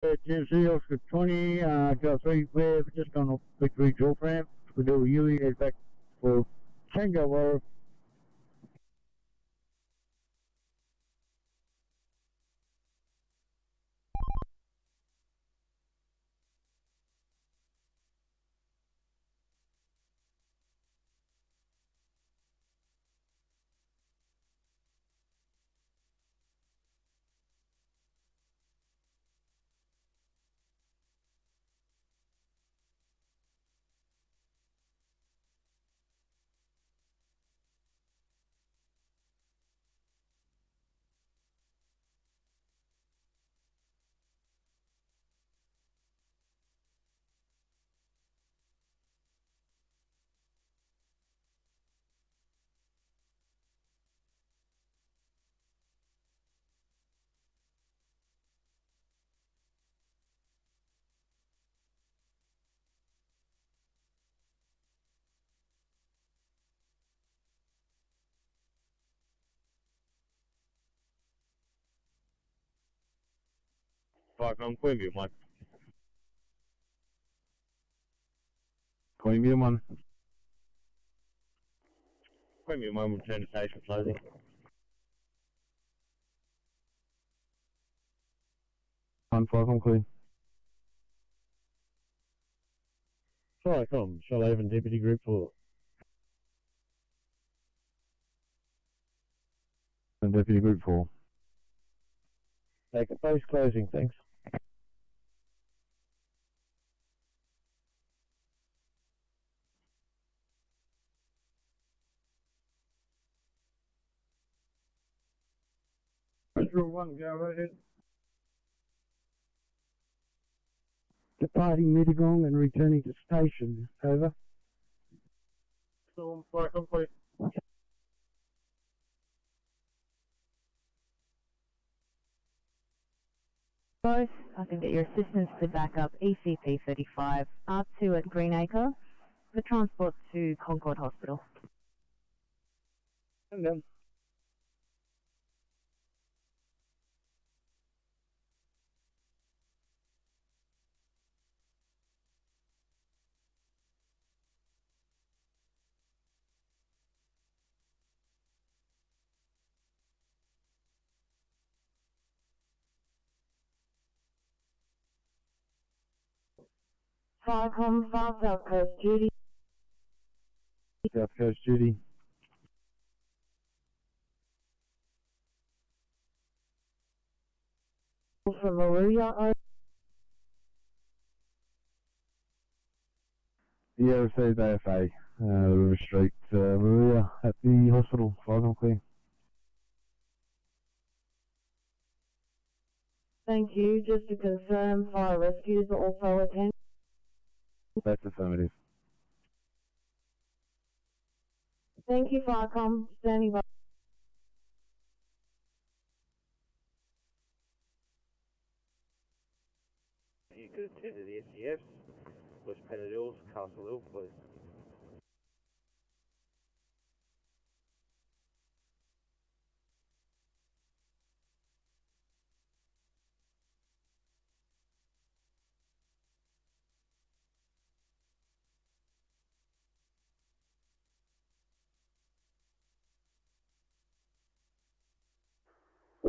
Tennessee, Oscar 20, got 3 clear, just on the Victory Drill Ramp. We do Yui, head back for Tango Road. Falcon Quimby, one. Quimby 1. Quimby, one, return to station closing. Falcon clear. Falcon, Shell Haven Deputy Group 4. And Deputy Group 4. Take a post closing, thanks. Drill 1, go right ahead. Departing Mittagong and returning to station, over. Storm, Falcon, please. Both, I can get your assistance to back up ECP-35 R2 at Greenacre for transport to Concord Hospital. And then. Falcon, South Coast Duty. South Coast Duty. For Maria, Yeah, received AFA. River Street, Maria at the hospital. Falcon clear. thank you. Just to confirm, fire rescues are also attending. That's affirmative. Thank you, Falcon. Standing by. You could attend to the SCFs, West Pettit Hills, Castle Hill, please.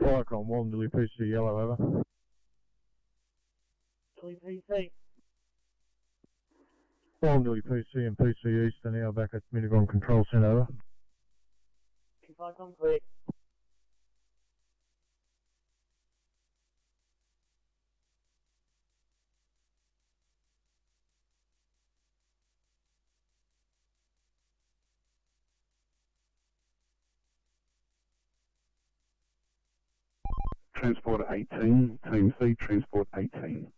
Falcon 1, Lily PC Yellow, over. Lily PC. Lily PC and PC East are now back at Mittagong Control Centre, over. Falcon, clear. Transport 18, Team C, Transport 18.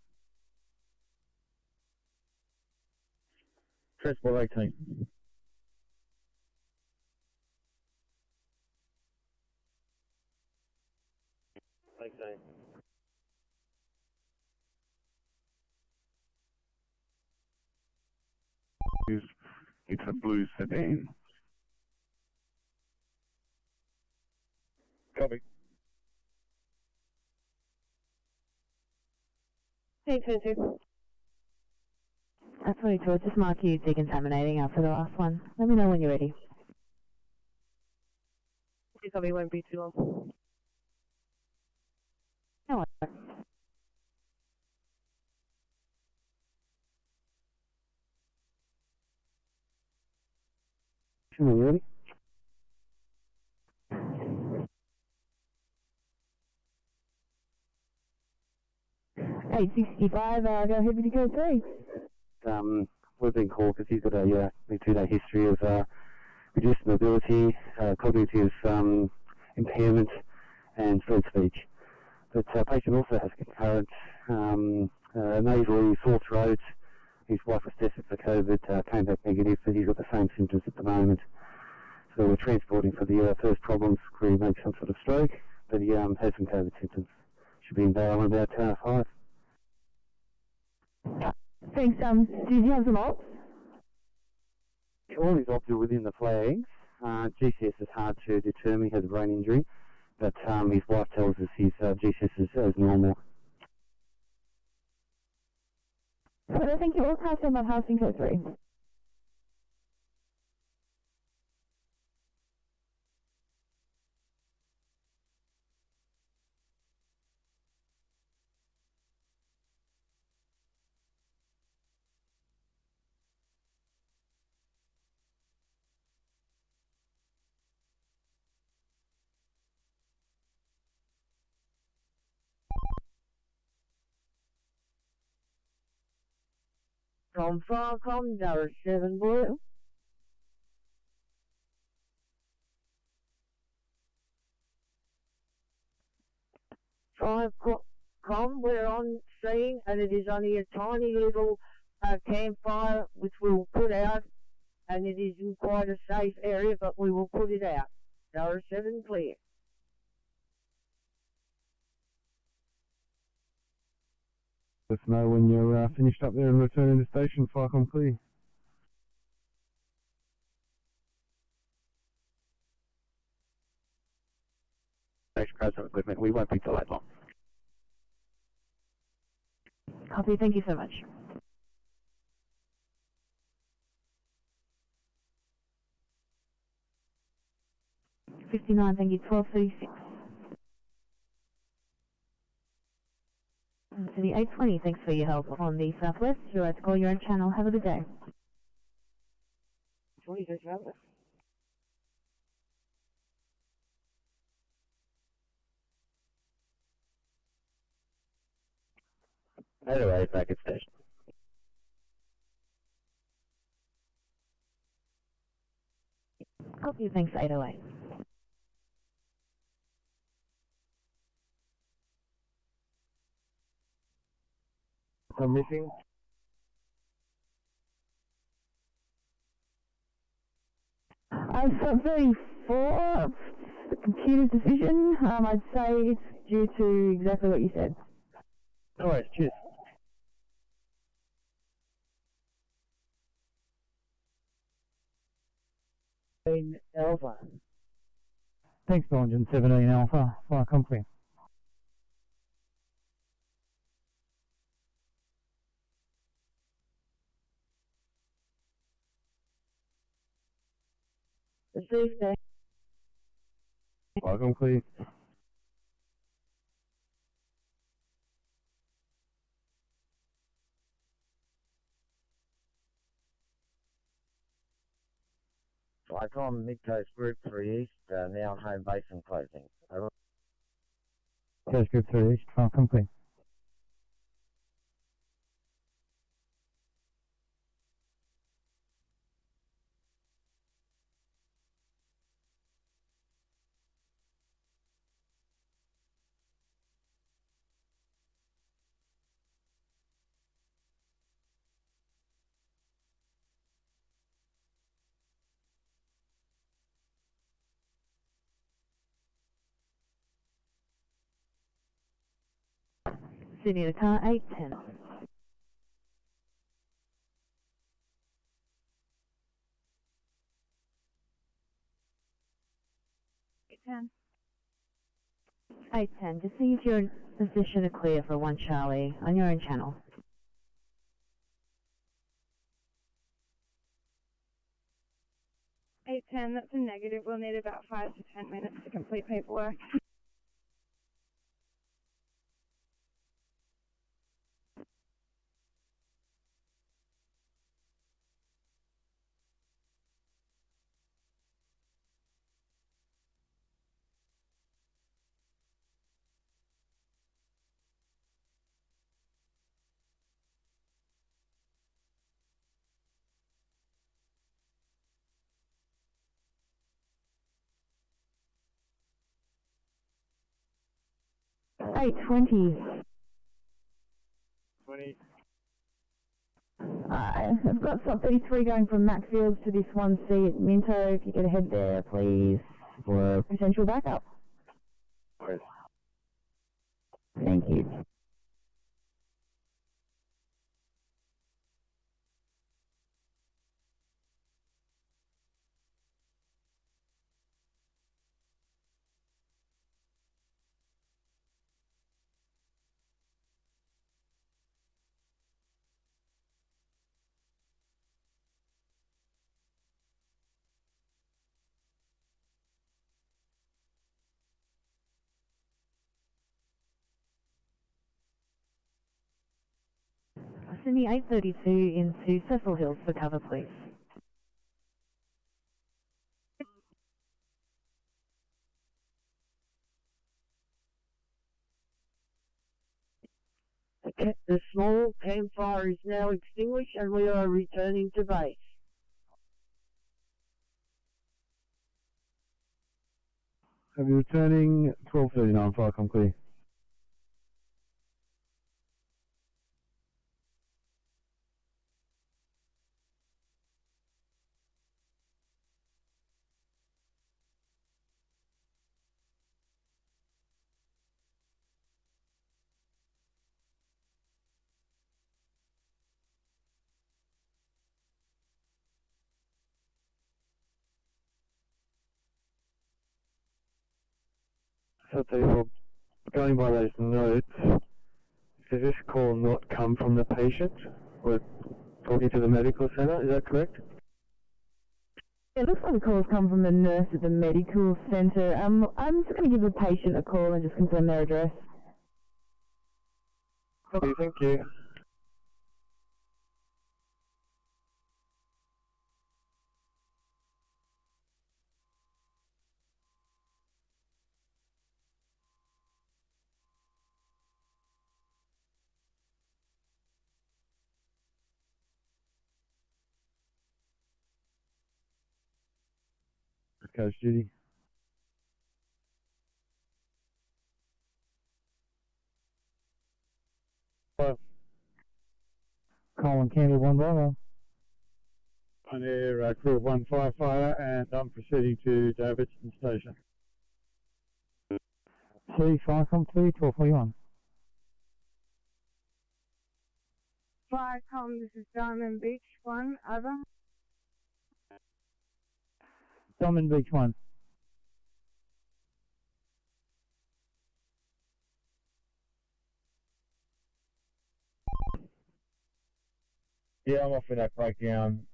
Transport 18. Thanks, Ian. It's a blue sedan. Copy. 822. At 22, I'll just mark you decontaminating after the last one. Let me know when you're ready. Please tell me it won't be too long. No worries. Are you ready? 865, go ahead with your code 3. We've been called because he's got a 2-day history of reduced mobility, cognitive impairment, and third speech. But patient also has concurrent nasally sore throat. His wife was tested for COVID, came back negative, but he's got the same symptoms at the moment. So we're transporting for the first problems where he makes some sort of stroke, but he has some COVID symptoms. Should be in bail in about 5. Thanks, do you have some ops? All his ops are within the flags. GCS is hard to determine. He has a brain injury, but his wife tells us his GCS is normal. But I think you all passed on my housing code 3. From Farcom, Tower 7 Blue. Farcom, we're on scene, and it is only a tiny little campfire which we will put out, and it is in quite a safe area, but we will put it out. Tower 7 clear. Let us know when you're finished up there and returning to station. Farcom clear. Station present equipment. We won't be delayed long. Copy, thank you so much. $59, thank you, 1236. To the 820, thanks for your help on the Southwest. You're right to call your own channel. Have a good day. 26 Southwest. Anyway, back at station. Copy, thanks, 808. I'm missing. So 34, the computer's decision, I'd say it's due to exactly what you said. Alright, cheers. Alpha. Thanks, Engine 17 Alpha. Farcom clear. Received that. Farcom clear. Farcom, Mid Coast Group 3 East, now home base and closing. Over. Coast Group 3 East. Farcom clear. Sydney to car 810. Eight ten. Just see if you're Position are clear for 1 Charlie on your own channel. 810, that's a negative. We'll need about 5 to 10 minutes to complete paperwork. Hey, 20. 20. I've got sub 33 going from Maxfield to this 1C at Minto. If you get ahead there, please, for potential backup. Right. Thank you. Sydney 832 into Cecil Hills for cover, please. The small campfire is now extinguished and we are returning to base. Have you returning 12:39, Firecom clear. So therefore, going by those notes, does this call not come from the patient? We're talking to the medical centre, is that correct? It looks like the calls come from the nurse at the medical centre. I'm just going to give the patient a call and just confirm their address. Copy, thank you. Coach Judy. Colin Campbell, 1 Bravo. On air, crew 1 firefighter, and I'm proceeding to Davidson Station. C, Firecom 2, 1241. Firecom, this is Diamond Beach 1, over. Diamond Beach 1. Yeah, I'm off in that breakdown.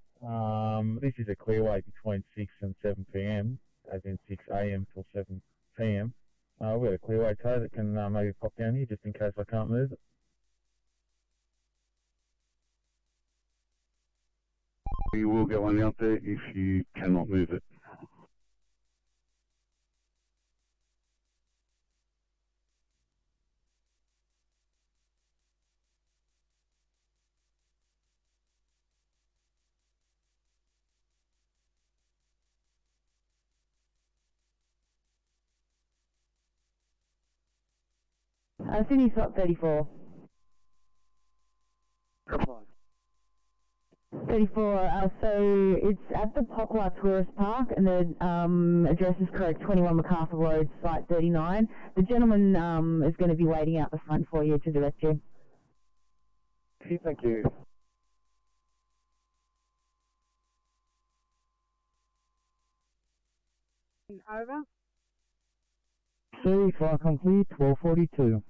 This is a clearway between 6 and 7 p.m, as in 6 a.m. till 7 p.m. We've got a clearway tow that can maybe pop down here just in case I can't move it. You will get one out there if you cannot move it. Sydney slot 34. Reply. 34, so it's at the Poplar Tourist Park, and the address is correct, 21 MacArthur Road, Site 39. The gentleman is going to be waiting out the front for you to direct you. Okay, thank you. Over. C, Firecom clear, 1242.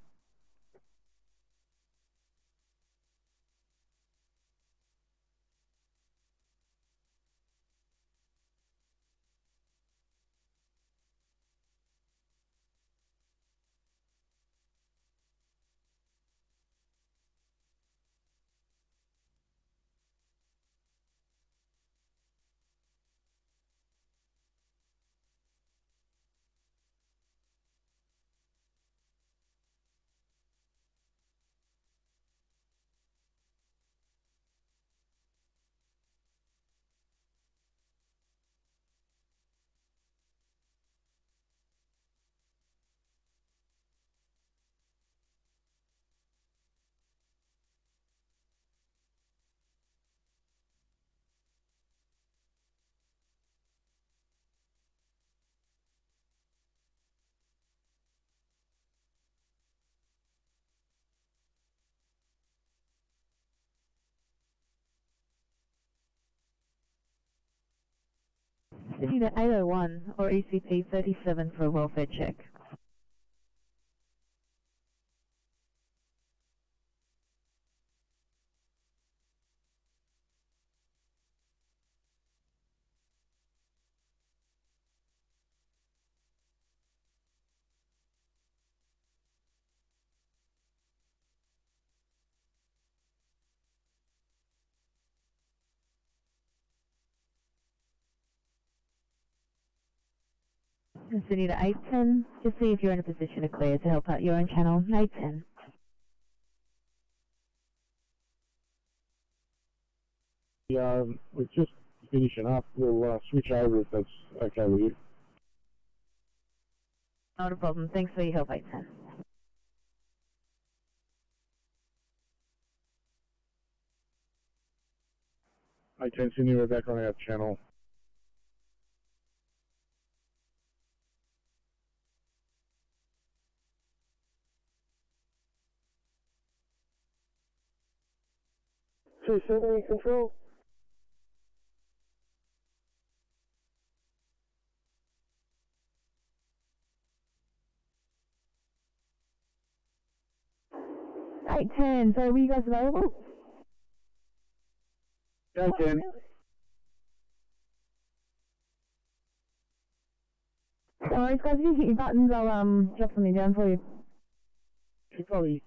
Sydney to 801 or ECP 37 for a welfare check. And Sydney to 810, just see if you're in a position to clear to help out your own channel. 810. We're just finishing up. We'll switch over if that's okay with you. Not a problem. Thanks for your help, 810. 810 Sydney, we're back on our channel. Two Sydney control. Eight ten. So were you guys available? 810. No worries, guys. If you hit your buttons, I'll drop something down for you. You probably.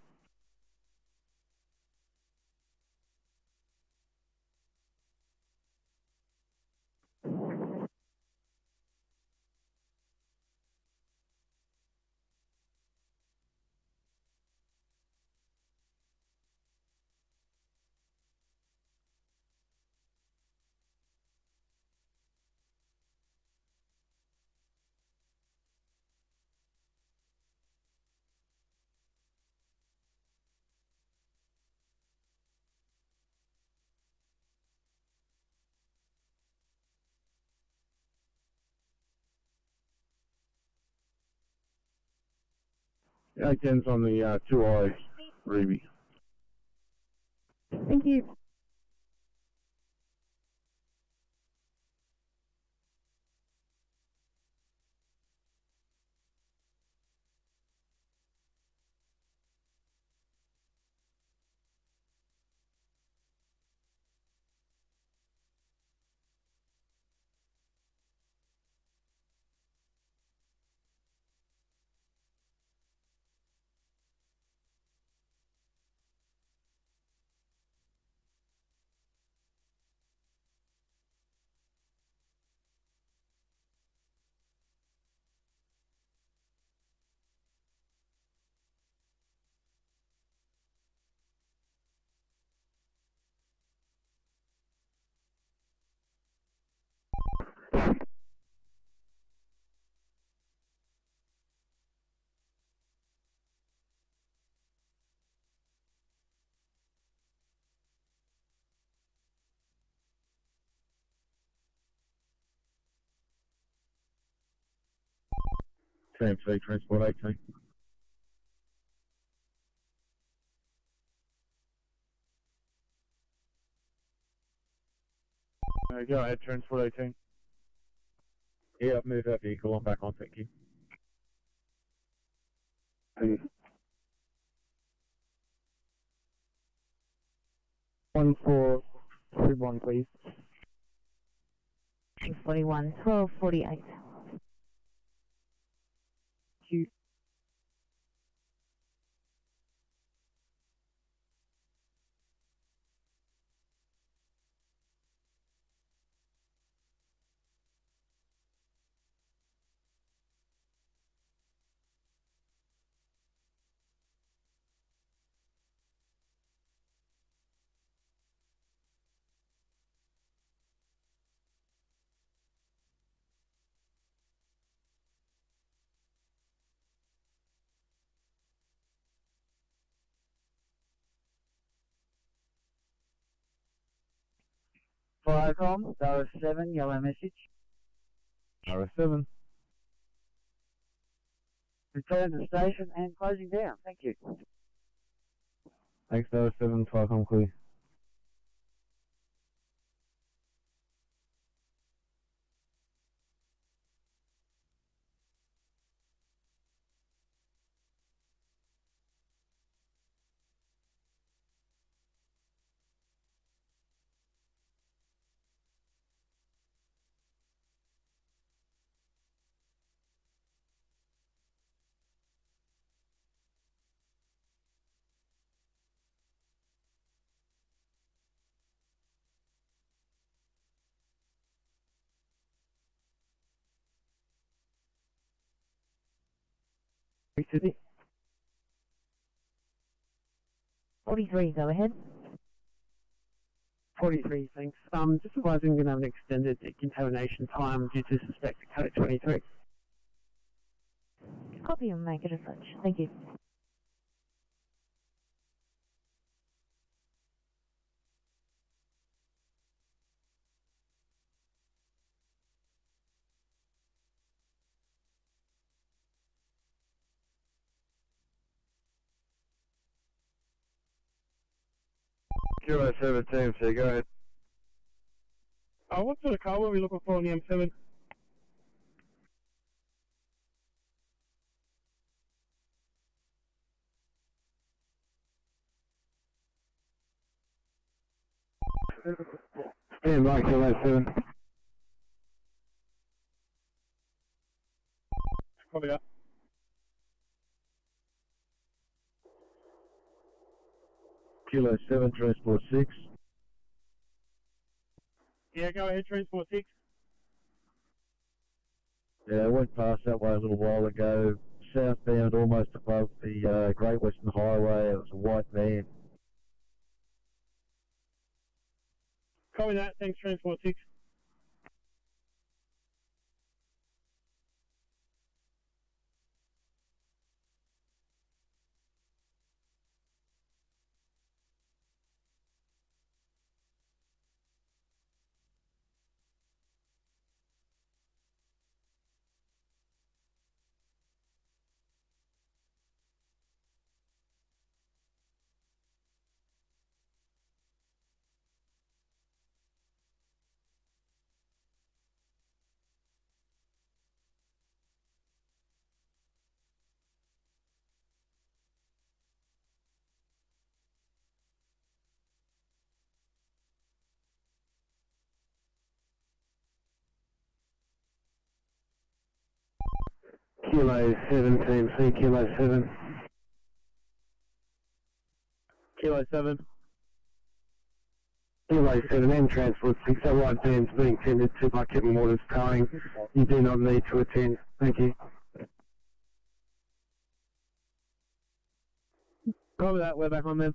Yeah, 810's on the 2i Ruby. Thank you. TMC Transport 18. Go ahead, Transport 18. Yeah, I've moved that vehicle. I'm back on, thank you. Hey. 1431, please. 41, 1248. Firecom, Dallas 7, yellow message. RS7. Return to station and closing down. Thank you. Thanks, RS7, Firecom clear. Sydney. 43, go ahead. 43, thanks. Just advising we're going to have an extended decontamination time due to suspected COVID-23. Copy and make it as such. Thank you. Kilo 17, so go ahead. What sort of car were we looking for in the M7? Stand by, Kilo 7. Copy that. Kilo 7, Transport 6. Yeah, go ahead, Transport 6. Yeah, I went past that way a little while ago, southbound almost above the Great Western Highway. It was a white van. Copy that, thanks, Transport 6. Kilo 17, C, Kilo 7. Kilo 7. Kilo 7 and Transport 6, that white van's being tended to by Kevin Waters towing. You do not need to attend. Thank you. Copy that, we're back on then.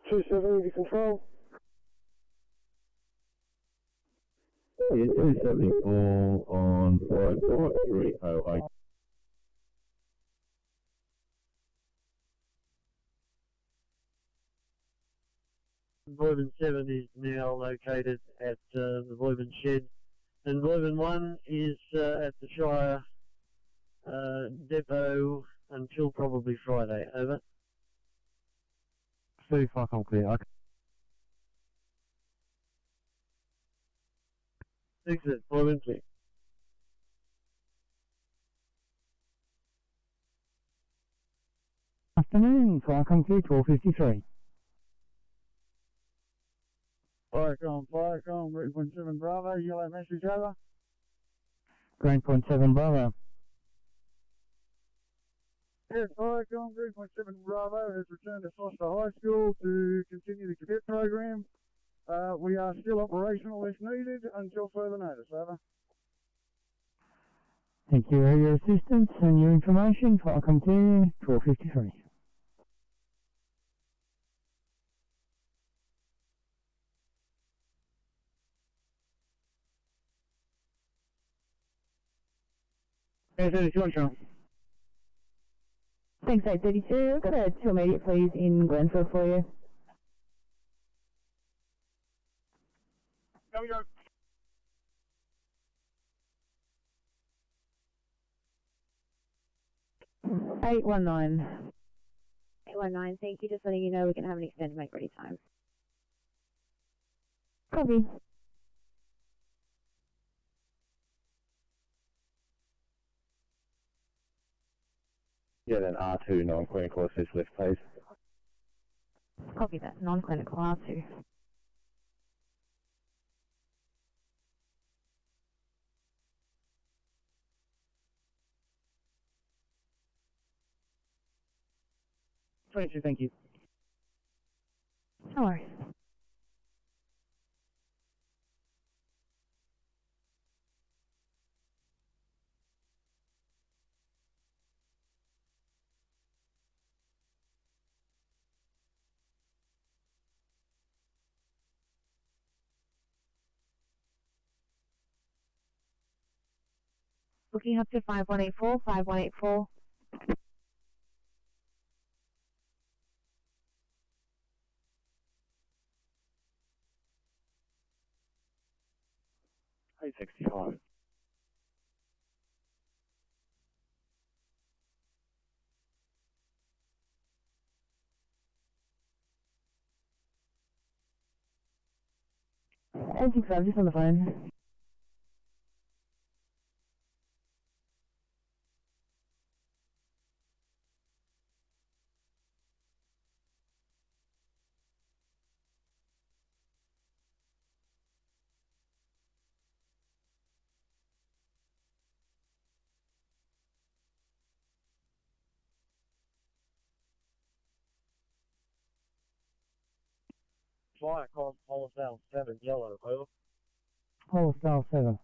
Two seven, you control. Yeah, 274 on 55308. Bloomin 7 is now located at the Bloomin shed, and Bloomin 1 is at the Shire depot until probably Friday. Over. 35, I'm clear. Okay. Exit, Bloomin clear. Afternoon, Welcome to 1253. Fire com, Route 17 Bravo, yellow message over. Grand Point 7 Bravo. Yes, Firecom, Route 17 Bravo has returned to Foster High School to continue the cadet program. We are still operational if needed until further notice. Over. Thank you for your assistance and your information. Welcome to 1253. Thanks, 832. I've got a 2 immediate, please, in Glenville for you. Go, go. 819. 819, thank you. Just letting you know we can have an extended make ready time. Copy. Get an R2 non-clinical assist lift, please. Copy that. Non-clinical R2. Thank you. No worries. Booking up to 5184, 5184. Hey, 65. I think so, I'm just on the phone. Flight across Hollisdale 7, yellow, over. Hollisdale 7.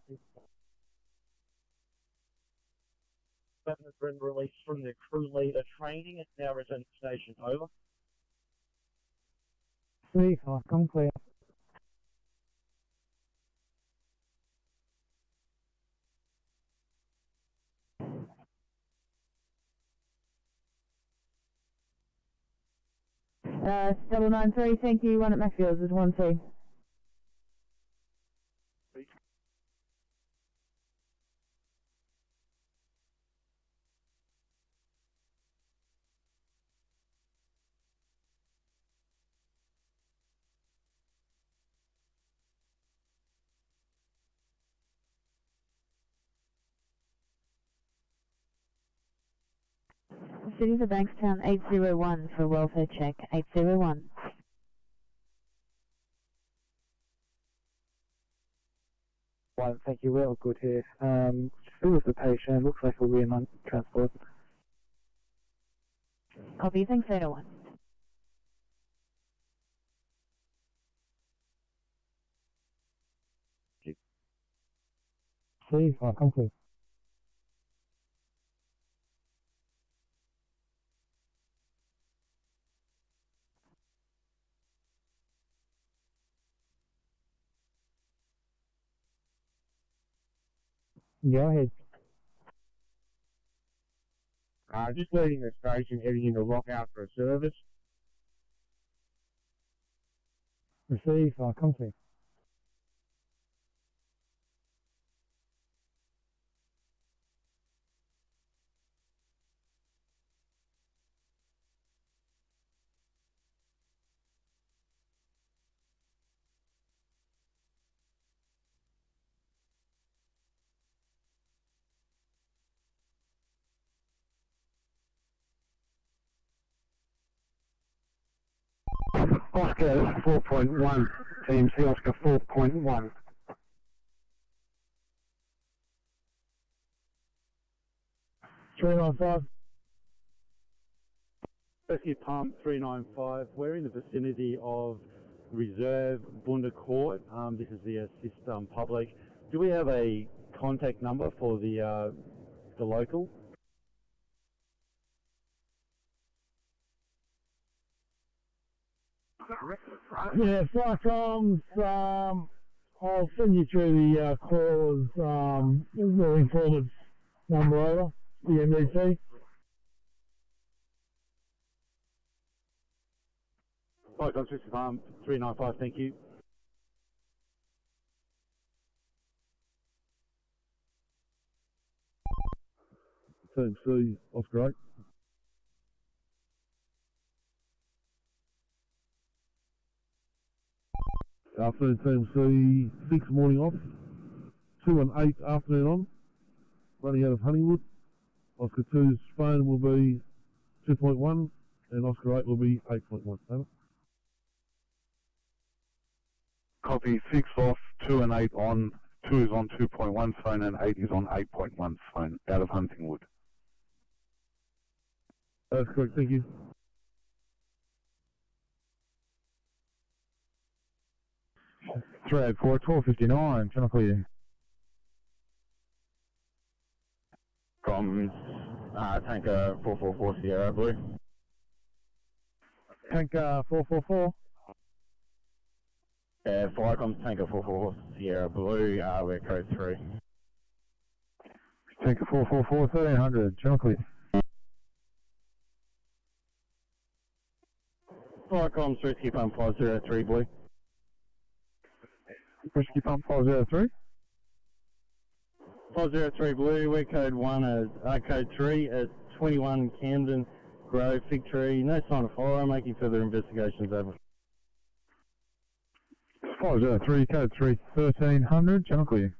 Weapon has been released from the crew leader training. It's now returned to station, over. 35, come clear. Double 93, thank you. One at Macfields is 1-2. City for Bankstown 801 for welfare check. 801. One, thank you, well, good here. Who was the patient? Looks like we'll be in on transport. Copy, thanks 801. See, come clear. Go ahead. Just leaving the station, heading into lockout for a service. Receive, come clear. Oscar 4.1, TMC Oscar 4.1. Three nine five. Rescue Pump 395, we're in the vicinity of Reserve Bunda Court. This is the assist public. Do we have a contact number for the local? Yeah, Flycoms, I'll send you through the callers, moving forward number over, the MDC. Right, Rescue Pump 395, thank you. TMC, Oscar 8. Afternoon TMC, 6 morning off, 2 and 8 afternoon on, running out of Honeywood. Oscar 2's phone will be 2.1, and Oscar 8 will be 8.1. Over. Copy 6 off, 2 and 8 on. 2 is on 2.1 phone and 8 is on 8.1 phone out of Huntingwood. That's correct, thank you. Thread 4, 1259, channel clear. From tanker 444 Sierra Blue. Tanker 444. Firecoms tanker 444 Sierra Blue, we're code 3. Tanker 444, 1300, channel clear. Firecoms Rescue Pump 503 Blue. Rescue Pump 503. 503 Blue, we're code 1 at code 3 at 21 Camden Grove Fig Tree. No sign of fire, making further investigations over. 503, code 3, 1300, channel clear.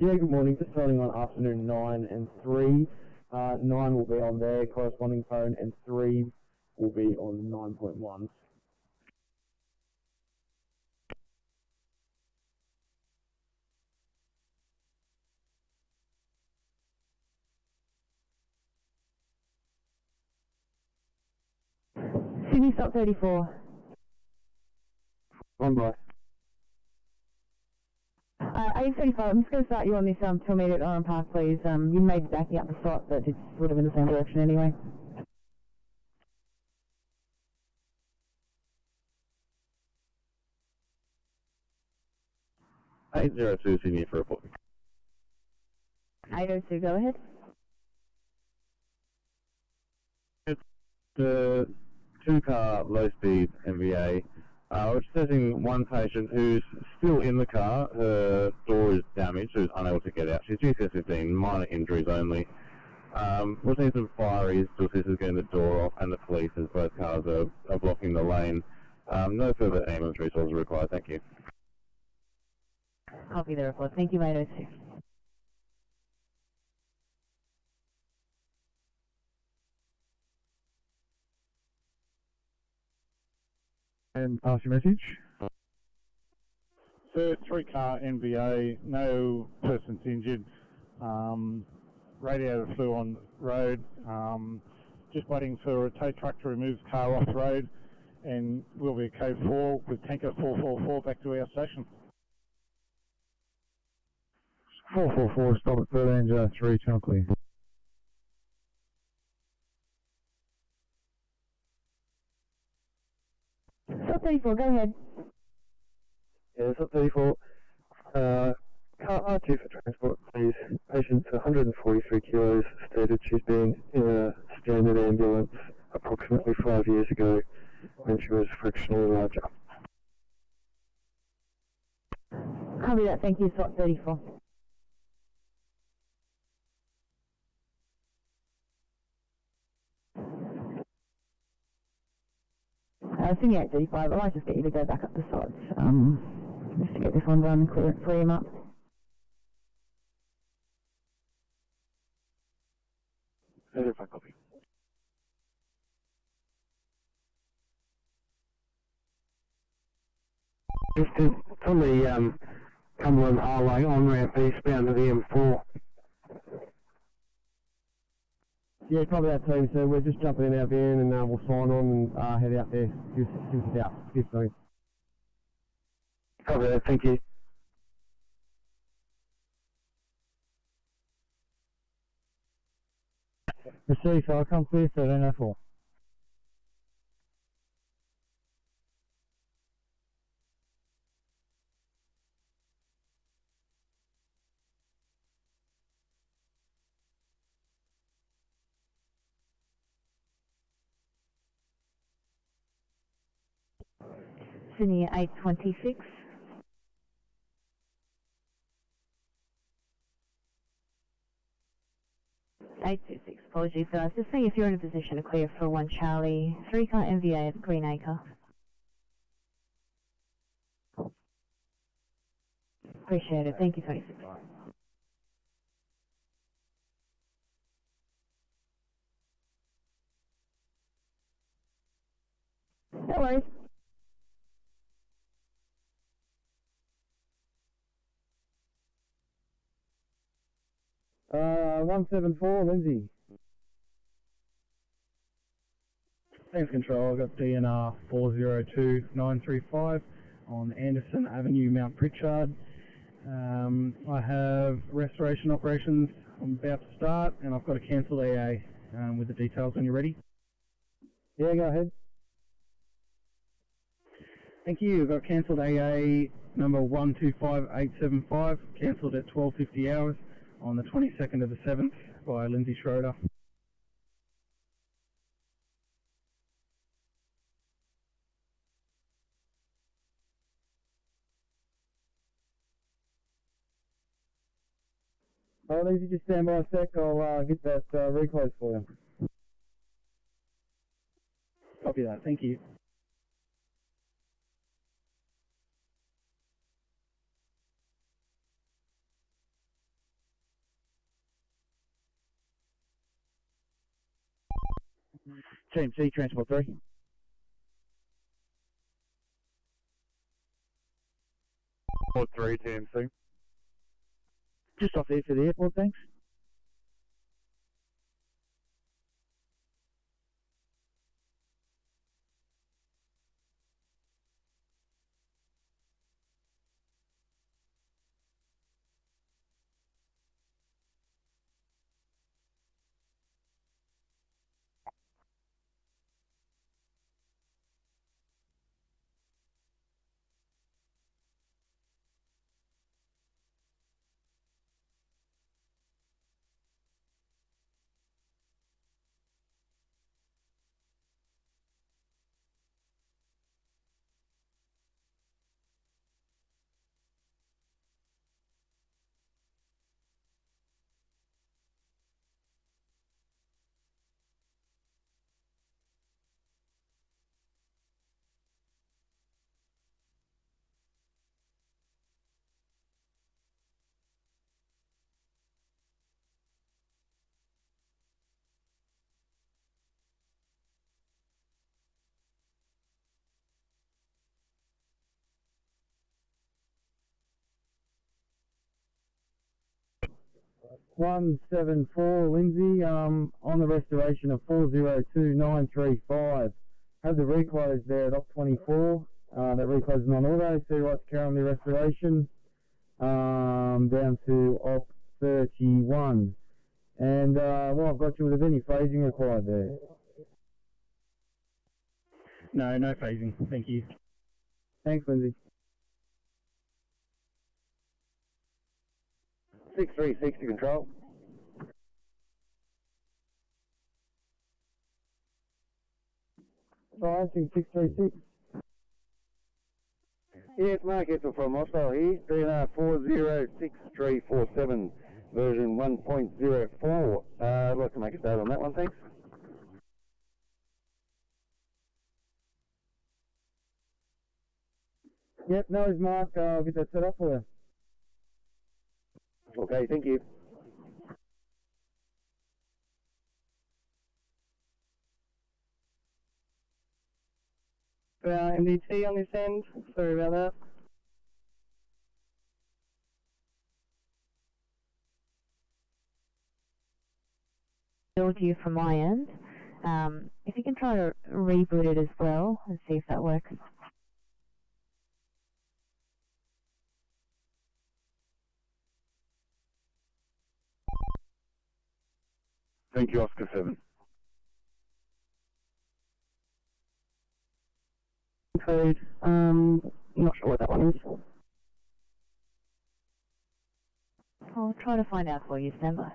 Yeah, good morning. Just starting on afternoon 9 and 3. 9 will be on their corresponding phone and 3 will be on 9.1. Sydney stop 34. On by. 835, I'm just going to start you on this 2 metre at Oran Park, please. You may be backing up the site, but it's sort of in the same direction anyway. $802 Sydney for report. 802, go ahead. The 2-car low-speed MVA. We're just testing one patient who's still in the car. Her door is damaged, who's unable to get out. She's GCS 15, minor injuries only. We're seeing some fireys to assist us getting the door off, and the police, as both cars are blocking the lane. No further ambulance resources required. Thank you. Copy the report. Thank you, 802. And pass your message. Third 3-car NVA, no persons injured. Radiator flew on road. Just waiting for a tow truck to remove the car off the road, and we'll be code 4 with tanker 444 back to our station. 444, stop at 1303, channel clear. Stop 34, go ahead. Yeah, stop 34. Car R2 for transport, please. Patient's 143 kilos, stated she's been in a standard ambulance approximately 5 years ago when she was fractionally larger. Copy that, thank you, stop 34. Sydney 835, I might just get you to go back up the sides, just to get this one done and free him up. Copy. It's on the Cumberland Highway on-ramp eastbound to the M4. Yeah, probably that team, so we're just jumping in our van and we'll sign on and head out there. Give us about 15. Copy that, thank you. Received, so I'll come clear 1304. Sydney 826. Apologies, guys. Just seeing if you're in a position to clear for 1 Charlie, 3 car MVA at Greenacre. Appreciate it. Thank you, 26. No worries. Uh, 174, Lindsay. Thanks, Control. I've got DNR 402935 on Anderson Avenue, Mount Pritchard. I have restoration operations. I'm about to start, and I've got a cancelled AA with the details when you're ready. Yeah, go ahead. Thank you. I've got cancelled AA number 125875, cancelled at 12:50 hours on the 22nd of the 7th by Lindsay Schroeder. Alright, Lindsay, just stand by a sec. I'll get that reclose for you. Copy that. Thank you. TMC, Transport 3. Port 3, TMC. Just off there for the airport, thanks. One 174, Lindsay, on the restoration of 402935. Have the reclose there at op 24. That reclose is non-auto, so you like to carry on the restoration down to op 31. And well, I've got you with any phasing required there. No, no phasing. Thank you. Thanks, Lindsay. 6360 Control. Rising 636. Yes, Mark Ethel from Moscow here. DNR 406347, version 1.04. I'd like to make a start on that one, thanks. Yep, no worries, Mark. I'll get that set up for you. Okay, thank you. MDT on this end. Sorry about that. Build you from my end. If you can try to reboot it as well and see if that works. Thank you, Oscar 7. Code, not sure what that one is. I'll try to find out for you, stand by.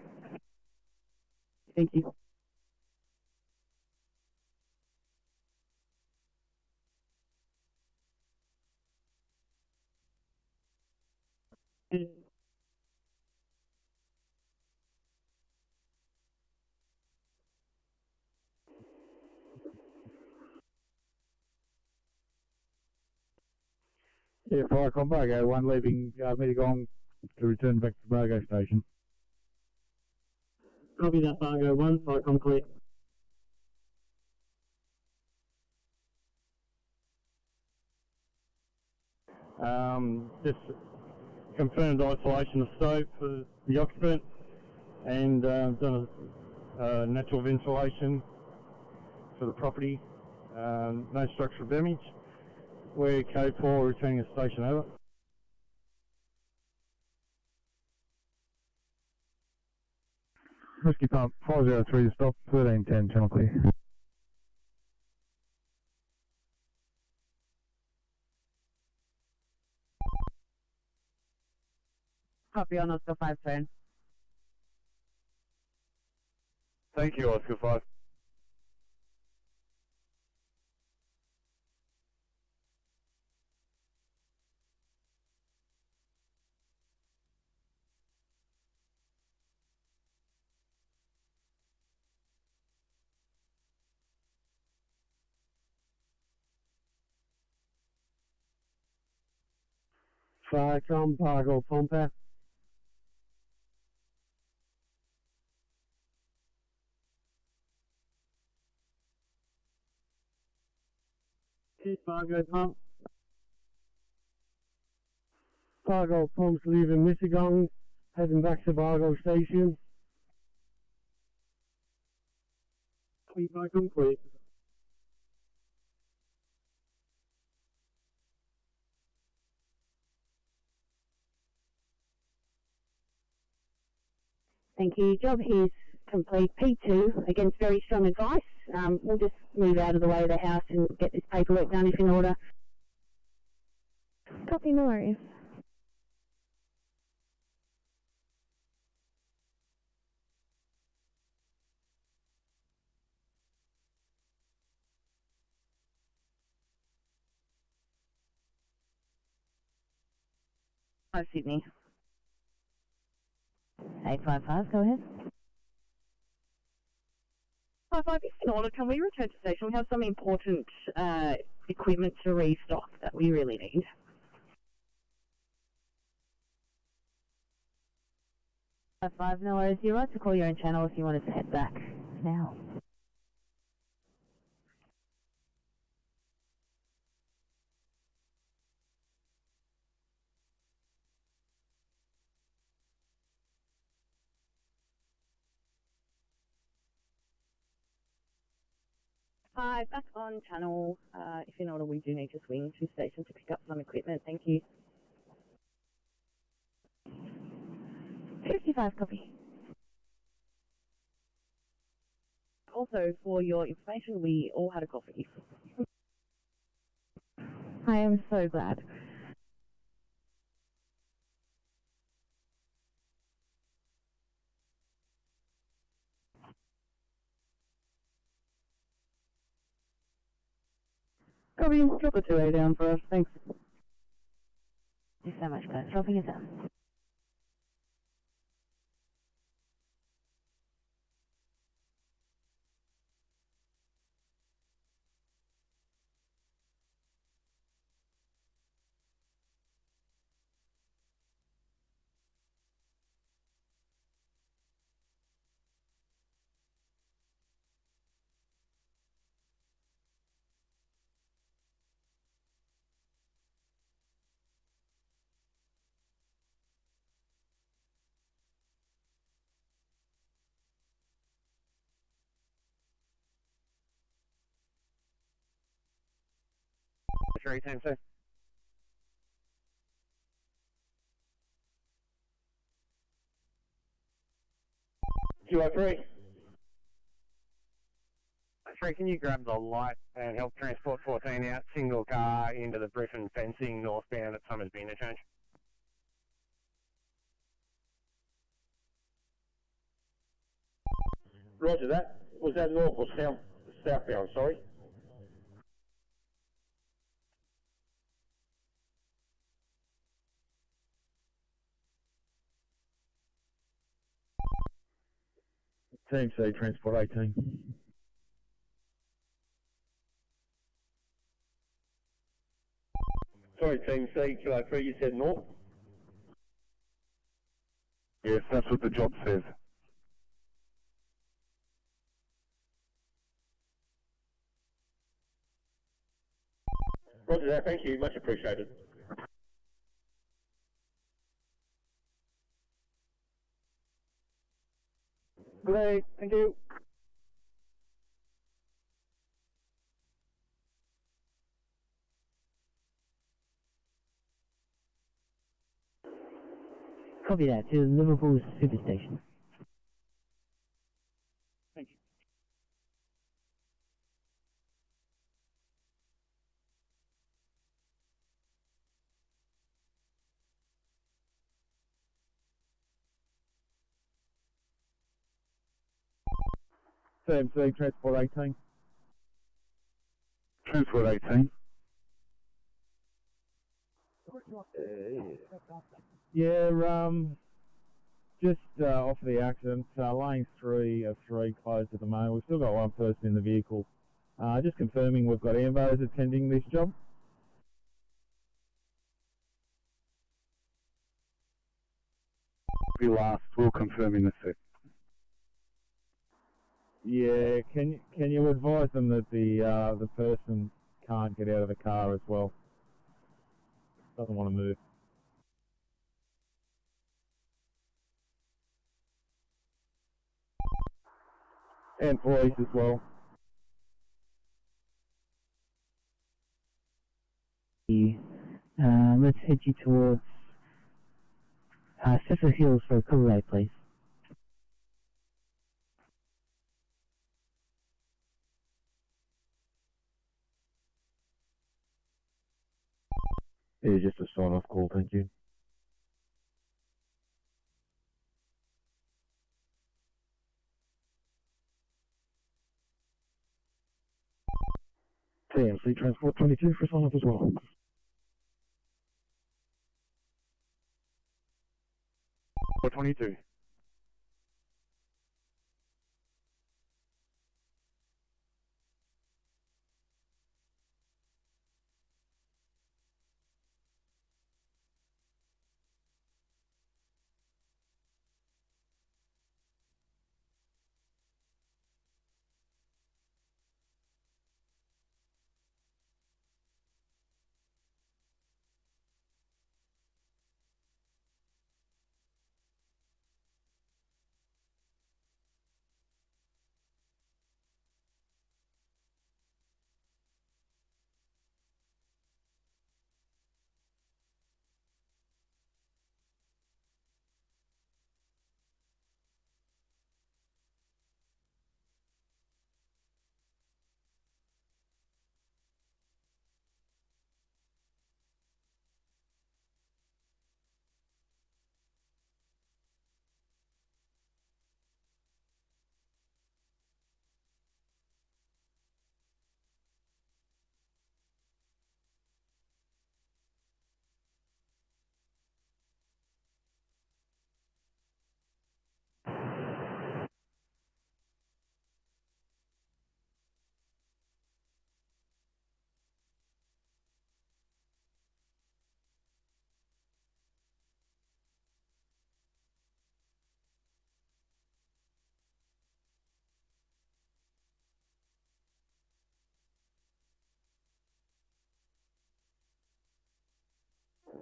Thank you. Yeah, Fire Combago, one leaving Mittagong to return back to Bargo Station. Copy that, Bargo 1, Fire clear. Just confirmed isolation of stope for the occupant and done a natural ventilation for the property. No structural damage. We're code 4 returning to station, over. Whiskey Pump 503 to stop, 1310, channel clear. Copy on Oscar 5 turn. Thank you, Oscar 5. Fire Bargo Pompa. Bargo Pump. Bargo Pump's leaving Mittagong, heading back to Bargo Station. Bargo complete. Thank you. Job is complete. P2 against very strong advice. We'll just move out of the way of the house and get this paperwork done if in order. Copy, no worries. Hi, Sydney. 855, go ahead. 55, if in order, can we return to station? We have some important equipment to restock that we really need. 55, no worries. You're right to call your own channel if you wanted to head back now. Hi, back on channel. If in order, we do need to swing to station to pick up some equipment. Thank you. 55, copy. Also, for your information, we all had a coffee. I am so glad. Copy, drop a 2A down for us, thanks. Thanks so much, guys. Dropping it down. Sure, time, sir. QI3. 3, can you grab the light and help transport 14 out, single car into the Griffin fencing northbound at Summersby interchange? Roger that. Was that north or southbound, sorry? Team C, Transport 18. Sorry, Team C, Kilo 3, you said north? Yes, that's what the job says. Roger that, thank you, much appreciated. Great, thank you. Copy that, to Liverpool Superstation. Thank you. Team C, Transport 18. Transport 18. Just off the accident, lanes 3 of 3 closed at the moment. We've still got one person in the vehicle. Just confirming we've got ambos attending this job. Be last. We'll confirm in a sec. Yeah, can you advise them that the person can't get out of the car as well? Doesn't want to move. And police as well. Let's head you towards Cecil Hills for a courier, please. Yeah, just a sign-off call, thank you. TMC Transport 22 for sign-off as well. For 22.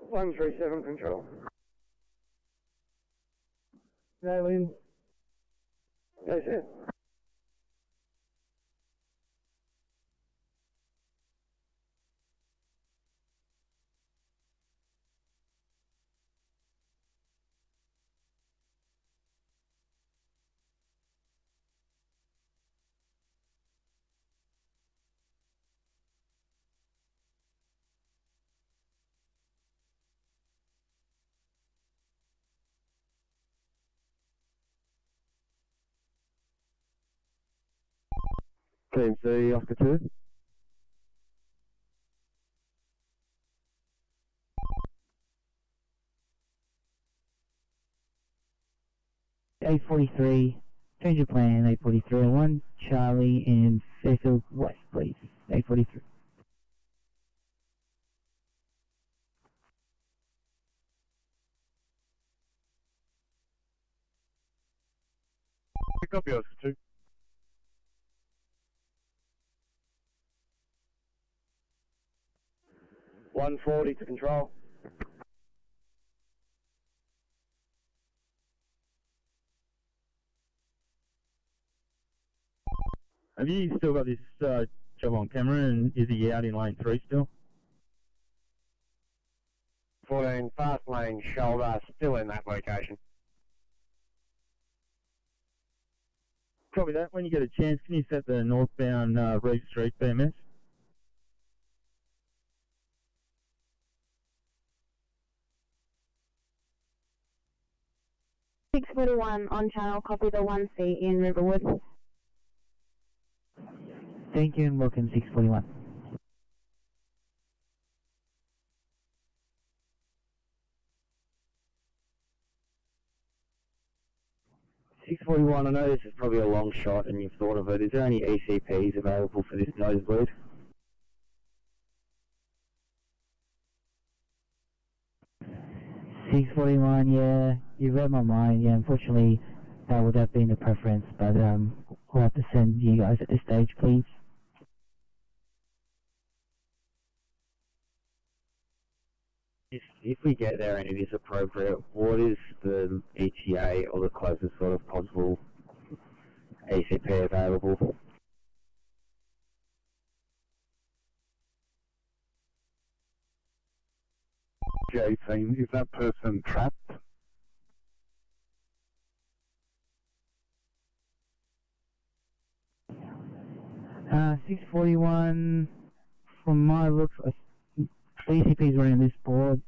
One 37 control. Alien. Yes, sir. Team C, Oscar 2. A43, change of plan, A43 1, Charlie in Fairfield West, please. A43. Copy, Oscar 2. $140 to control. Have you still got this job on camera, and is he out in lane 3 still? 14, fast lane shoulder, still in that location. Copy that. When you get a chance, can you set the northbound Reeve Street BMS? $641 on channel, copy the 1C in Riverwood. Thank you and welcome 641. I know this is probably a long shot and you've thought of it. Is there any ECPs available for this nosebleed? $641, yeah, you read my mind. Yeah, unfortunately, that would have been the preference, but we'll have to send you guys at this stage, please. If we get there and it is appropriate, what is the ETA or the closest sort of possible ECP available? G18, is that person trapped? Uh, 641, from my looks, ECP's running this board.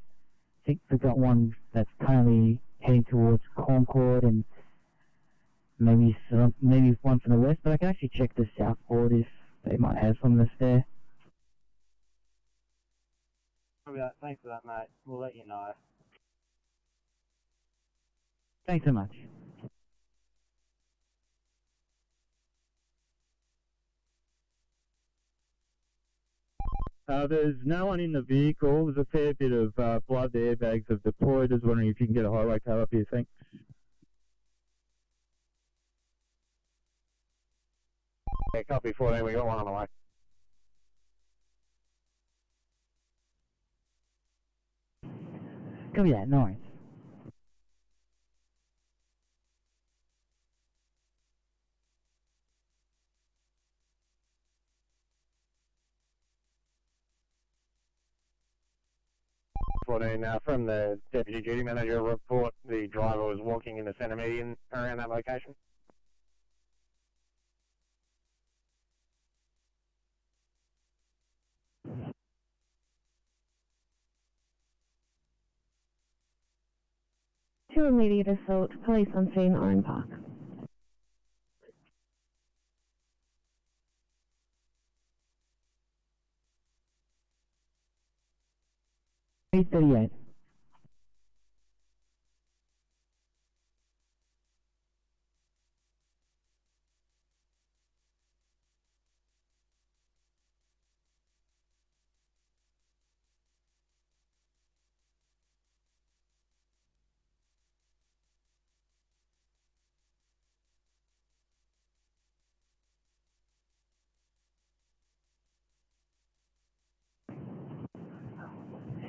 I think we've got one that's currently heading towards Concord and maybe one from the west, but I can actually check the south board if they might have some that's there. Thanks for that, mate. We'll let you know. Thanks so much. There's no one in the vehicle. There's a fair bit of blood. The airbags have deployed. I was wondering if you can get a highway car up here. Thanks. Yeah, copy 14, we got one on the way. Copy that, no worries. From the deputy duty manager report, the driver was walking in the centre median around that location. To immediate assault, police on scene, Oran Park. $838.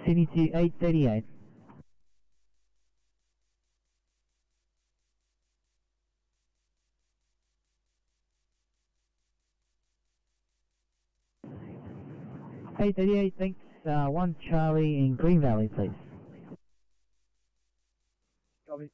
Sydney to 838. $838, thanks. 1 Charlie in Green Valley, please. Copy.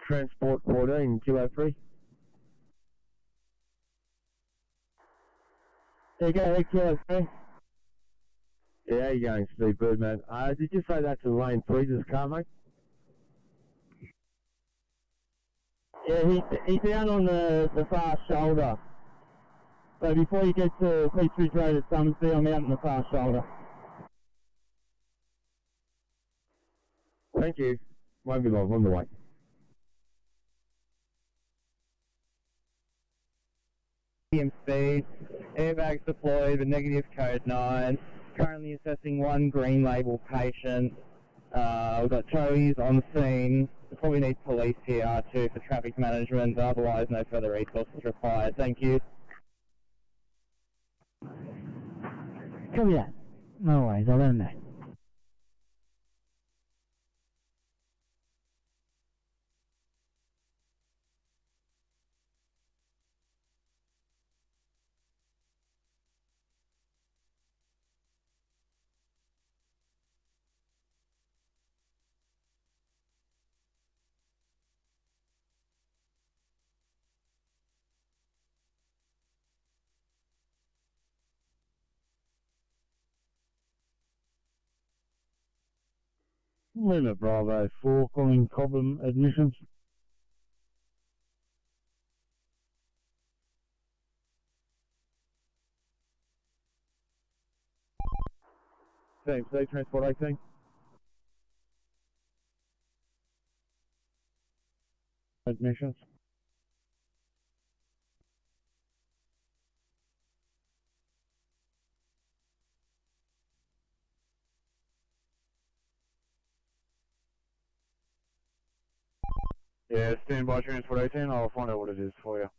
Transport 14, Kilo 3. There you go, Kilo 3. Yeah, how you going, Steve Birdman? Did you say that's in lane 3's car, mate? Yeah, he's down on the far shoulder. So before you get to Peachtree Road at Summersby, I'm out on the far shoulder. Thank you. Won't be long, on the way. Speed, airbags deployed, the negative code 9. Currently assessing one green label patient. We've got towies on the scene. We probably need police here too for traffic management, but otherwise no further resources required. Thank you. Copy that. No worries, I'll let him know. Lima Bravo 4, calling Cobham admissions. Team C, Transport 18. Admissions. Yeah, stand by Transport 18. I'll find out what it is for you.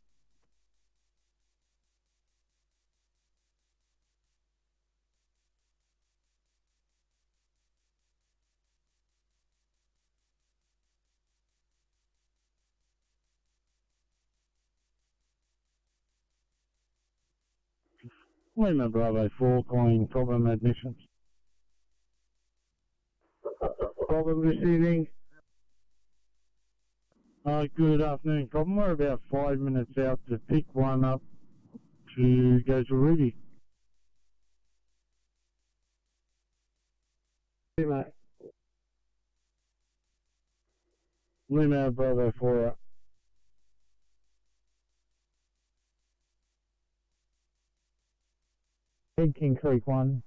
Lima Bravo 4, calling Cobham admissions. Cobham receiving. Good afternoon, Cobham. We're about 5 minutes out to pick one up to go to Ruby. Hey, mate. Lima Bravo 4. Big King Creek 1.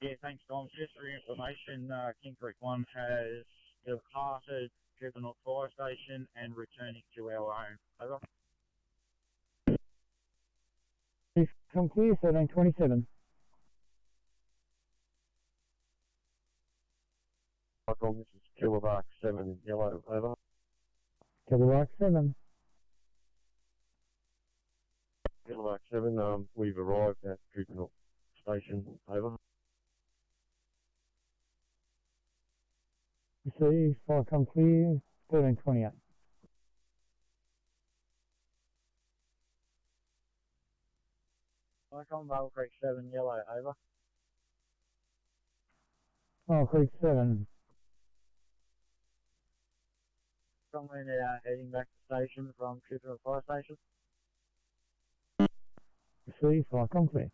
Yeah, thanks, Tom. Just for your information, King Creek 1 has departed Juvenile Fire Station and returning to our own. Over. Come clear, 1327. This is Kilobark 7, yellow, over. Kilowatt 7. Kilobark 7, we've arrived at Juvenile Station, over. See, fire come clear, 1328. Welcome, Marble Creek 7, yellow, over. Oh, Creek 7. Currently heading back to station from Juvenile Fire Station. See, fire come clear.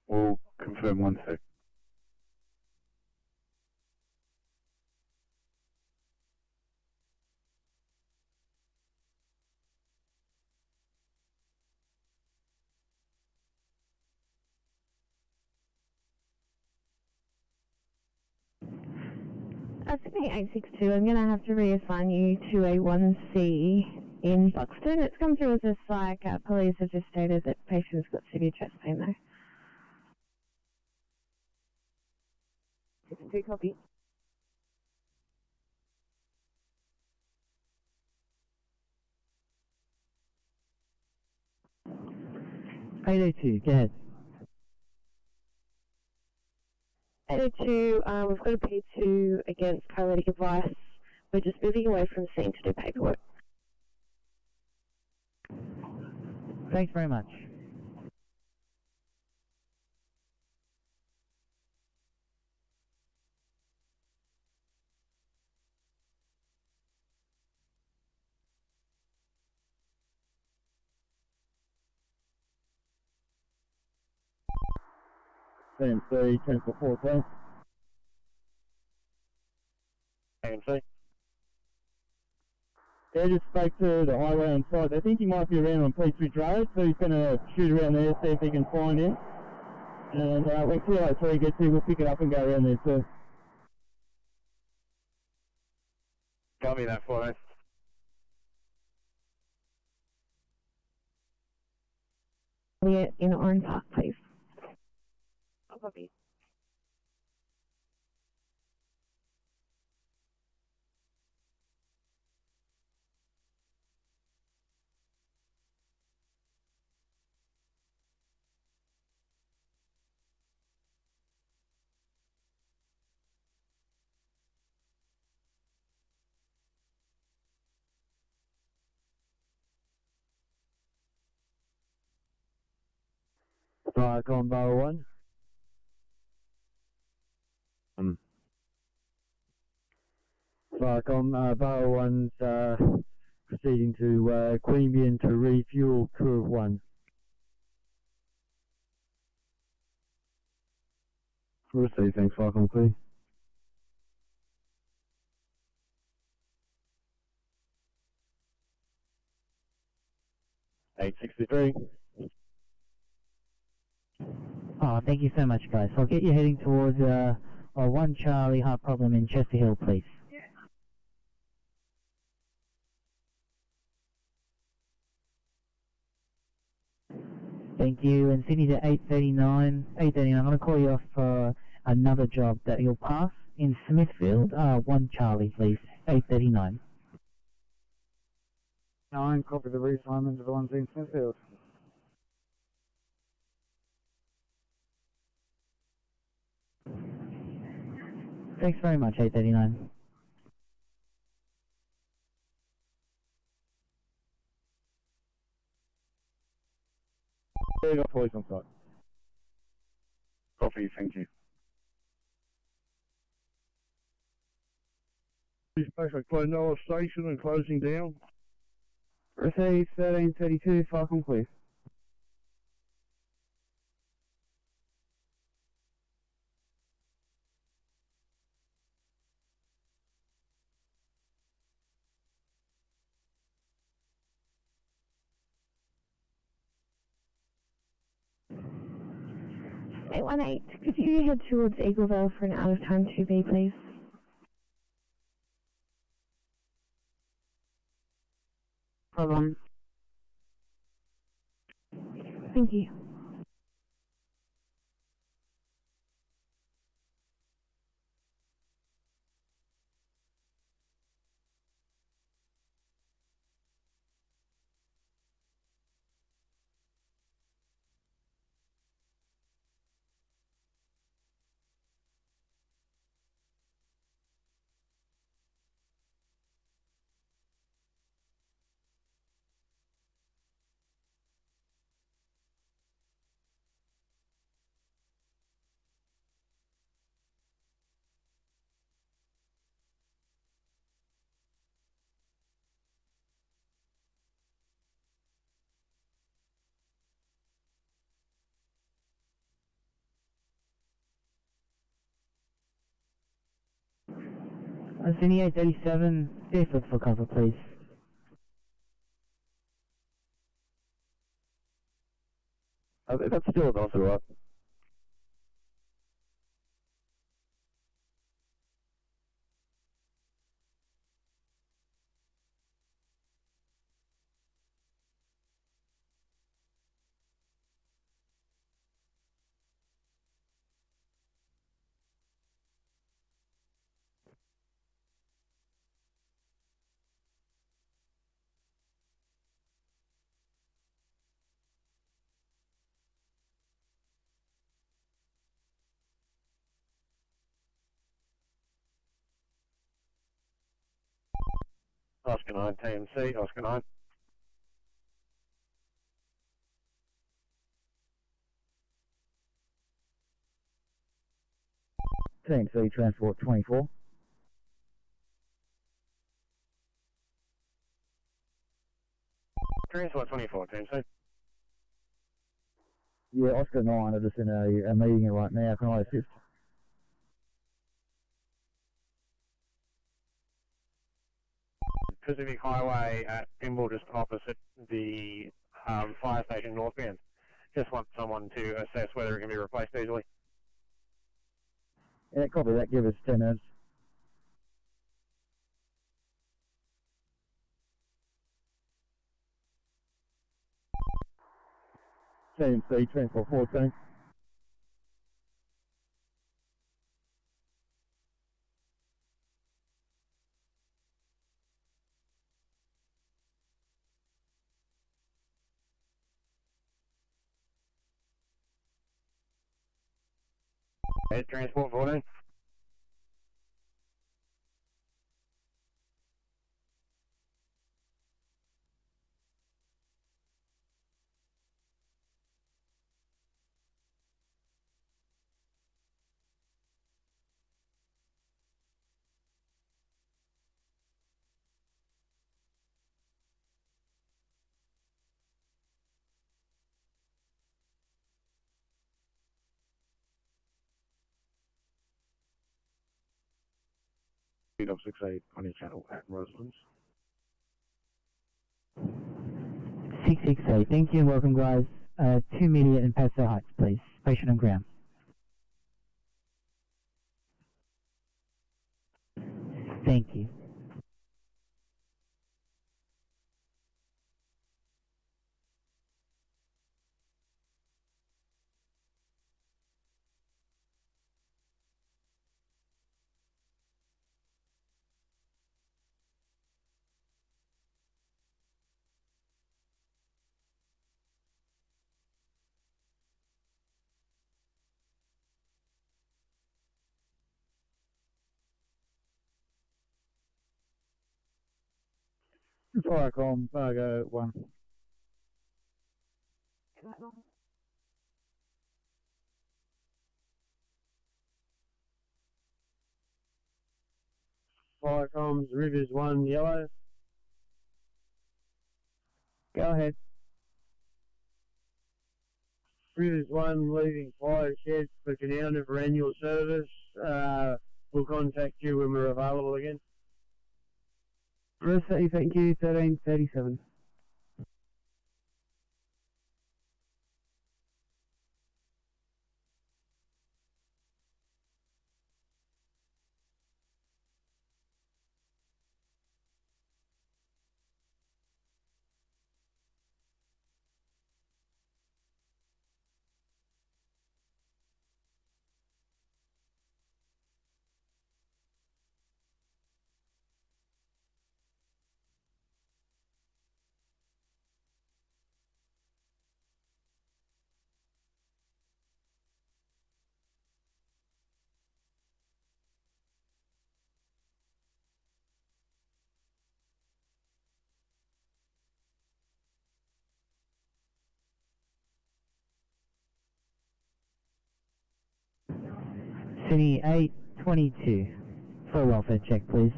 We'll confirm 1 sec. Sydney 862, I'm going to have to reassign you to a 1C in Buxton. It's come through as a psych. Police have just stated that the patient's got severe chest pain though. 62 copy. $802, go ahead. 802, we've got a P2 against paralytic advice. We're just moving away from the scene to do paperwork. Thanks very much. TMC, Transport 14. TMC. Yeah, just spoke to the highway on site. I think he might be around on Peachridge Road, so he's going to shoot around there, see if he can find him. And when 203 gets here, we'll pick it up and go around there too. Got me that for me. In Orange Park, please. I'll copy. Park on Barrow 1. Park on Barrow 1's proceeding to Queanbeyan to refuel crew of 1. Receive, thanks, Park on clear. $863. Oh, thank you so much, guys. I'll get you heading towards 1 Charlie Heart Problem in Chester Hill, please. Thank you, and Sydney to 839. 839, I'm going to call you off for another job that you'll pass in Smithfield. 1 Charlie, please. 839. 9, copy the reassignment to the ones in Smithfield. Thanks very much, 839. There you got police on site. Copy, thank you. Police basically closing Noah Station and closing down. Receive 1332, Falcon clear. Eight 818, could you head towards Eagleville for an out-of-time 2B, please? Problem. Thank you. Sydney 837, Fairfield for cover, please. That's still also right. Oscar 9 TMC, Oscar 9. TMC Transport 24. Transport 24, TMC. Yeah, Oscar 9 are just in a meeting right now. Can I assist? Pacific Highway at Pimble, just opposite the fire station northbound. Just want someone to assess whether it can be replaced easily. Yeah, copy that. Give us 10 minutes. TMC Transport 14. Head Transport 14. Of 68 on your channel at Roselands. 668. Thank you and welcome, guys. 2 media and Paso Heights, please. Patient on ground. Thank you. Firecom, Fargo 1. Firecoms, Rivers 1, yellow. Go ahead. Rivers 1, leaving fire shed for Canowna for annual service. We'll contact you when we're available again. Rossetti, thank you. 1337. Sydney 822. For a welfare check, please.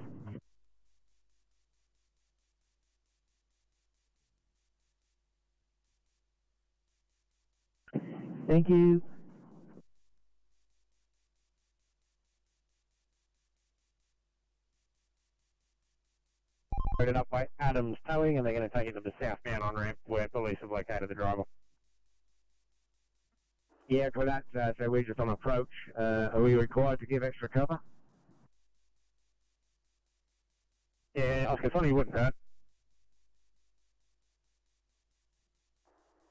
Thank you. Loaded up by Adams Towing, and they're going to take you to the southbound on-ramp where police have located the driver. Yeah, for that, so we're just on approach. Are we required to give extra cover? Yeah, Oscar 20 wouldn't hurt.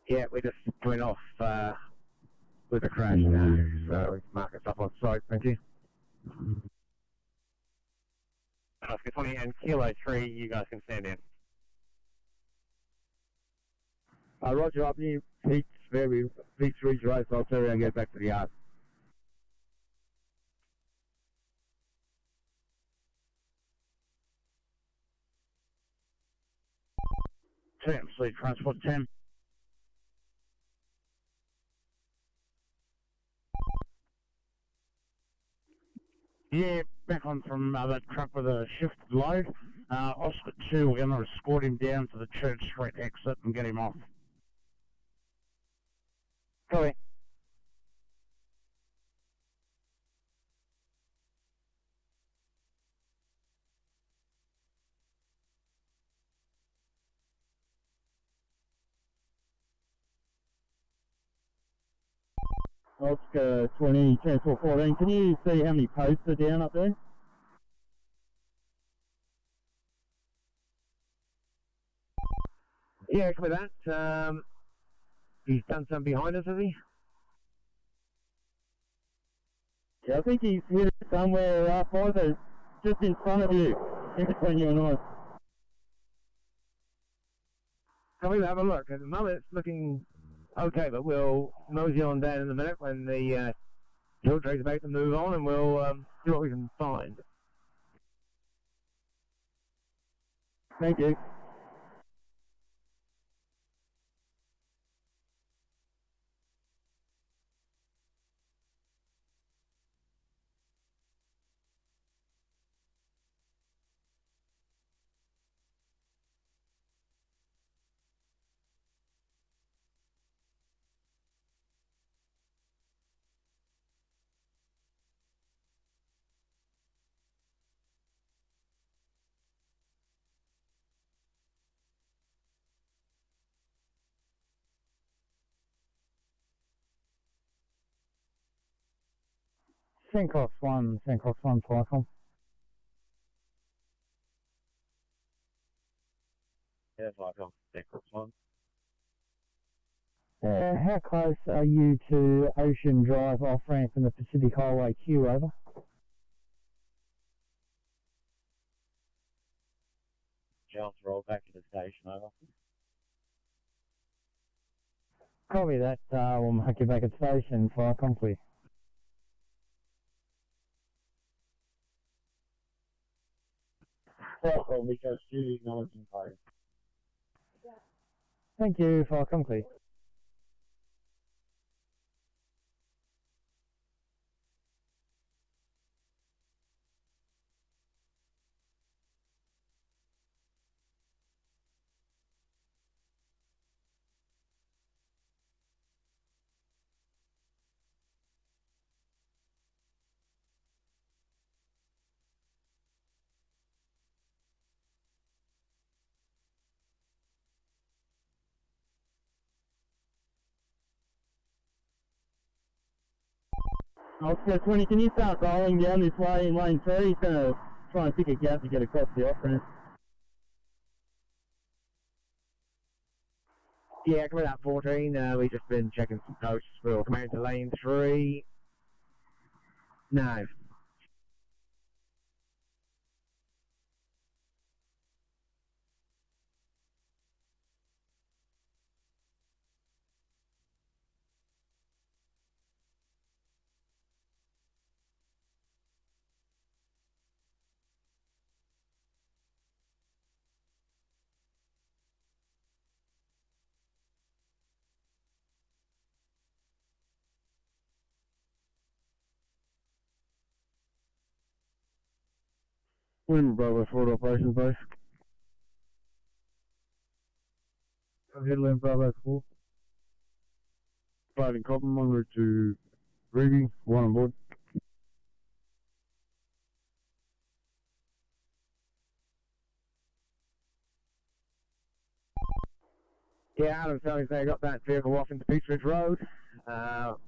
Yeah, we just went off with a crash now, so we can mark us up on site, thank you. Oscar 20 and Kilo 3, you guys can stand in. Roger, up near Pete's Ridge Road, so I'll turn around and get back to the yard. TMC Transport 10. Yeah, back on from that truck with a shifted load. Oscar 2, we're going to escort him down to the Church Street exit and get him off. Copy. Oscar 20, Transport 14. Can you see how many posts are down up there? Yeah, copy that. He's done some behind us, has he? Yeah, I think he's hit it somewhere up either just in front of you, in between you and I. Can we have a look? At the moment it's looking okay, but we'll mosey on down in a minute when the filtrate's about to move on, and we'll see what we can find. Thank you. Syncross 1, Flycom. Yeah, Flycom. Syncross 1. How close are you to Ocean Drive off-ramp in the Pacific Highway queue, over? Chance roll back to the station, over. Copy that. We'll make you back at station, Flycom, please. Flycom, because Judy acknowledging fire. Thank you, Flycom, please. Oscar 20, can you start rolling down this way in lane 3? He's going to try and pick a gap to get across the off-ramp. Yeah, coming out 14. We've just been checking some coaches. We'll come out to lane 3. No. Wind Bravo, forward operations base. Headland Bravo 4. Fighting Cobham en route to Reedy, 1 on board. Yeah, Adam telling me I got that vehicle off into Peachridge Road.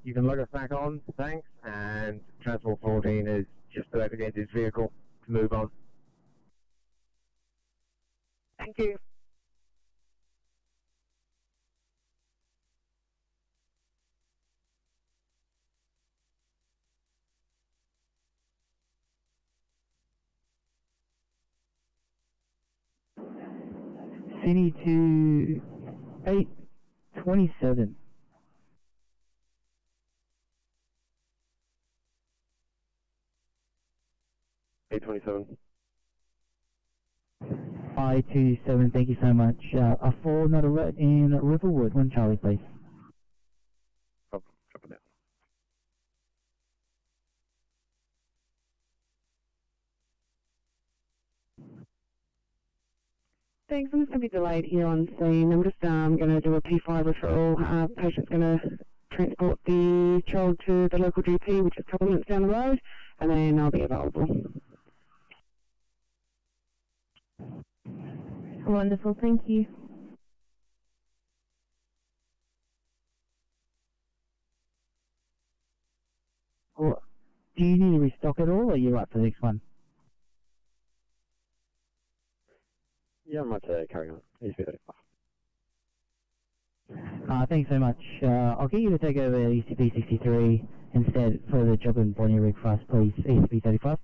You can lug us back on, thanks. And Transport 14 is just about to get his vehicle to move on. Thank you. Sydney to 827. I-27, thank you so much. A 4 not alert in Riverwood, 1 Charlie, please. Thanks, I'm just going to be delayed here on scene. I'm just going to do a P5 referral. Patient's going to transport the child to the local GP, which is a couple of minutes down the road, and then I'll be available. Wonderful, thank you. Well, do you need to restock it all, or are you right for the next one? Yeah, I might carry on. Thanks so much. I'll get you to take over ECP 63 instead for the job in Bonnie Rig for us, please. ECP 35.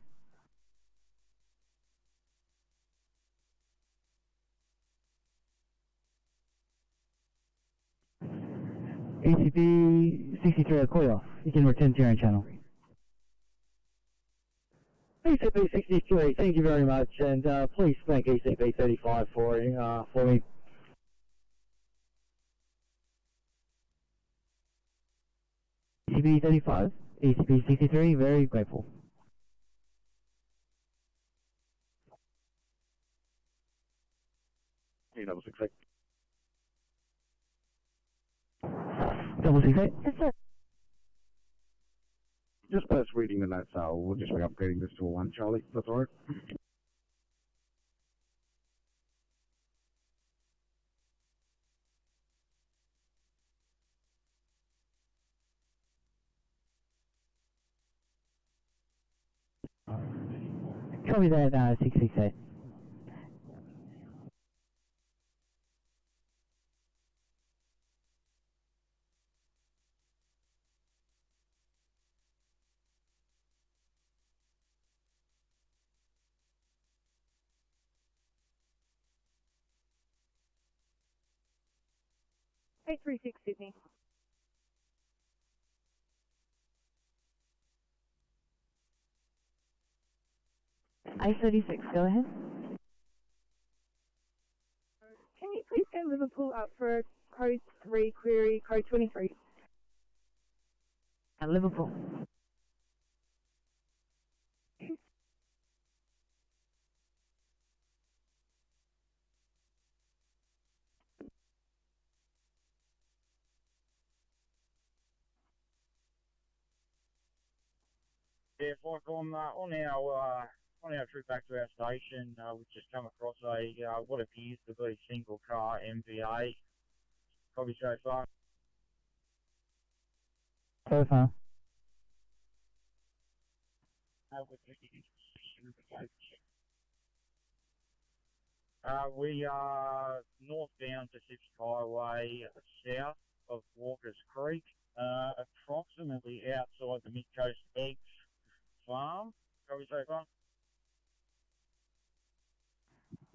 ECP 63, I'll call you off. You can return to your own channel. ECP 63, thank you very much, and please thank ECP 35 for me. ECP 35, ECP 63, very grateful. Double 68. Double 68? Yes, sir. Just post reading the notes, we'll just be upgrading this to a 1, Charlie. That's alright. Copy that, 668. A36 Sydney. A36, go ahead. Can you please get Liverpool up for code 3, query code 23? At Liverpool. Yeah, like on our trip back to our station, we've just come across a what appears to be single car MVA. Probably so far. So far. We are northbound Pacific Highway, south of Walker's Creek, approximately outside the Mid-Coast Eggs Farm. Probably so far.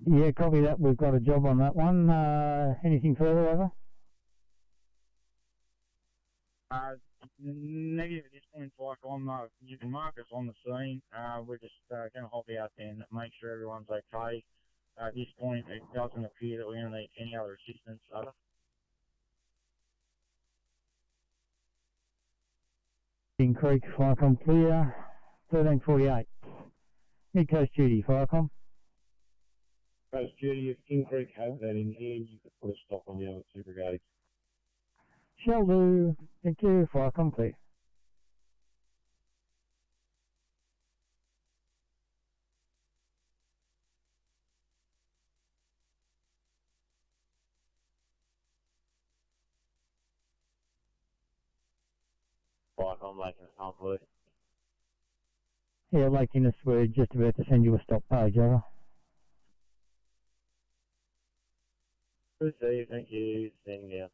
Yeah, copy that. We've got a job on that one. Anything further, over? Negative at this point, like you can mark us on the scene. We're just going to hop out and make sure everyone's okay. At this point, it doesn't appear that we're going to need any other assistance. King Creek, Firecom clear. 1348. Mid-Coast duty, Firecom. Coast duty, if King Creek has that in hand, you could put a stop on the other two brigades. Shall do. Thank you, Firecom clear. I'm making a complete. Yeah, Lake Innes, we're just about to send you a stop page, over. Received, thank you. Seeing you.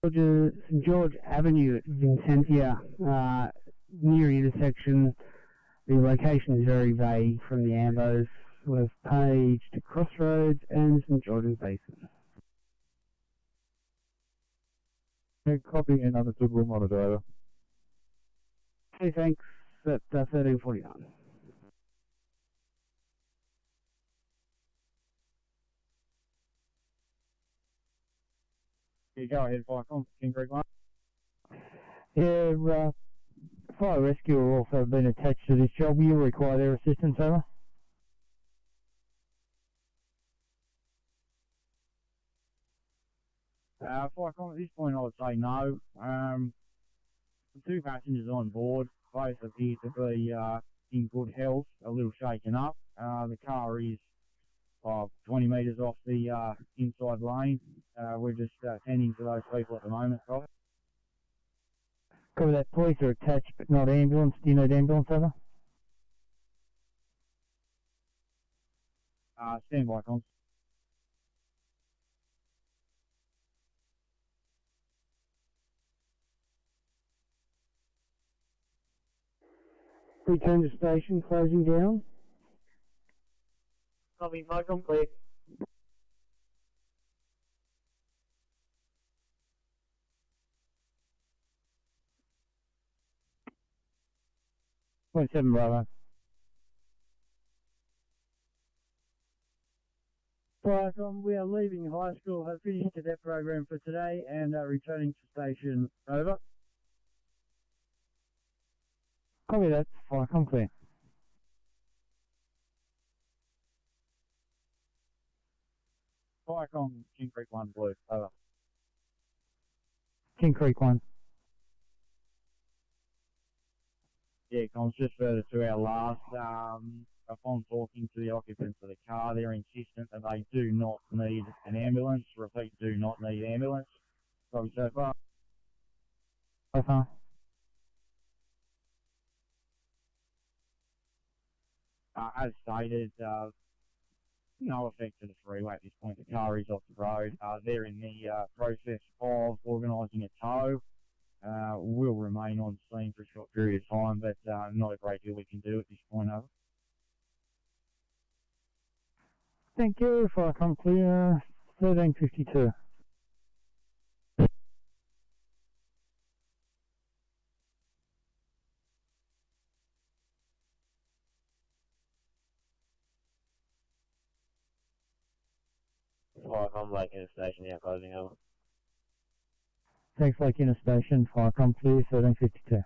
St George Avenue at Vincentia, near intersection. The location is very vague from the ambos. We've paged Crossroads and St George's Basin. Copy another Goodwill monitor, over. Okay, thanks. At 1349. You go ahead, Firecom, King Creek 1. Yeah, fire rescue are also been attached to this job. Will you require their assistance, over? At this point, I would say no. The two passengers on board both appear to be in good health, a little shaken up. The car is 20 metres off the inside lane. We're just tending to those people at the moment, Copy. Copy that. Police are attached but not ambulance. Do you need ambulance, over? Stand by, Cons. Return to station, closing down. Copy, flight complete. .7 Bravo. Firecom, we are leaving high school, have finished cadet program for today and are returning to station. Over. Copy that. Firecom clear. Firecom, King Creek 1 Blue, over. King Creek 1. Yeah, Cons, just further to our last, upon talking to the occupants of the car, they're insistent that they do not need an ambulance. Repeat, do not need ambulance. Probably so far. So far. As stated, no effect to the freeway at this point. The car is off the road. They're in the process of organising a tow. Will remain on scene for a short period of time, but not a great deal we can do at this point, over. Thank you. Firecom clear. 1352. Firecom Lake Interstation now closing, over. Thanks, Lake Interstation. Firecom clear. 1352.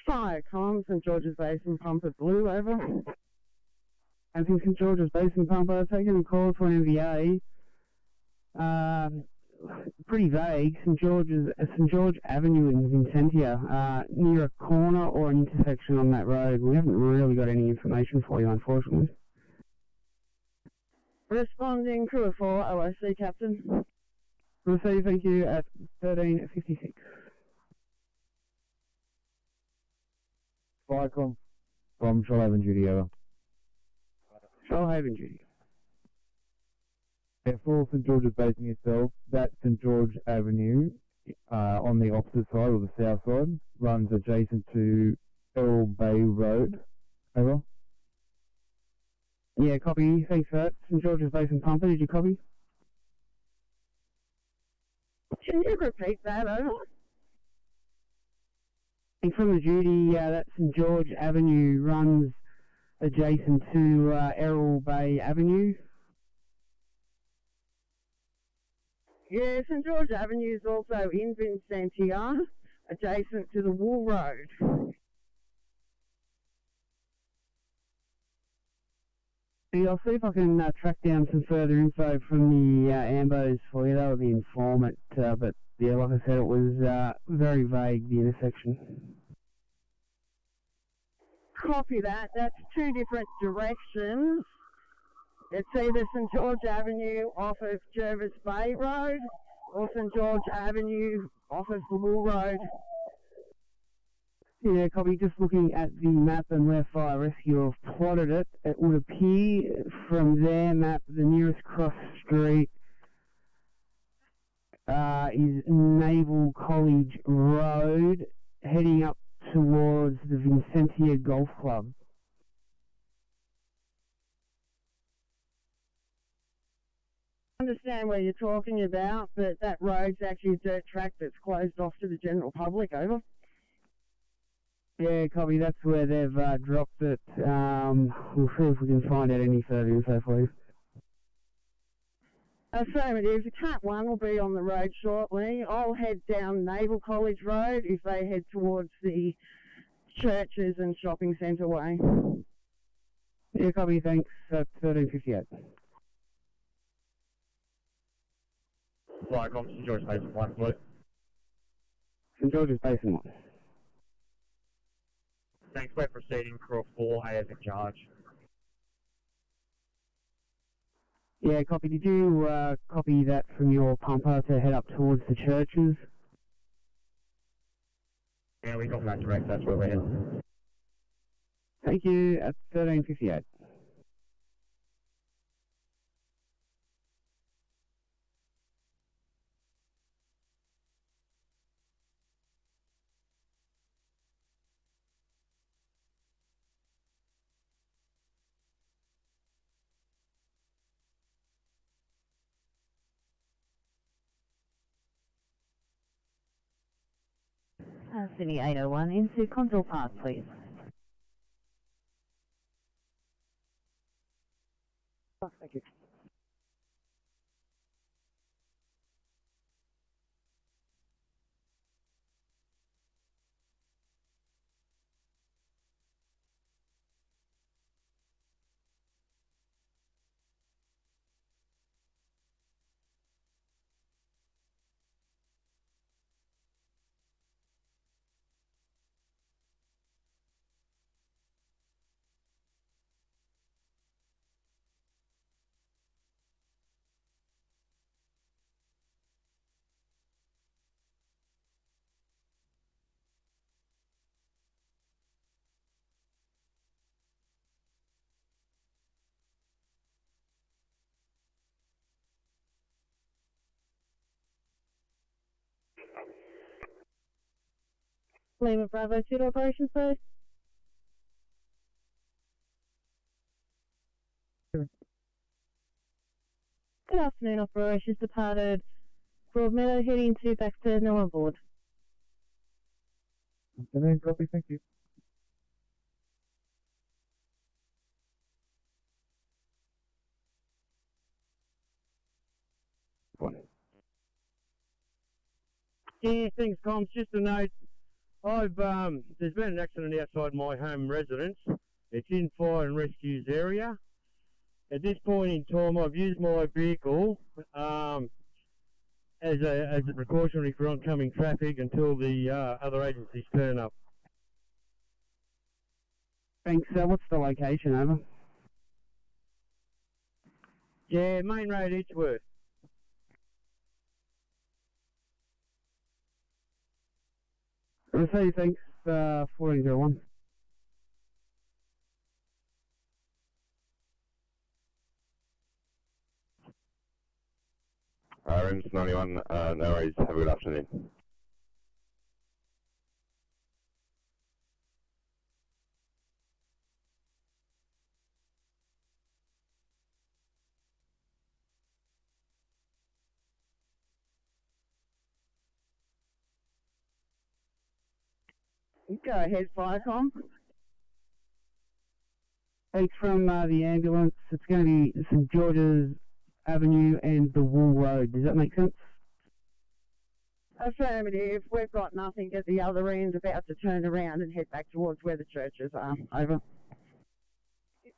Fire comms, St George's Basin pumper blue, over. I think St George's Basin pumper, taking a call for an MVA. Pretty vague. St George Avenue in Vincentia, near a corner or an intersection on that road. We haven't really got any information for you, unfortunately. Responding crew of 4, OSC Captain. Receive, thank you, at 13:56. Firecom from Shoalhaven duty, over. Shoalhaven duty. For St George's Basin itself, that St George Avenue on the opposite side, or the south side, runs adjacent to Errol Bay Road. Over. Yeah, copy. Thanks for that. St George's Basin pumper, did you copy? Can you repeat that, over? And from the duty, that St George Avenue runs adjacent to Errol Bay Avenue. Yeah, St George Avenue is also in Vincentia, adjacent to the Wool Road. Yeah, I'll see if I can track down some further info from the AMBOs for you. That would be informant, but yeah, like I said, it was very vague, the intersection. Copy that. That's two different directions. It's either St George Avenue off of Jervis Bay Road or St George Avenue off of the Wool Road. Yeah, copy. Just looking at the map and where Fire Rescue have plotted it, it would appear from their map the nearest cross street is Naval College Road, heading up towards the Vincentia Golf Club. I understand where you're talking about, but that road's actually a dirt track that's closed off to the general public, over. Yeah, copy. That's where they've dropped it. We'll see if we can find out any further info for you. Affirmative. Cat 1 will be on the road shortly. I'll head down Naval College Road if they head towards the churches and shopping centre way. Yeah, copy. Thanks. 13:58. Firecom, St George's Basin 1, please. St George's Basin 1. Thanks, we're proceeding, crew of 4, AS in charge. Yeah, copy. Did you copy that from your pumper to head up towards the churches? Yeah, we got that direct, that's where we're heading. Thank you, at 13:58. Sydney 801 into Console Park, please. Thank you. Lima Bravo 2 to operations base. Good afternoon, operations departed. Broadmeadow heading to back to no on board. Afternoon, copy, thank you. Yeah, thanks, comms. Just a note, There's been an accident outside my home residence. It's in fire and rescue's area. At this point in time, I've used my vehicle as a precautionary for oncoming traffic until the other agencies turn up. Thanks. What's the location, over? Yeah, Main Road, Edgeworth. Receive, thanks. 1401. Rooms 91, no worries, have a good afternoon. Go ahead, Firecom. Thanks from the ambulance. It's going to be St George's Avenue and the Wool Road. Does that make sense? Affirmative. We've got nothing at the other end, about to turn around and head back towards where the churches are. Over.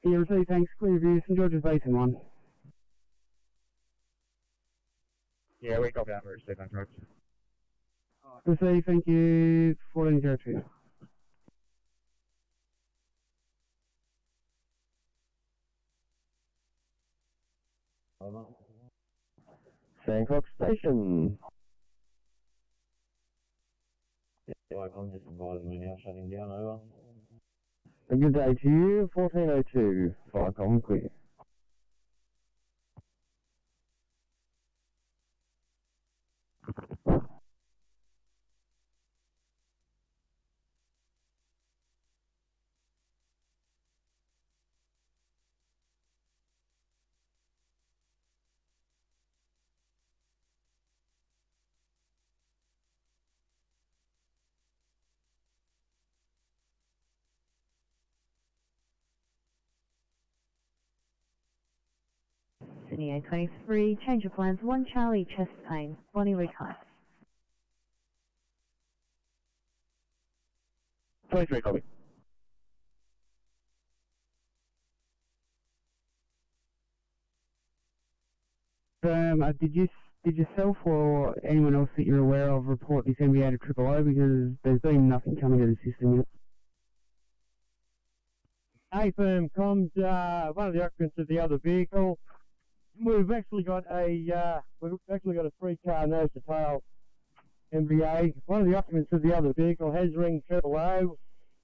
Yeah, receive, thanks. Clear view, St George's Basin 1. Yeah, we got that. Receive, thanks, Rob. Receive, thank you. 1402. Sandcock Station. Yeah, I'm just advising me now, shutting down, over. A good day to you, 1402. Firecom clear. Sydney A23, change of plans, 1 Charlie, chest pain, Bonnie retire. 23, copy. Did yourself or anyone else that you're aware of report this MBA to Triple O, because there's been nothing coming to the system yet? AFIRM comms, one of the occupants of the other vehicle. We've actually got a 3-car nose to tail MVA. One of the occupants of the other vehicle has ringed Triple O.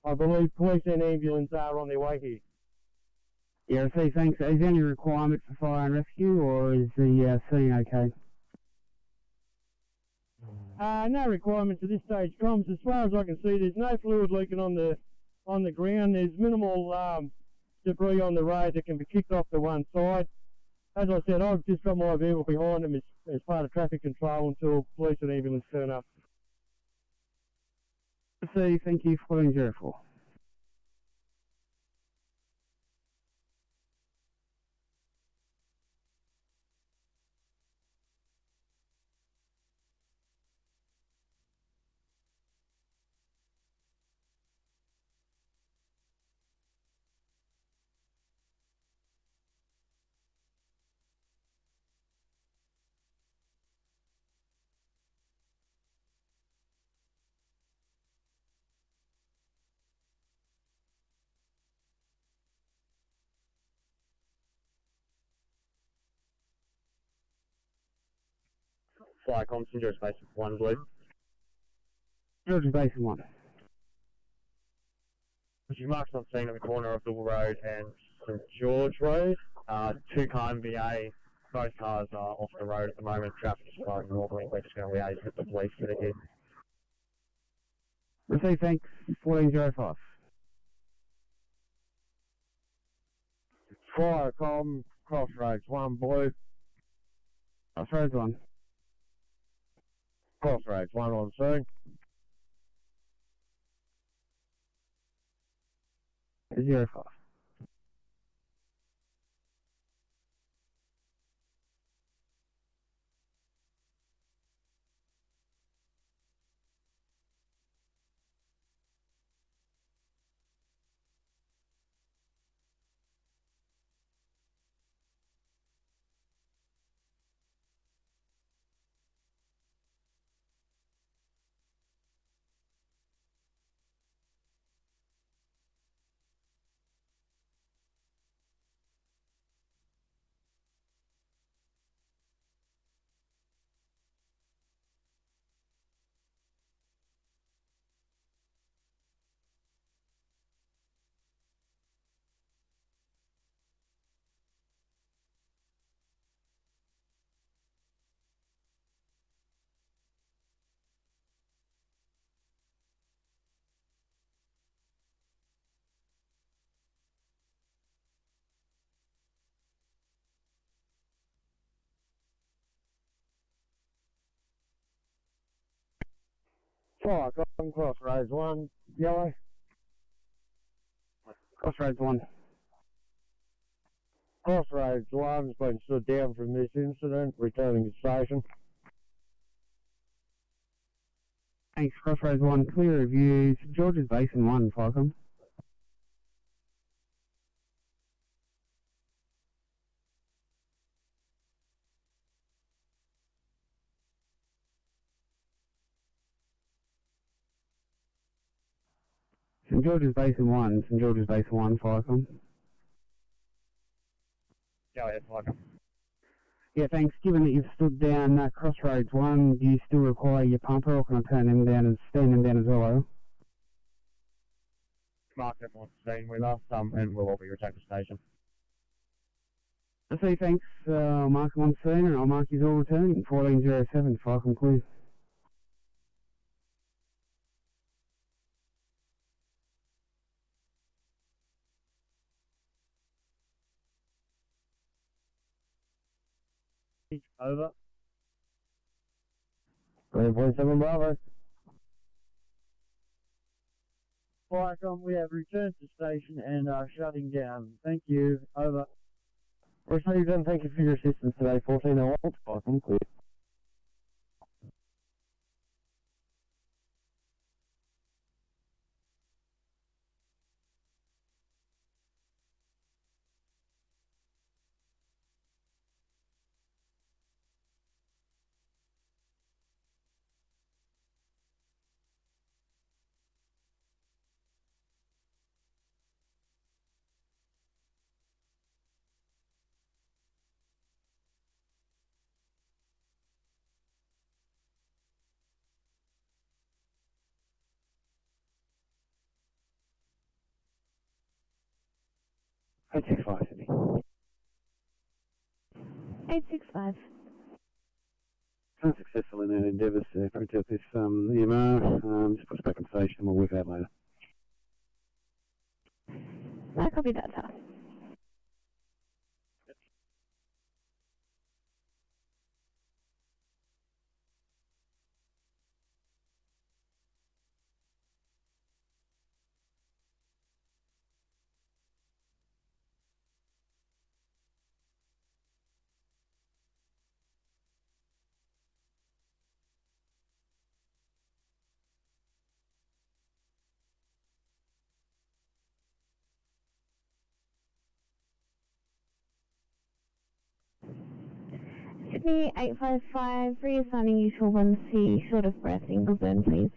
I believe police and ambulance are on their way here. Yeah, I see, thanks. Is there any requirement for fire and rescue, or is the scene okay? No requirements at this stage, comms. As far as I can see, there's no fluid leaking on the ground. There's minimal debris on the road that can be kicked off to one side. As I said, I've just got my vehicle behind them as part of traffic control until police and ambulance turn up. See, thank you, 1404. Firecom, St George's Basin 1, blue. George's Basin 1. Your marks on scene at the corner of Double Road and St George Road. 2-car MVA. Both cars are off the road at the moment. Traffic is flowing normally. We're just going to liaise with the police that are here. Receive, thanks, 1405. Firecom, Crossroads 1, blue. Crossroads 1. Crossroads 1 on scene. 05. Fire on Crossroads 1, yellow. Crossroads 1. Crossroads 1's been stood down from this incident, returning to station. Thanks, Crossroads 1. Clear reviews. George's Basin 1, Falcon. St George's Basin 1, St George's Basin 1, Falcon. Go ahead, Falcon. Yeah, thanks. Given that you've stood down Crossroads 1, do you still require your pumper, or can I turn them down and stand them down as well, over? Mark them on scene with us, and we'll all be returned to station. I say thanks, I'll mark them on scene, and I'll mark you all returning. 1407, Falcon clear. Over. 3.7 Bravo. Falcon, we have returned to station and are shutting down. Thank you. Over. Received and thank you for your assistance today. 1401, Falcon clear. Eight six five, Sydney. 865. Unsuccessful in our endeavours to print out this EMR. Just put us back on station and we'll work out later. I copy that, sir. Sydney 855, reassigning you to 1C, short of breath, Ingleburn, please.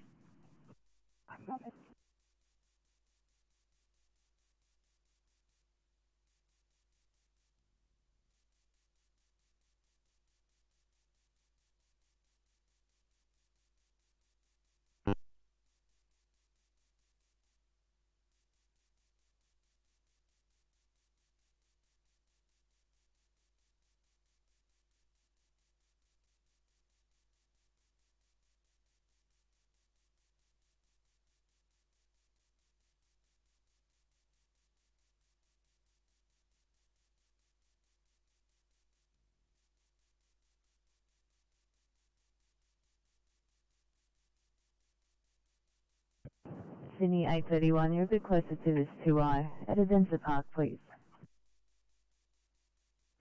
Sydney 831, you're a bit closer to this 2I. At Adenza Park, please.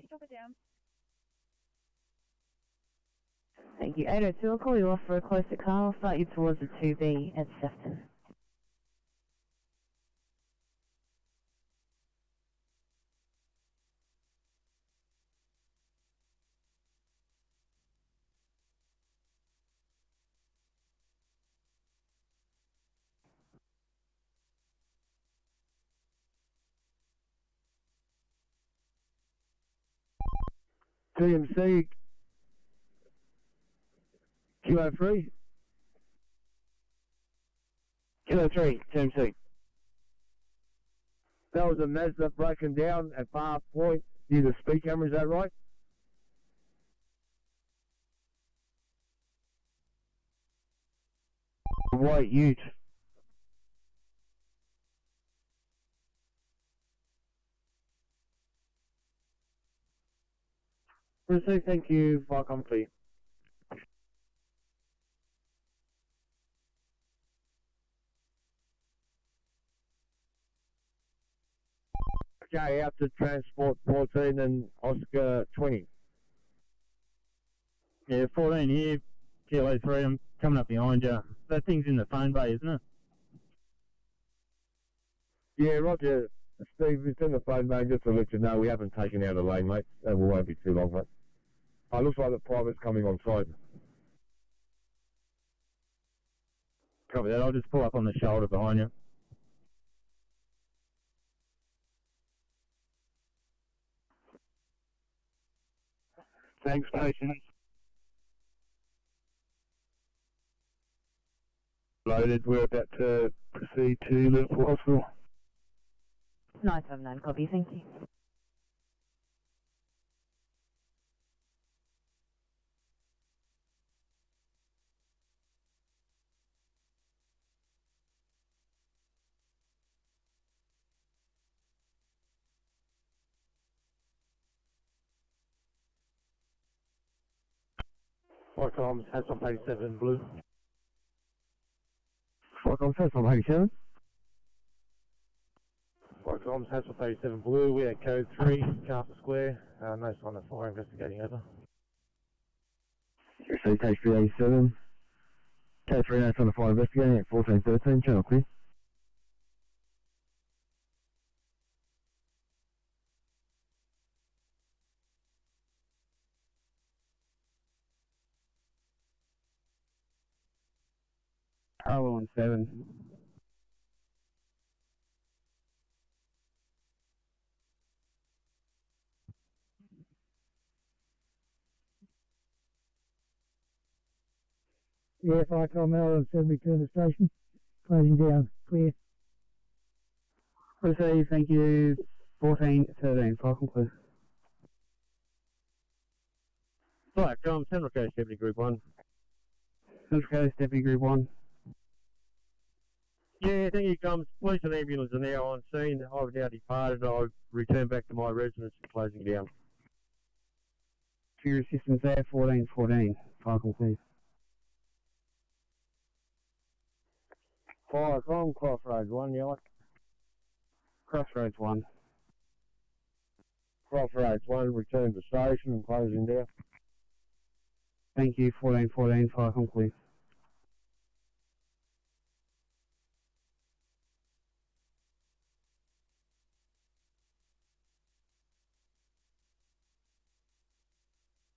Drop it down. Thank you. 802, I'll call you off for a closer car. I'll start you towards the 2B at Sefton. TMC Q03. Q03, TMC. That was a Mazda broken down at Bar Point near the speed camera, is that right? White Ute. Received, thank you, Falcon Fleet. okay out to transport 14 and Oscar 20. Yeah, 14 here, Kilo 3, I'm coming up behind you. That thing's in the phone bay, isn't it? Yeah, Roger. Steve, it's in the phone, mate, just to let you know we haven't taken out a lane, mate. That won't be too long, mate. Looks like the private's coming on side. Copy that, I'll just pull up on the shoulder behind you. Thanks, patience. Loaded, we're about to proceed to Liverpool Hospital. 959, copy, thank you. Foxhoms has on 87 blue. Foxhoms has on 87. Foxhoms has on 87 blue. We are code 3, Castle Square. No sign of fire, investigating over. So K387. K3 no sign of fire, investigating at 1413, channel clear. Arlo on 7. Yeah, Fire Melbourne 7, return to station. Closing down, clear. Receive, thank you. 1413, Falcon clear. Right, Central Coast Deputy Group 1. Central Coast Deputy Group 1. Yeah, thank you, police and ambulance are now on scene. I've now departed. I'll return back to my residence and closing down. For your assistance there, 1414, Falcon clear. Firecom, Crossroads 1, yellow. Crossroads 1. Crossroads 1, return to station and closing down. Thank you, 1414, Falcon clear.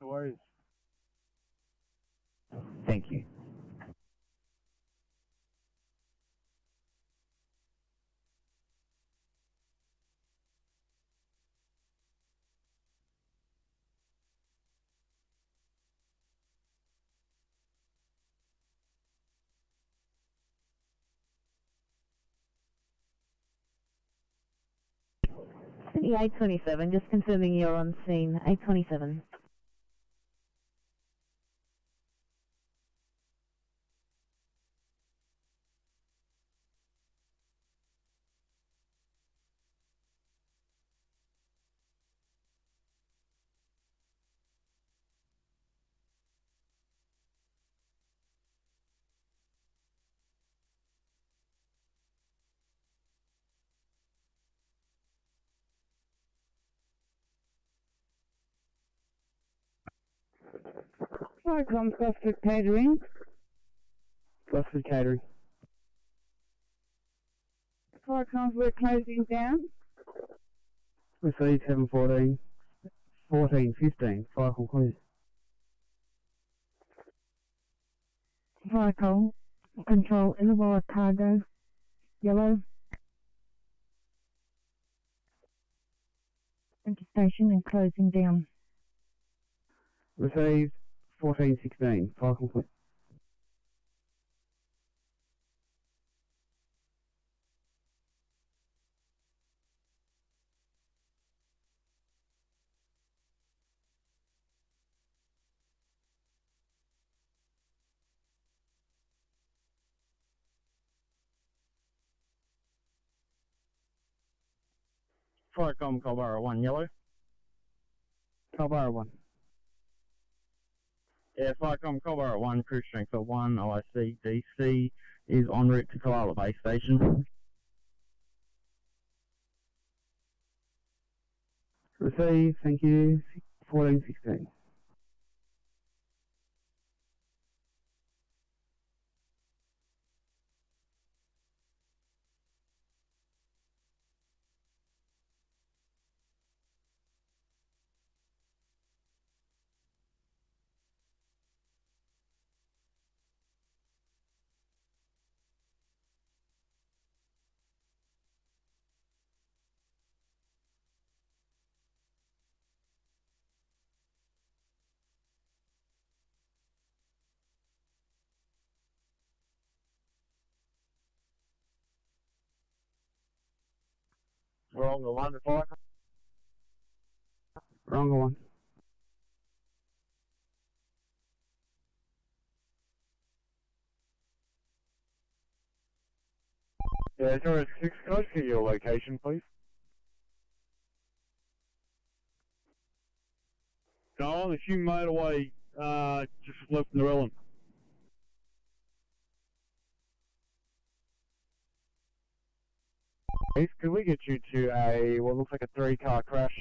No worries. Thank you. Sydney 827, just confirming you're on scene. 827. Firecom, Gosford Catering. Gosford Catering. Firecoms, we're closing down. Receive 714, 1415, Falcon clear. Firecom, control Illawarra cargo, yellow. Into station and closing down. Received 1416, Falcon clear. Firecom, Culburra 1, yellow. Culburra 1. Yeah, Firecom, Culburra 1, cruise strength of 1, OIC, DC is en route to Koala Bay Station. Received, thank you. 1416. Wrong one, fire. Wrong one. Yeah, 06, can I just get your location, please? Don, if you made away, just left Llewellyn. Could we get you to a, what looks like a 3-car crash,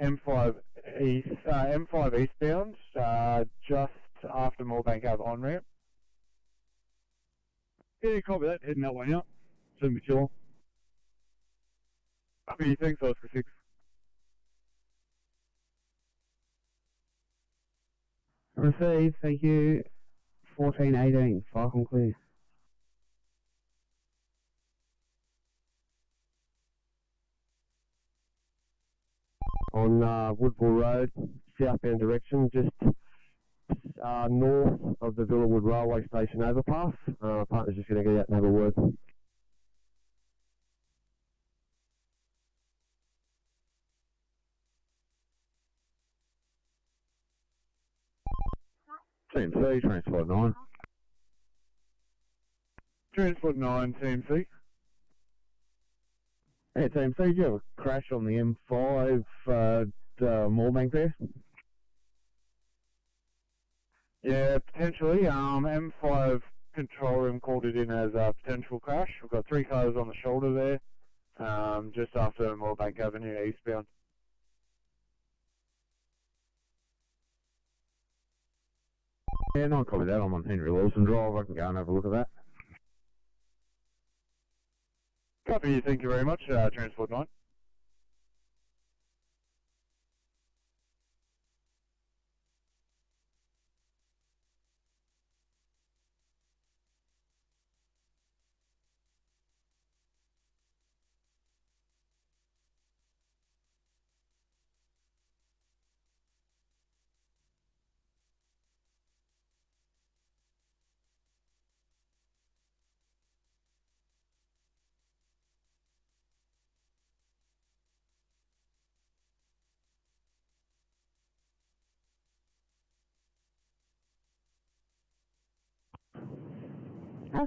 M5 eastbound, just after Moorebank Ave on-ramp? Yeah, copy that. Heading that way out. 72. What do you think, Oscar 6? Received, thank you. 1418. Fire on clear. On Woodville Road, southbound direction, just north of the Villawood Railway Station overpass. Partner's just going to get out and have a word. TMC, Transport 9. Transport 9, TMC. Hey, TMC, did you have a crash on the M5 Moorebank there? Yeah, potentially. M5 control room called it in as a potential crash. We've got 3 cars on the shoulder there, just after Moorebank Avenue eastbound. Yeah, no, copy that. I'm on Henry Lawson Drive. I can go and have a look at that. Copy, thank you very much, Transport 9.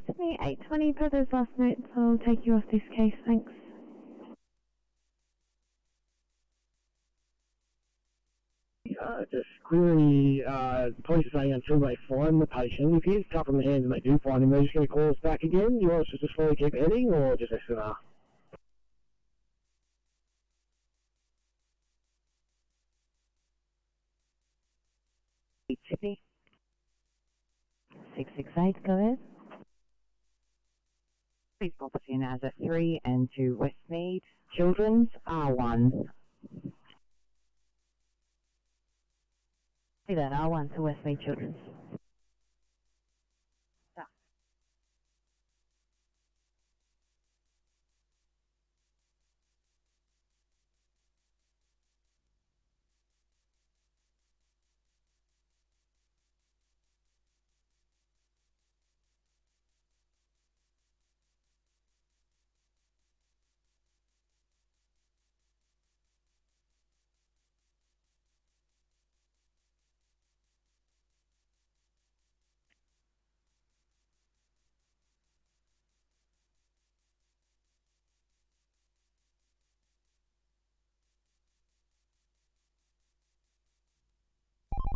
Sydney 820 per those last notes. I'll take you off this case, thanks. Just clearly, police are saying until they find the patient, if he is tough on the hands and they do find him, they're just going to call us back again. You want us to just slowly keep heading, or just SNR? Sydney. 668, go ahead. Please pop us in as a 3 and 2 Westmead. Children's R1. See that R1 to Westmead Children's.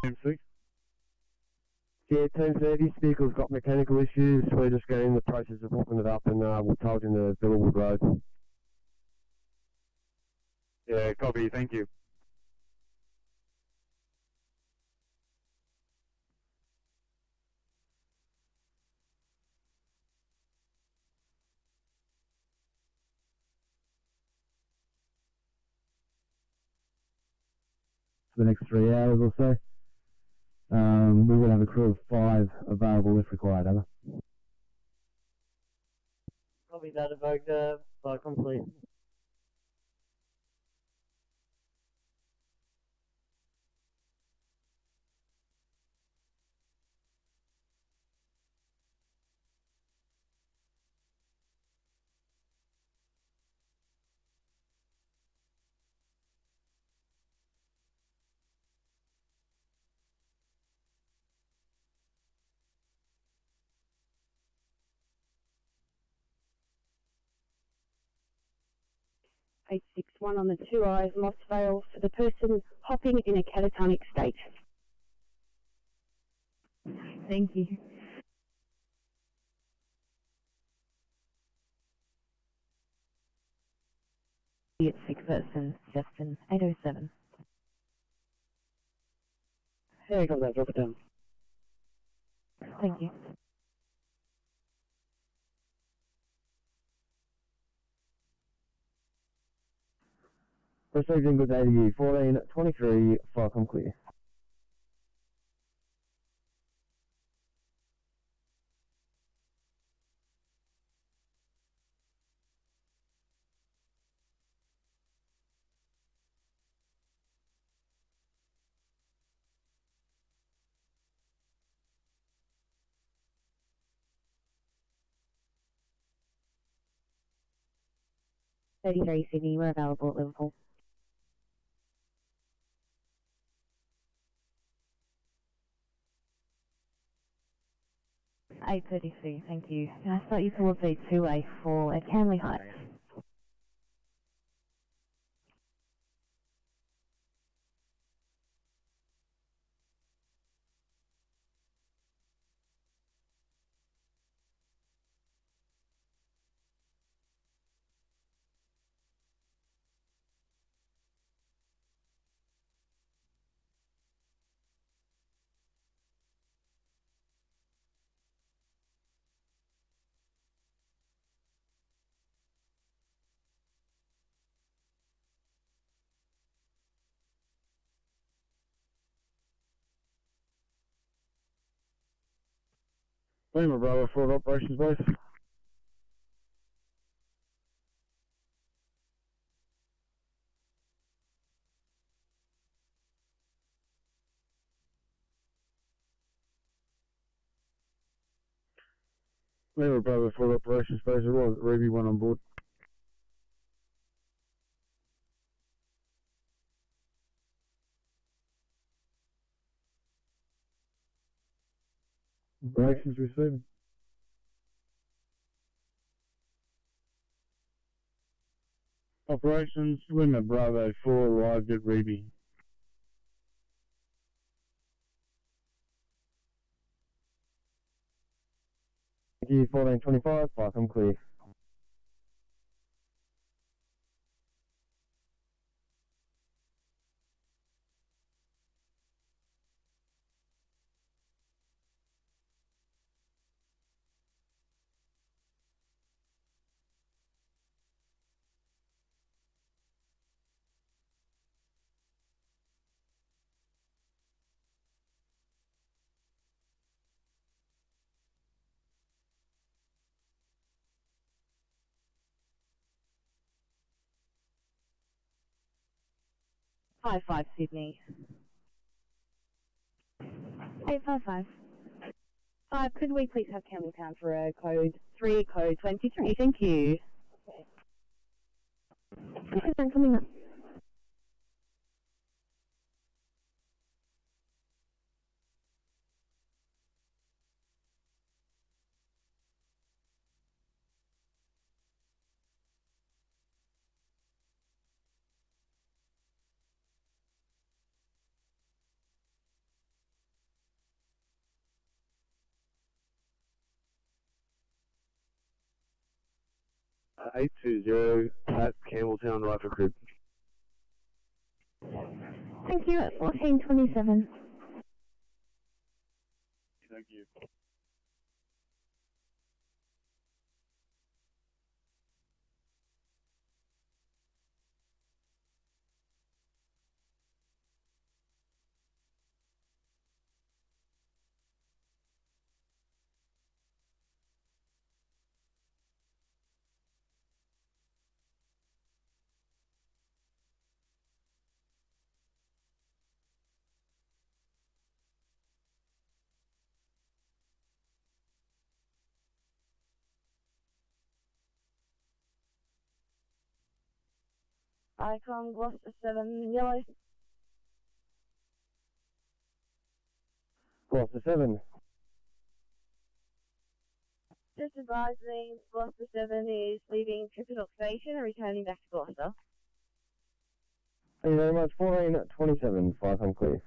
TMC. Yeah, turns out this vehicle's got mechanical issues. We're just going in the process of hooking it up and we'll tow it in the Villawood Road. Yeah, copy, thank you. for the next 3 hours or so. We will have a crew of 5 available if required, Emma. Copy that, Evoke, flight complete. Eight 861 on the 2 eyes, lost fail for the person hopping in a catatonic state. Thank you. It's 6 person, Justin, 807. Yeah, got that, drop it down. Thank you. Receiving good day to you. 1423, Falcon clear. Sydney, we're available at Liverpool. Eight 832, thank you. Can I start you towards the 2A4 at Canley Heights? Lima Bravo, forward operations base. Lima Bravo, forward operations base. It was Ruby 1 on board. Operations receiving. Operations, Lima Bravo 4 arrived at Ruby. Thank you, 1425, Falcon clear. Five 5 Sydney. 855. Could we please have Campbelltown for a code 3, code 23? Thank you. Okay, coming up. Uh, 820 at Campbelltown Rifle Group. Thank you at 1427. Thank you. Icon Gloucester 7 yellow. Gloucester 7. Just advising Gloucester 7 is leaving Trippidock Station and returning back to Gloucester. Thank you very much. 1427, 5 I'm clear.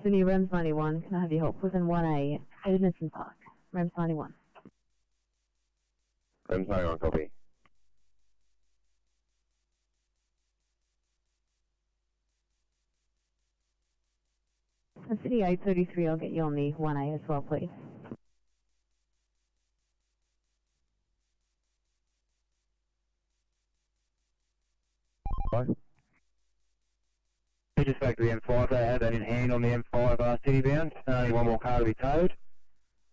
Sydney, Rems 91, can I have your help? Within 1A, Edmondson Park, Rems 91. Rems 91, copy. And City 833, I'll get you on the 1A as well, please. Right. Just back to the M5, they had that in hand on the M5 city bound. Only one more car to be towed.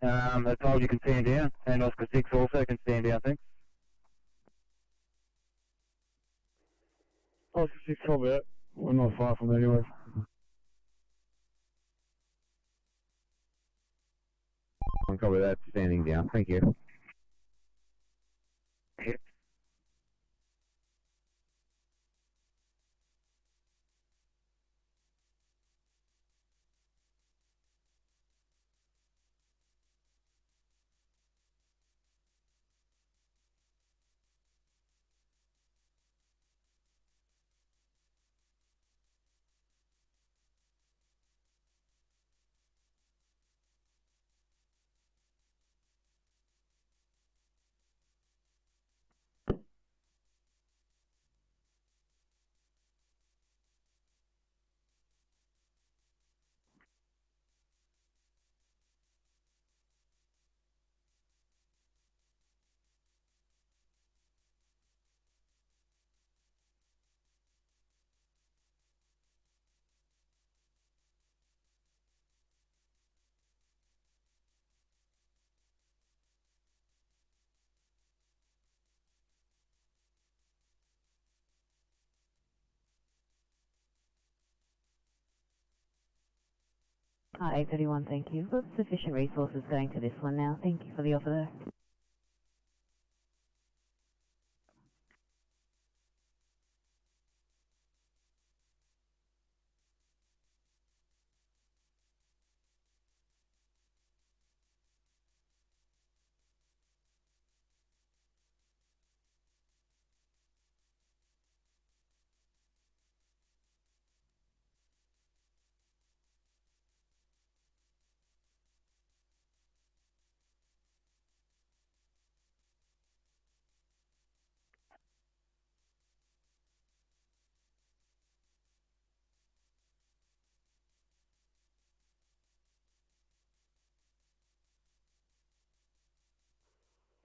They told you can stand down, and Oscar 6 also can stand down, thanks. Oscar 6, copy that. We're not far from anywhere. I'll copy that, standing down, thank you. Ah, 831, thank you. We've got sufficient resources going to this one now. Thank you for the offer there.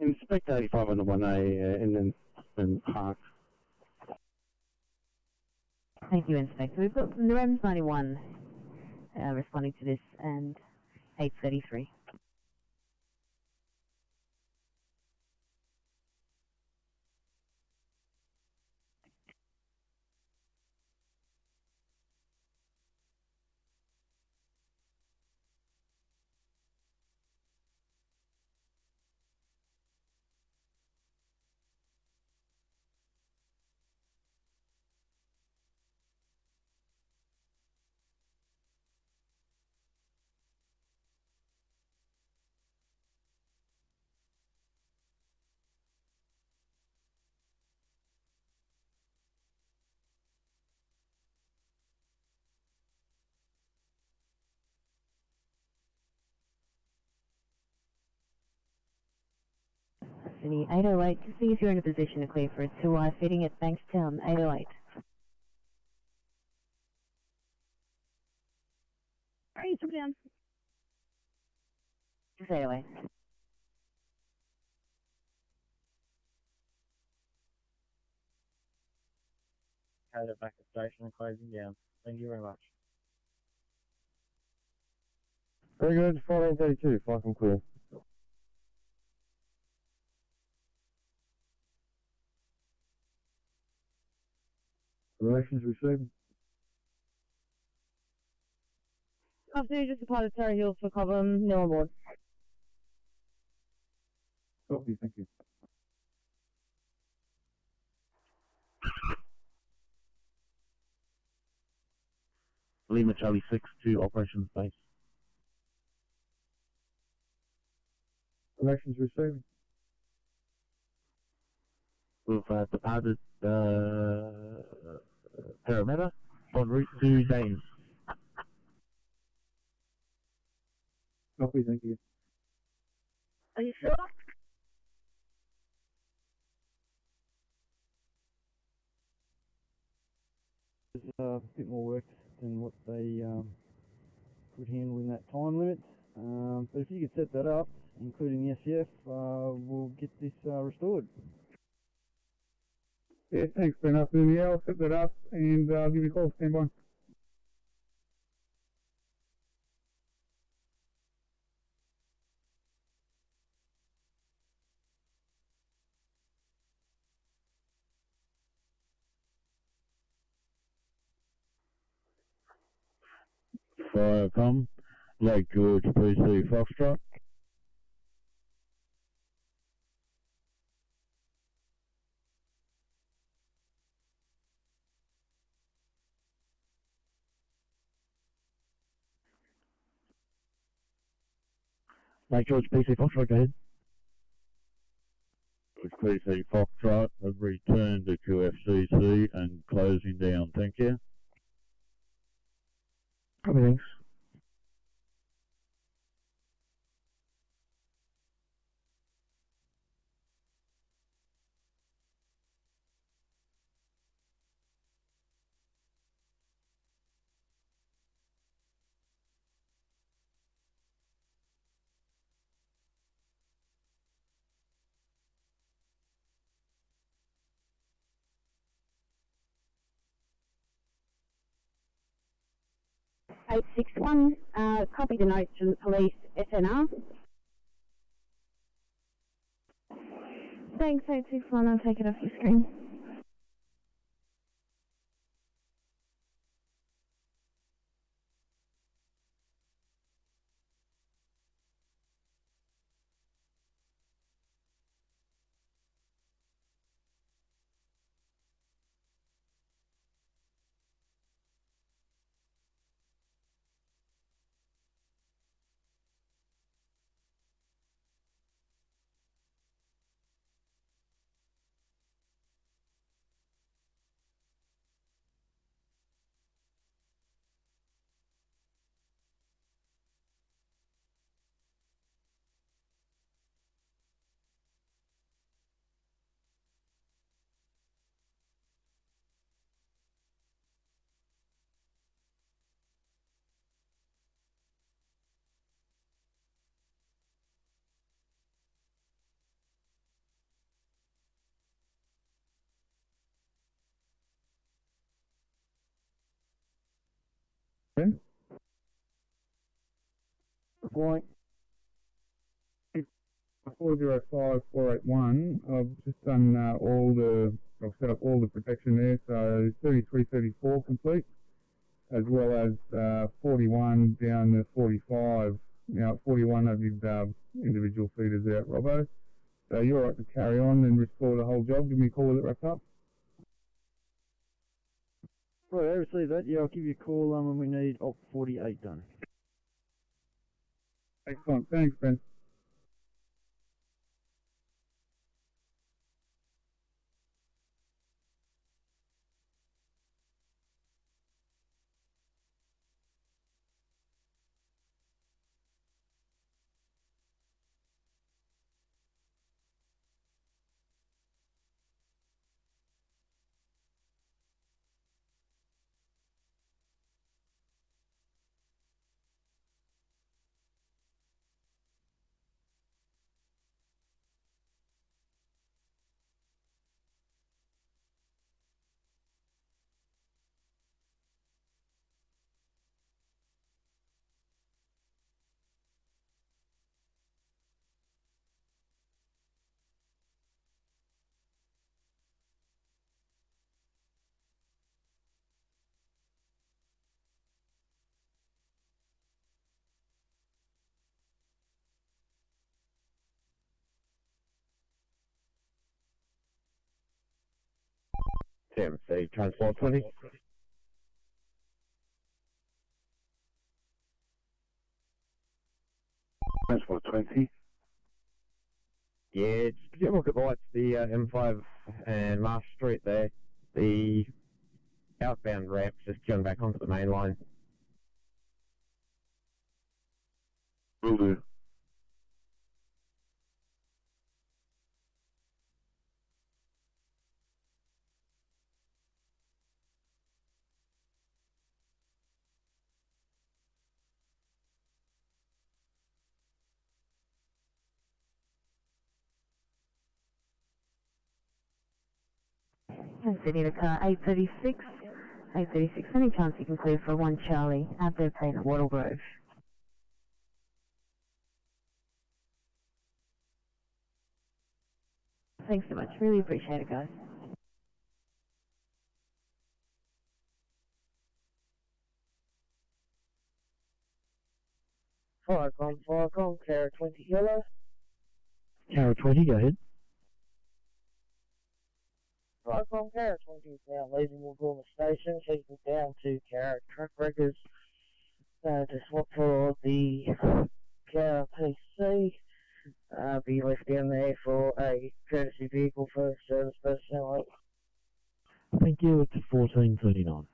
Inspect 85 on the 1A in Park. Thank you, Inspector. We've got the Rems 91 responding to this, and 833. Sydney 808 to see if you're in a position to clear for a 2i fitting at Bankstown 808. Alright, step down. Just 808. Carried it back to station and closing down. Thank you very much. Very good, 1432, flight from clear. Relations received. Afternoon, just departed Surrey Hills for Cobham, no on board. Copy, thank you. Lima Charlie 6 to operations base. Relations received. We've departed Parramatta en route to Danes. Copy, thank you. Are you sure? There's a bit more work than what they could handle in that time limit. But if you could set that up, including the SCF, we'll get this restored. Yeah, thanks, Ben. Afternoon, yeah, I'll set that up and I'll give you a call. Stand by. Firecom, Lake George PC Foxtrot. Lake George PC Foxtrot, go ahead. George PC Foxtrot have returned to QFCC and closing down, thank you. Copy, thanks. Eight 861, copy the notes from the police SNR. Thanks, 861, I'll take it off your screen. Ben? Point. 405481, I've just done I've set up all the protection there, so 3334 complete, as well as 41 down to 45. Now, at 41, I did individual feeders out, Robbo. So you're right to carry on and restore the whole job. Give me a call when it wraps up. Right, I received that. Yeah, I'll give you a call when we need Op 48 done. Excellent. Thanks, Ben. CMC, Transport 20. Transport 20. Yeah, just get a look at the lights, the M5 and Marsh Street there. The outbound ramp's just going back onto the main line. Will do. And Sydney to car 836. 836, any chance you can clear for 1 Charlie, Abdo Place, Wattle Grove. Thanks so much, really appreciate it, guys. Firecom, Carrot 20 Yellow. Carrot 20, go ahead. Firecom, Carrot 20 is now leaving Woodhall Station, heading down to Carrot Truck Wreckers to swap for the Carrot PC. Be left down there for a courtesy vehicle for service personnel. Thank you, it's 1439.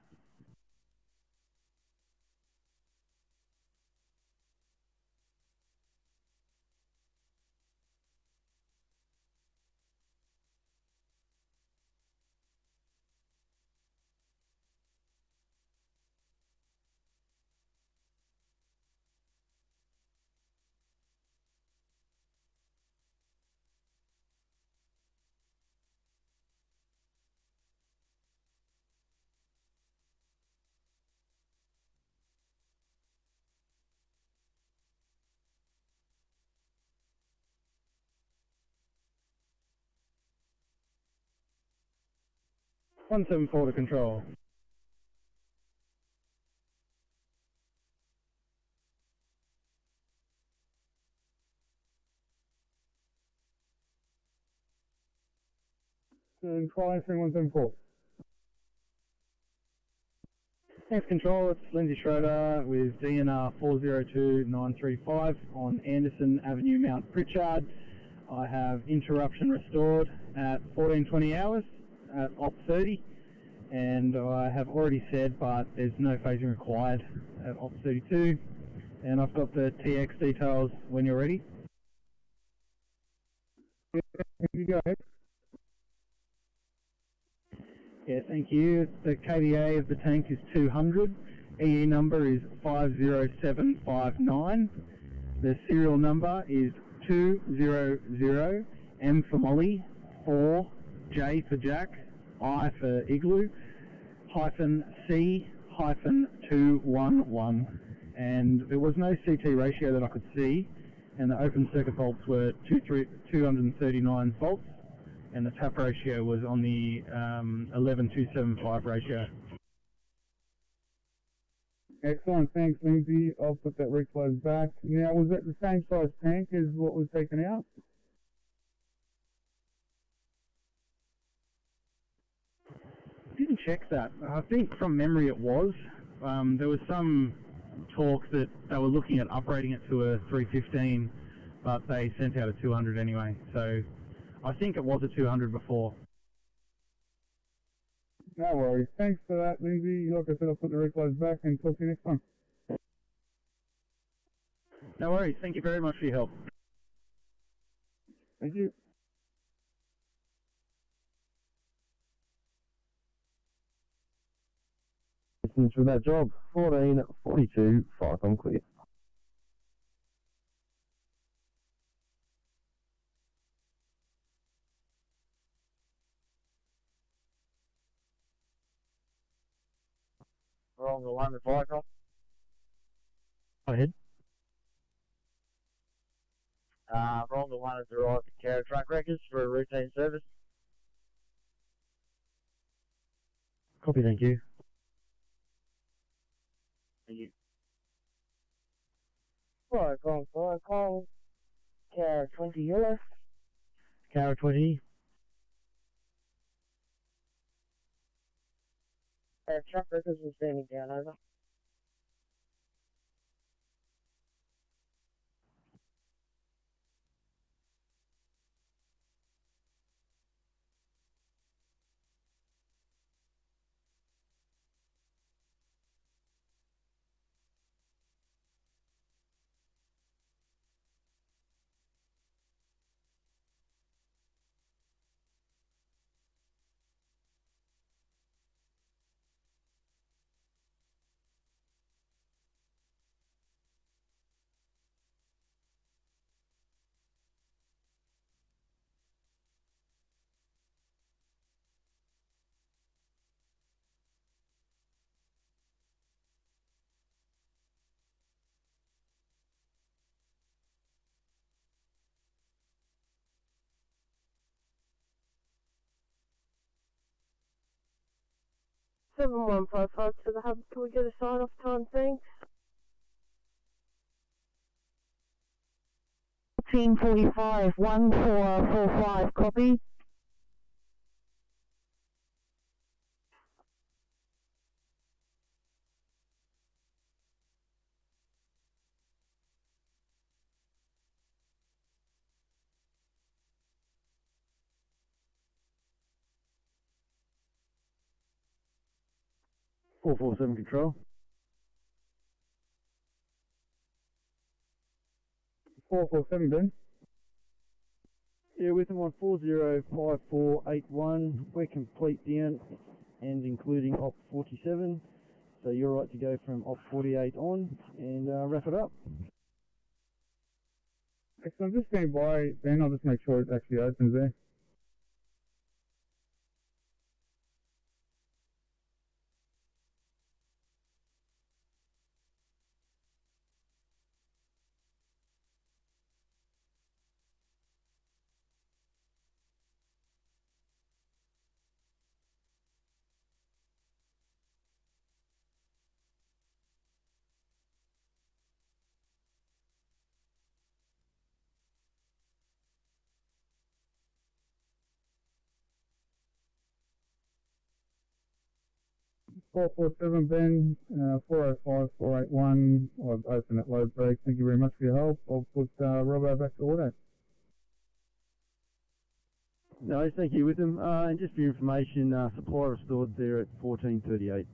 One 174 to control. Control 3174. Thanks, Control. It's Lindsay Schroeder with DNR 402935 on Anderson Avenue, Mount Pritchard. I have interruption restored at 1420 hours at op 30, and I have already said, but there's no phasing required at op 32. And I've got the TX details when you're ready. You go ahead. Yeah, thank you. The KVA of the tank is 200. EE number is 50759. The serial number is 200 M for Molly, 4 J for Jack, I for Igloo, -C-211. And there was no CT ratio that I could see, and the open circuit volts were 239 volts. And the tap ratio was on the 11275 ratio. Excellent, thanks Lindsay. I'll put that reclose back. Now, was that the same size tank as what was taken out? Didn't check that. I think from memory it was. There was some talk that they were looking at uprating it to a 315, but they sent out a 200 anyway. So I think it was a 200 before. No worries. Thanks for that, Lindsay. Like I said, I'll put the reclose back and talk to you next time. No worries. Thank you very much for your help. Thank you. Distance for that job, 1442, Firecom clear. We're on the line with Firecom. Go ahead. We're on the line with the right Carrot Truck Wreckers for a routine service. Copy, thank you. Thank you. Firecom, Carrot 20 Yellow. Carrot 20. Truck wreckers are standing down, over. Seven one five five to the hub. Can we get a sign off time, thanks? 1445, 1445, copy. Four four seven control. 447 Ben. Yeah, with them on 405481. We're complete down and including op 47. So you're right to go from op 48 on and wrap it up. Excellent, just stand by Ben, I'll just make sure it actually opens there. Four four seven Ben, 405481. I've opened that load break. Thank you very much for your help. I'll put Robbo back to order. No, thank you with them. And just for your information, supply restored there at 1438.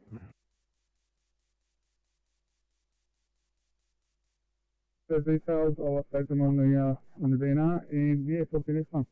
Those details, I'll update them on the DNR, and yeah, talk to you next time.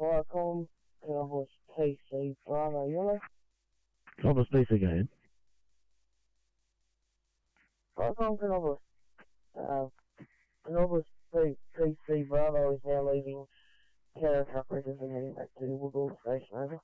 Firecom, Cowboys PC, Bravo, Yellow. Thomas DC again. Firecom, Cowboys PC, Bravo is now leaving Carrot Truck Wreckers and heading back to Woodall Station, over.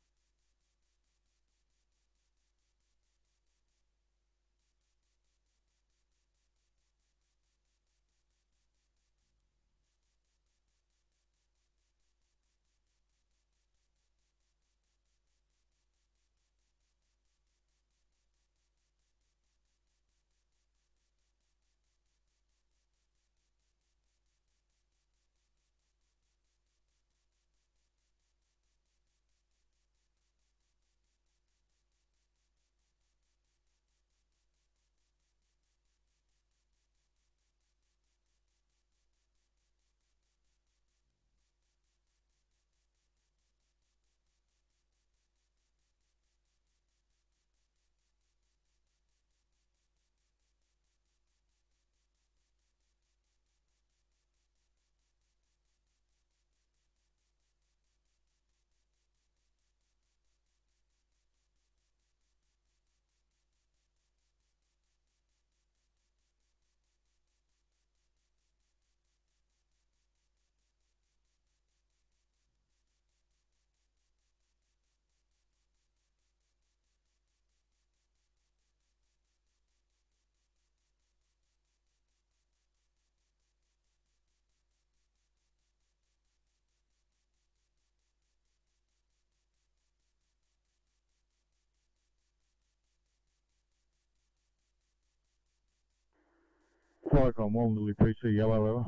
Flight on Walmsley PC Yellow Ever.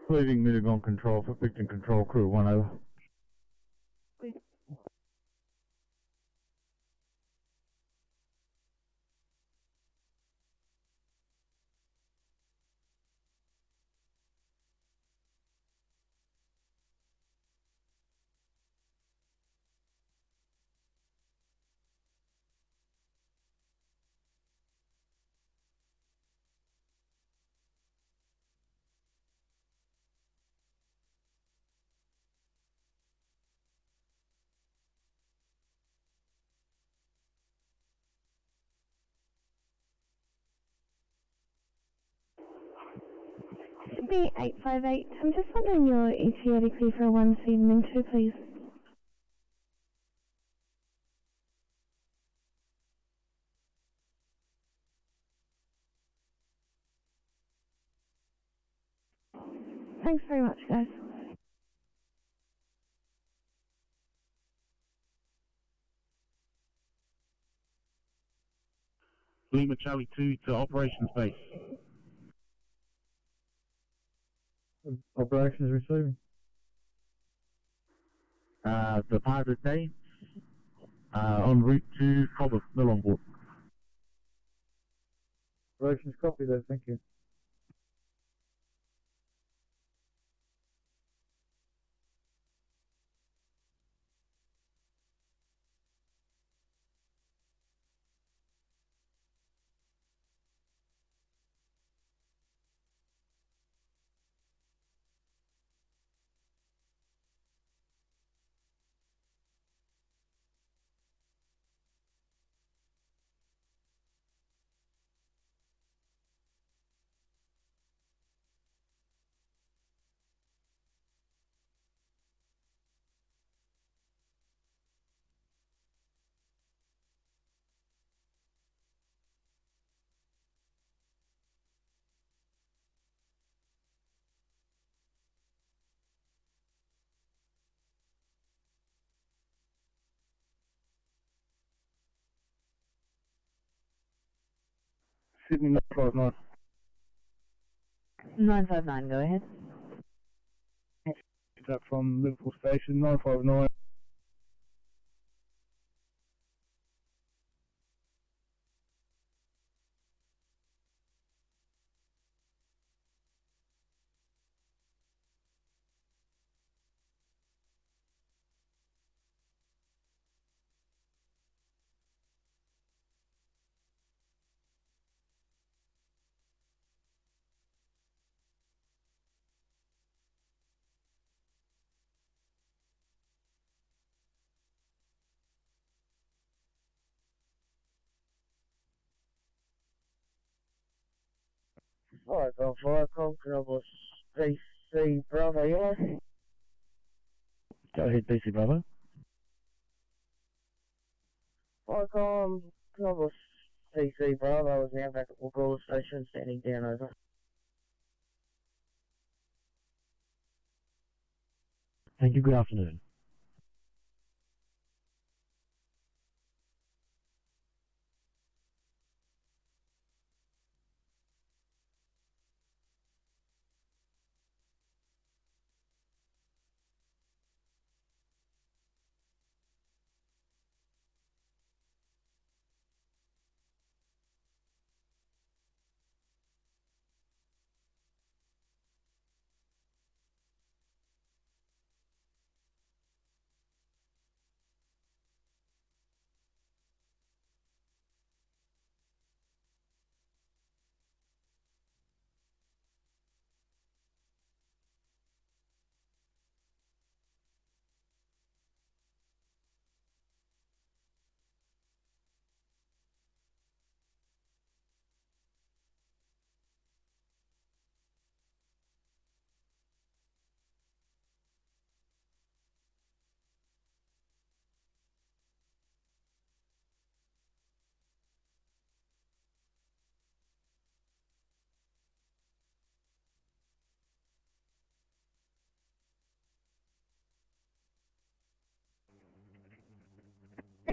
Leaving Mittagong Control for Picton Control Crew 1 over. Sydney 858. I'm just wondering your ETA to clear for a 1 Sydney 2, please. Thanks very much, guys. Lima Charlie 2 to Operations Base. Operations receiving. Departed day. En route to Cobber, Mill on board. Operations copy there, thank you. Sydney 959. 959, go ahead. Picked up from Liverpool Station 959. Alright, go for Conquerable PC Bravo, yeah? Go ahead, PC Bravo. Alright, Conquerable PC Bravo is now back at Walgora Station, standing down over. Thank you, good afternoon.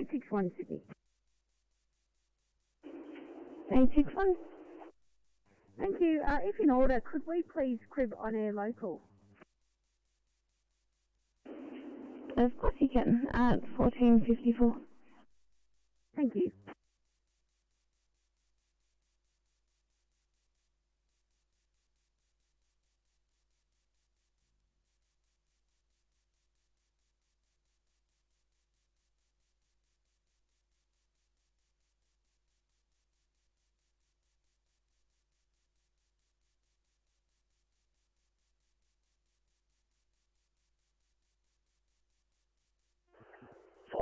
861 Sydney. 861. Thank you. If in order, could we please crib on air local? Of course you can, at 1454. Thank you.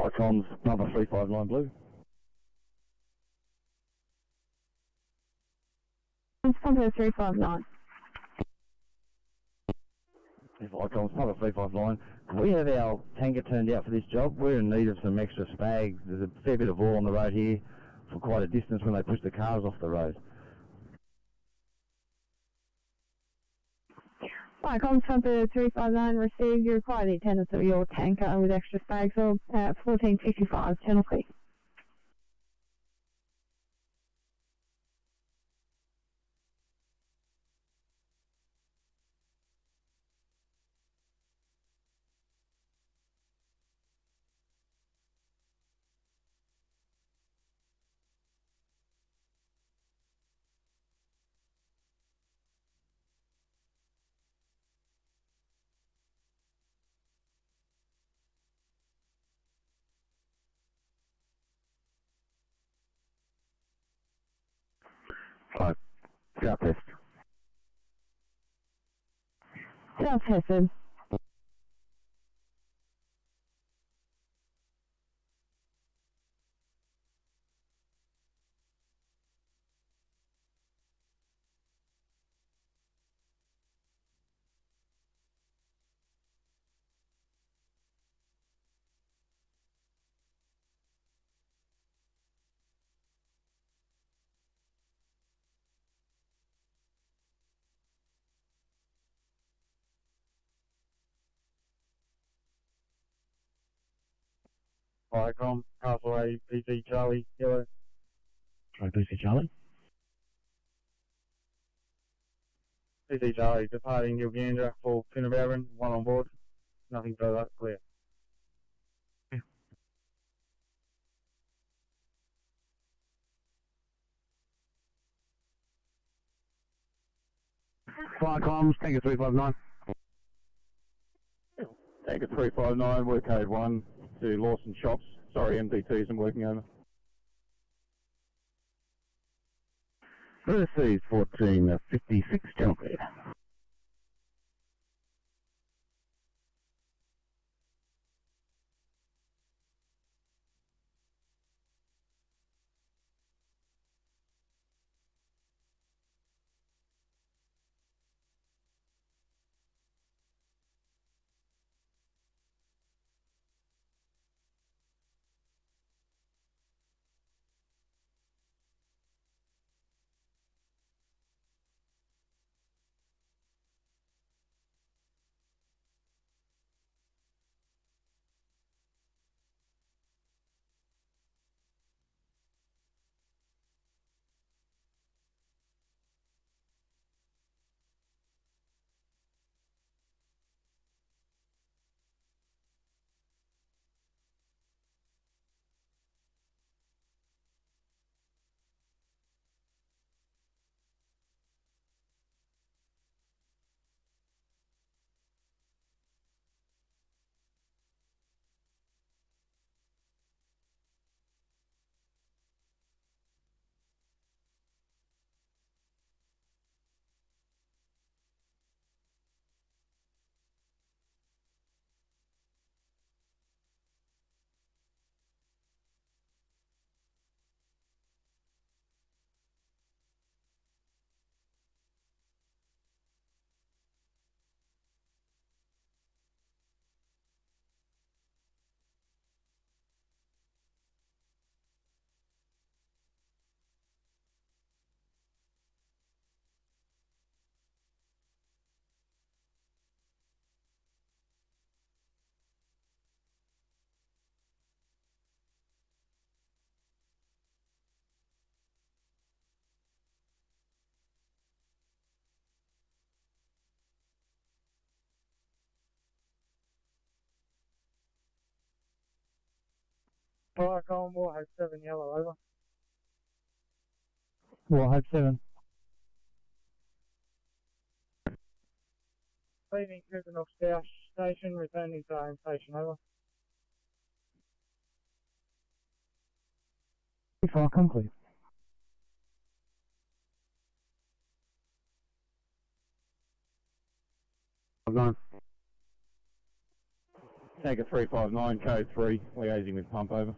Icons, number 359 blue. Number 359. Icons, number 359. We have our tanker turned out for this job. We're in need of some extra spag. There's a fair bit of oil on the road here for quite a distance when they push the cars off the road. Icons number 359 received. You require the attendance of your tanker with extra spags at 1455 Channel Creek. Right, South West. South Hessen. Viacom, Castleway, PC Charlie, Yellow. Sorry, PC Charlie. PC Charlie, departing Uganda for Pinnabarron, one on board. Nothing further, clear. Viacom, tanker 359. Tanker 359, work code 1 to Lawson Shops. Sorry, MDT isn't working over. Versus 1456 Channel Creek. Firecom, Warhope 7 yellow, over. Warhope 7. Leaving Criminal South Station, returning to home station, over. Fire complete. I'm going. Take a 359, code 3, liaising with pump, over.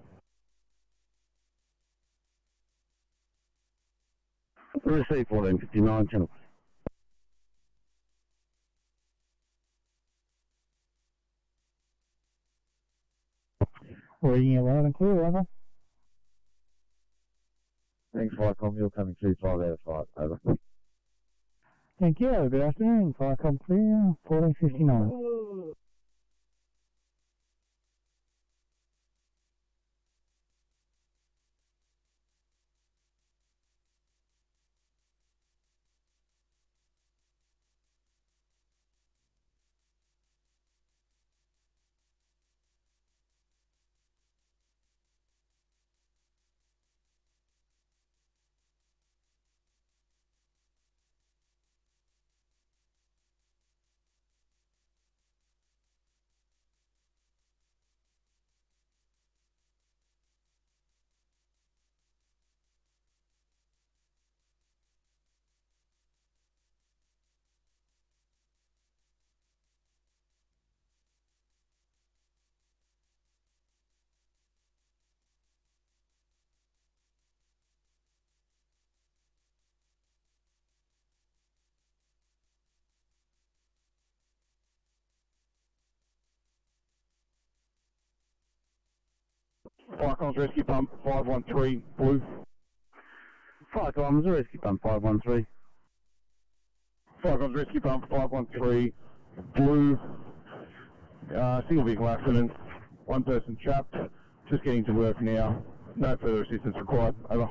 Receive 1459, channel. Reading it loud and clear, over. Thanks, Firecom. You're coming through 5 out of 5. Over. Thank you. Good afternoon. Firecom clear, 1459. Firecom's rescue pump 513, blue. Firecom's rescue pump 513. Firecom's rescue pump 513, blue. Single vehicle accident, one person trapped, just getting to work now. No further assistance required, over.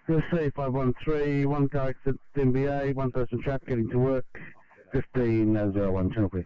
Receive 513, one car accident, MBA, one person trapped, getting to work, 1501, channel clear.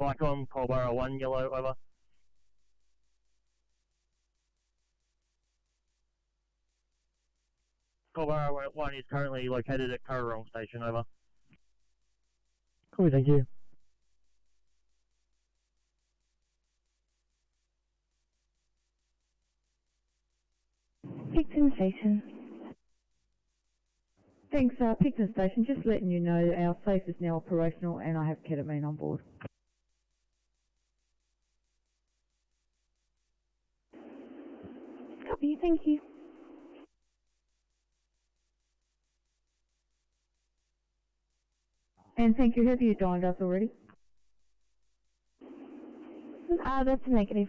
Firecom, Colborough 1, yellow, over. Colborough 1 is currently located at Currarong Station, over. Cool, thank you. Picton Station. Thanks, Picton Station. Just letting you know our safe is now operational and I have ketamine on board. Copy, thank you. And thank you. Have you dined us already? That's a negative.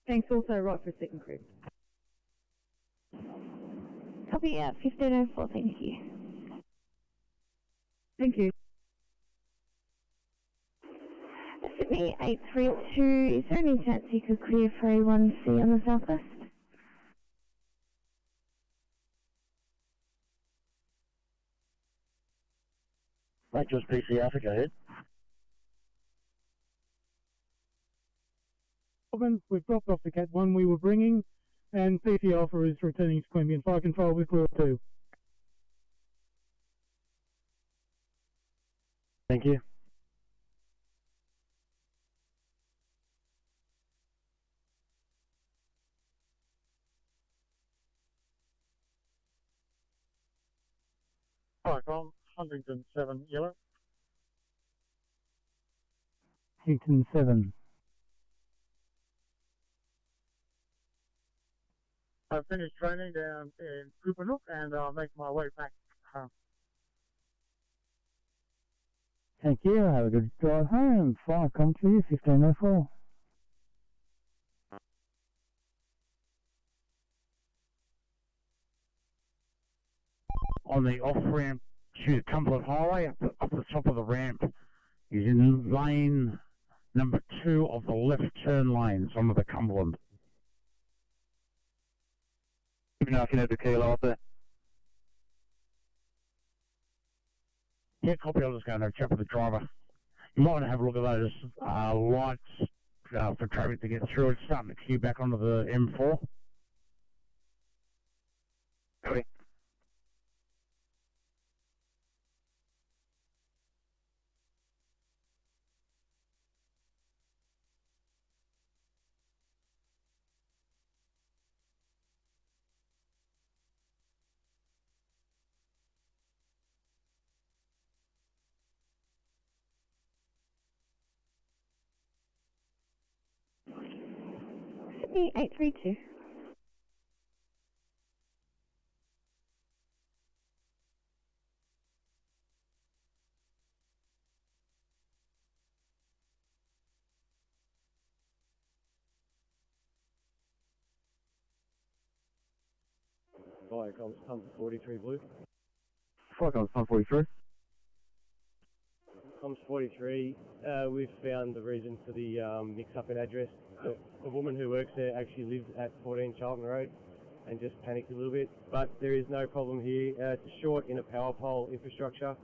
Thanks. Also, right for a second crib. Copy, 1504, thank you. Thank you. Sydney 832, is there any chance you could clear for A1C on the southwest? That was PC Alpha, go ahead. We've dropped off the Cat 1 we were bringing, and PC Alpha is returning to Queanbeyan Fire Control with Lure 2. Thank you. Huntington 7 yellow. Huntington 7. I finished training down in Kupanook and I'll make my way back home. Thank you. Have a good drive home. Fire come to you, 1504. On the off-ramp to Cumberland Highway, up the top of the ramp, is in lane number 2 of the left turn lanes onto the Cumberland. Even though I can have the kilo up there. Yeah, copy. I'll just go and have a chat with the driver. You might want to have a look at those lights for traffic to get through. It's starting to queue back onto the M4. Copy. Sydney 832. Viacom's pump 43 blue. Viacom's pump 43. Comms 43, we've found the reason for the mix-up in address. The woman who works there actually lives at 14 Charlton Road and just panicked a little bit, but there is no problem here. It's a short in a power pole infrastructure.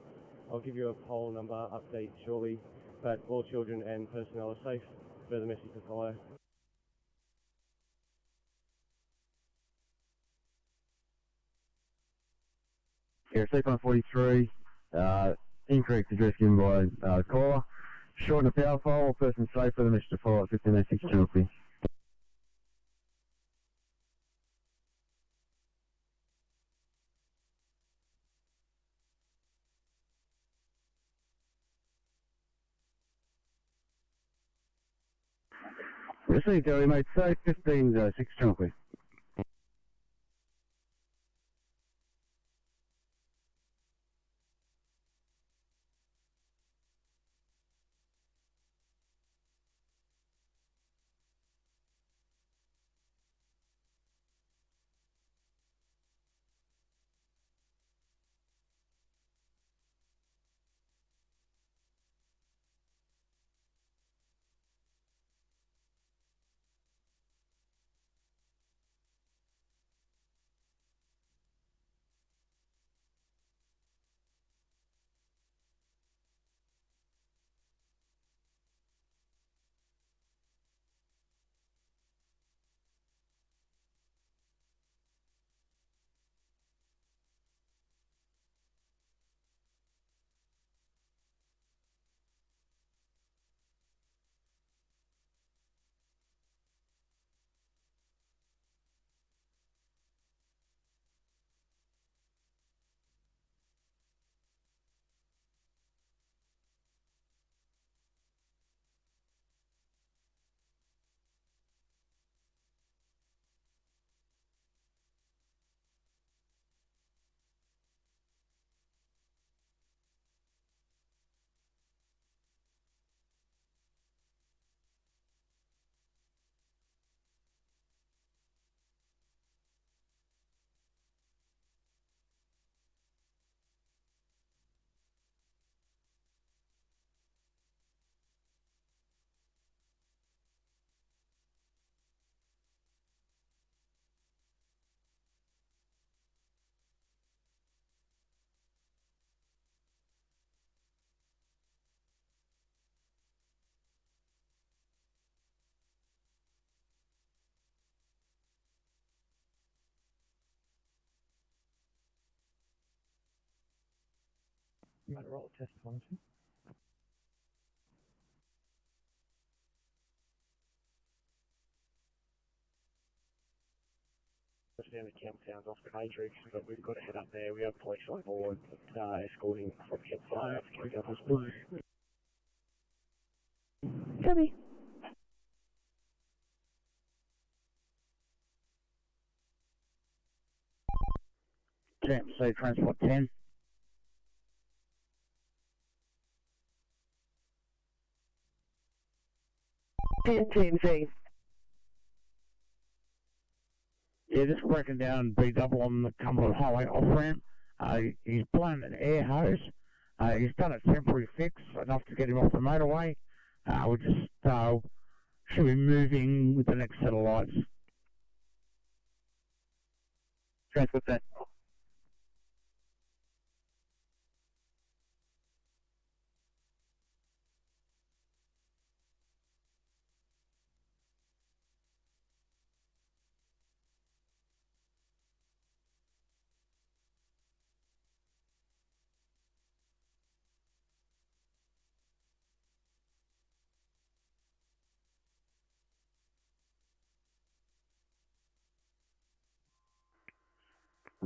I'll give you a pole number update shortly, but all children and personnel are safe. Further message to follow. Yeah, C-Pump 43, incorrect address given by caller. Short in a power pole, person safe for the message to follow at 1506 Chelsea. Received, Ellie, mate. Safe, 1506 Chelsea. You might roll a test one, too. understand the countdown's off the matrix, but we've got to head up there. We have police on board escorting from campfire to King Apple's Blue. Copy. Say Transport 10. TMZ. Yeah, just breaking down B double on the Cumberland Highway off ramp. He's blown an air hose. He's done a temporary fix enough to get him off the motorway. We just should be moving with the next set of lights. Transport that.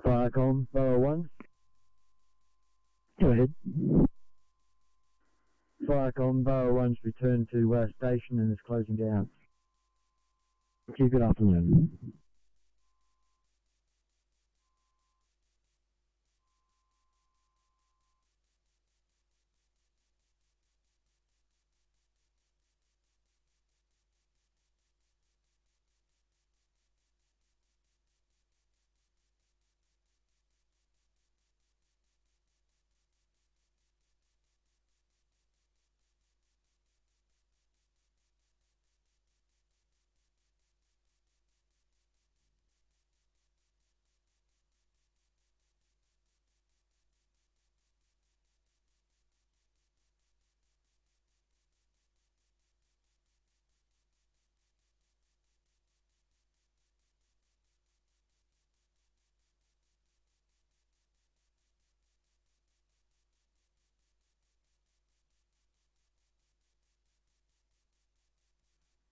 Firecom, Borough 1. Go ahead. Firecom, Borough 1's returned to station and is closing down. Good afternoon.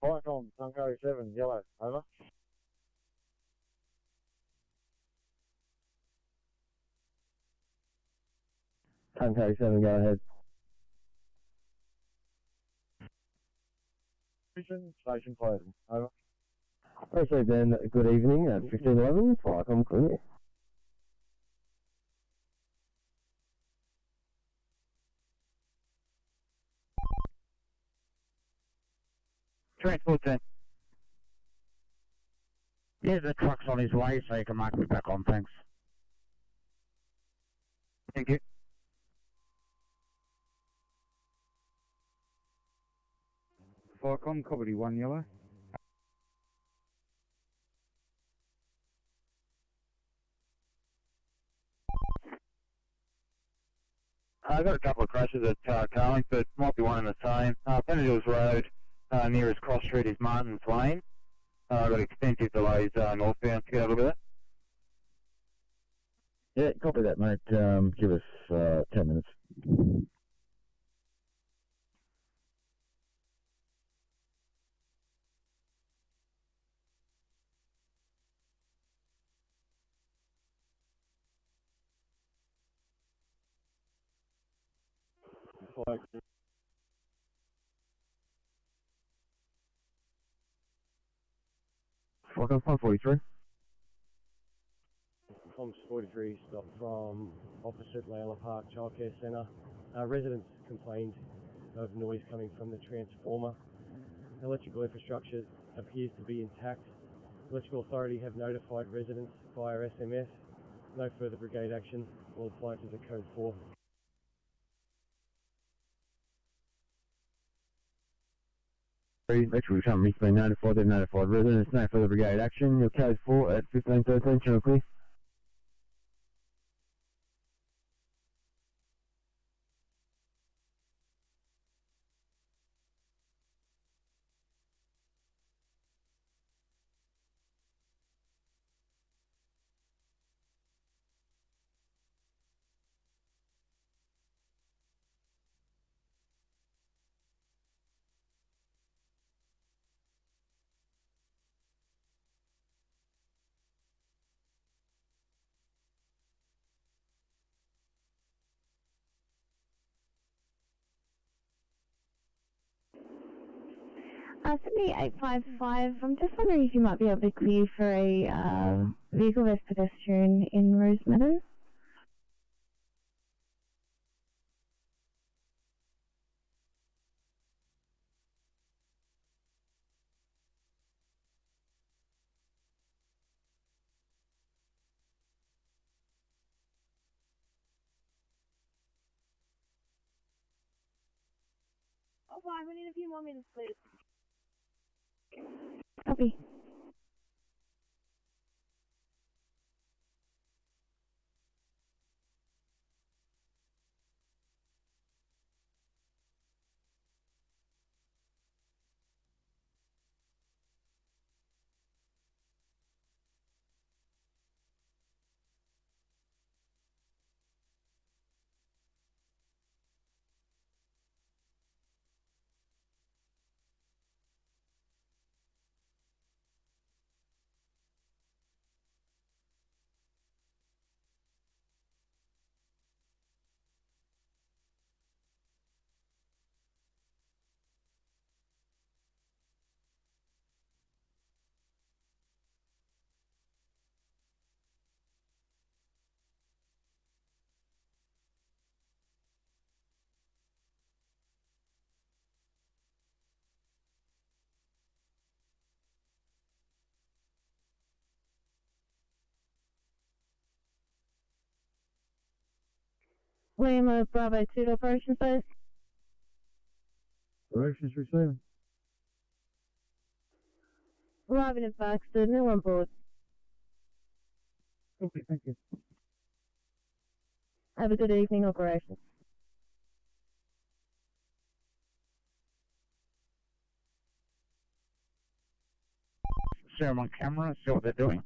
Firecom, Tango 7, yellow, over. Tango 7, go ahead. Station closing, over. Also then, good evening at 1511, Firecom clear. Transport 10. Yeah, the truck's on his way, so you can mark me back on, thanks. Thank you. Firecom, Cobbledy 1 yellow. I got a couple of crashes at Carlingford, might be one and the same. Penadills Road, nearest cross street is Martin's Lane. I've got extensive delays northbound to get a look at that. Yeah, copy that, mate. Give us 10 minutes. Firecom 543. Comms 43 stop from opposite Layla Park Childcare Centre. Residents complained of noise coming from the transformer. Electrical infrastructure appears to be intact. Electrical Authority have notified residents via SMS. No further brigade action. All appliances are code 4. Electrical company's been notified, they've notified residents, no further brigade action. Your code 4 at 1513, channel clear. Sydney 855. I'm just wondering if you might be able to clear for a vehicle versus pedestrian in Rose Meadow. Oh, fine. We need a few more minutes, please. Copy. Lima Bravo 2 to operations base. Operations receiving. Arriving at Baxter, no on board. Okay, thank you. Have a good evening, operations. See them on camera, see what they're doing.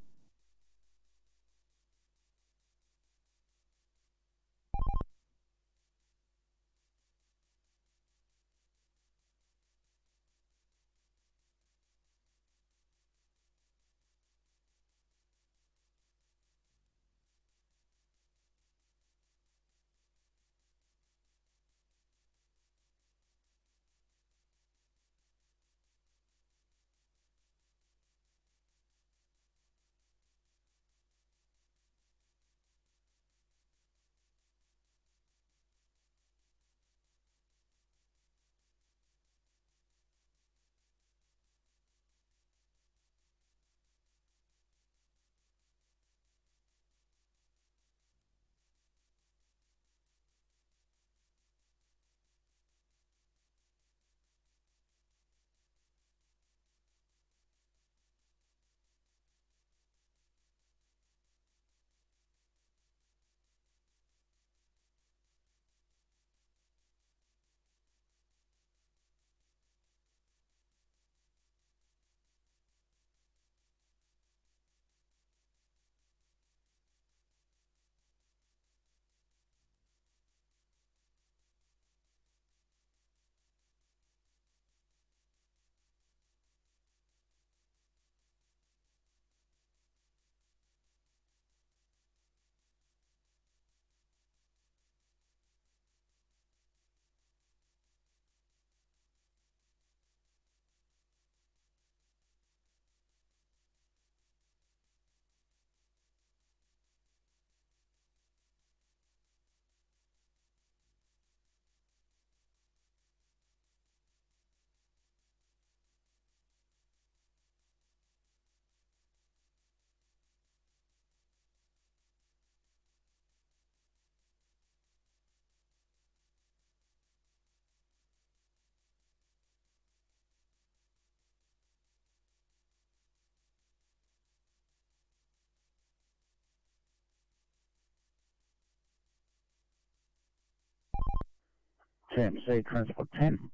TMC Transport 10.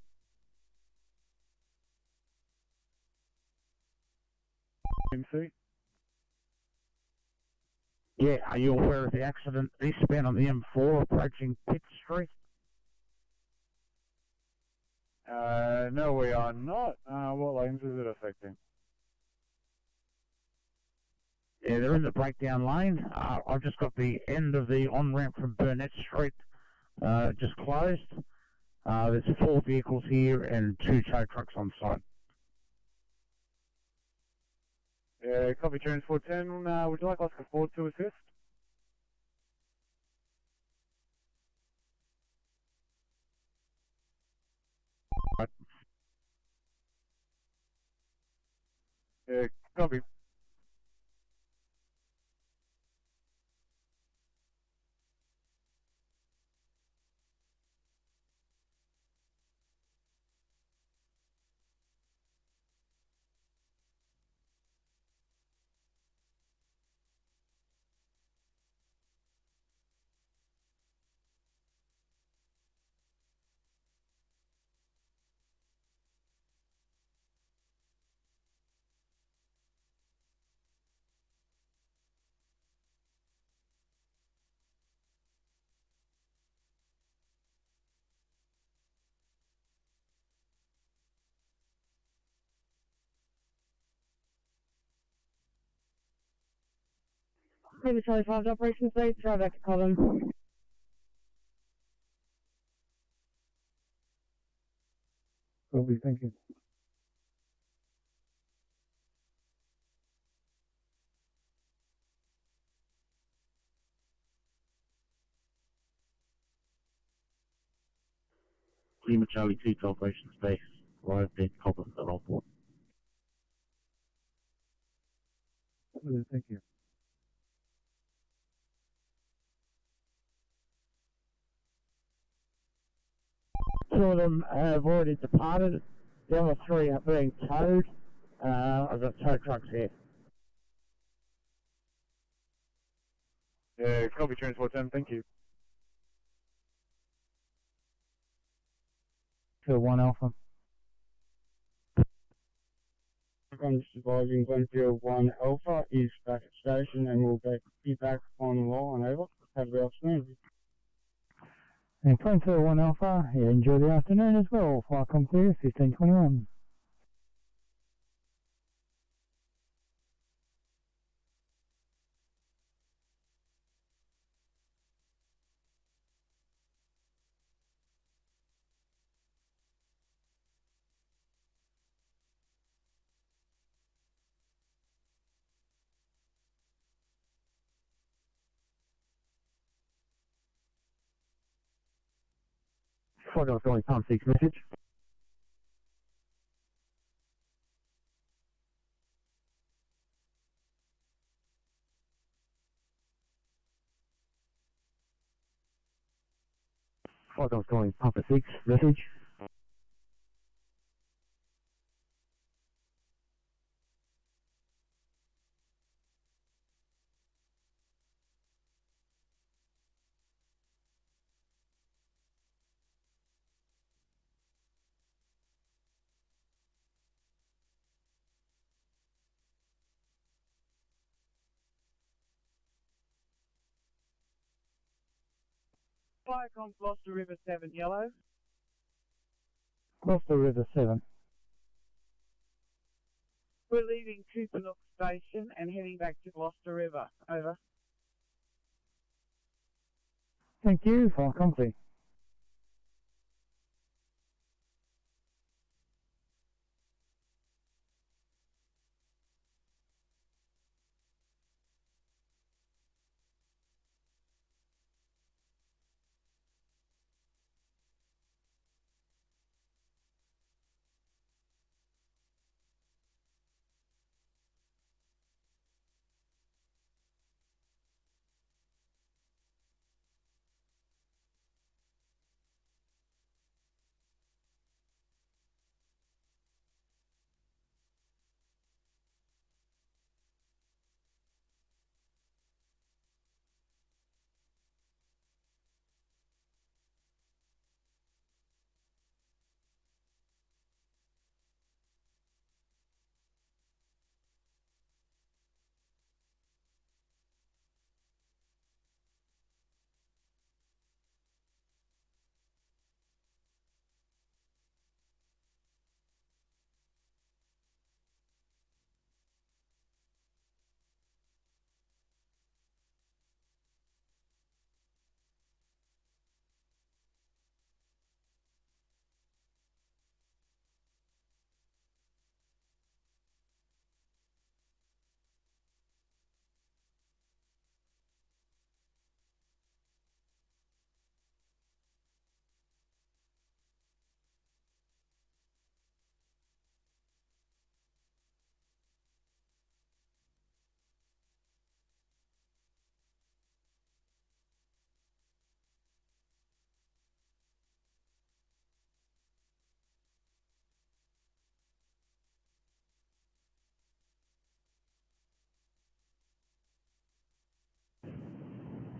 MC? Yeah, are you aware of the accident eastbound on the M4 approaching Pitt Street? No, we are not. What lanes is it affecting? Yeah, they're in the breakdown lane. I've just got the end of the on-ramp from Burnett Street just closed. There's 4 vehicles here and 2 tow trucks on site. Copy Transport 10. Would you like Oscar Ford to assist? Copy. Maybe Charlie 5 operations base, drive back to Colin. Copy, thank you. Lima Charlie 2 to operations base. Arrived at Cobham at Rockport. Thank you. Two of them have already departed. The other three are being towed. I've got tow trucks here. Copy Transport 10. Thank you. To 1 Alpha. I'm advising 101 Alpha is back at station and will be back on the line. Over. Have a good afternoon. And 1 Alpha, yeah, enjoy the afternoon as well. Flycom clear, 1521. Flycom going pump 6 message. Flycom's calling Papa 6 message. Flycom Gloucester River 7 Yellow. Gloucester River 7. We're leaving Coopernook Station and heading back to Gloucester River. Over. Thank you, Flycom clear.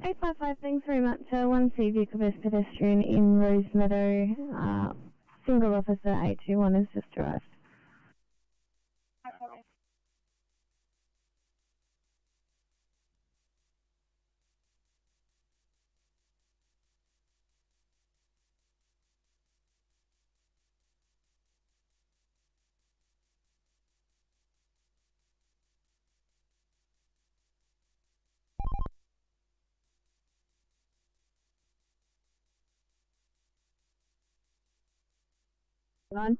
855, thanks very much. 1C vehicle best pedestrian in Rosemeadow. Single officer 821 has just arrived. Nine.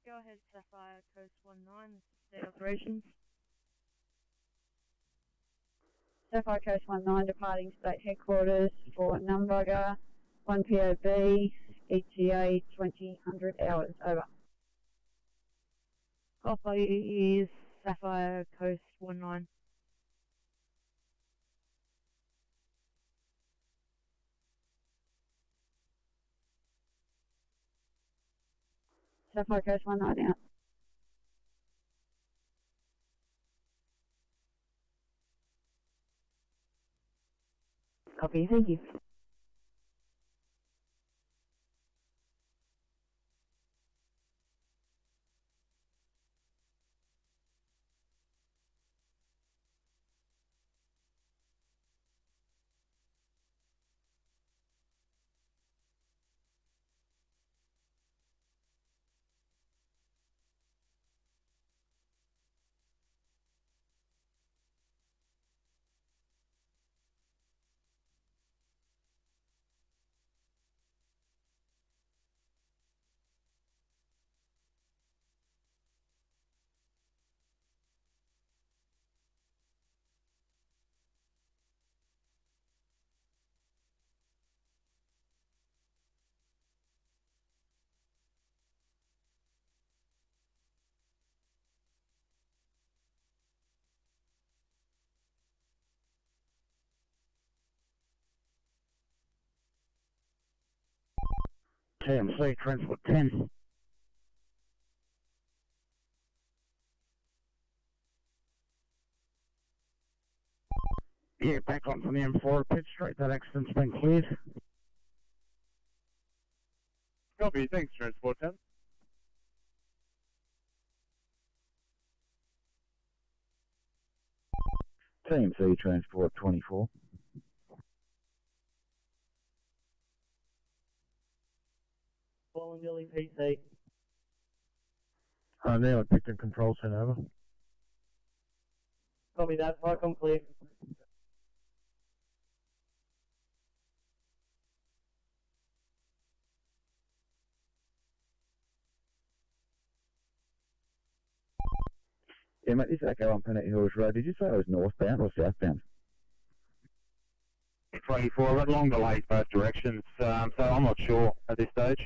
Go ahead, Sapphire Coast 19, state operations. Sapphire Coast 19 departing state headquarters for Numburger, 1 POB, ETA 2000 hours, over. Copy is Sapphire Coast 19. Sapphire Coast 19 out. Copy, thank you. TMC Transport 10. Yeah, back onto the M4 Pitt Street. That accident's been cleared. Copy, thanks, Transport 10. TMC Transport 24. Fallen Billy PC. Now at Picton Control Centre, over. Copy that, Icon clear. Yeah, mate, this Echo on Pennet Hills Road, did you say it was northbound or southbound? 24, I've got long delays both directions, so I'm not sure at this stage.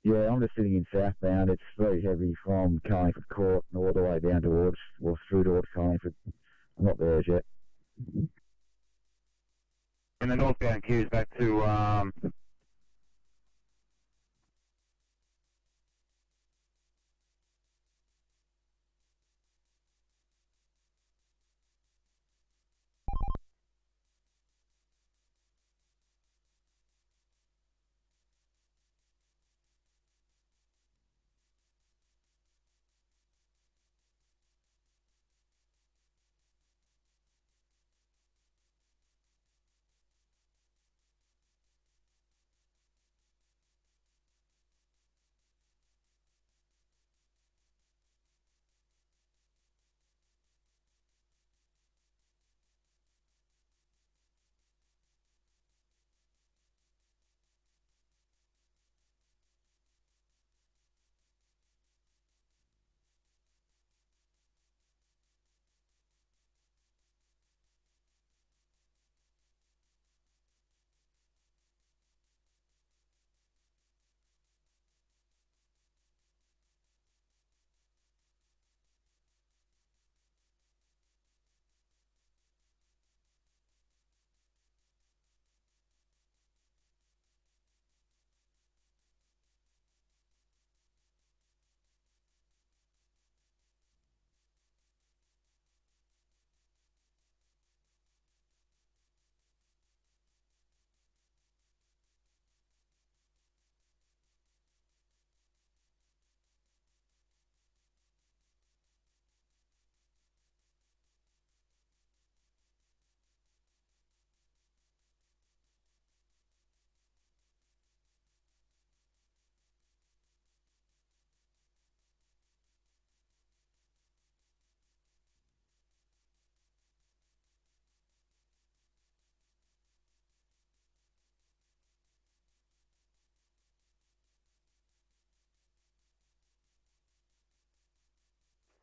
Yeah, I'm just sitting in southbound. It's very heavy from Carlingford Court and all the way down towards, or through towards Carlingford. I'm not there as yet. And the northbound queues back to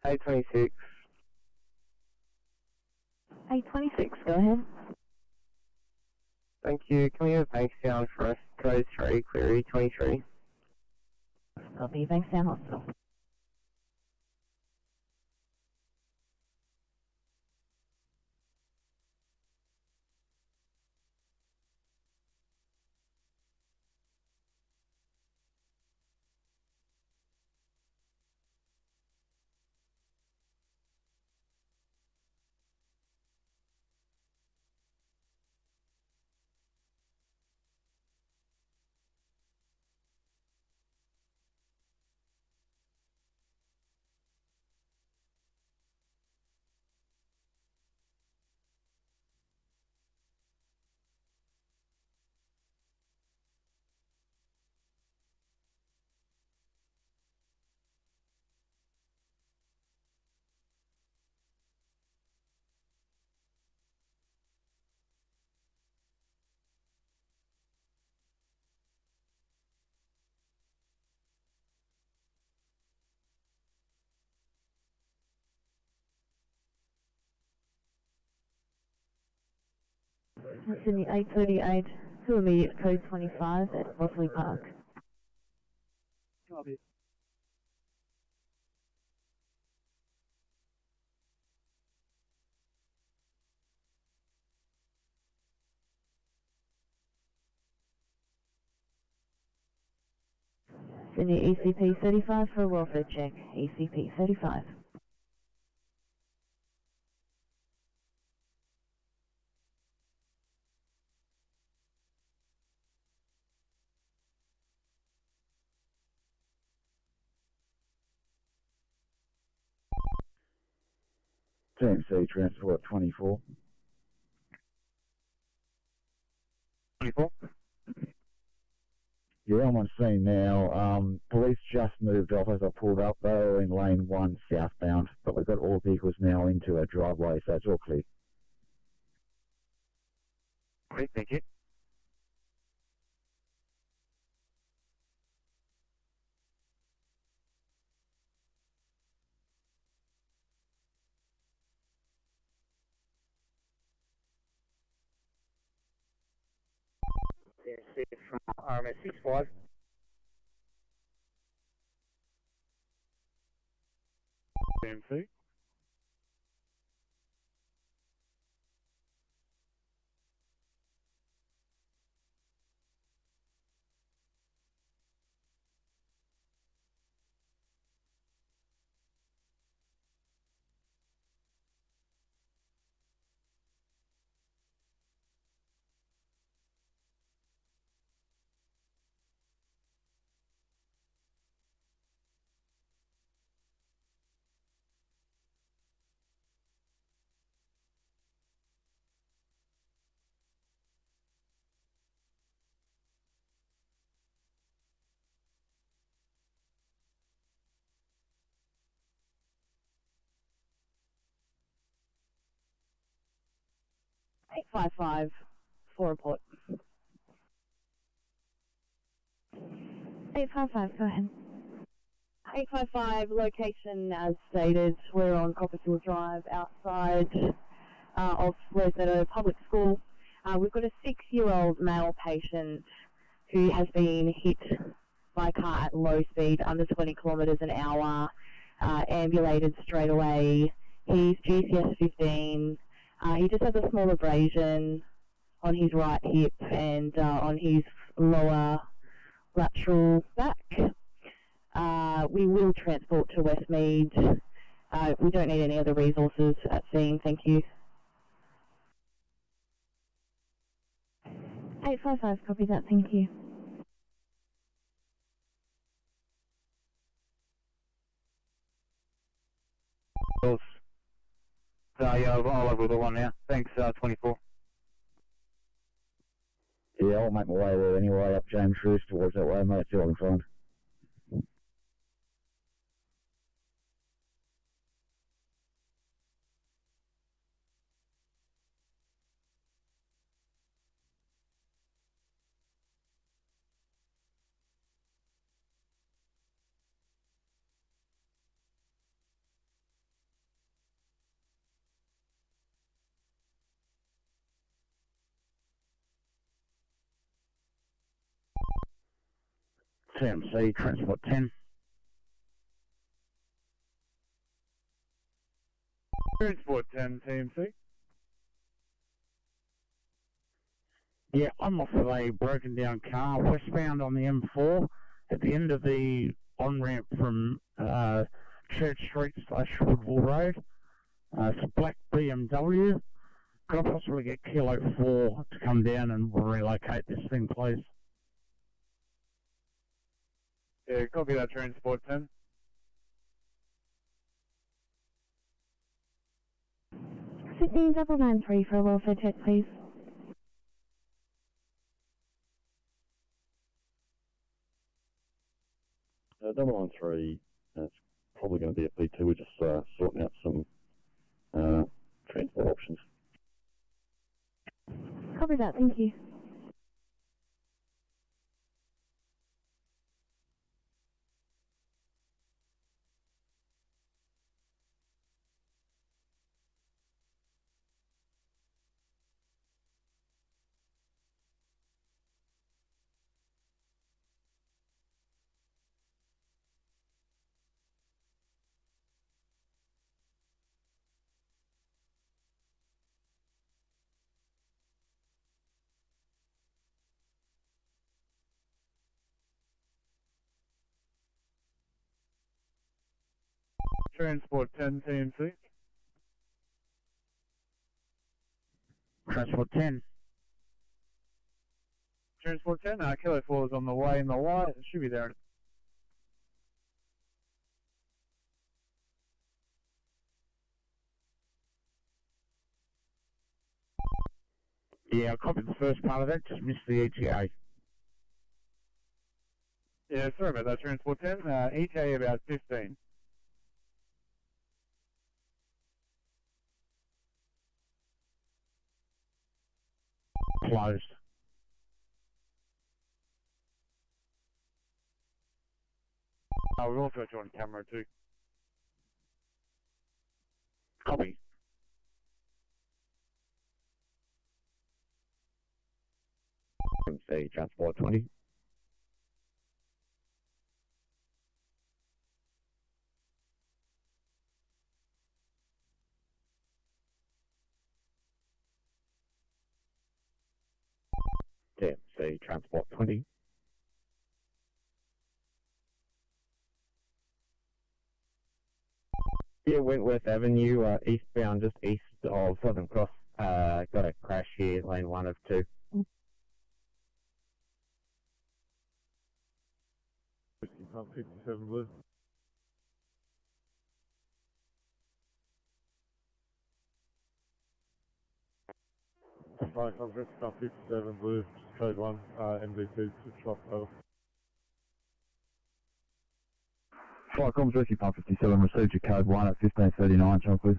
826. 826, go ahead. Thank you. Can we have Bankstown for us? Code 3, query 23. Copy, Bankstown Hospital. Sydney 838, to immediate code 25 at Bosley Park. Copy. Sydney ECP 35 for a welfare check. ECP 35. TMC Transport 24. 24. Yeah, I'm on scene now. Police just moved off as I pulled up. They were in lane 1 southbound, but we've got all vehicles now into our driveway, so it's all clear. Great, thank you. TMC from RMS 65. TMC. Eight 855 for report. 855, go ahead. 855, location as stated, we're on Copperfield Drive outside of Rosemeadow Public School. We've got a 6-year-old male patient who has been hit by a car at low speed, under 20 kilometres an hour, ambulated straight away. He's GCS 15. He just has a small abrasion on his right hip and on his lower lateral back. We will transport to Westmead. We don't need any other resources at scene, thank you. 855, copy that, thank you. Yeah, I'll over the one now. Thanks, 24. Yeah, I'll make my way there anyway, up James Roos towards that way, mate. See what I can find. TMC, Transport 10. Transport 10, TMC. Yeah, I'm off with a broken down car westbound on the M4 at the end of the on-ramp from Church Street / Woodville Road. It's a black BMW. Could I possibly get Kilo 4 to come down and relocate this thing, please? Yeah, copy that, Transport 10. Sydney 993 for a welfare check, please. Double line 3, it's probably going to be a P2. We're just sorting out some transport options. Copy that, thank you. Transport 10, TMC. Transport 10. Transport 10, Kilo 4 is on the way in the light. It should be there. Yeah, I copied the first part of that, just missed the ETA. Yeah, sorry about that, Transport 10. ETA about 15. Closed. We've also got you on camera too. Copy. Say Transport 20. TMC, Transport 20. Yeah, Wentworth Avenue, eastbound, just east of Southern Cross. Got a crash here, lane 1 of 2. 57 blue. Right, I've got 57 blue, code 1, MD2, switch off, over. Flight comms Rescue Pump 57, received your code 1 at 1539, John, please.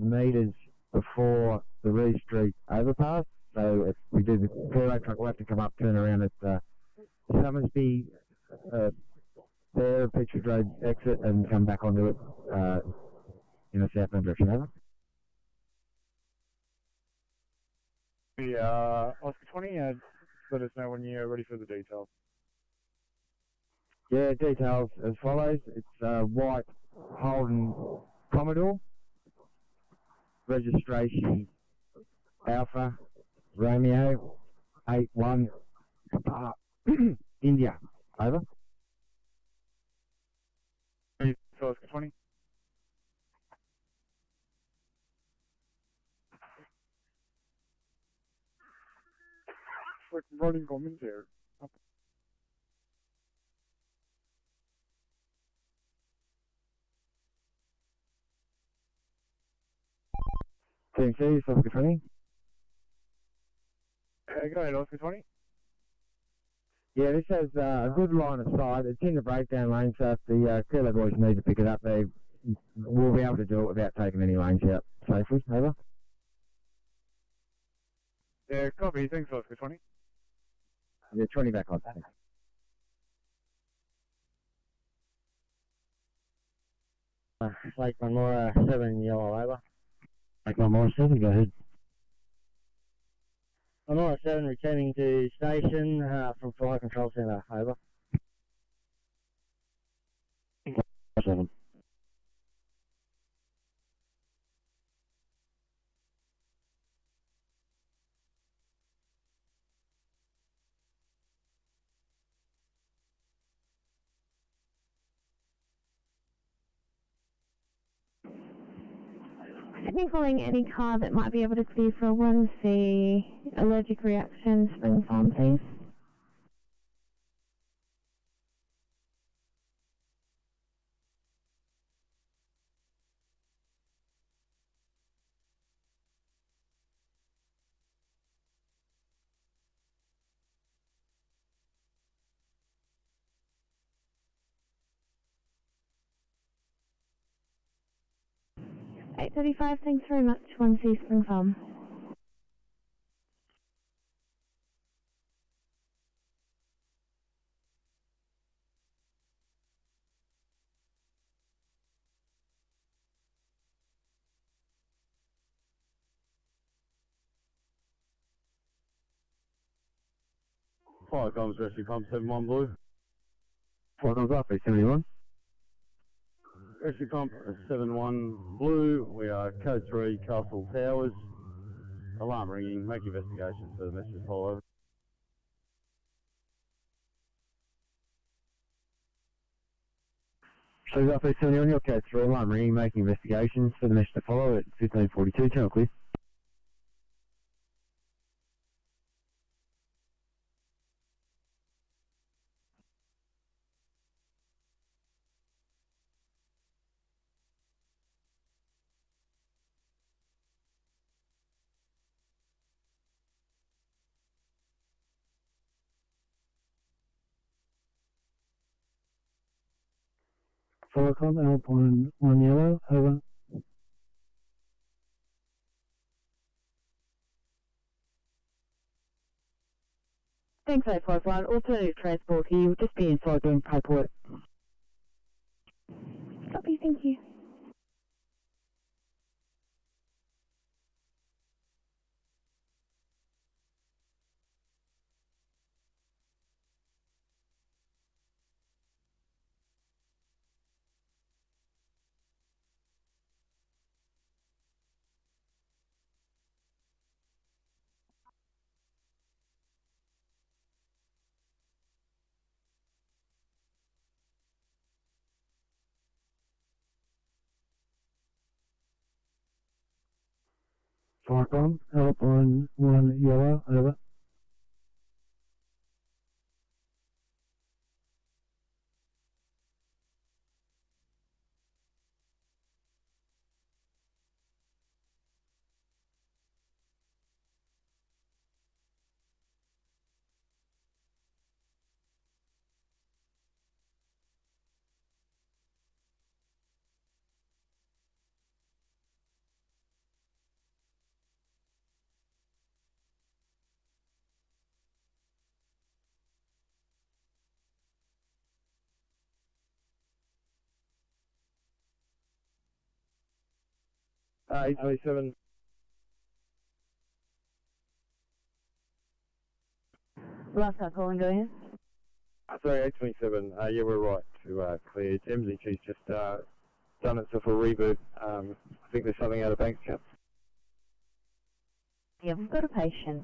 Meters before the Reed Street overpass, so if we do the clear truck, we'll have to come up, turn around at Summersby, there, Petrie Road exit, and come back onto it in a southbound direction, over. The Oscar 20, let us know when you're ready for the details. Yeah, details as follows. It's white Holden Commodore, registration Alpha Romeo 81 India, over. Oscar 20. Like running commentary. TMC, Oscar 20. Go ahead, Oscar 20. Yeah, this has a good line of sight. It's in the breakdown lane, so if the Kilo boys need to pick it up, they will be able to do it without taking any lanes out safely, over. Yeah, copy. Thanks, Oscar 20. Yeah, 20 back on. Thanks. Lake Memora 7 yellow, over. Mike 7, go ahead. I'm 7 returning to station from Fire Control Centre, over. 7. Sydney calling any car that might be able to clear for a 1C allergic reaction, Spring Farm, please. $8.35, thanks very much, 1C Spring Farm. Fire comms rescue pump 71 blue. Fire comms up, 71. Rescue pump 71 blue. We are code 3 Castle Towers. Alarm ringing. Make investigations for the message follow. So up 71, your code 3, alarm ringing, making investigations for the message to follow at 1542, channel clear. Fire com, help on 1 yellow, over. Thanks, 851. Alternative transport here. You'll just be inside doing paperwork. Copy, thank you. Fire com, help on 1 yellow, over. Eight 27. Last time calling, go ahead. Sorry, 827. Yeah, we're right to clear. MZG's just done itself a reboot. I think there's something out of bank account. Yeah, we've got a patient.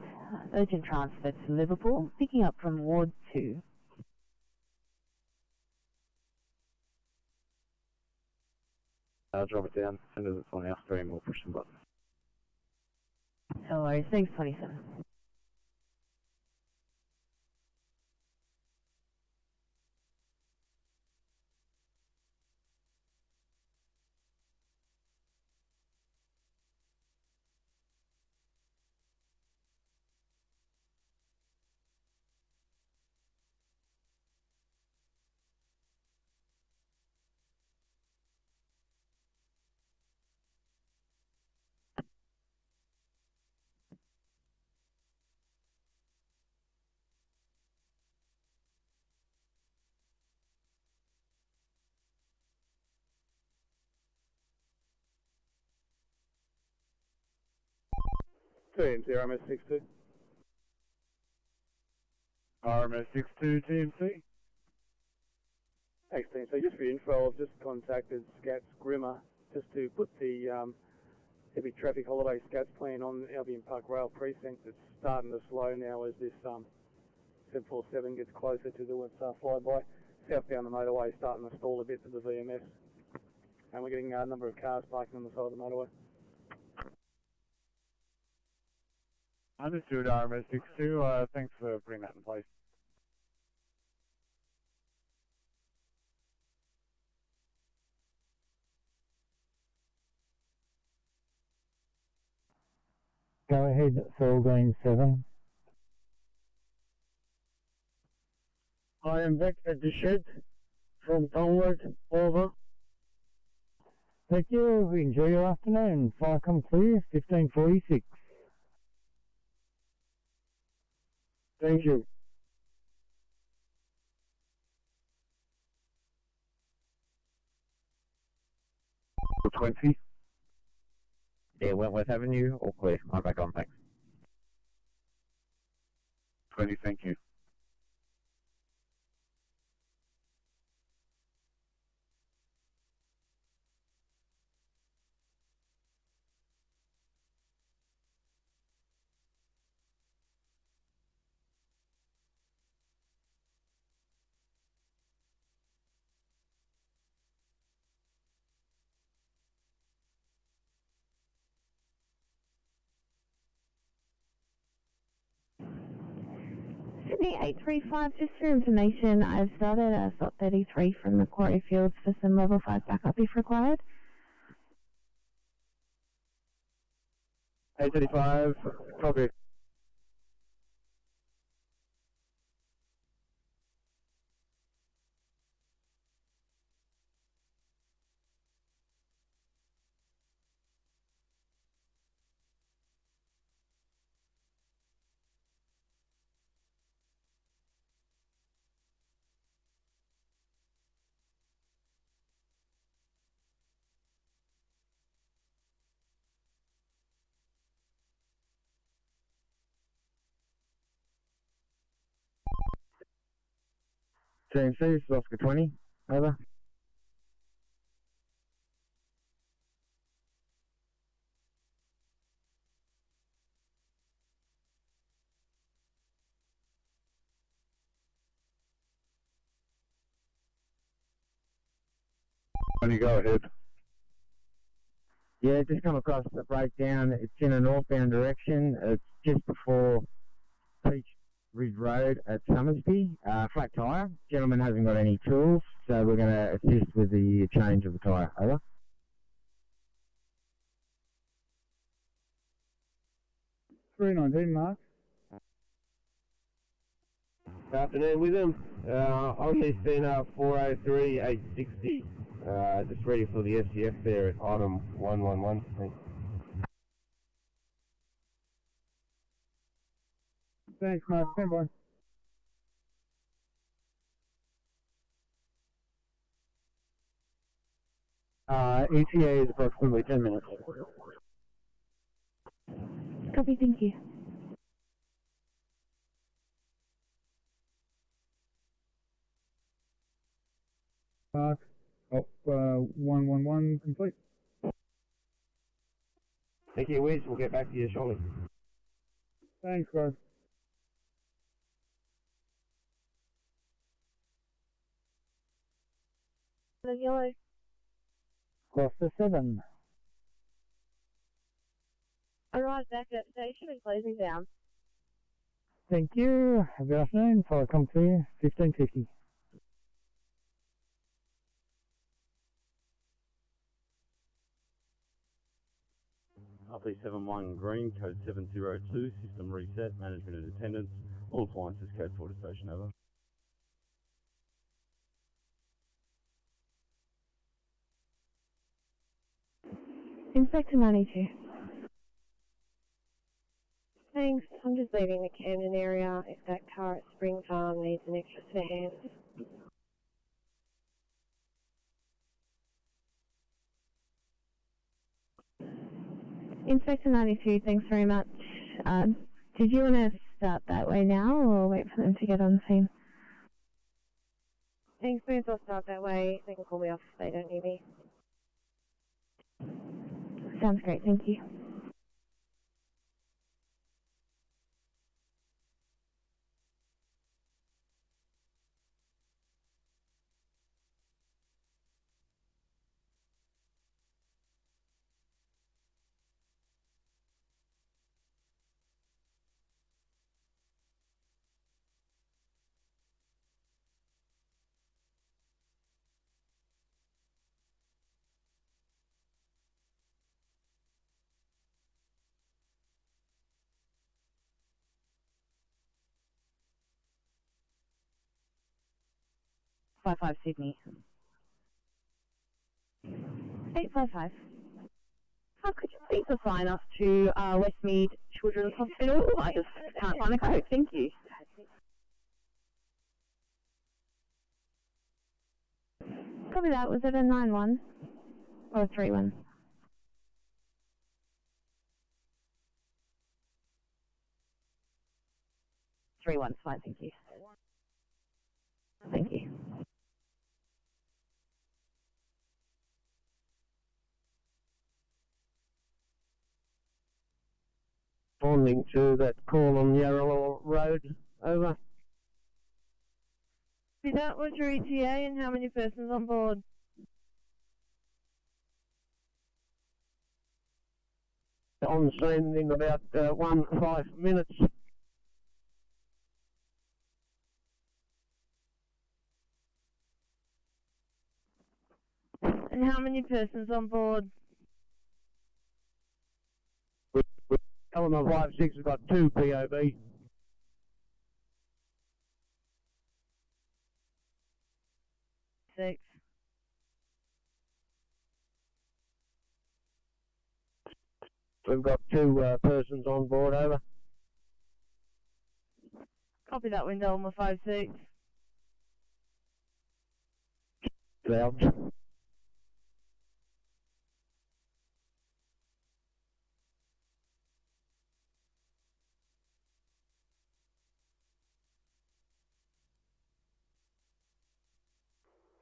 Urgent transfer to Liverpool, picking up from Ward 2. Drop it down. As soon as it's on our stream, we'll push some buttons. No worries, thanks, 27. TMC, RMS 62. RMS 62 TMC. Thanks, TMC. Just for your info, I've just contacted Scats Grimmer just to put the heavy traffic holiday Scats plan on Albion Park Rail Precinct. It's starting to slow now as this 747 gets closer to the flyby. Southbound the motorway is starting to stall a bit to the VMS. And we're getting a number of cars parking on the side of the motorway. Understood, RMS 62. Thanks for putting that in place. Go ahead, Phil Green 7. I am Vector Duchette from Collingwood, over. Thank you. Enjoy your afternoon. Fire come clear, 1546. Thank you. 20. Yeah, Wentworth Avenue, all clear. I'm back on, thanks. 20, thank you. Sydney 835, just for information, I've started a slot 33 from Macquarie Fields for some level 5 backup if required. 835, copy. TMC, this is Oscar 20, over. When you go ahead. Yeah, just come across the breakdown. It's in a northbound direction. It's just before Peach Ridge Road at Summersby. Flat tyre. Gentleman hasn't got any tools, so we're going to assist with the change of the tyre. Over. 319, Mark. Afternoon with him. On this Cena 403 860. Just ready for the SCF there at item 111. Thanks. Thanks, Mark. Stand by. ETA is approximately 10 minutes. Copy, thank you. Mark, 111 complete. Thank you, Wiz. We'll get back to you shortly. Thanks, guys. Yellow. Gloucester 7. Arrived back at station and closing down. Thank you. Good afternoon. Fire come clear, 1550. Lovely 71 green, code 702, system reset, management and attendance, all appliances, code 4 to station, over. Inspector 92. Thanks. I'm just leaving the Camden area. If that car at Spring Farm needs an extra stand. Inspector 92, thanks very much. Did you want to start that way now, or wait for them to get on the scene? Thanks, Bruce. I'll start that way. They can call me off if they don't need me. Sounds great, thank you. Sydney. 855. Could you please assign us to Westmead Children's Hospital? I just can't find a code. Thank you. Copy that. Was it a 9-1 or a 3-1? Three one's fine, thank you. Thank you. Responding to that call on Yarrowell Road. Over. That was your ETA, and how many persons on board? On the scene in about 5 minutes. And how many persons on board? Element 56 has got 2 POB. 6. We've got 2 persons on board, over. Copy that window on my 5-6. Loud.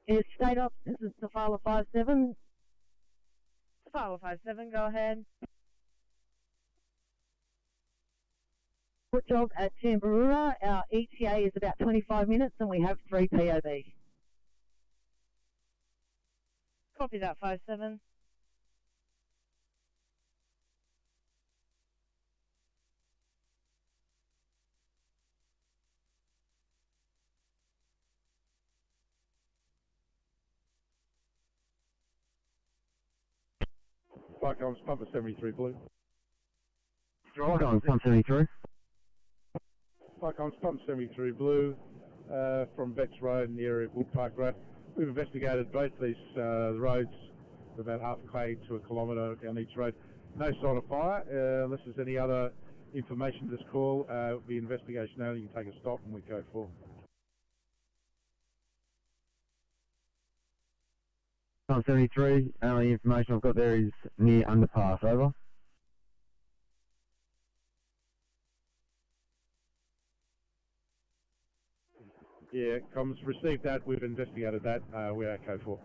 It's state up. This is Tafala 57. Tafala 57, go ahead. Good job at Tambaroora. Our ETA is about 25 minutes and we have 3 POB. Copy that 57. Flight comms, pumper 73 blue. Right on, pump 73. Flight comms, pump 73 blue, from Betts Road in the area of Wood Park Road. We've investigated both these roads, about half a k to a kilometre down each road. No sign of fire. Unless there's any other information to this call, it'll be investigation only. You can take a stop and we go forward. Pump 73, only information I've got there is near underpass, over. Yeah, comms received that. We've investigated that. We're at code 4.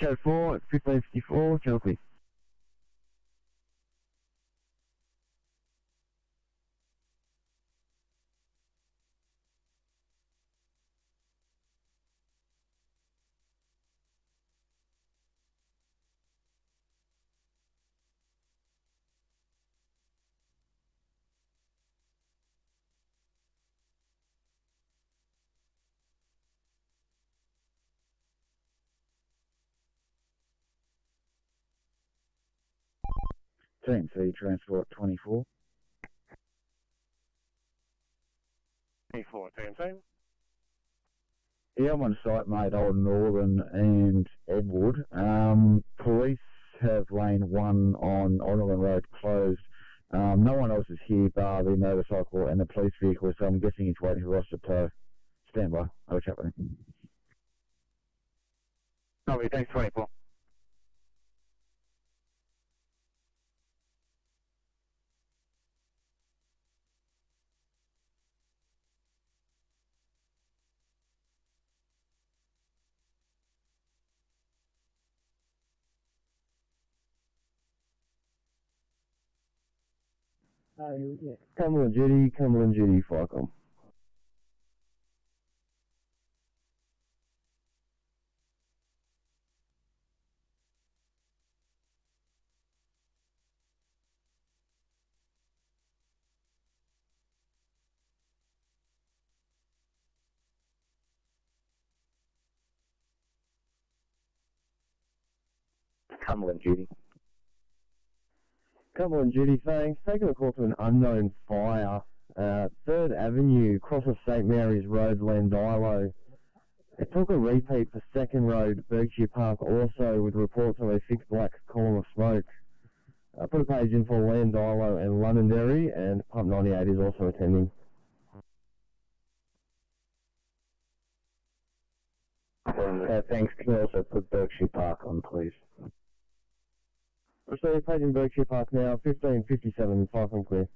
Code 4 at 1554, Chelsea. TMC Transport 24. 24, TMC. Yeah, I'm on site, mate, Old Northern and Edward. Police have lane 1 on Oreland Road closed. No one else is here bar the motorcycle and the police vehicle, so I'm guessing it's waiting for us to tow. Stand by. I'll chat with him. Copy, thanks 24. Yeah. Cumberland Judy, Ficom. Cumberland Judy. Cumberland Judy, thanks. Taking a call to an unknown fire. 3rd Avenue, cross of St Mary's Road, Landilo. It took a repeat for 2nd Road, Berkshire Park, also with reports of a thick black column of smoke. Put a page in for Landilo and Londonderry, and Pump 98 is also attending. Thanks. Can you also put Berkshire Park on, please? Received page in Berkshire Park now, 1557, 5 from clear.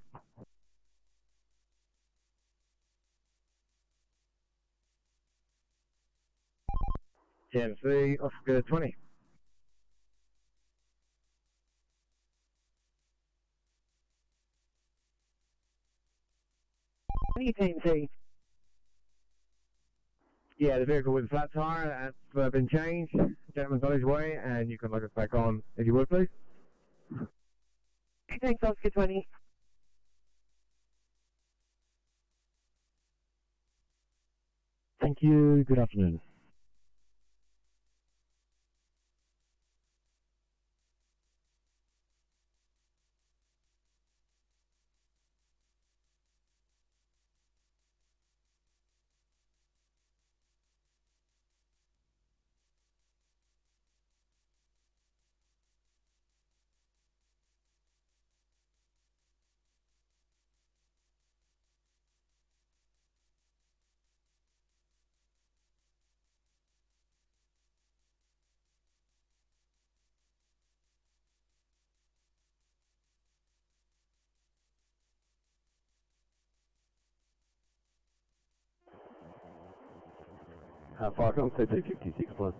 TMC, Oscar 20. TMC. Yeah, the vehicle with a flat tyre has been changed. Gentleman's on his way, and you can log us back on if you would, please. Thanks, Oscar 20. Thank you, good afternoon. Ficom, C256 plus.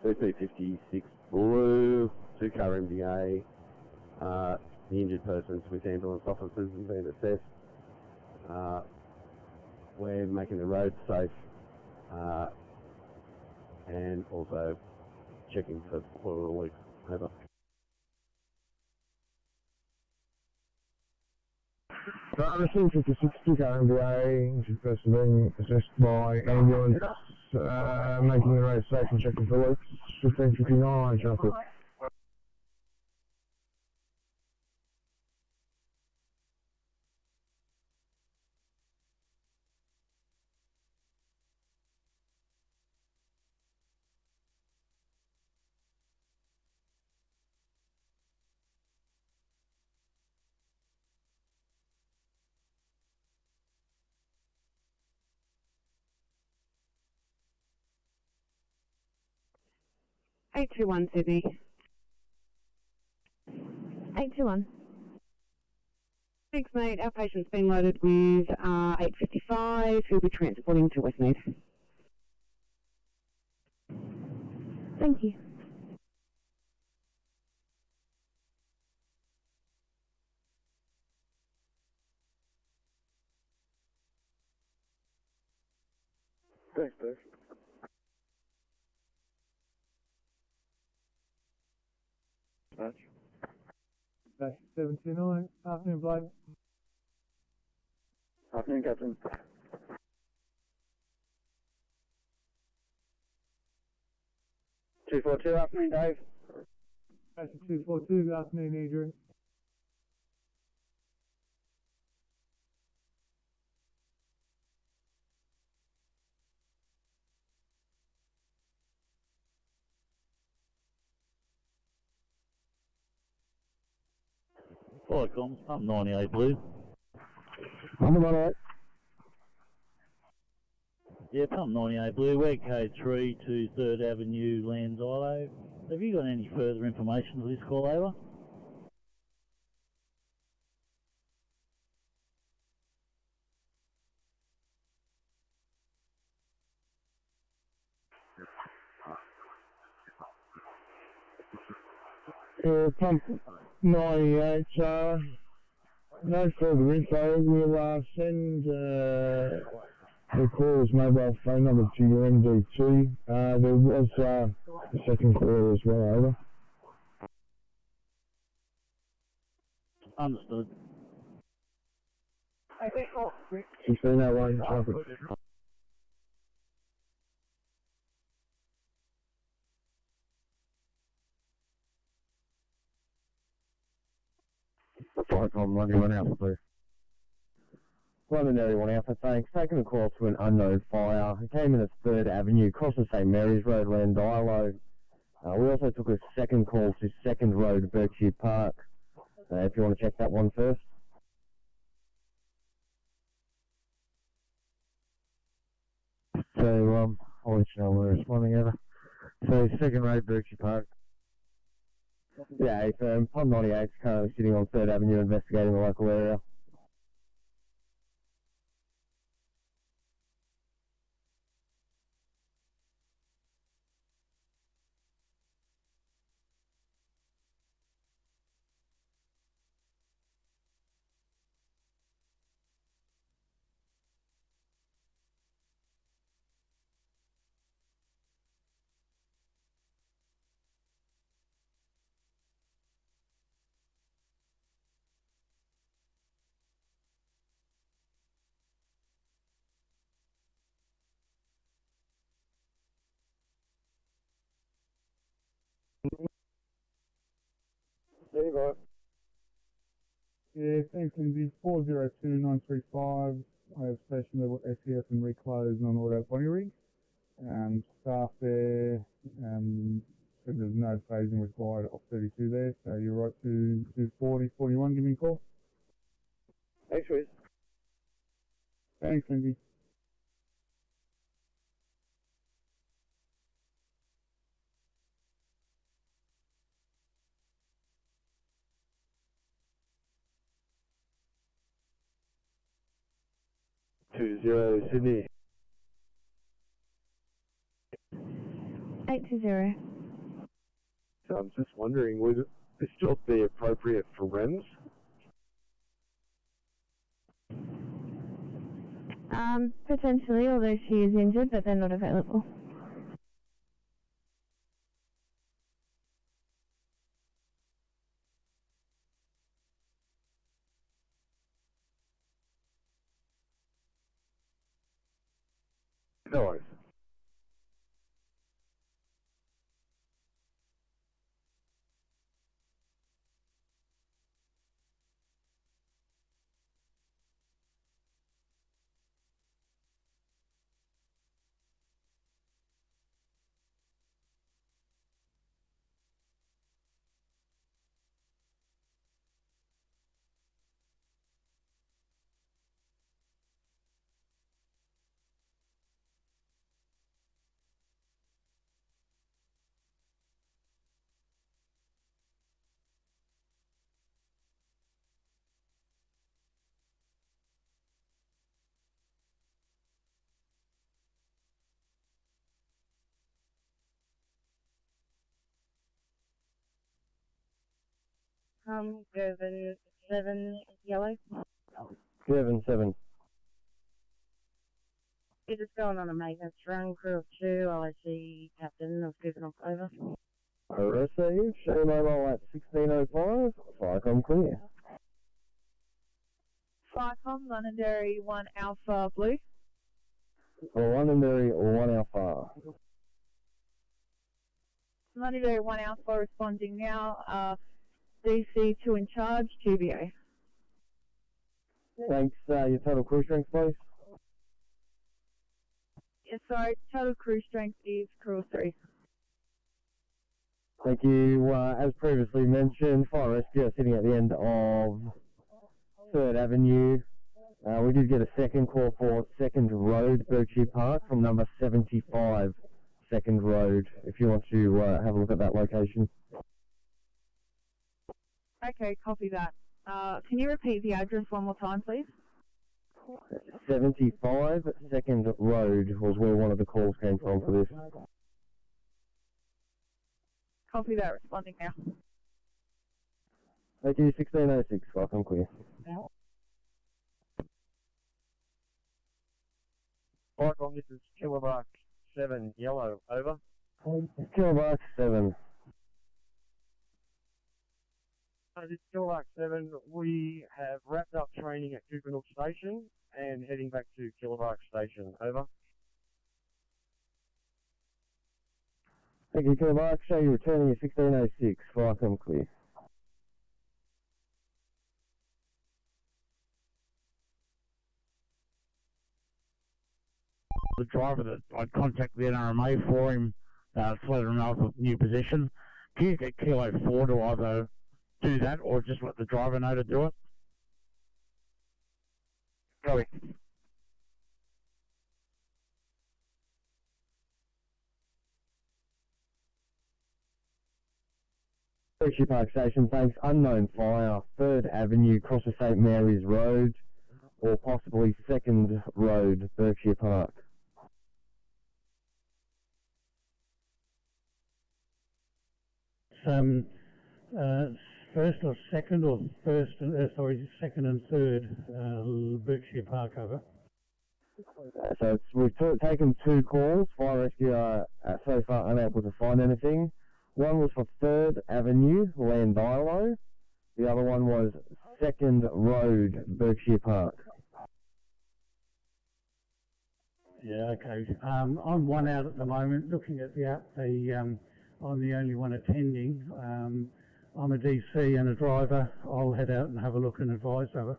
CP56 blue, 2-car MDA. The injured persons with ambulance officers have been assessed. We're making the road safe and also checking for oil leaks. Over. I'm assuming 56 2-car MBA, injured person being assessed by ambulance, making the road safe and checking for leaks. 1559, Shuffle. Eight two one Sydney. 821. Thanks, mate. Our patient's been loaded with 855. He'll be transporting to Westmead. Thank you. Thanks, Dave. Dash 729, afternoon, Blake. Afternoon, Captain. Two, afternoon, Dave. Dash 242, afternoon, Adrian. Ficom, Pump 98 blue. I'm about it. Yeah, Pump 98 blue, we're code 3 to 3rd Avenue, Landsilo. Have you got any further information for this call over? Pump 98, no further info. We'll send the caller's mobile phone number to your MD2. There was a second caller as well, over. Understood. 1601 traffic. Viacom London 1 Alpha, please. London Area 1 Alpha, thanks. Taking a call to an unknown fire. It came in at 3rd Avenue, crosses St Mary's Road, Landilo. We also took a second call to 2nd Road, Berkshire Park. If you want to check that one first. So, I'll let you know we're responding over. So, 2nd Road, Berkshire Park. Yeah, Pump 98 is currently sitting on 3rd Avenue investigating the local area. There you go. Yeah, thanks, Lindsay. 402935. I have station level SES and reclose non-auto body rig. Staff there, said there's no phasing required off 32 there, so you're right to 4041, give me a call. Thanks, Riz. Thanks, Lindsay. Sydney. 820. So I'm just wondering, would this job be appropriate for REMS? Potentially, although she is injured, but they're not available. No worries. Gervin 7 yellow. Gervin 7. You're just going on a maintenance run, crew of 2, LIC captain of Pippin over. RSA, show mobile at 1605, Viacom clear. Viacom, Londonderry 1 Alpha Blue. Londonderry 1 Alpha. Londonderry 1 Alpha responding now. DC 2 in charge, GBA. Thanks, your total crew strength, please. Yeah, sorry, total crew strength is crew of 3. Thank you. As previously mentioned, fire rescue sitting at the end of 3rd Avenue. We did get a second call for 2nd Road, Berkshire Park, from number 75, 2nd Road, if you want to have a look at that location. Okay, copy that. Can you repeat the address one more time, please? 75 2nd Road was where one of the calls came from for this. Copy that, responding now. Thank you, 1606, welcome clear. Michael, this is Kilobark 7 Yellow, over. Kilobark 7. This is Kilobark 7. We have wrapped up training at Coopernook Station and heading back to Kilobark Station, over. Thank you, Kilobark. Show you returning at 1606, welcome clear. The driver that I'd contact the NRMA for him to let him know of a new position. Can you get Kilo 4 to either do that or just let the driver know to do it? Copy. Berkshire Park Station, thanks. Unknown fire, 3rd Avenue, cross of St Mary's Road, or possibly 2nd Road, Berkshire Park. First or second, or first, second and third, Berkshire Park, over. So we've taken 2 calls. Fire rescue are so far unable to find anything. One was for 3rd Avenue, Landilo. The other one was 2nd Road, Berkshire Park. Yeah, okay. I'm one out at the moment, looking at the app. I'm the only one attending. I'm a DC and a driver. I'll head out and have a look and advise, over.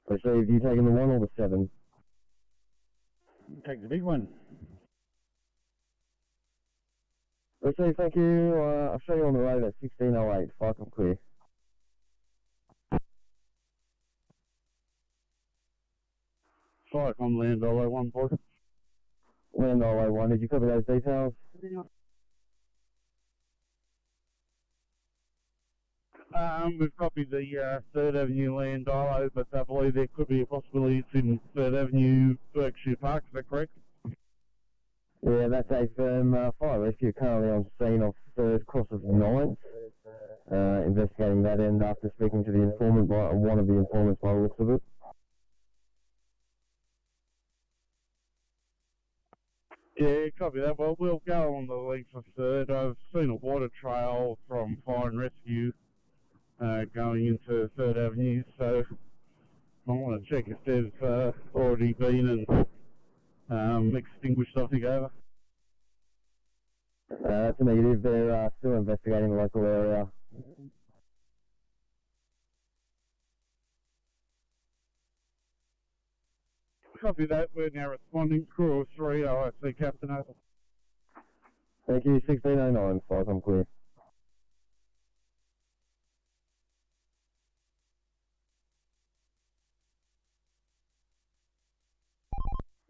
So have you taken the 1 or the 7? Take the big one. Receive, thank you. I'll show you on the road at 1608. Fire come clear. Fire from Landolo 1, please. Landolo 1, did you copy those details? We've copied the 3rd Avenue Landolo, but I believe there could be a possibility it's in 3rd Avenue, Berkshire Park, is that correct? Yeah, that's a firm. Fire rescue currently on scene of 3rd cross of 9th. Investigating that end after speaking to the informant, one of the informants by the looks of it. Yeah, copy that. Well, we'll go on the length of 3rd. I've seen a water trail from fire and rescue going into 3rd Avenue, so I want to check if they've already been and extinguished something over. That's a negative. They're still investigating the local area. Copy that. We're now responding. Crew 3, OIC Captain over. Thank you, 1609. Fire come clear.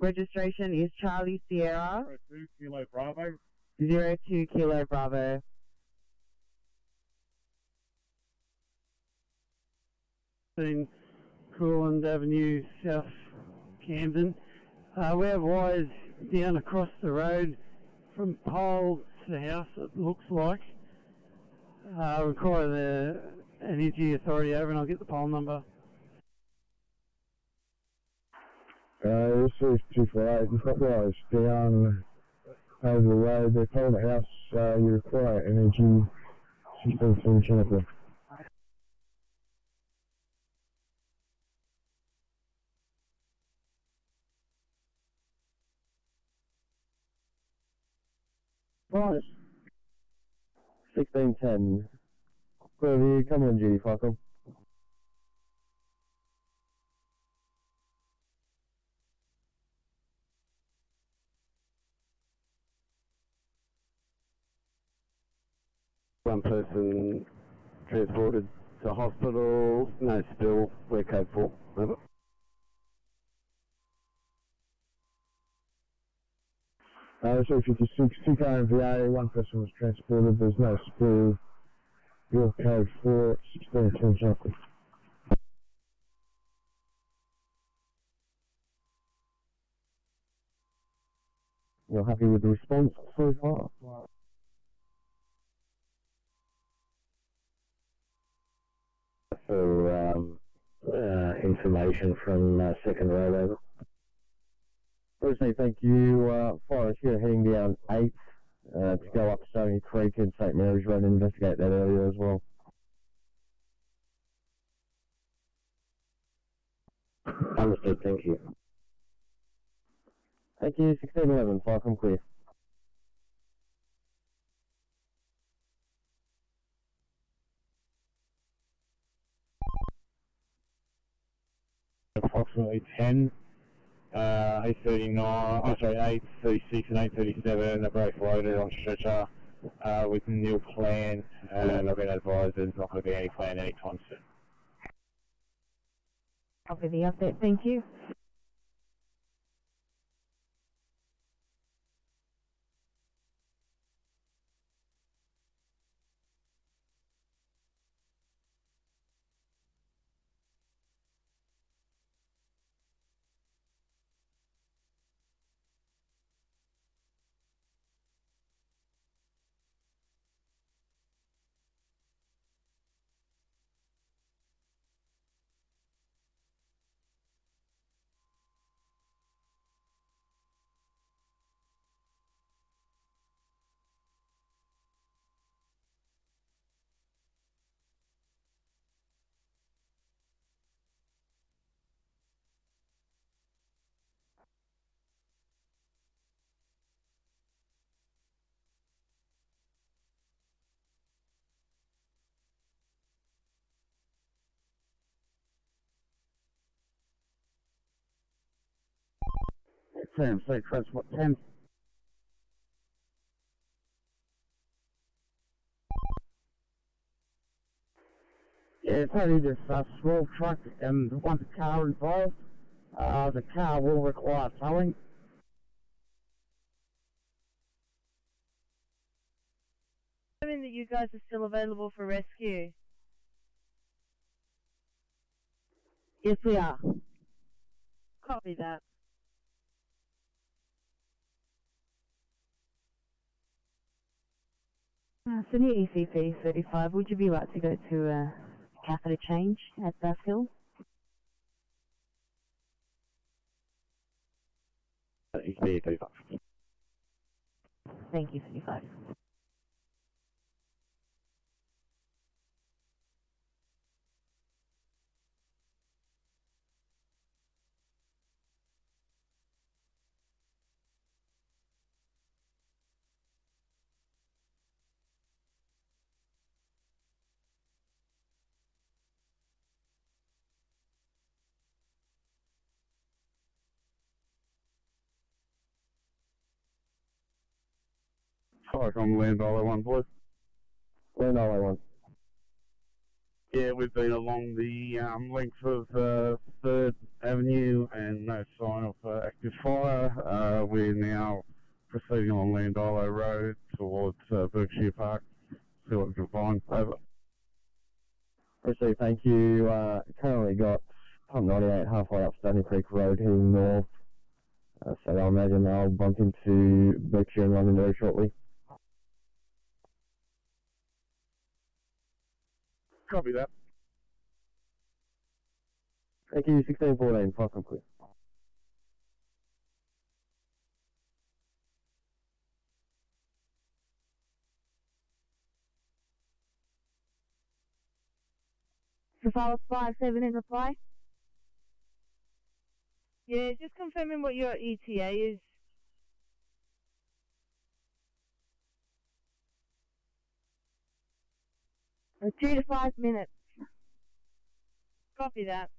Registration is Charlie Sierra. 02 Kilo Bravo. 02 Kilo Bravo. In Cooland Avenue, South Camden. We have wires down across the road from pole to the house, it looks like. Require the Energy Authority over, and I'll get the pole number. This is 248. You've got wires down over the road. They're told the house you require energy 16 chemical. Right. 1610. Where have you come on duty, Falcon? One person transported to hospital, no spill, we're code 4, over. So 56, 2 KMVA, 1 person was transported, there's no spill. Your code 4, 1610 chocolate. You're happy with the response so far? information from second row over. Firstly, thank you. Fire rescue heading down 8th to go up Stony Creek and St Mary's Road and investigate that area as well. Understood, thank you. Thank you, 1611, fire come clear. Approximately 10, 8:39, 8:36 and 8:37, they're both loaded on stretcher with nil plan, and I've been advised there's not going to be any plan anytime soon. Copy the update, thank you. Say transport 10. Yeah, it's only this small truck and one car involved. The car will require towing. Assuming that you guys are still available for rescue. Yes, we are. Copy that. Sydney ECP 35, would you be right to go to catheter change at Bass Hill? ECP 35. Thank you, 35. Fire on Land Island 1, boys. Land Island 1. Yeah, we've been along the length of 3rd Avenue and no sign of active fire. We're now proceeding on Land Island Road towards Berkshire Park. See what we can find. Over. Firstly, thank you. Currently got pump 98 halfway up Stony Creek Road heading north. So I imagine I'll bump into Berkshire and London very shortly. Copy that. Thank you, 1614, fire come clear. Survivor 57 in reply. Yeah, just confirming what your ETA is. In 2 to 5 minutes. Copy that.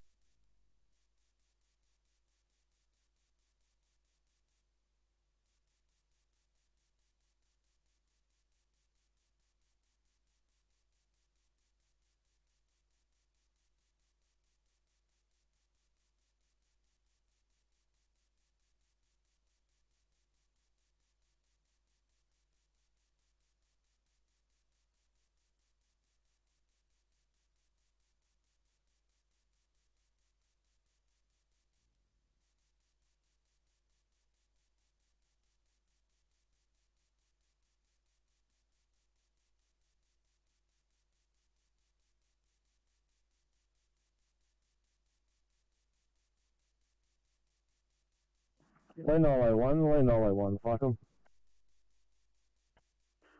Land 901, fuck 'em.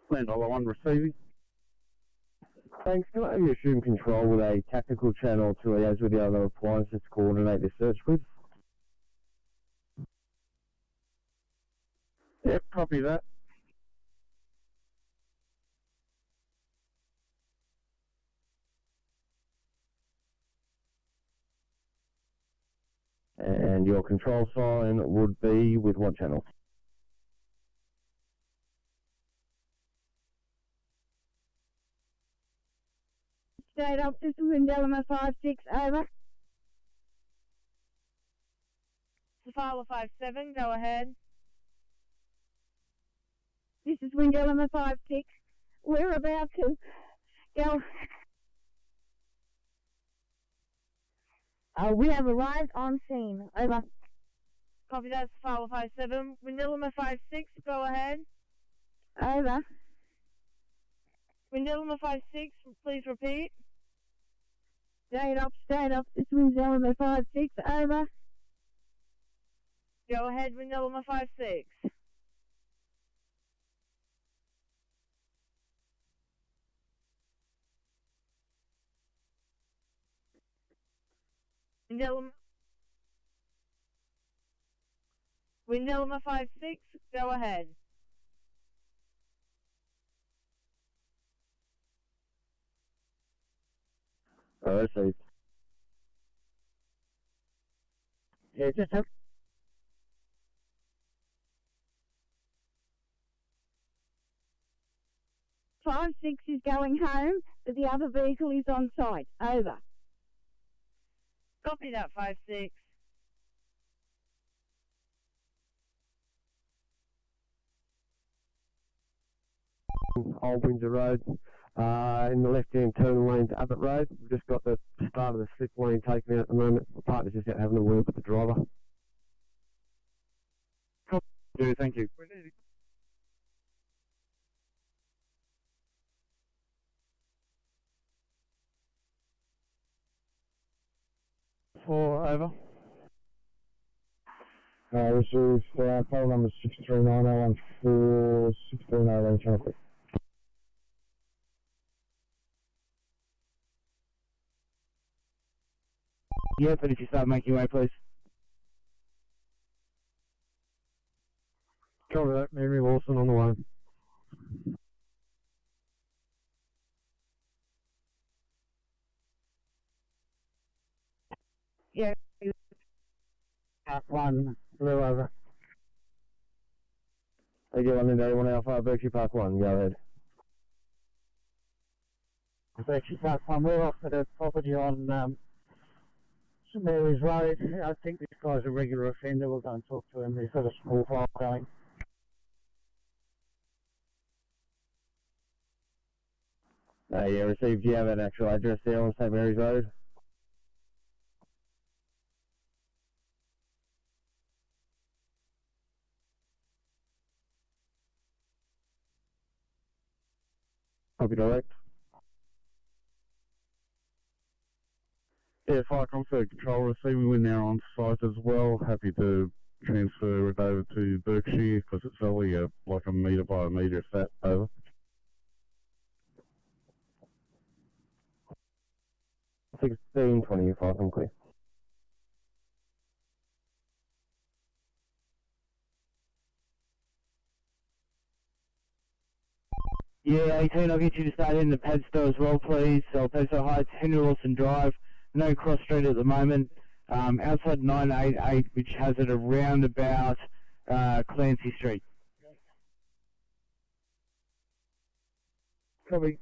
Land 901 receiving. Thanks, can I have you assume control with a tactical channel to liaise with the other appliances to coordinate this search, please? Yep, copy that. And your control sign would be with what channel? State up, this is wind element 56, over. Safala 57, go ahead. This is wind element 56. We're about to go. We have arrived on scene, over. Copy that, Safala 57. Wind element 56, go ahead. Over. Wind element 56, please repeat. State up, this is wind element 56, over. Go ahead, wind element 56. Wind element 56, go ahead. Received. Yeah, just have 56 is going home, but the other vehicle is on site, over. Copy that, 56. Old Windsor Road, in the left-hand turn lane to Abbott Road. We've just got the start of the slip lane taken out at the moment. The partner's just out having a word with the driver. Yeah, thank you. four, over. Received, call number 63901 1608 traffic. Yep, and if you start making your way, please. Cover that, Mary Wilson on the way. Yeah. Park 1, blue, over. They get 181 Alpha, Berkshire Park 1, go ahead. Berkshire Park 1, we're off at a property on St Mary's Road. I think this guy's a regular offender. We'll go and talk to him. He's got a small file going. Yeah, received. Do you have an actual address there on St Mary's Road? Copy direct. Yeah, Fire Comfort Control receiving. We're now on site as well. Happy to transfer it over to Berkshire because it's only like a metre by a metre if that, over. I think 1625, I'm clear. Yeah, 18, I'll get you to start in the Padstow as well, please. So Padstow Heights, Henry Wilson Drive, no cross street at the moment. Outside 988, which has it around about Clancy Street. Copy.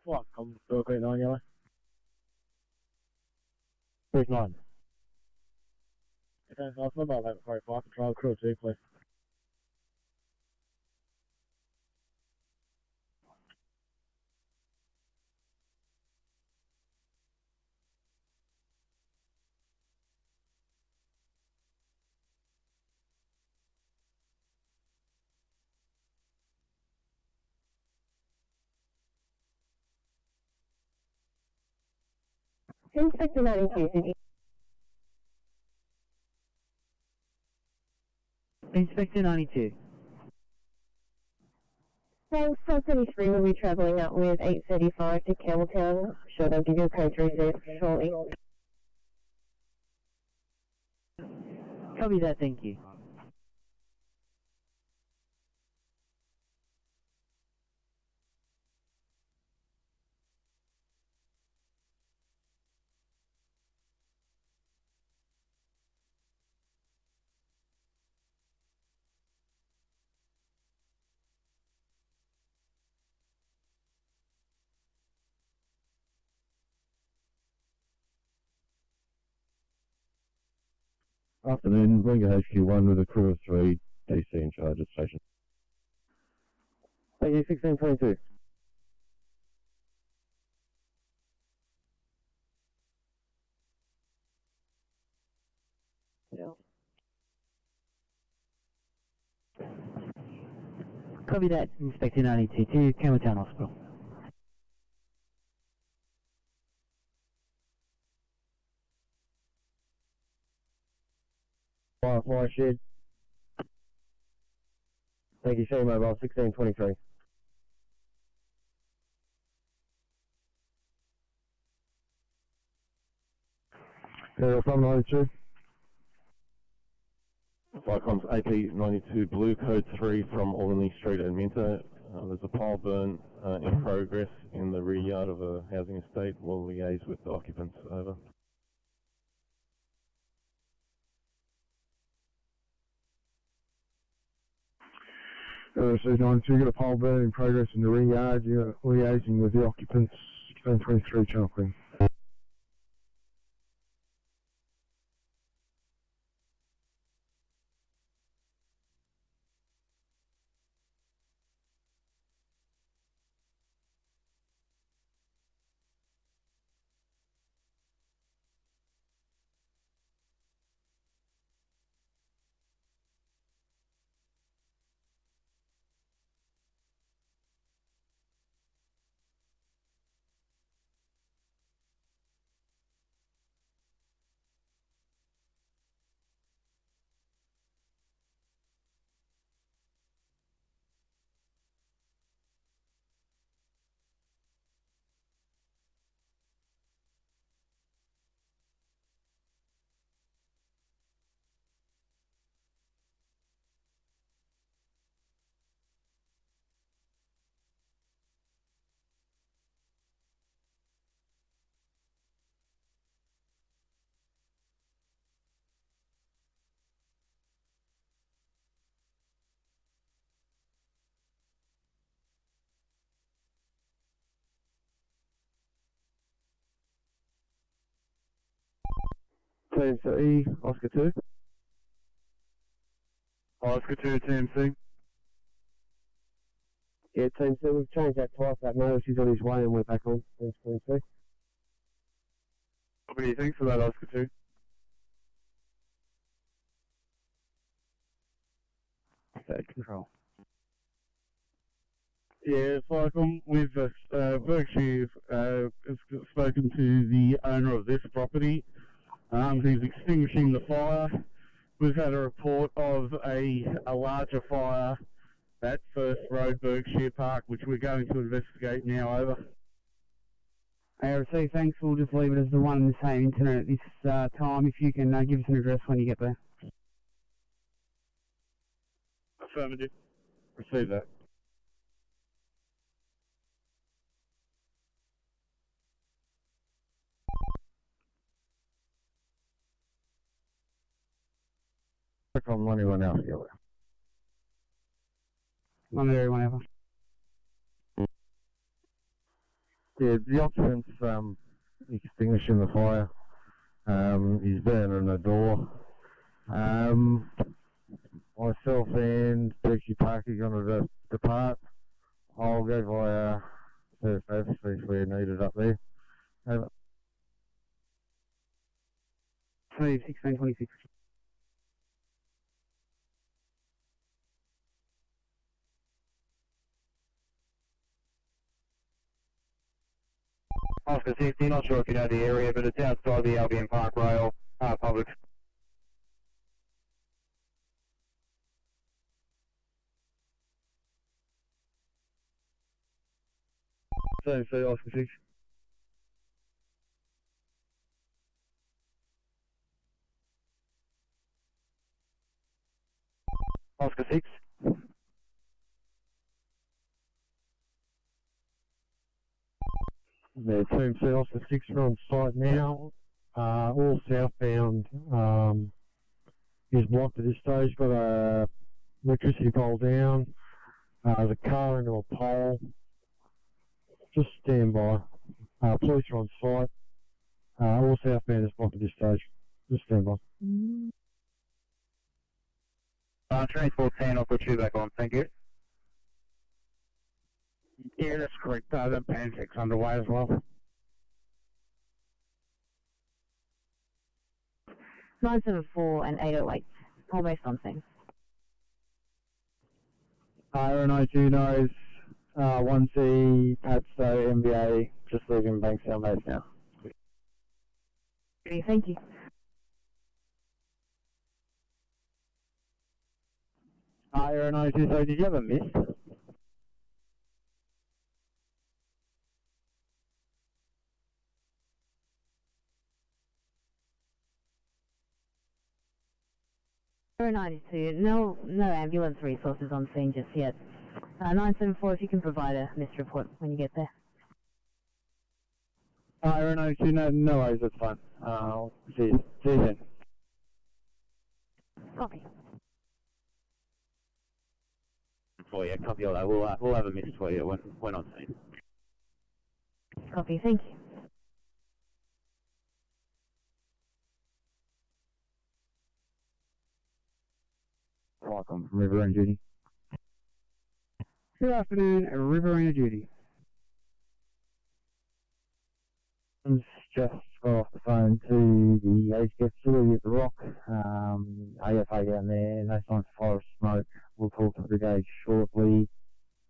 What? I'm 9 yellow. Big 9. 10 Alpha, about 11:45, control crew 2, please. Inspector 92, Sydney. Inspector 92. Thanks, 433 will be travelling up with 835 to Campbelltown. Sure, they'll give you a code 30 shortly. Copy that, thank you. Afternoon, Ringo HQ1 with a crew of 3, DC in charge at station. Thank you, 1622. Yeah. Copy that, Inspector 92 to Campbelltown Hospital. Fire shed. Thank you, Shea Mobile, 1623. From 92. Viacom's AP92 Blue Code 3 from Albany Street and Minto. There's a pile burn in progress in the rear yard of a housing estate. We'll liaise with the occupants. Over. C92, got a pile burn in progress in the rear yard. You're liaising with the occupants. 1623 Channel Queen. TMC, Oscar 2. Oscar 2, TMC. Yeah, TMC, we've changed that twice. That notice he's on his way and we're back on. Thanks, TMC. What do you think for that, Oscar 2? Third control. Yeah, Cyclone, we've Berkshire has spoken to the owner of this property. He's extinguishing the fire. We've had a report of a larger fire at First Road, Berkshire Park, which we're going to investigate now. Over. ARC, thanks. We'll just leave it as the one and the same internet at this time. If you can give us an address when you get there. Affirmative. Receive that. From 91 Alpha. Whenever. Yeah, the occupant's extinguishing the fire. He's burning the door. Myself and Percy Parker are going to depart. I'll go via Surf F, see if we're needed up there. Over. Save 1626. Oscar 60, not sure if you know the area, but it's outside the Albion Park Rail, public. Same, see Oscar 6. Oscar 6. Yeah, Team C, Oscar 6 are on site now. All southbound is blocked at this stage. Got a electricity pole down. There's a car into a pole. Just stand by. Police are on site. All southbound is blocked at this stage. Just stand by. Transport 10, I'll put you back on, thank you. Yeah, that's correct. The Pancak's underway as well. 974 and 808, almost on scene. RNO2 knows 1C, Padstow, MBA, just leaving Bankstown base now. Okay, thank you. RNO2, so did you have a miss? Zero 92, no ambulance resources on scene just yet. 974, if you can provide a missed report when you get there. RNO2, no worries, that's fine. I'll see you then. Copy. For you, copy all that. We'll have a miss for you when on scene. Copy, thank you. Welcome from Riverina Duty. Good afternoon, Riverina Duty. Just got off the phone to the HGF facility at the Rock. AFA down there, no signs of forest smoke. We'll talk to the brigade shortly.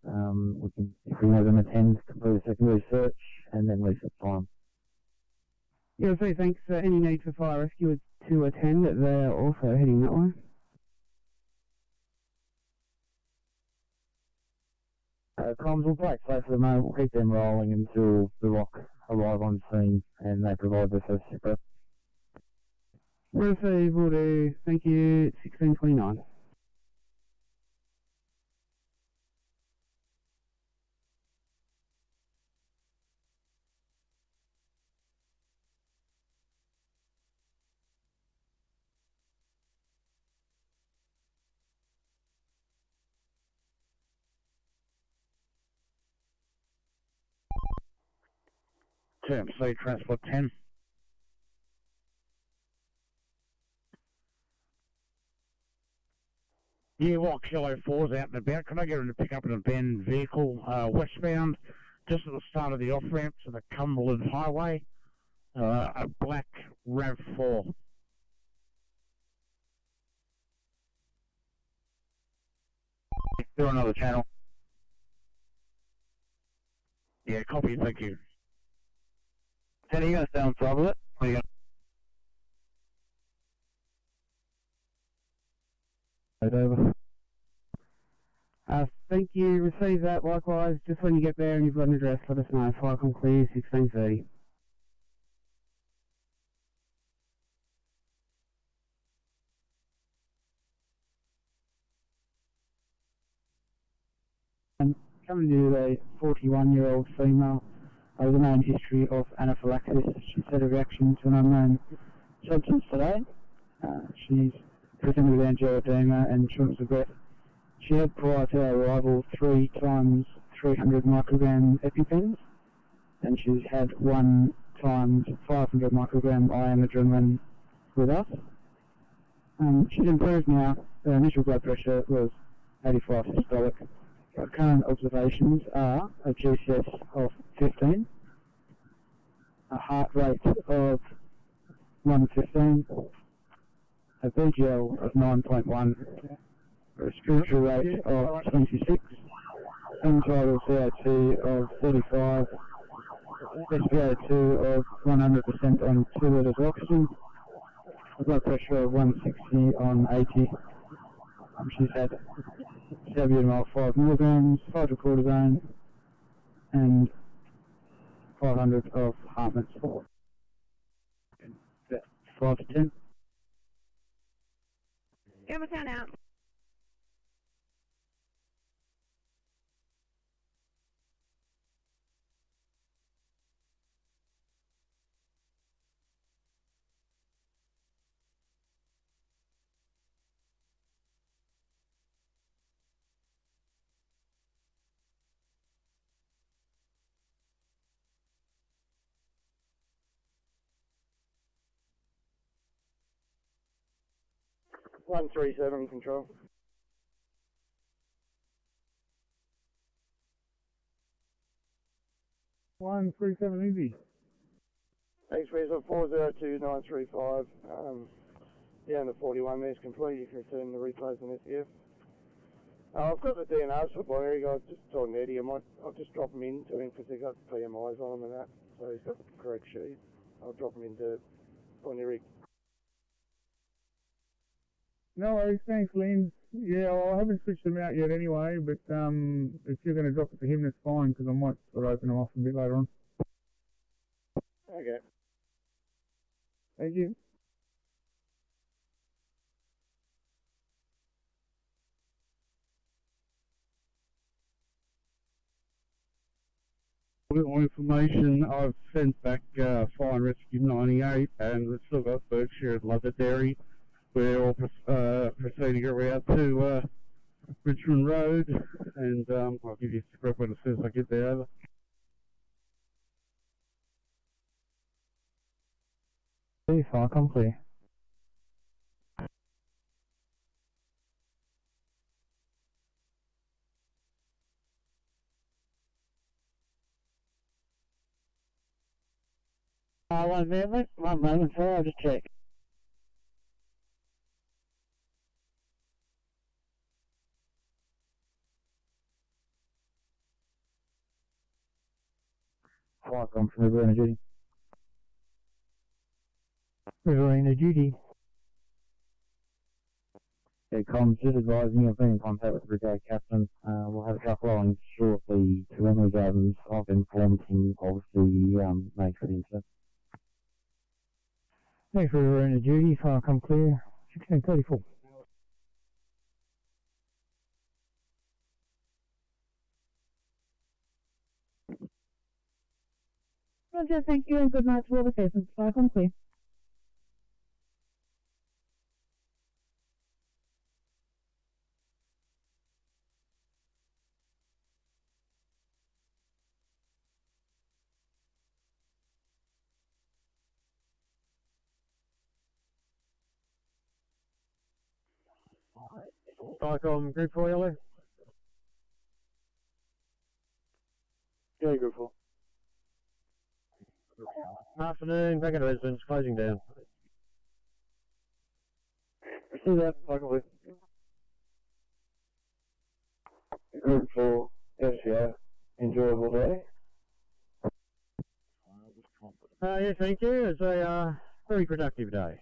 We can, if we have them attend, complete a secondary search and then reset time. Yeah, so thanks. Any need for fire rescue to attend? They're also heading that way. Comms will break, so for the moment we'll keep them rolling until the Rock arrive on scene and they provide the first separate. Receive, will do. Thank you. 1629. TMC Transport 10. Yeah, while Kilo 4's out and about, can I get him to pick up an abandoned vehicle westbound, just at the start of the off-ramp to the Cumberland Highway, a black RAV4. They're on another channel. Yeah, copy, thank you. Ken, are you going to stay on top of it? Or are you Over. Thank you. Receive that. Likewise, just when you get there and you've got an address, let us know. Flycom clear, 1630. Coming to a 41-year-old female with a known history of anaphylaxis. She's had a reaction to an unknown substance today. She's presented with angioedema and shortness of breath. She had prior to our arrival 3 times 300 microgram EpiPens, and she's had 1 times 500 microgram IM adrenaline with us. She's improved now. Her initial blood pressure was 85 systolic. Her current observations are a GCS of 15, a heart rate of 115, a VGL of 9.1, a respiratory rate of 26, internal CO2 of 45, SpO2 of 100% on 2 litres of oxygen, a blood pressure of 160 on 80. She's had salbutamol 5 milligrams, hydrocortisone, and 500 of Hartmann's 4. 5 to 10. Gamma count out. One 137 control. One 37 easy. Thanks, Weasel. 402935. Down to 41 there's complete. You can return the replays on SEF. I've got the DNRs for Boyeri. I was just talking to Eddie. I'll just drop them in to him because they've got PMIs on them and that. So he's got the correct sheet. I'll drop them into Boyeri. No worries, thanks, Lynn. Yeah, I haven't switched them out yet anyway, but if you're going to drop it to him, that's fine, because I might sort of open them off a bit later on. Okay. Thank you. A bit more information. I've sent back Fire and Rescue 98, and we've still got Berkshire at Londonderry. We're all proceeding around to Richmond Road, and I'll give you a script when as soon as I get there. Over. Fire, come clear. One moment, sir, I'll just check. Fire, come from Riverina duty. Riverina duty. Yeah, comms, just advising I've been in contact with the brigade captain. We'll have a couple on shortly to Emily Gardens. I've informed him of the nature of the incident. Thanks for Riverina duty. Fire, come clear. 1634. Roger, thank you, and good night to all the patients. Fire, come clear. Cyclone group 4 yellow. Yeah, group 4. Afternoon, back into residence, closing down. See that, luckily. Group 4, SCO, enjoyable day. Yes, thank you. It's a very productive day.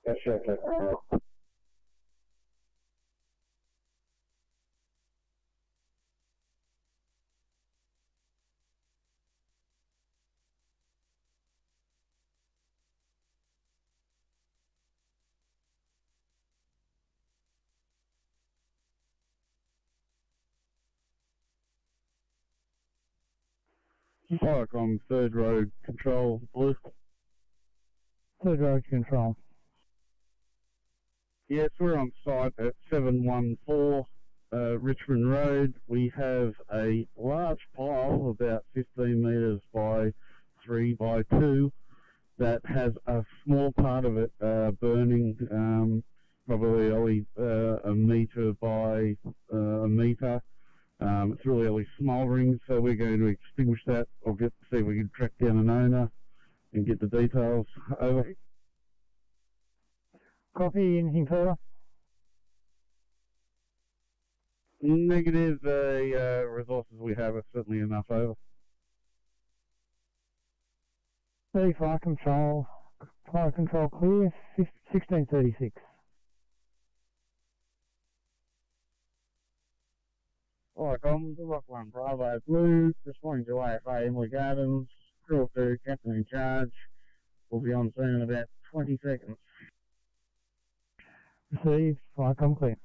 Yes, sure, okay. Firecom, third road control, blue. Third road control. Yes, we're on site at 714 Richmond Road. We have a large pile, about 15 metres by 3 by 2, that has a small part of it burning, probably only a metre by a metre. It's really only smouldering, so we're going to extinguish that or see if we can track down an owner and get the details over. Copy, anything further? Negative, the resources we have are certainly enough over. Fire control clear, 1636. Alright, the Rock 1 Bravo Blue, responding to AFA Emily Gardens, crew of 2, captain in charge. We'll be on scene in about 20 seconds. Received, Firecom clear.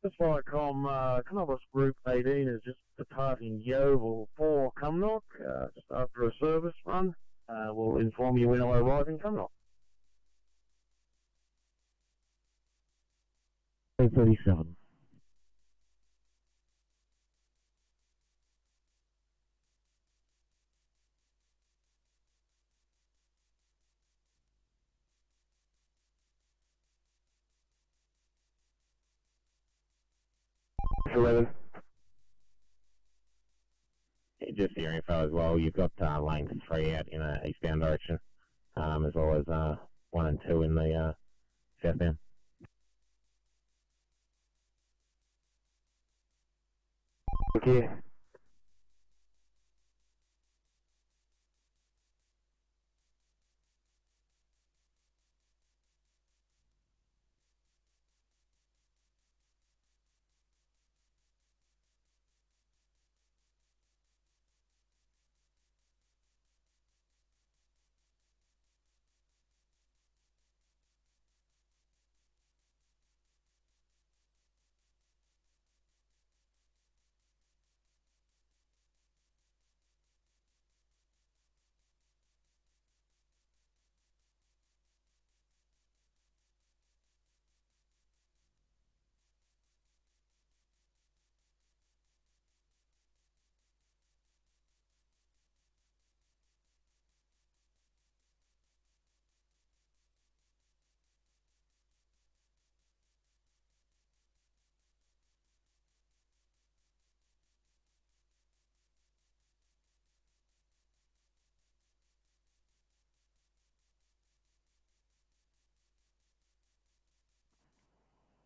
This Firecom, Canobbas Group 18 is just departing Yeovil for Cumnock, just after a service run. We'll inform you when I arrive in Cumnock. 37. Just your info as well. You've got lanes 3 out in eastbound direction, as well as 1 and 2 in the southbound. Thank you.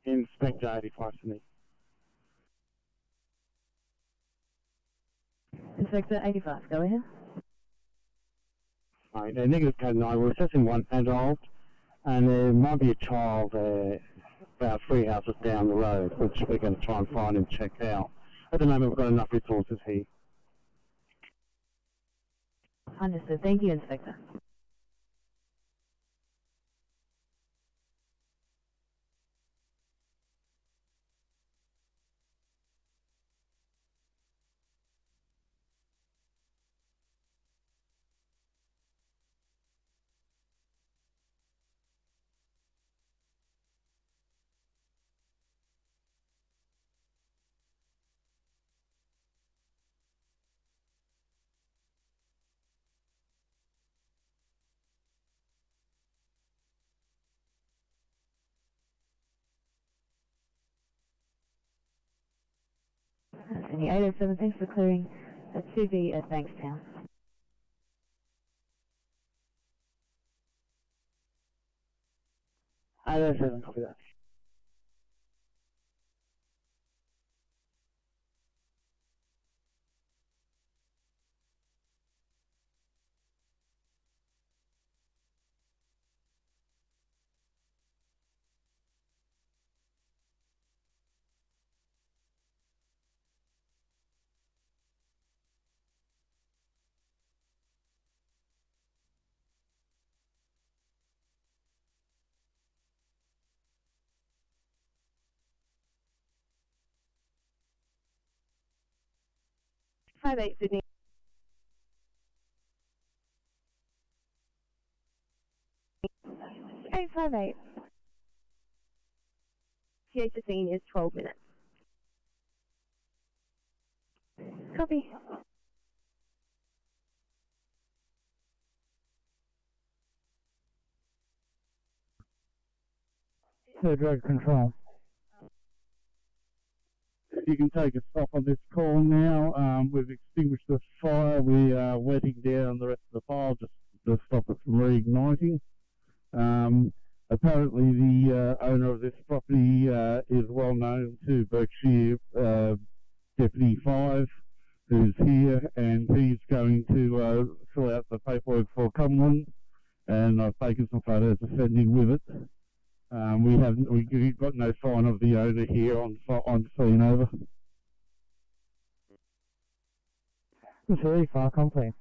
Inspector 85 Sydney. Inspector 85, go ahead. Right, negative code 9, we're assessing one adult, and there might be a child about 3 houses down the road, which we're going to try and find and check out. At the moment, we've got enough resources here. Understood. Thank you, Inspector. Sydney 807, thanks for clearing at 2B at Bankstown. I don't have copy that. Five eight Sydney. Eight 58. TA 15 is 12 minutes. Copy. Third road control. You can take a stop on this call now. We've extinguished the fire. We are wetting down the rest of the fire just to stop it from reigniting. Apparently the owner of this property is well known to Berkshire Deputy 5, who's here, and he's going to fill out the paperwork for Cumberland, and I've taken some photos of sending with it. We've got no sign of the owner here on scene. Over. It's very far complete.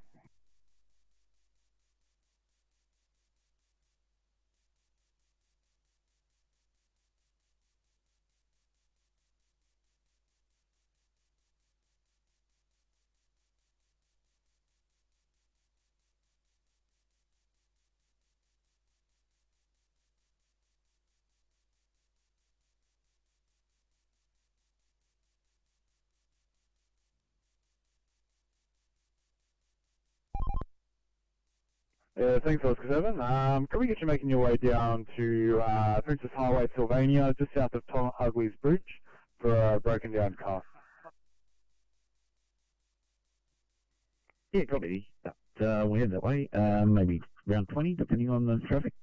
Thanks, Oscar 7. Can we get you making your way down to Princess Highway, Sylvania, just south of Tom Ugley's Bridge, for a broken down car? Yeah, copy. We'll head that way. Maybe around 20, depending on the traffic.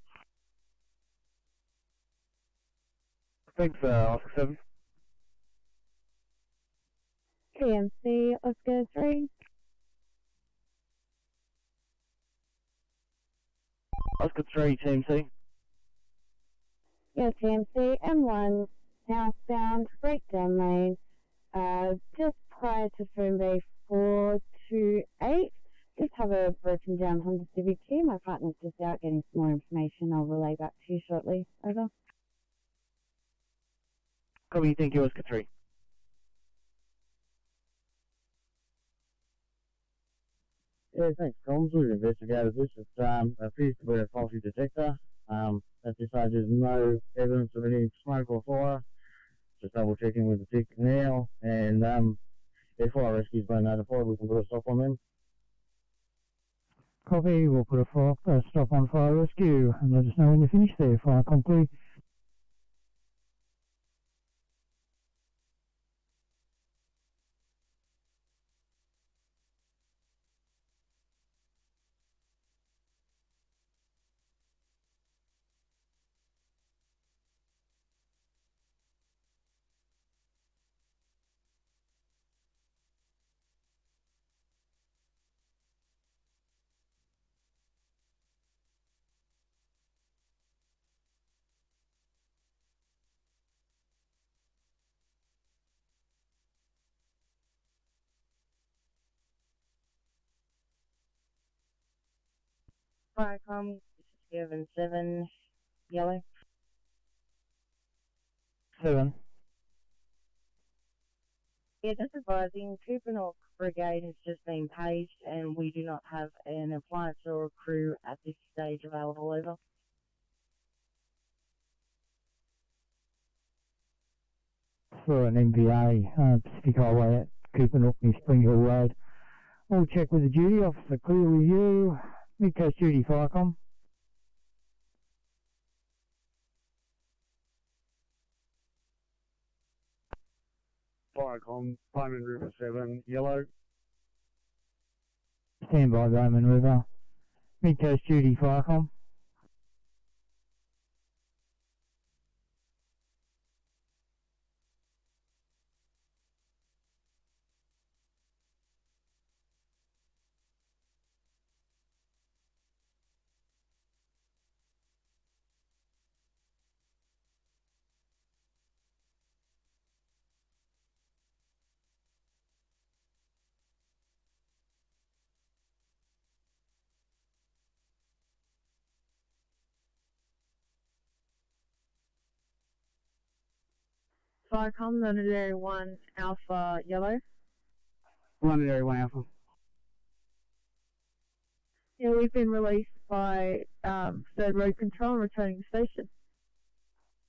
Thanks, Oscar 7. TMC, Oscar 3. Oscar 3, TMC. Yeah, TMC, M1, southbound, breakdown lane, just prior to phone bay 428. Just have a broken down Honda Civic here. My partner's just out getting some more information. I'll relay back to you shortly. Over. Copy, thank you, Oscar 3. Yeah, thanks, Combs. We've investigated this. It appears to be a faulty detector. At this stage, there's no evidence of any smoke or fire. Just double checking with the tick now, and if fire rescue's been notified, we can put a stop on them. Copy, we'll put a stop on fire rescue and let us know when you're finished there. Fire complete. Firecom, this is 7, yellow. 7. Yeah, just advising, Coopernock Brigade has just been paged and we do not have an appliance or a crew at this stage available. Over. For an MVA, Pacific Highway at Coopernook near Spring Hill Road. We'll check with the duty officer. Clear with you. Mid-Coast Duty, Firecom. Firecom, Bowman River 7, yellow. Stand by, Bowman River. Mid-Coast Duty, Firecom. Firecom, London Area 1, Alpha, yellow. London Area 1 Alpha. Yeah, we've been released by Third Road Control and returning to station.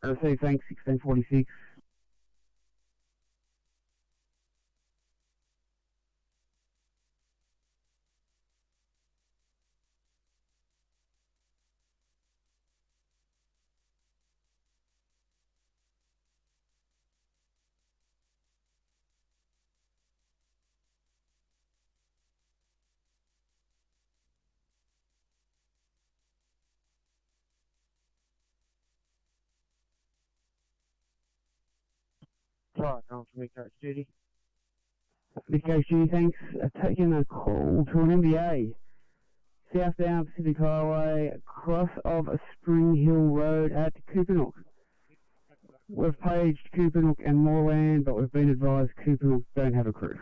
RC, thanks, 1646. Right, on from Coach Judy. Coach Judy, thanks. Taking a call to an MBA. Southbound Pacific Highway, cross of Spring Hill Road at Coopanook. We've paged Coopanook and Moorland, but we've been advised Coopanook don't have a crew.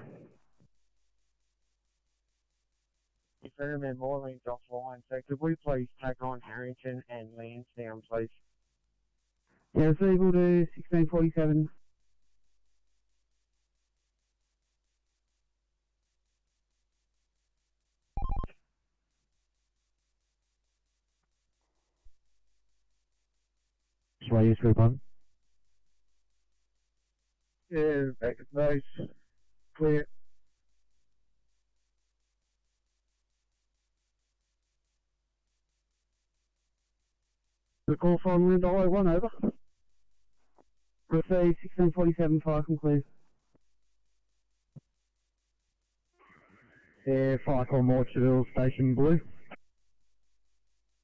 Firm and Moorland's offline, so could we please take on Harrington and Lansdowne, please? Yeah, it's equal to 1647. YS group on. Yeah, back at those. Clear. The call from Linda I1 over. Receive 1647 fire conclude. Yeah, fire call Morcheville Station Blue.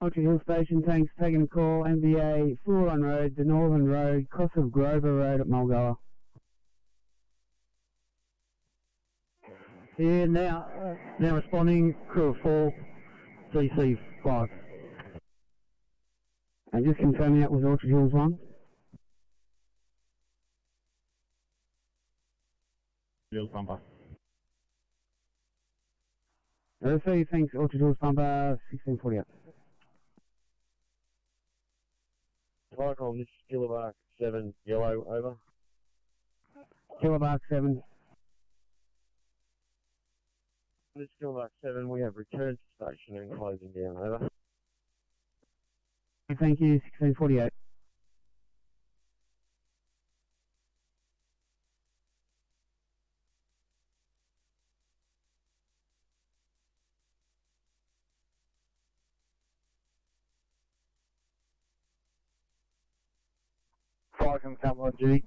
Orchard Hill Station, thanks. Taking a call. MBA, Full Run Road, the Northern Road, cross of Grover Road at Mulgoa. Yeah, now responding, crew of 4, CC 5. And just confirming that was Orchard Hills 1. Hills bumper. Receive, thanks. Orchard Hills bumper, 1648. Michael, this is Kilobark 7, yellow, over. Kilobark 7. This is Kilobark 7, we have returned to station and closing down, over. Thank you, 1648. Falcon, come on duty.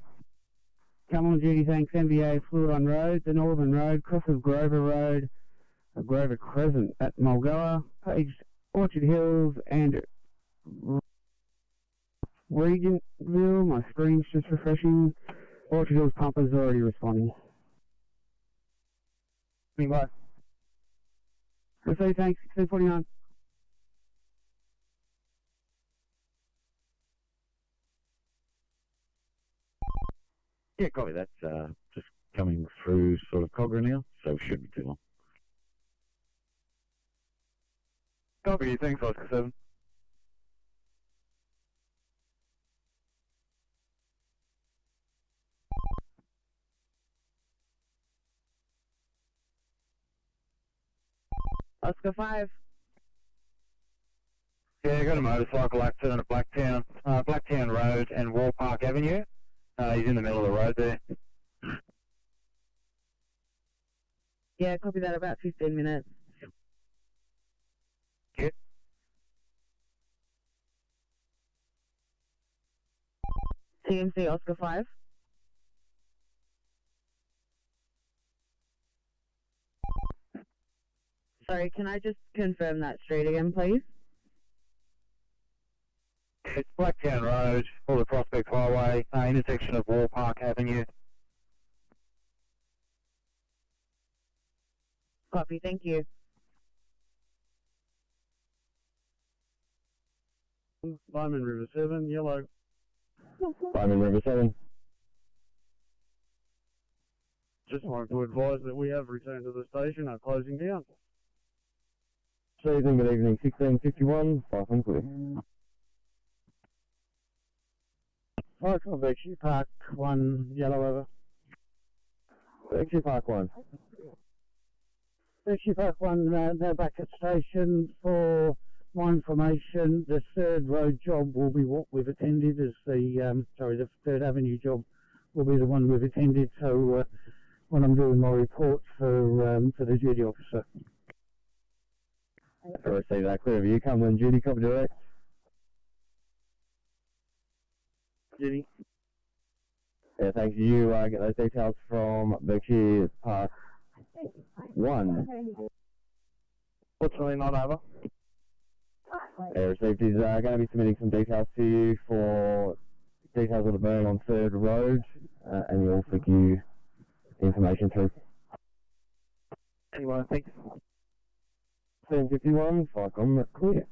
Come on duty, thanks. MBA, Fluid on Road, the Northern Road, cross of Grover Road, Grover Crescent at Mulgoa, paged Orchard Hills and Regentville. My screen's just refreshing. Orchard Hills pumper's already responding. Anyway. Receive, thanks. 1649. Yeah, copy. That's just coming through sort of Cogra now, so it shouldn't be too long. Copy, thanks, Oscar 7. Oscar 5. Yeah, I got a motorcycle accident at Blacktown Road and War Park Avenue. He's in the middle of the road there. Yeah, copy that, about 15 minutes. Yeah. TMC Oscar 5. Sorry, can I just confirm that street again, please? It's Blacktown Road, or the Prospect Highway, intersection of War Park Avenue. Copy, thank you. Diamond River 7, yellow. Diamond River 7. Just wanted to advise that we have returned to the station, are closing down. Good evening, 1651, Falcon clear. Michael, Berkshire Park 1, yellow, over. Berkshire Park 1. Berkshire Park 1, now back at station. For my information, the third road job will be what we've attended as the, the Third Avenue job will be the one we've attended, so when I'm doing my report for the duty officer. I receive that clear of you. Cumberland duty, copy direct. Judy. Yeah, thank you. Get those details from Berkshire Park 1. Fortunately not over. Yeah, received is going to be submitting some details to you for details of the burn on 3rd Road, and you'll flick you information through. Anyone, thanks. 1051, Vicom, that's clear.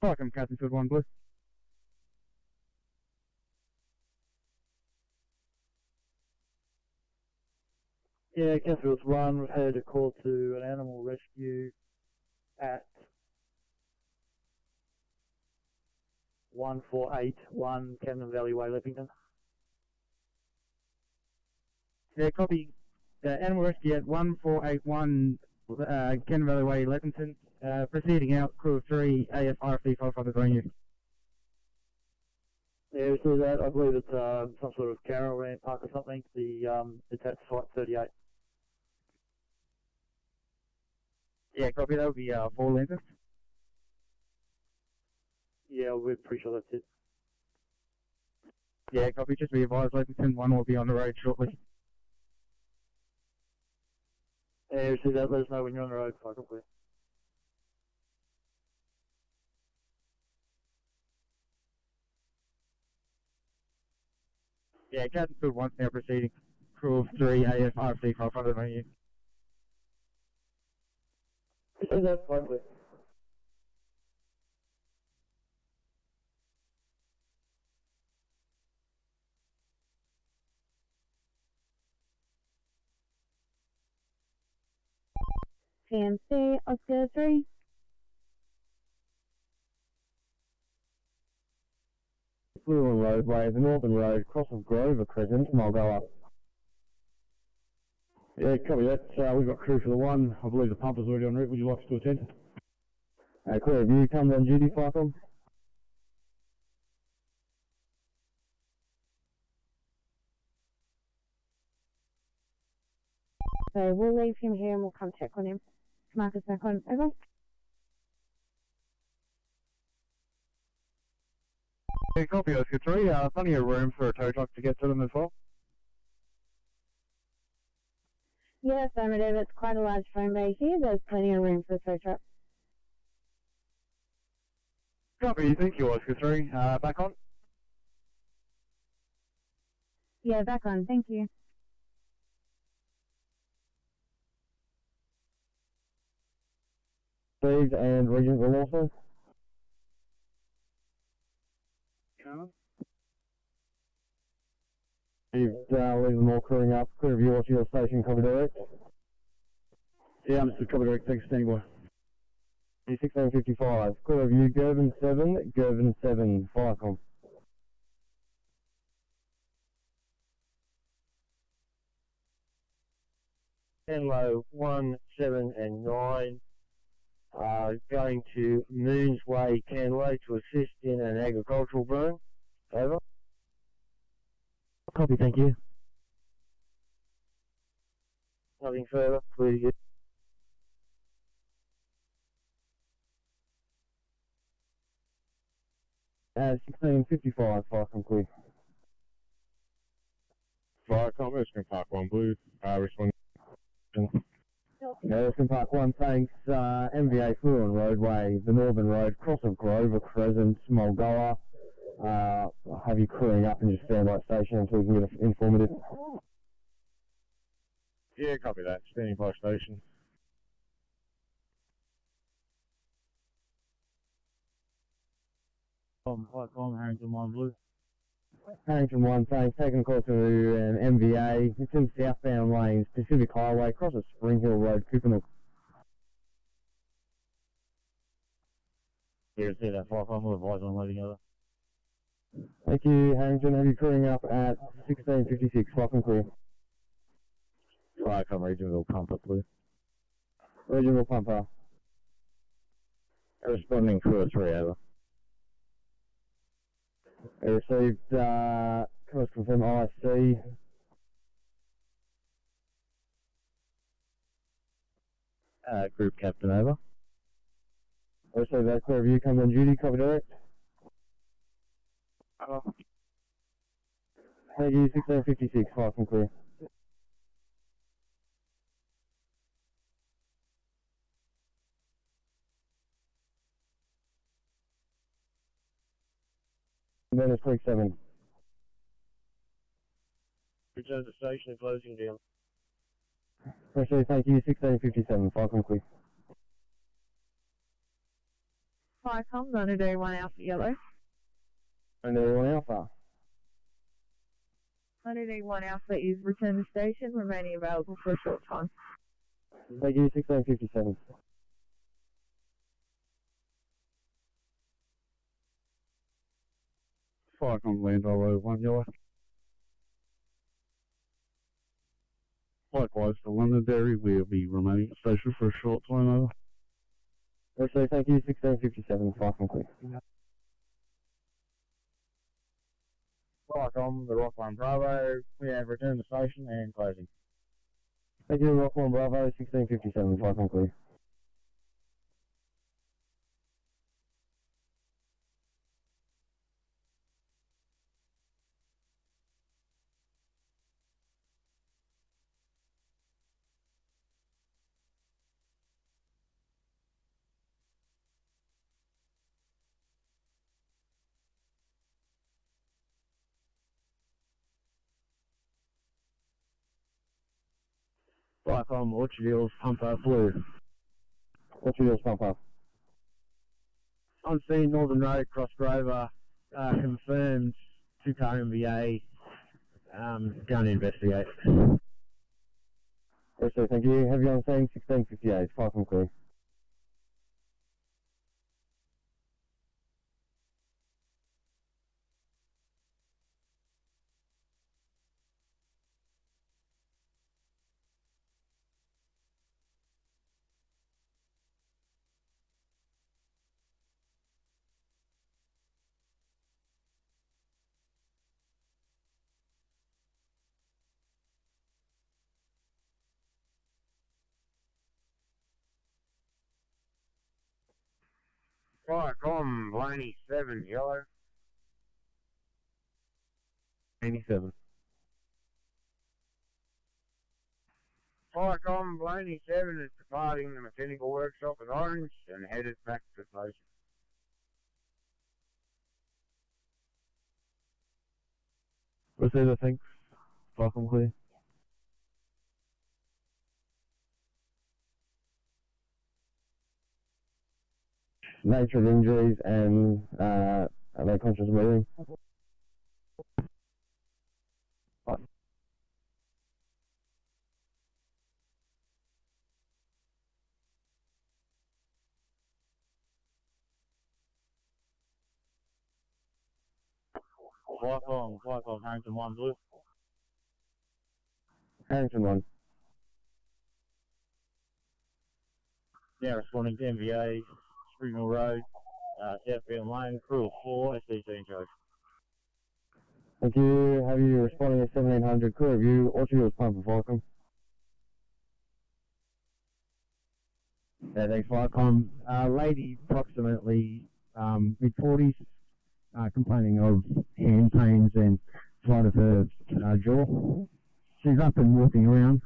Vicom, Captain Field 1 Blue. Yeah, Catherill's 1, we've had a call to an animal rescue at 1481 Camden Valley Way, Leppington. Yeah, copy. Animal Rescue at 1481 Cannon Valley Way, Leppington. Proceeding out, crew of 3, AFRFD 500 on you. Yeah, we saw that. I believe it's some sort of caravan park or something. It's at Site 38. Yeah, copy. That would be 4 lenses. Yeah, we're pretty sure that's it. Yeah, copy. Just be advised, Leppington 1 will be on the road shortly. Yeah, we see that. Let us know when you're on the road. Fuck up with. Yeah, Captain Field 1's now proceeding. Crew of 3, AFRFD 500 on you. See that? Fuck with. TMC, Oscar 3. Fluent roadway, the Northern Road, cross of Grover Crescent, and I'll go up. Yeah, copy that. We've got crew for the 1. I believe the pumper's already en route. Would you like us to attend? Clear of you, come on duty, Vicom. So we'll leave him here and we'll come check on him. Marcus back on. Over. Yeah, copy, Oscar 3. Plenty of room for a tow truck to get to them as well. Yeah, affirmative. It's quite a large phone bay here. There's plenty of room for a tow truck. Copy, thank you, Oscar 3. Back on. Yeah, back on. Thank you. Steve and Regent will also. You've leave them all crewing up. Clear of you, what's your station, copy direct? Yeah, Mr. Copy direct. Thanks, standing by. 1655. Clear of you, Gervin 7, Vicom. Low 1, 7 and 9 going to Moons Way, Canlow to assist in an agricultural burn. Over. Copy, thank you. Nothing further. Clear to you. Uh, 1655, Vicom clear. Vicom, Oscar Park 1 Blue. Respond. Yeah, Oscar Park 1, thanks. MVA Fluent Roadway, the Northern Road, cross of Grover Crescent, Mulgoa. Have you crewing up and just stand by station until we can get informative. Yeah, copy that. Standing by station. Vicom, Harrington 1 Blue. Harrington 1, thanks. Taking a call to an MVA. It's in southbound lanes, Pacific Highway, crosses Spring Hill Road, Kupanook. Yeah, see that. Vicom, we'll advise on leaving over. Thank you, Harrington. Have you crewing up at 1656, Vicom clear. Vicom, Regional Pumper, please. Regional Pumper. Responding crew of 3, over. I received, can I confirm ISC? Group Captain, over. I received that. Clear of you, comes on duty, copy direct. Thank you, 1656, far from clear. Then it's 27. Return to station and closing down. Appreciate it, thank you, 1657, far from clear. Vicom, 901 Alpha Yellow. And everyone Alpha. 901 Alpha is return to station, remaining available for a short time. Thank you, 1657. Vicom Land Hollow 1 Yellow. Likewise, for Londonderry, we'll be remaining at station for a short time over. Appreciate it, thank you, 1657, far from clear. Vicom, the Rock 1 Bravo, we have returned to station and closing. Thank you, Rock 1 Bravo, 1657, far from clear. Vicom, Orchard Hills, Pumper Blue. Orchard Hills, Pumper. On scene, Northern Road, Cross Grover, confirmed 2-car MVA, going to investigate. Appreciate it, thank you. Have you on scene, 1658, far from clear. Vicom, Blaney 7 Yellow. 87. Vicom, Blaney 7 is departing the mechanical workshop at Orange and headed back to station. Receiver, thanks. Far from clear. Nature of injuries and are they conscious of moving? Vicom, Harrington 1 Blue. Harrington 1. Now responding to MVA, Springmill Road, Southbound Lane, crew of 4, SDC in charge. Thank you. Have you responding at 1700 crew review, Orchard Hills Pumper, Vicom. Yeah, thanks, Vicom. Lady approximately mid-40s, complaining of hand pains and side of her jaw. She's up and walking around.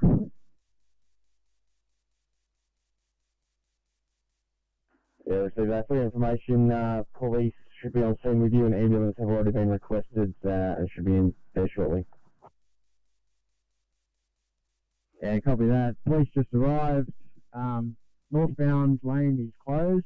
Yeah, receive that. For your information, police should be on scene with you and ambulance have already been requested and should be in there shortly. Yeah, copy that. Police just arrived. Northbound lane is closed.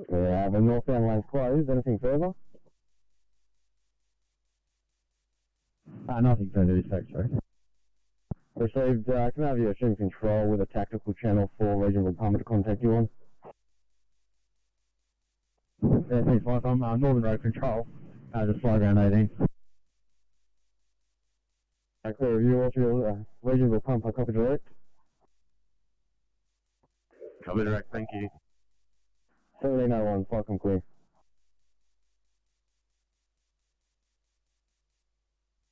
Yeah, the northbound lane's closed. Anything further? Nothing further dispatch, sorry. Received, can I have your assumed control with a tactical channel for regional Palmer to contact you on? Yeah, thanks, Vicom. Northern Road Control, just fly around 18. Clear review, Orchard regional Pumper, copy direct. Copy direct, thank you. 1701, Vicom clear.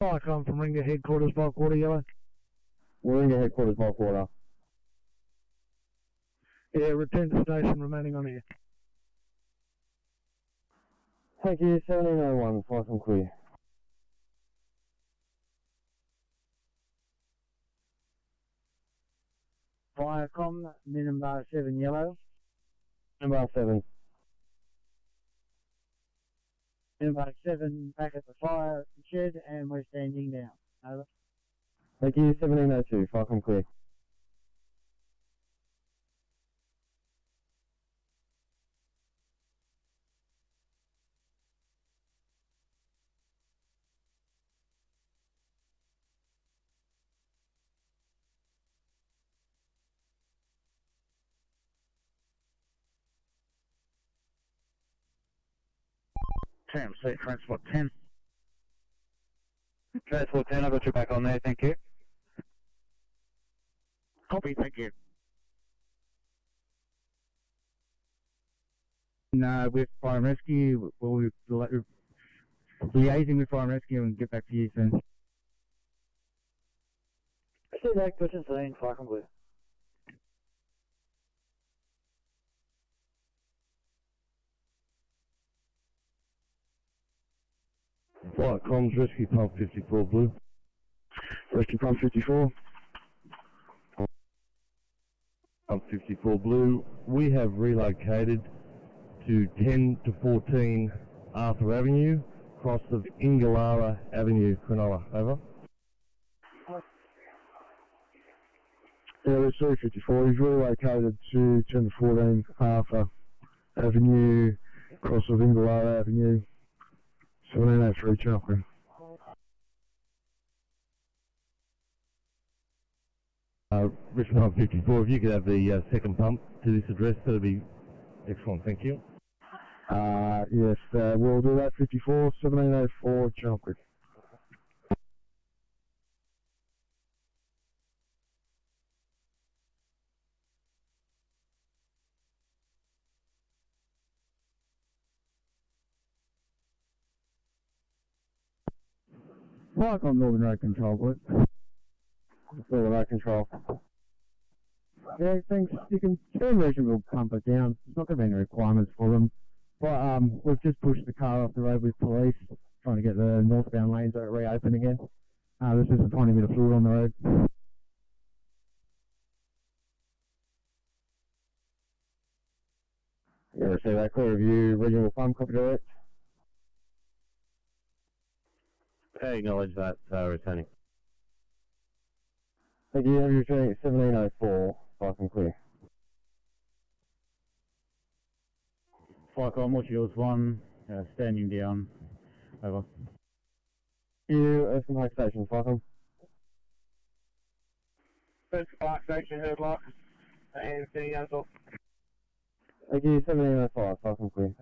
Vicom from Ringer Headquarters, Bulk Water Yellow. Ringer Headquarters, Bulk Water. Yeah, return to station, remaining on air. Thank you, 1701, Falcon clear. Firecom, minimum 7 yellow. Number 7. Minimum 7 back at the fire shed, and we're standing down. Over. Thank you, 1702, Falcon clear. TMC, Transport 10. Transport 10, I've got you back on there, thank you. Copy, thank you. No, with Fire and Rescue, we'll be liaising with Fire and Rescue and get back to you soon. See that question saying Falcon Blue. Flight comms, rescue pump 54 blue. Rescue pump 54. Pump 54 blue. We have relocated to 10 to 14 Arthur Avenue, across of Ingalara Avenue, Cronulla. Over. Yeah, we're 354. He's relocated to 10 to 14 Arthur Avenue, across of Ingalara Avenue, 1703 Chalkman. Richmond 54, if you could have the second pump to this address, that would be excellent, thank you. Yes, we'll do that. 54, 1704 Chalkman. Park on Northern Road Control, please. Northern Road Control. Yeah, thanks. You can turn reasonable pump it down. There's not going to be any requirements for them. But we've just pushed the car off the road with police, trying to get the northbound lanes reopened again. There's just a tiny bit of fluid on the road. You receive that clear review, regional pump, copy direct. I acknowledge that, returning. Thank you, have you returning at 1704, Falcon clear. Falcon, what's yours? 1, standing down. Over. You, Erskine Park Station, Falcon. First Park Station, heard lock, and Sydney and NSW. Thank you, 1705, Falcon clear.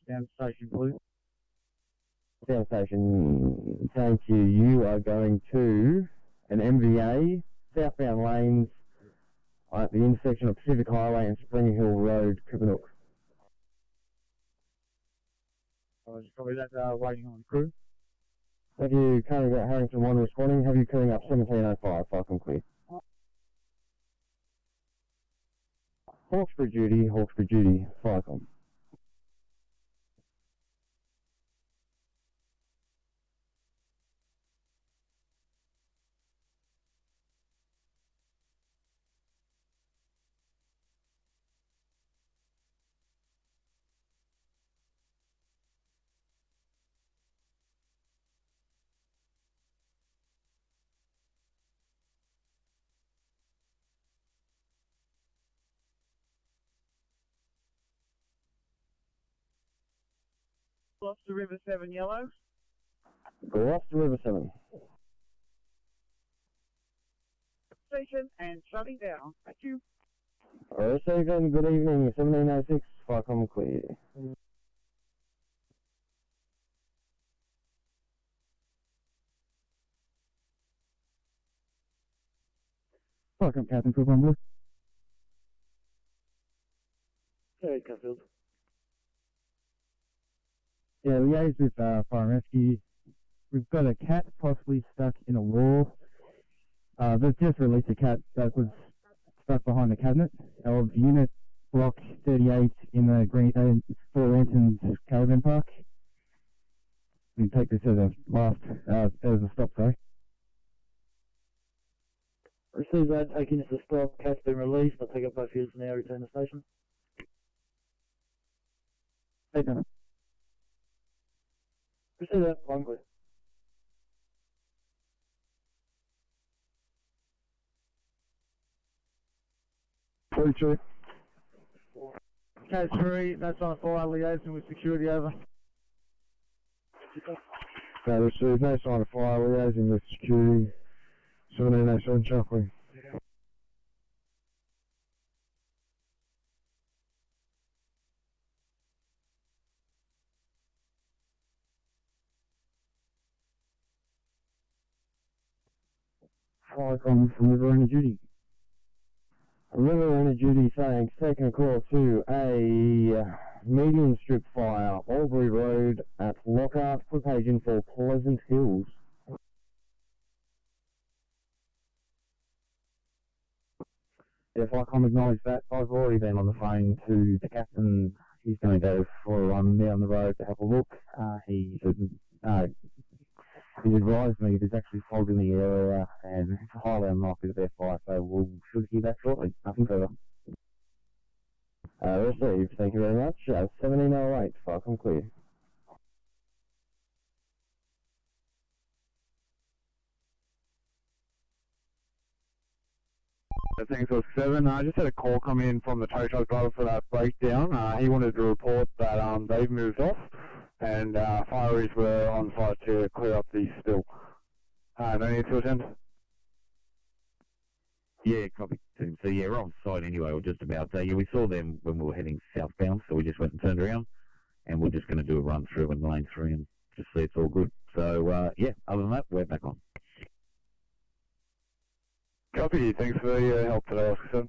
Down station, please. Down station, thank you. You are going to an MVA, southbound lanes, at the intersection of Pacific Highway and Spring Hill Road, Kipanook. I'll just copy that, waiting on the crew. Thank you, currently got Harrington 1 responding. Have you coming up 1705, Falcon clear. Hawkesbury duty, Falcon. Gloucester River 7 yellow. Gloucester River 7. Station and shutting down. Thank you. Receiving, good evening, 1706, Falcon clear. Welcome, Captain Cook on board. Hey, Cuffield. Yeah, liaise with Fire and Rescue. We've got a cat possibly stuck in a wall. They've just released a cat that was stuck behind the cabinet of unit block 38 in the Green Four Lanterns Caravan Park. We take this as a last, as a stop, sorry. Receive that, taking it to stop, cat's been released, I'll take up both units now, return to station. Taken. Receive that, one clear. Two. Code 3, that's on a fire, liaison with security, over. Received, no sign of fire, liaising with security. 1707 Chuckling. Fire from River Owner Duty. River Owner Duty saying second call to a medium strip fire, Albury Road at Lockhart, propaging for Pleasant Hills. If I can acknowledge that, I've already been on the phone to the captain. He's going to go for a run down the road to have a look. He advised me there's actually fog in the area and it's highly unlikely to be a fire, so we should hear back shortly. Nothing further. Received, thank you very much. 1708, far from clear. Thanks, 7. I just had a call come in from the tow truck driver for that breakdown. He wanted to report that they've moved off and fireys were on site to clear up the spill. No need to attend? Yeah, copy. So yeah, we're on site anyway, or just about. Yeah, we saw them when we were heading southbound, so we just went and turned around, and we're just going to do a run through in lane 3 and just see it's all good. So yeah, other than that, we're back on. Copy. Thanks for your help today, Oscar.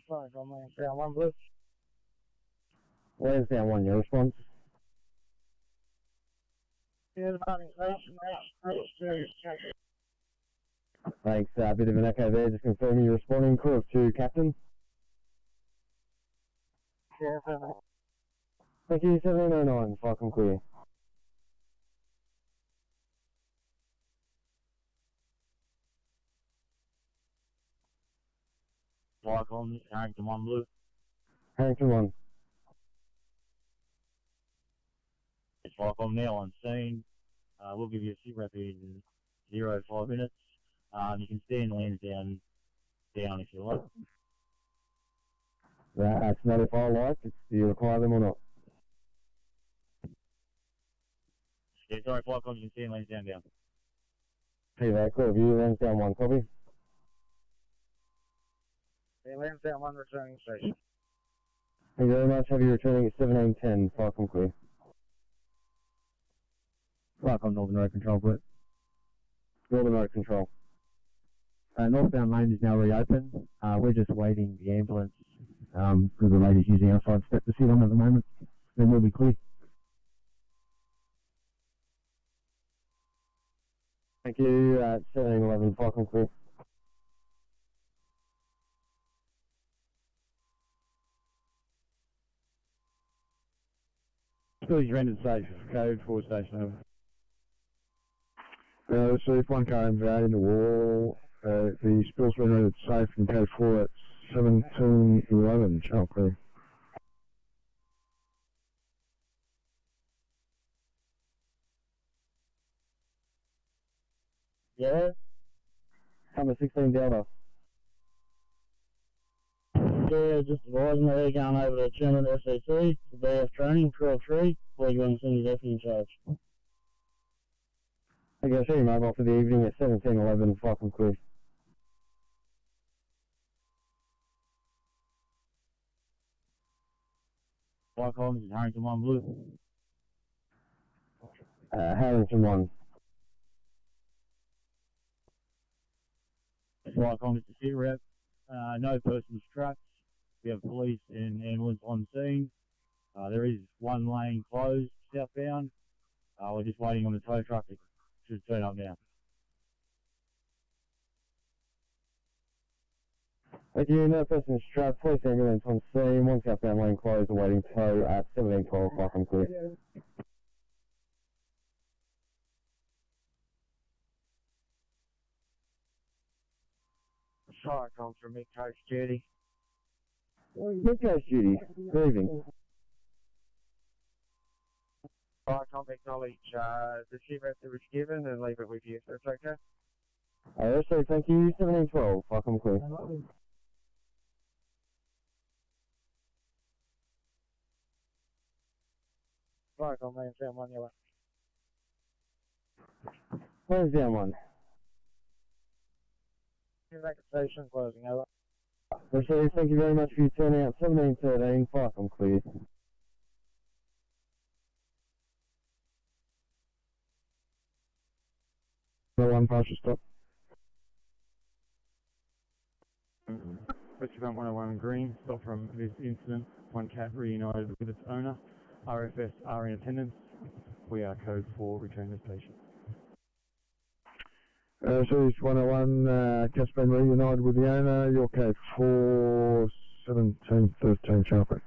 Sorry, I'm laying down one blue. Where's down one, your response? Yeah, the parking station, Thanks, a bit of an echo there, just confirming you're responding. Course to Captain. Yeah, Thank you, 1709, far from clear. Flight on Harrington 1 blue. Harrington 1. It's flight on now on scene. We'll give you a sit rep in 0.5 minutes. You can stand lands down if you like. That's not if I like, it's do you require them or not? Yeah, sorry, flight on, you can stand lands down. See that, clear view, lands down 1, copy. yeah, lands down one returning station. Thank you very much, have you returning at 1710, far from clear. Welcome, Northern Road Control, Brett. Northern Road Control. Northbound lane is now reopened. We're just waiting the ambulance because the lady's using our side step to sit on at the moment. Then we'll be clear. Thank you. 1711, Falcon clear. Facility's rendered safe. Code 4 station, over. Received 1 car invalid in the wall. The spill's been rendered safe in code 4 at 1711, channel clear. Yeah? Number 16 Delta. Yeah, just advising that they're going over to Chairman SAC for BF training, 12-3, before you want to send his F in charge. Okay, I'll show you mobile for the evening at 1711, Falcon clear. Flycom, this is Harrington 1 Blue. Harrington 1. Flycom, this is sit rep. No persons trapped. We have police and ambulance on scene. There is one lane closed southbound. We're just waiting on the tow truck to turn up now. Thank you, no person strapped, police ambulance on scene, one southbound lane closed, awaiting tow at 17:12 o'clock, I'm clear. Flycom from Mid-Coast Duty. Mid-Coast Duty, good evening. Flycom acknowledge the sit rep that was given and leave it with you if that's okay. So thank you, 17:12, I'm clear. Flycom, Lansdowne 1 Yellow. Where's down one? Station closing, over. Received, thank you very much for your turnout, 17:13, I'm clear. No one partial stop. Restaurant 101 Green, stop from this incident. One cat reunited with its owner. RFS are in attendance. We are code 4, return to station. Series 101, cat's been reunited with the owner, your code 4, 17:13 sharply.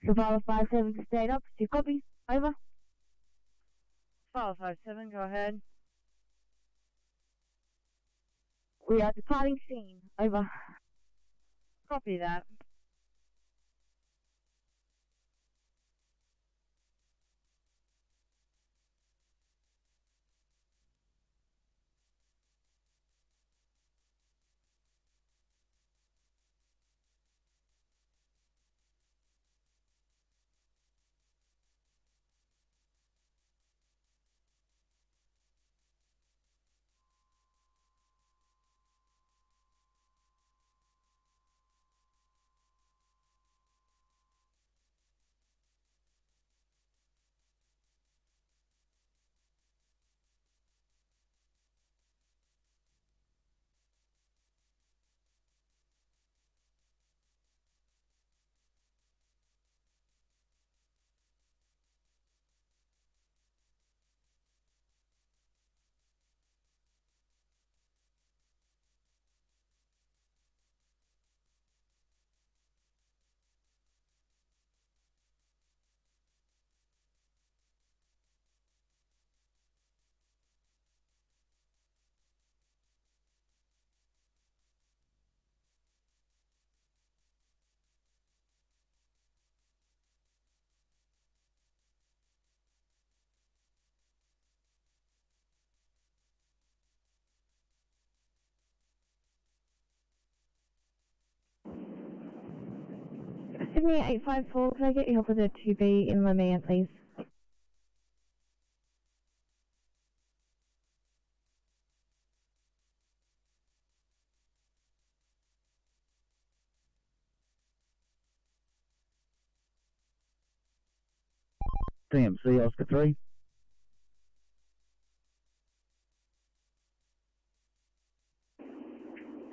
Survivor 57 stayed up, 2 copies, over. File 57, go ahead. We are departing scene, over. Copy that. Sydney 854, can I get your help with a 2B in Lamia, please? CMC Oscar 3.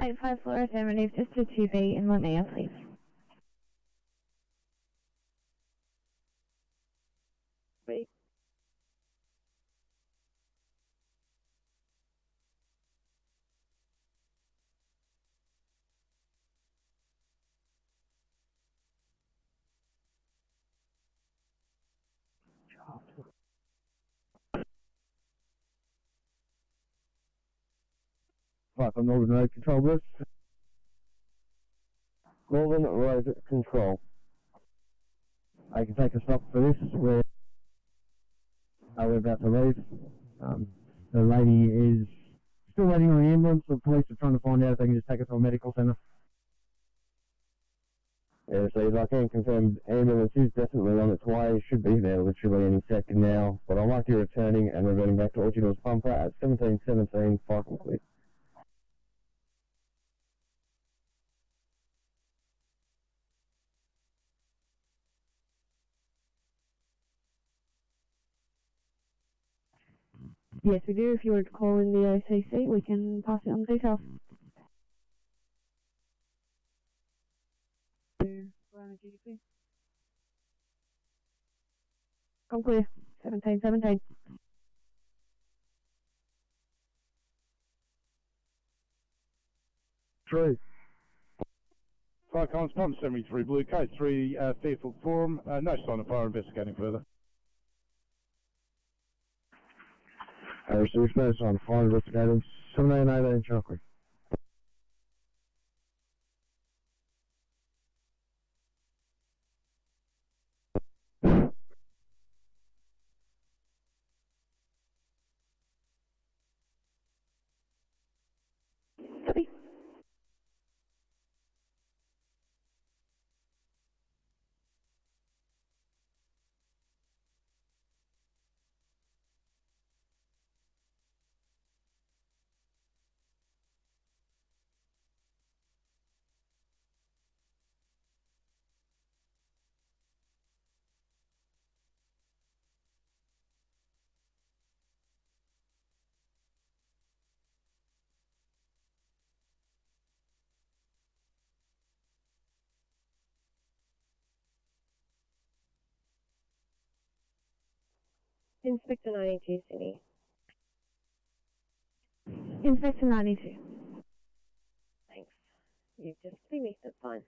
Eight five four affirmative, just a 2B in Lamia, please. Wait. Flight Northern Road Control Bus. Northern Road Control. I can take a stop for this. We're about to leave. The lady is still waiting on the ambulance. The police are trying to find out if they can just take her to a medical centre. Yeah, so I can confirm ambulance is definitely on its way. It should be there literally any second now. But I might be returning and reverting back to Orchard's Pumper at 1717 Cycle Clear. Yes, we do. If you were to call in the OCC, we can pass it on details. Come clear. 1717. True. Fire comms, pump 73 blue, code 3, Fairfield Forum, no sign of fire, investigating further. I received space on fire investigating 1718 Chocolate. Inspector 92, Sydney. Inspector 92. Thanks. You've just seen me, that's fine.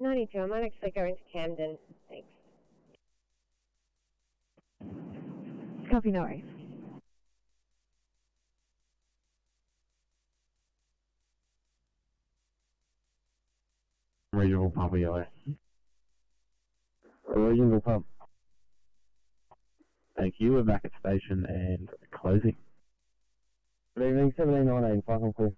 '92, I might actually go into Camden. Thanks. Copy, no worries. Regional pump yellow. Regional pump. Thank you. We're back at station and closing. Good evening, 1719 Cycle Clear.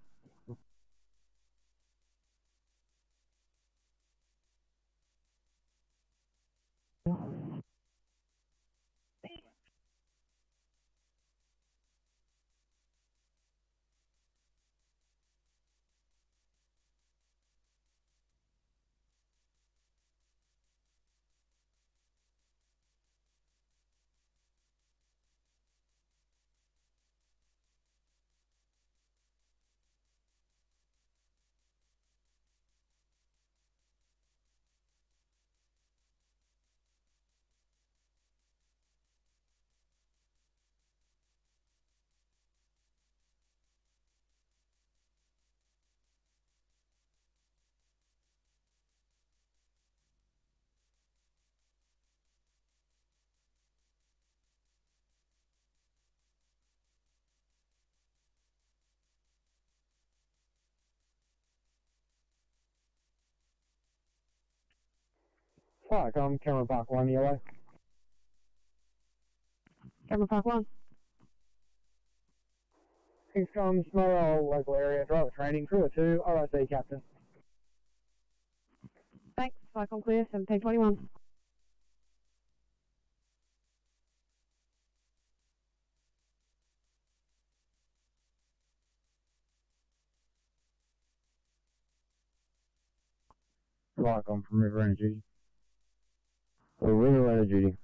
Fire com, Camera Park 1 yellow. Camera Park 1. Kings com, Small local area, driver training, crew of 2, RIC captain. Thanks, Cyclone clear, 1721. Fire com from River Energy. River Energy.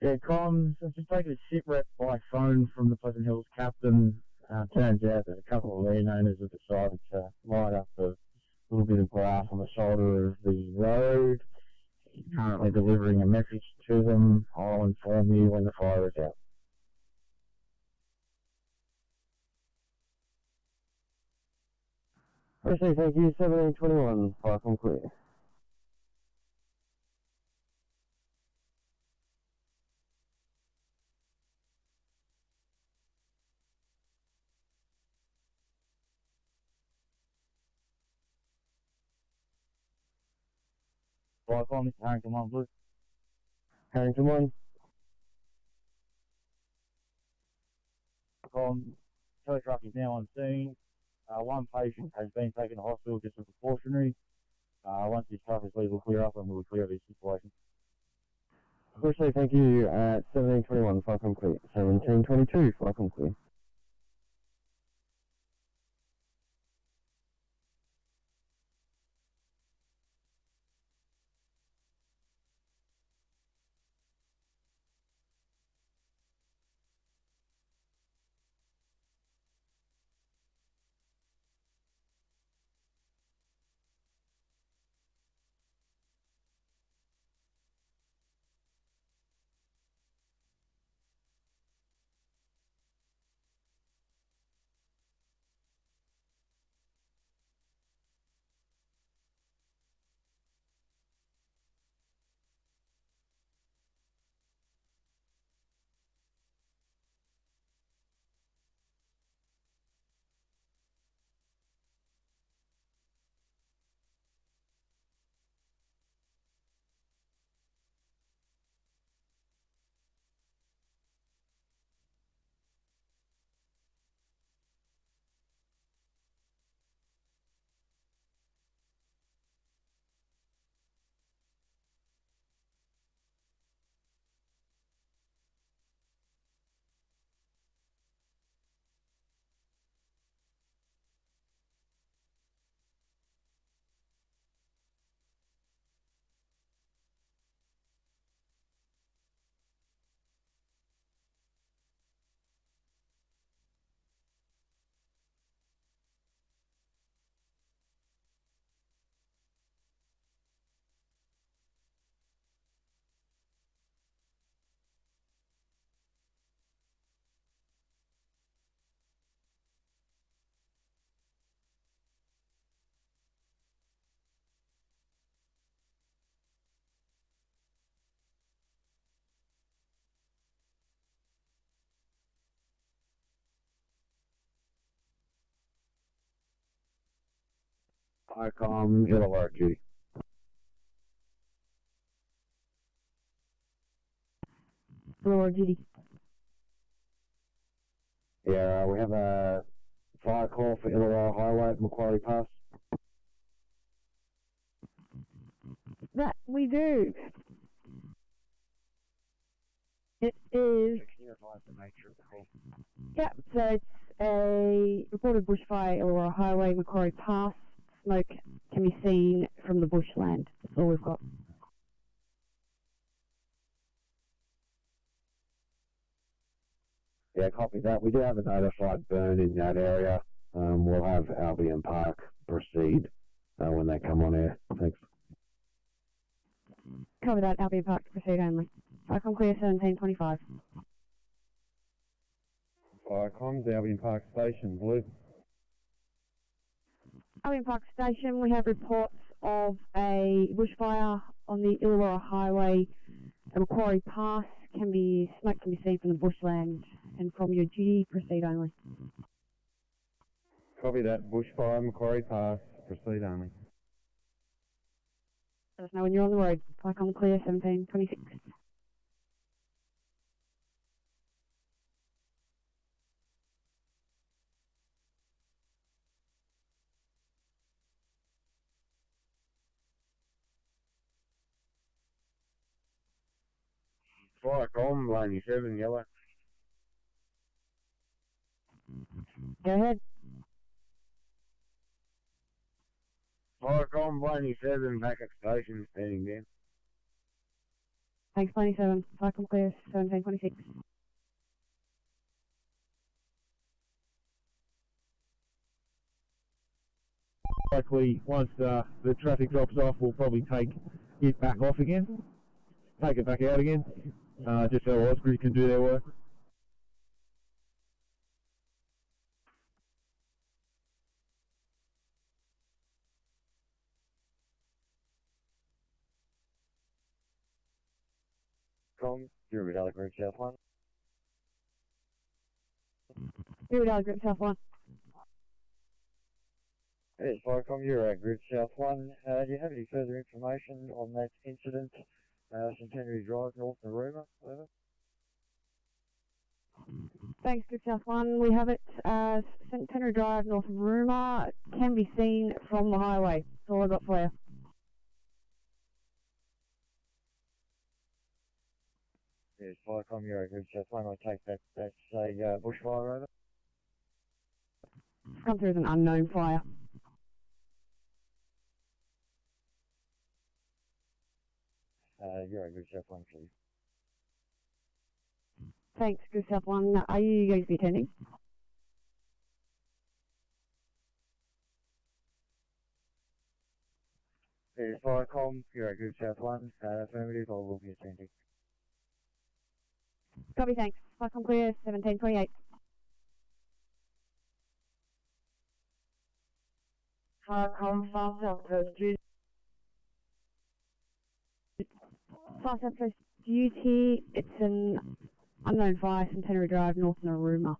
Yeah, comms, I've just taken a ship rep by phone from the Pleasant Hills captain. Turns out that a couple of landowners have decided to light up a little bit of grass on the shoulder of the road. He's currently delivering a message to them. I'll inform you when the fire is out. Firstly, thank you, 1721, fire from clear. Viacom, this is Harrington 1 Blue. Harrington 1. Tow truck is now on scene. One patient has been taken to hospital just for precautionary. Once this truck is legal clear up, and we'll clear this situation. Firstly, thank you at 1721, flight complete. 1722, flight complete. Viacom, Illawarra duty. Illawarra duty. Yeah, we have a fire call for Illawarra Highway at Macquarie Pass. That we do. It is. Yep, so it's a reported bushfire Illawarra Highway, Macquarie Pass. Smoke can be seen from the bushland. That's all we've got. Yeah, copy that. We do have a notified burn in that area. We'll have Albion Park proceed when they come on air. Thanks. Cover that, Albion Park to proceed only. Viacom clear 1725. Viacom, Albion Park Station, Blue. Albion Park Station, we have reports of a bushfire on the Illawarra Highway at Macquarie Pass. Smoke can be seen from the bushland, and from your duty, proceed only. Copy that. Bushfire, Macquarie Pass, proceed only. Let us know when you're on the road. Viacom clear 1726. Viacom, Lane 7, yellow. Go ahead. Viacom, Lane 7, back at station, standing down. Thanks, 27. Viacom clear 1726. Likely, once the traffic drops off, we'll probably take it back off again. Take it back out again. Just so Ausgrid can do their work. Eurovidal Group South 1. Eurovidal Group South 1. It's Viacom, you're at Group South 1. Do you have any further information on that incident, Centenary Drive, North Narooma? Over. Thanks, Group South 1. We have it, Centenary Drive, North Narooma, can be seen from the highway. That's all I've got for you. Yes, Viacom, you're at Group South 1. I take that that's a bushfire, over. It's come through as an unknown fire. You're at Group South 1, please. Thanks, Group South 1. Are you going to be attending? Yes, Viacom, you're at Group South 1. Affirmative, I will be attending. Copy, thanks. Viacom clear, 1728. Viacom, Fast Southwest duty. Fast Southwest duty, it's an unknown fire, Centenary Drive, North Narooma.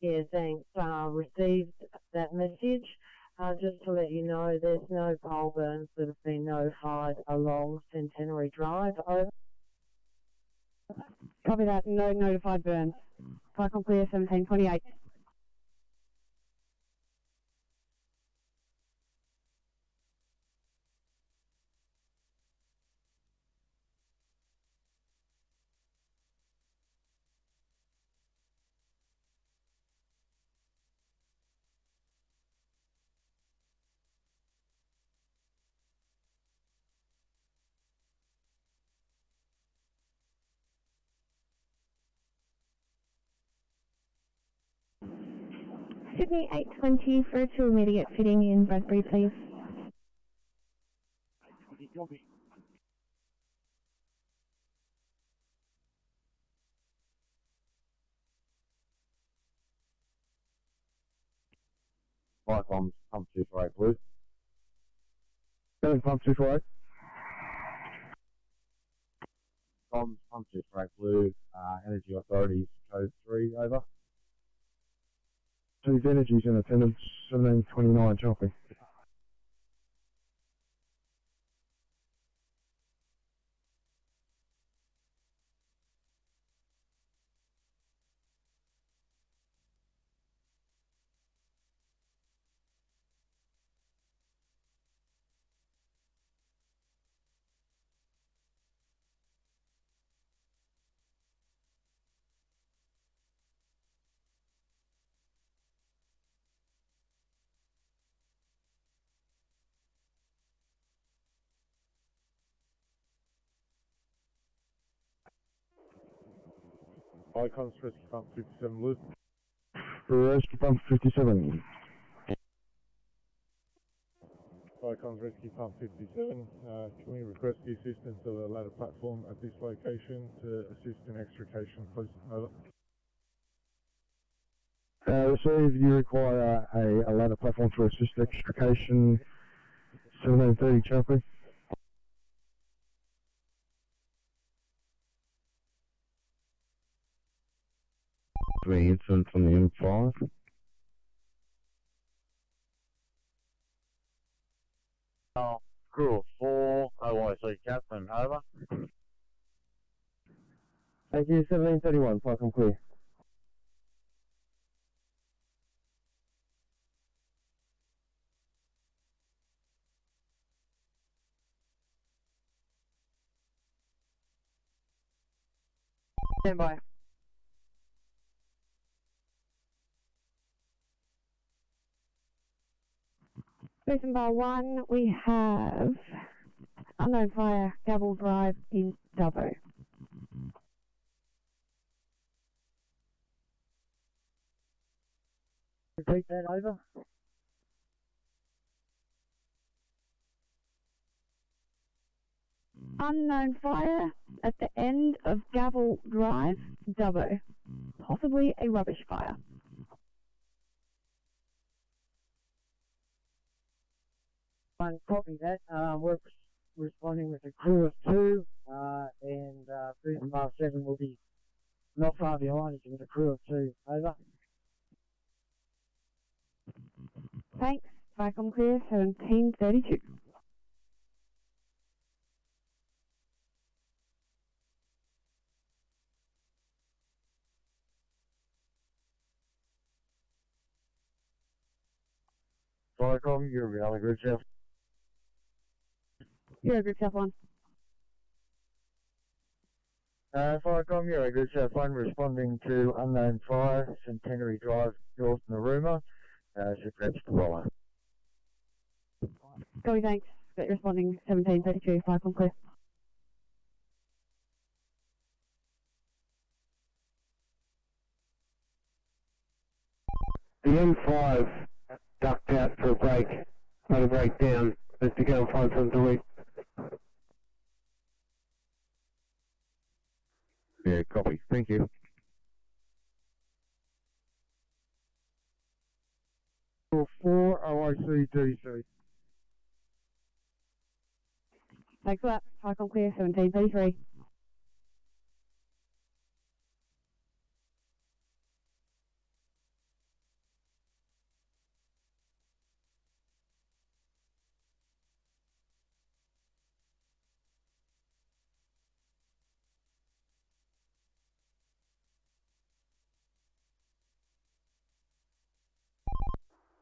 Yeah, thanks. Received that message. Just to let you know, there's no pole burns that have been notified along Centenary Drive. Over. Copy that, no notified burns. Viacom clear, 1728. Sydney 820 for a 2 immediate fitting in Bradbury, please. Viacom, pump 248 blue. Pump 248. Pump 248 blue, Energy Authorities, code 3, over. Chief Energy's in attendance, 1729 chopping. Icons, rescue pump 57 blue. Rescue pump 57. Icons, rescue pump 57. Can we request the assistance of a ladder platform at this location to assist in extrication, please? Over. Receive, you require a ladder platform to assist extrication, 1730 chopping. Three incidents on the M5. Crew of 4, YSSY Captain, over. Thank you, 1731, Viacom clear. Stand by. Station bar 1, we have unknown fire, Gavel Drive in Dubbo. Repeat that, over. Unknown fire at the end of Gavel Drive, Dubbo. Possibly a rubbish fire. One, copy that. We're responding with a crew of 2, and Prison Bar 7 will be not far behind us with a crew of 2. Over. Thanks. Vicom clear, 1732. Vicom, you're reality group chef. You're a group chef 1. Vicom, you're a group chef 1 responding to unknown fire, Centenary Drive, North Narooma. Ship reps to Roller. Copy, thanks. Got responding 1732. Vicom clear. The M5 ducked out for a break. Had a breakdown. Let's go and find some to eat. Yeah, copy. Thank you. For OIC DC. Thanks for that. Vicom clear, 1733.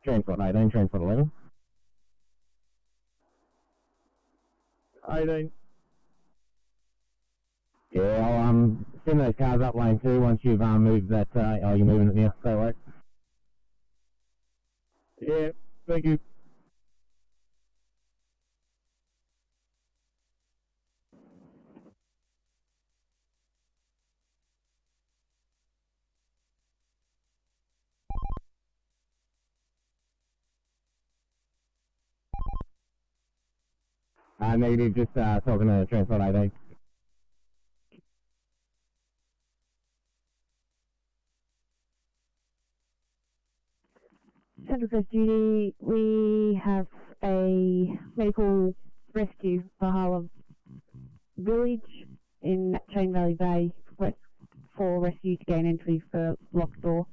Transport 18, transport 11. 18. Yeah, I'll send those cars up lane 2 once you've moved that, you're moving it now, stay away. Yeah, thank you. Negative, just talking to transport 18. Central Coast Duty, we have a medical rescue Valhalla Village in Chain Valley Bay for rescue to gain entry for locked door.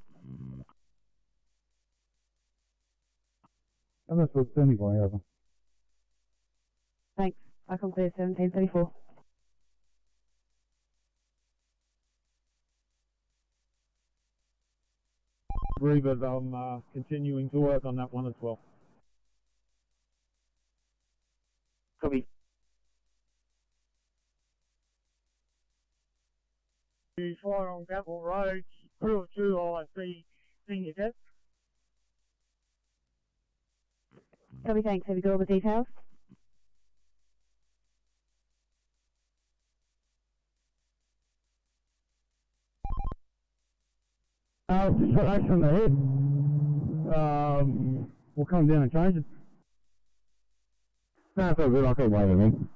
And that's what's anyway, over. Thanks. Vicom clear, 1734. Reavers, I'm continuing to work on that one as well. Copy. Fire on Gravel Road, crew of 2 YSSY senior depth. Copy, thanks. Have you got all the details? That's from the head. We'll come down and change it. No, it's all good, I'll keep waving then.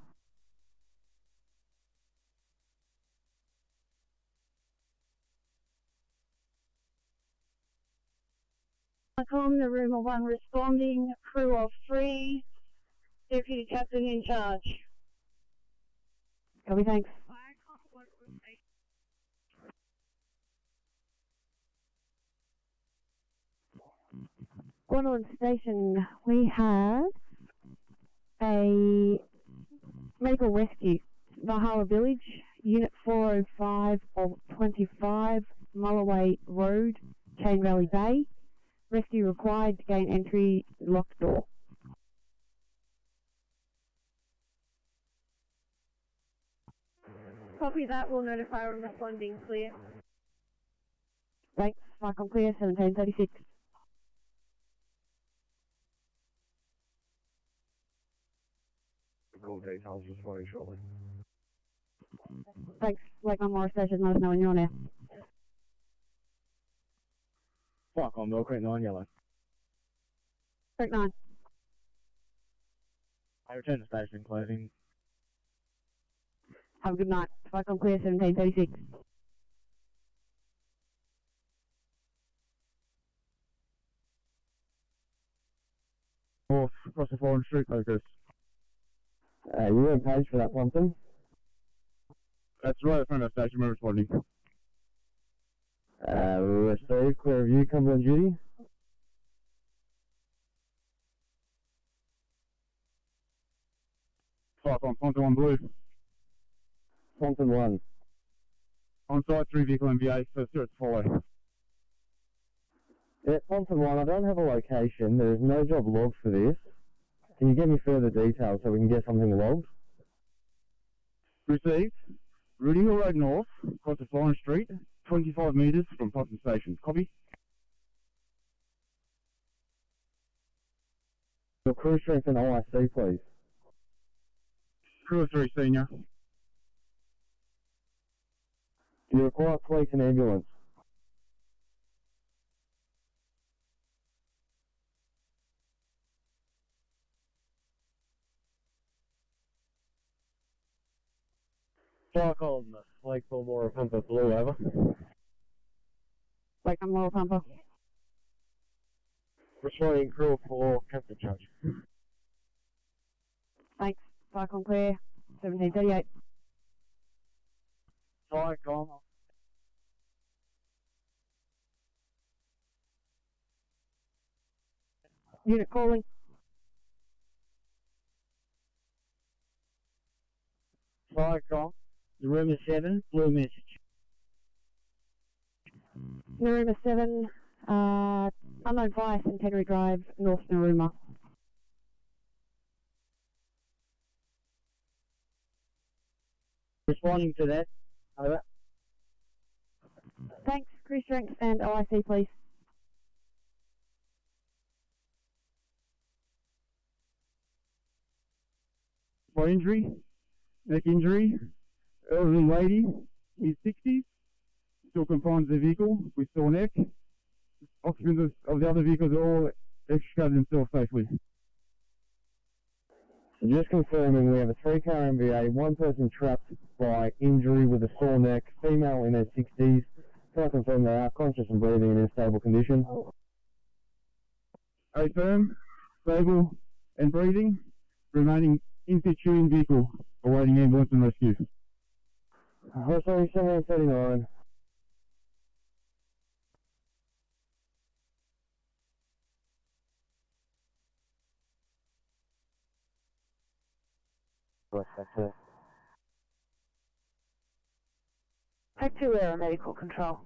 Vicom, the room of 1 responding, crew of 3, deputy captain in charge. Copy, thanks. Gwendolyn Station, we have a medical rescue, Valhalla Village, Unit 405 of 25, Mulloway Road, Chain Valley Bay. Rescue required to gain entry, locked door. Copy that, we'll notify when responding clear. Thanks, Vicom clear, 1736. Call details just very shortly. Thanks, Lake Morris Station, let us know when you're on air. Vicom, Mill Creek 9 yellow. Creek 9. I return to station closing. Have a good night. Vicom clear, 1736. North, across the Foreign Street, focus. You weren't paged for that one thing? That's right in front of the station, we're responding. Received, clear of you, Cumberland duty. on Taunton 1 Blue. Taunton 1. On site 3 vehicle MVA, so sir, it's follow. Yeah, Taunton 1, I don't have a location. There is no job logged for this. Can you get me further details so we can get something logged? Received. Rudy Hill Road North, across the Florence Street, 25 metres from Taunton Station. Copy. Your crew strength and OIC, please. Crew of 3 senior. Do you require police and ambulance? Fire on the Lake Belmore Pumper Blue, over. Like I'm low pumper. Responding crew for captain charge. Thanks. Cyclone clear. 1738. Fire gone. Unit calling. Fire gone. The room is 7. Blue message. Naruma 7. Unknown fire, Centenary Drive, North Naruma. Responding to that. Over. Thanks. Crew strength and OIC, please. For injury, neck injury, elderly lady, mid-60s, still confined to the vehicle with sore neck. Occupants of the other vehicles are all extricated themselves safely. Just confirming, we have a 3-car MVA, one person trapped by injury with a sore neck, female in her 60s. Can I confirm they are conscious and breathing and in stable condition? A firm, stable and breathing, remaining in situ in vehicle, awaiting ambulance and rescue. Sorry, 739. Take 2 air medical control.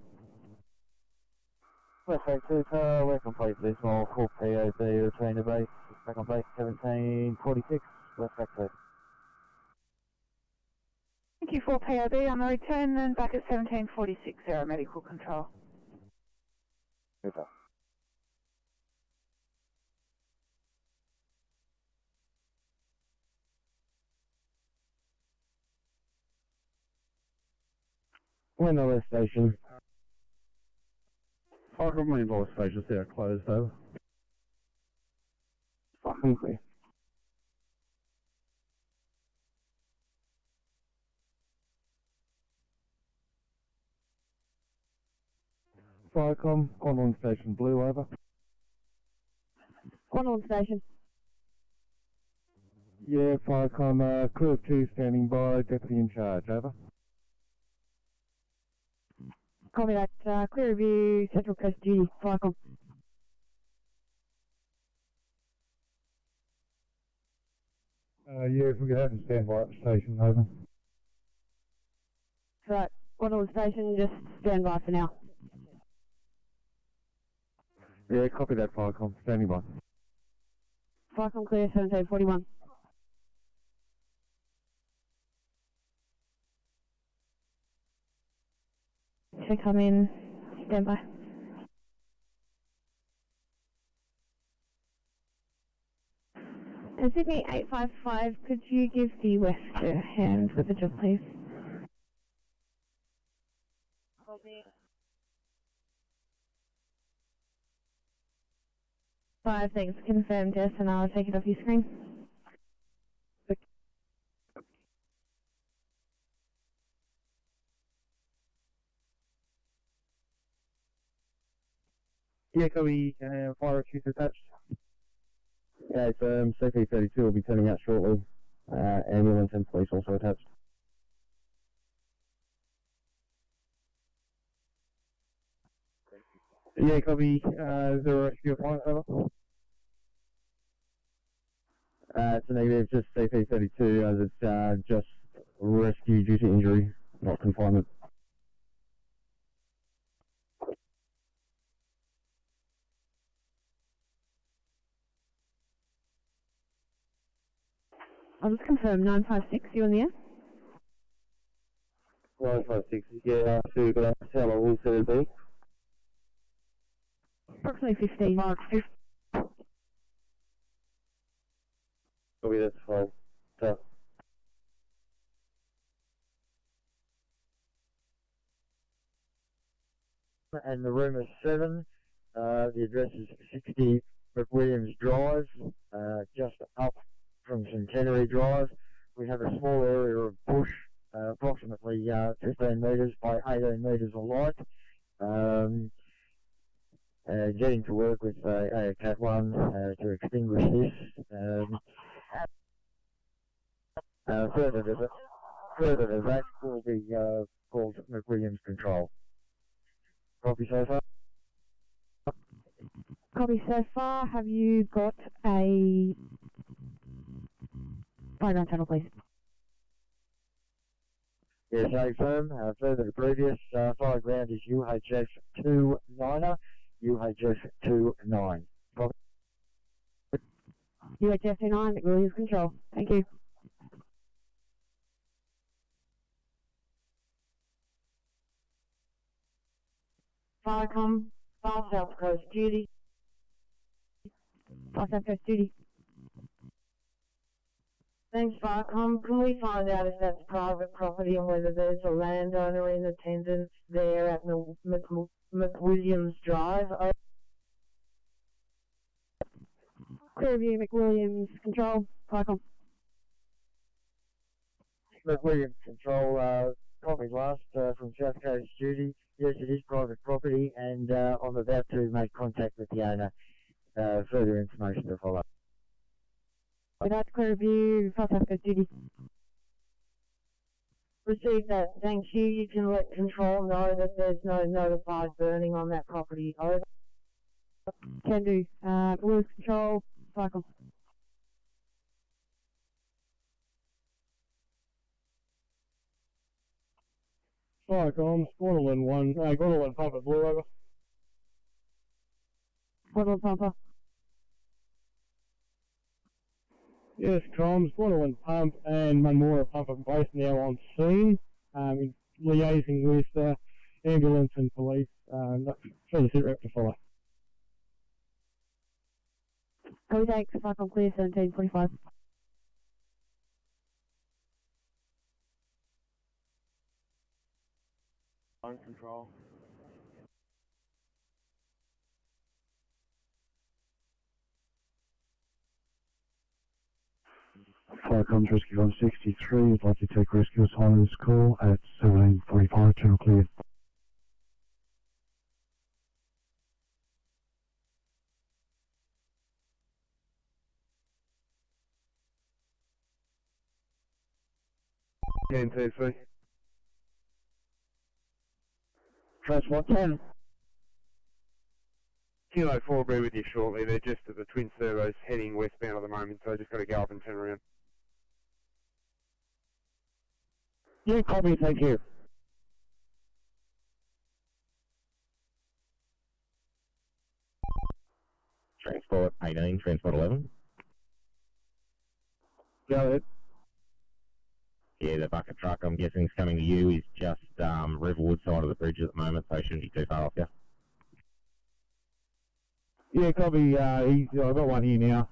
West Bank 2 car, we're complete this one, full POB, return to base, back on base 1746, West Bank 2. Thank you for POB on the return and back at 1746 air medical control. Super. Wendover Station. Fire from Wendover Station, they are closed over. Fucking clear. Firecom, on Station Blue, over. On station. Yeah, Firecom, crew of 2 standing by, deputy in charge, over. Copy that. Clear review, Central Coast duty. Cyclone. Yeah, if we could have them stand by at the station, over. Right. On station, just stand by for now. Yeah, copy that, Firecom, standing by. Cyclone clear, 1741. Should come in. Stand by. Sydney 855, could you give the West a hand with the job, please? Five things confirmed, yes, and I'll take it off your screen. Yeah, copy, fire accused attached. Yeah, it's CP32 will be turning out shortly. Ambulance and police also attached. Yeah, copy, 0 rescue point, over. It's a negative, just CP32 as it's just rescue due to injury, not confinement. I'll just confirm 956, you on the air? 956, yeah, so you've got how long will it be? Approximately 15 miles. Copy, that's fine. So, and the room is 7. The address is 60 McWilliams Drive, just up from Centenary Drive. We have a small area of bush, approximately 15 metres by 18 metres of light. Getting to work with a Cat 1 to extinguish this. Further to that will be called McWilliams Control. Copy so far? Copy so far. Have you got a fireground channel, please? Yes, A firm. Further to previous, fireground is UHF 29er, UHF 29. Copy. UHF 29, McWilliams Control. Thank you. Firecom, Far South Coast duty. Far South Coast duty. Thanks, Firecom. Can we find out if that's private property and whether there's a landowner in attendance there at McWilliams Drive? Clearview, McWilliams Control. Firecom. McWilliams Control, copy last from South Coast duty. Yes, it is private property, and I'm about to make contact with the owner. Further information to follow. Without Clearview, Far South Coast duty. Receive that. Thank you. You can let Control know that there's no notified burning on that property. Over. Can do. McWilliams Control. Cycle. Firecom, Gwendolyn 1, Gwendolyn Papa Blue over. Gwendolyn Papa. Yes, comms, Gwendolyn Pump and Manmora Pump are both now on scene, liaising with ambulance and police, further sit rep to follow. Code thanks, Cycle clear 1745. On control. Firecom's Rescue on 63. I'd like to take rescue assignment this call at 1745. Channel clear. NTC. Transport 10. Kilo 4 will be with you shortly. They're just at the twin servos heading westbound at the moment, so I just got to go up and turn around. Yeah, copy, thank you. Transport 18, Transport 11. Go ahead. Yeah, the bucket truck I'm guessing is coming to you is just Riverwood side of the bridge at the moment, so it shouldn't be too far off you. Yeah, copy, I've got one here now.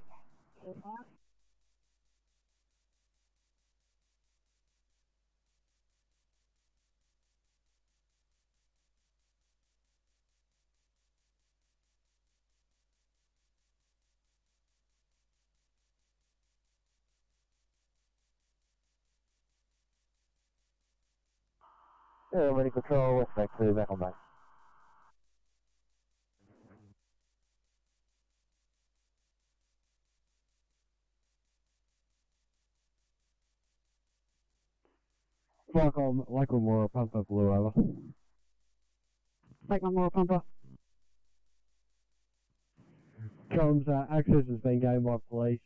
Yeah, ready control, what's that clear back on that? Firecom, Lakeland Mora Pumper Blue over. Lakeland Mora Pumper. Comms, access has been gained by police.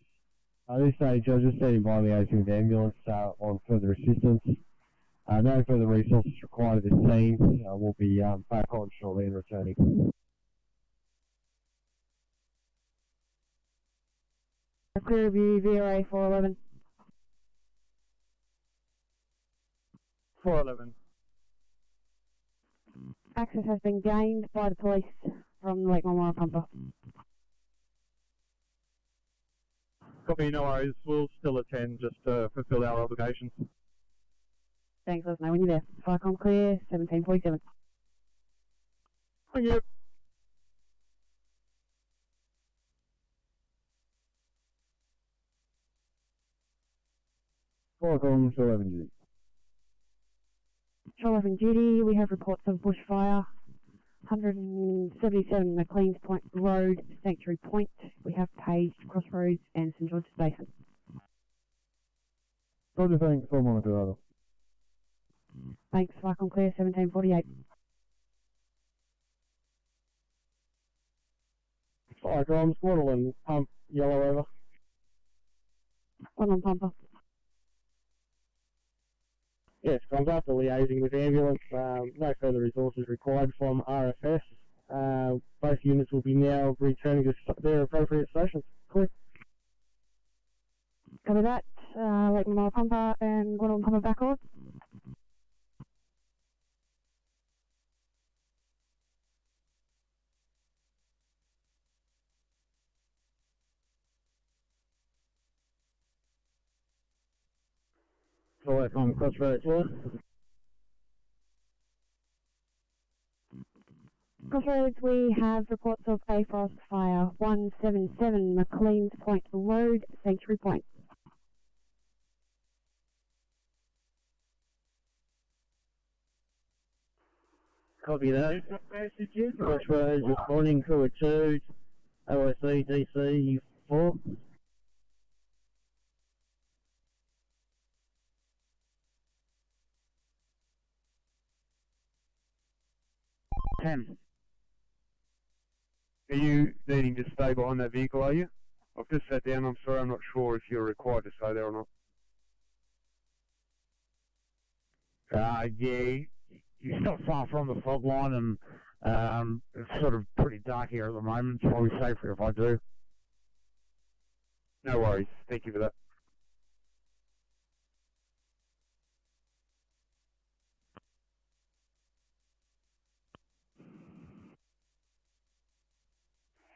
At this stage, I was just standing by liaising with the ambulance on further assistance. No further resources required at this scene. We'll be back on shortly and returning. Clear view, VRA 411. 411. Access has been gained by the police from the Lake Marmora pumper. Copy, no worries. We'll still attend just to fulfill our obligations. Thanks, let us know when you're there. Firecom clear, 1747. Thank you. Firecom, 11 duty. 11 duty, we have reports of bushfire. 177 McLean's Point Road, Sanctuary Point. We have paged Crossroads and St George's Basin. Roger, thanks. I'll monitor other. Thanks, Firecom clear, 1748. Firecom, Squaddle pump, yellow over. One on pumper. Yes, comms after liaising with ambulance, no further resources required from RFS. Both units will be now returning to their appropriate stations. Clear. Copy that. Lake Marmora pumper and one on pumper back on. Firecom, Crossroads, clear. Crossroads, we have reports of a forest fire. 177 McLean's Point Road, Sanctuary Point. Copy that. Crossroads, responding crew at 2, OSC, DC 4. Are you needing to stay behind that vehicle, are you? I've just sat down, I'm sorry, I'm not sure if you're required to stay there or not. Yeah, you're not far from the fog line, and it's sort of pretty dark here at the moment. It's probably safer if I do. No worries, thank you for that.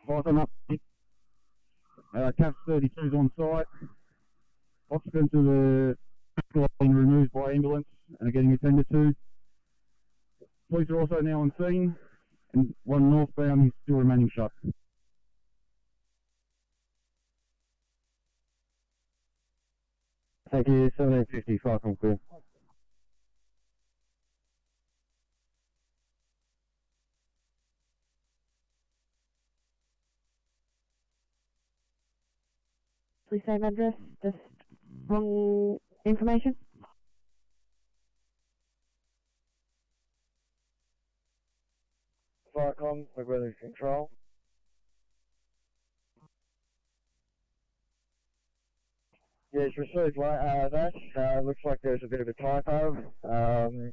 Bottom up. Cap 32's on site. Occupants of the vehicle have been removed by ambulance and are getting attended to. Police are also now on scene, and one northbound is still remaining shut. Thank you, 1750, Firecom clear. Please same address, just wrong information. Firecom, weather control. Yes, received that. Looks like there's a bit of a typo.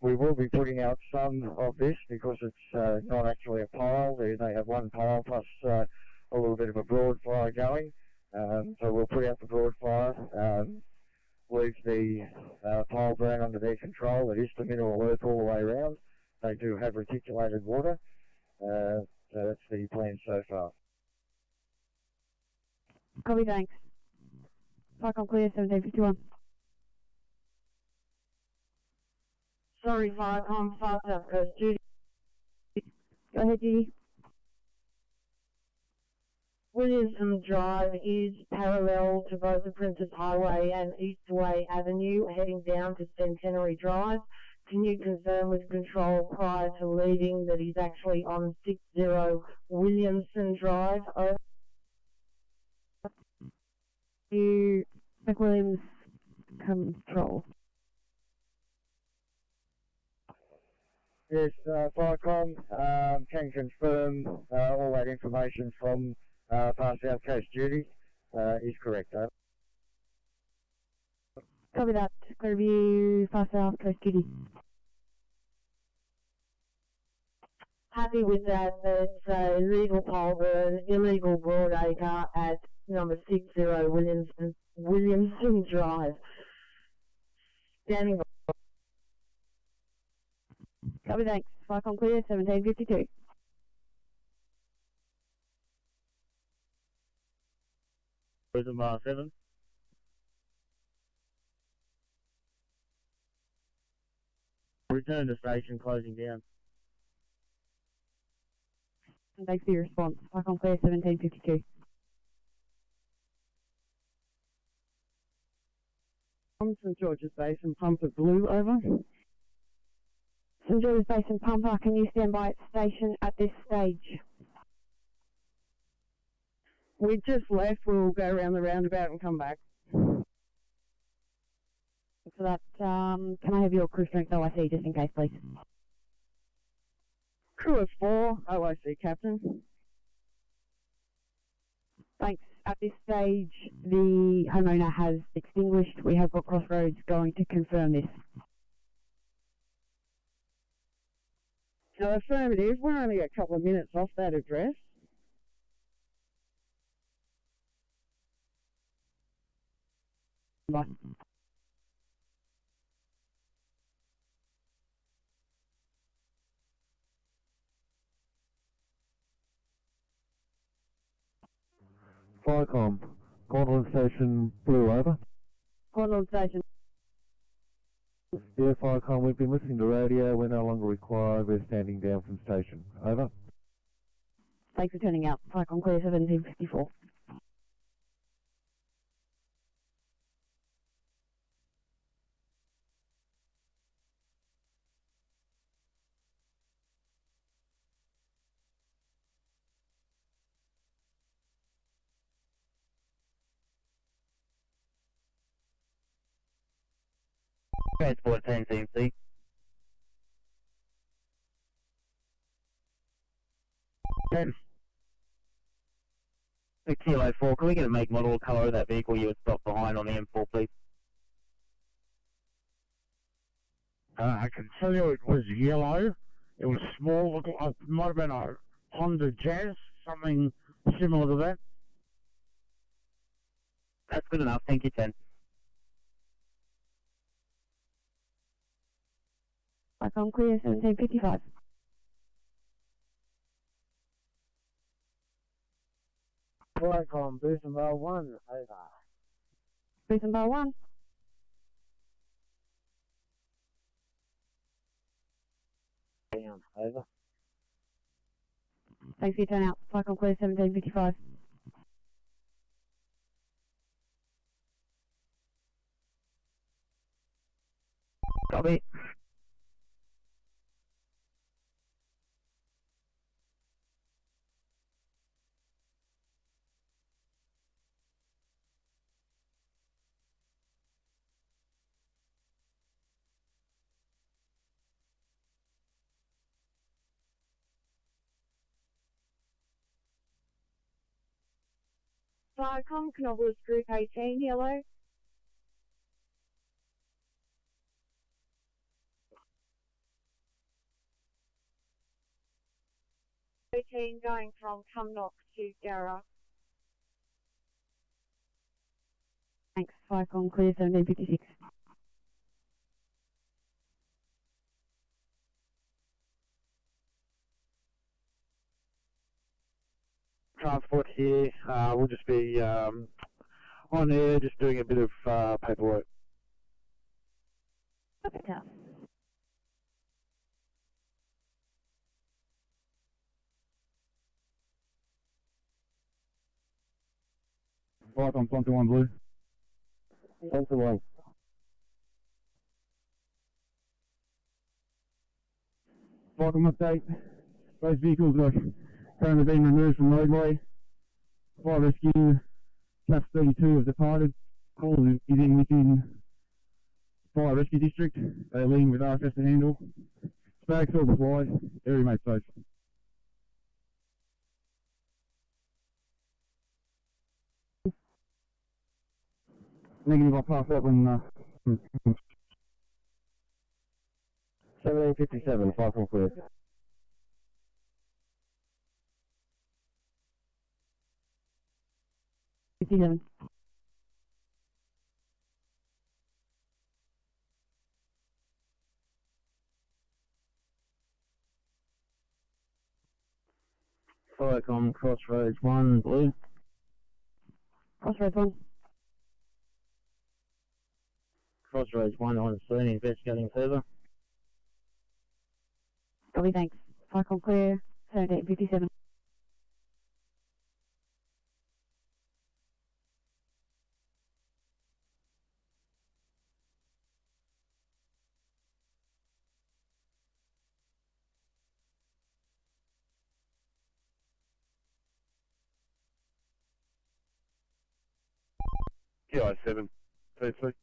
We will be putting out some of this because it's not actually a pile. They have one pile plus a little bit of a broad fire going. So we'll put out the broad fire, leave the pile burn under their control. It is the mineral earth all the way around. They do have reticulated water. So that's the plan so far. Copy, thanks. Firecom clear, 1751. Sorry, Firecom, South Coast, Judy. Go ahead, Judy. Williamson Drive is parallel to both the Princess Highway and Eastway Avenue, heading down to Centenary Drive. Can you confirm with control prior to leaving that he's actually on 60 Williamson Drive? Over. You, McWilliams, control. Yes, Firecom can confirm all that information from past South Coast duty. Is correct, over. Copy that. Clearview, far south, coast duty. Happy with that. There's a illegal pole, illegal broadacre at number 60 Williamson Drive. Standing by. Copy, thanks. Flycom clear, 1752. Prison bar 7. Return to station, closing down. And thanks for your response. Flycom clear, 1752. St George's Basin pump at Blue, over. St George's Basin pumper, can you stand by at station at this stage? We just left, we'll go around the roundabout and come back. For that, can I have your crew strength OIC just in case, please? Crew of 4, OIC Captain. Thanks. At this stage, the homeowner has extinguished. We have got Crossroads going to confirm this. Affirmative, we're only a couple of minutes off that address. Bye. Flycom, Cornwall Station Blue, over. Cornwall Station. Yeah, Flycom, we've been listening to radio, we're no longer required, we're standing down from station, over. Thanks for turning out. Flycom clear, 1754. Transport 10 CMC. Kilo 4, can we get a make, model, colour of that vehicle you would stop behind on the M4, please? I can tell you it was yellow. It was small. It might have been a Honda Jazz, something similar to that. That's good enough, thank you, 10. Flycom clear, 1755. Flycom, Boost Bar 1, over. Boost Bar 1. Down, over. Thanks for your turnout. Flycom clear, 1755. Copy. Flycom, Canopolis Group 18, yellow. 18 going from Cumnock to Yarra. Thanks, Flycom clear, 1756. Transport here, we'll just be on air, just doing a bit of paperwork. Okay. Flycom 21 Blue. 21. Flycom update. Those vehicles are currently being removed from roadway. Fire rescue, Class 32 have departed. Call is in within Fire Rescue District. They're leaving with RFS to handle. Spags all deployed. Area made safe. Negative, I'll pass that when 1757, 5 from clear. $57. Firecom, Crossroads 1, blue. Crossroads 1. Crossroads 1 on scene, investigating further. Copy, thanks. Firecom clear, 1757. TI7, PC.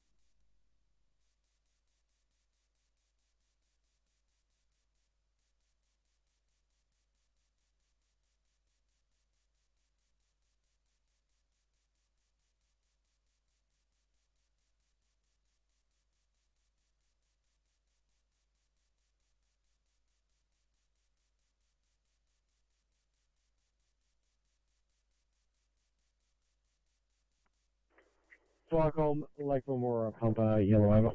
Firecom, Lake Memorial Pumper, yellow over.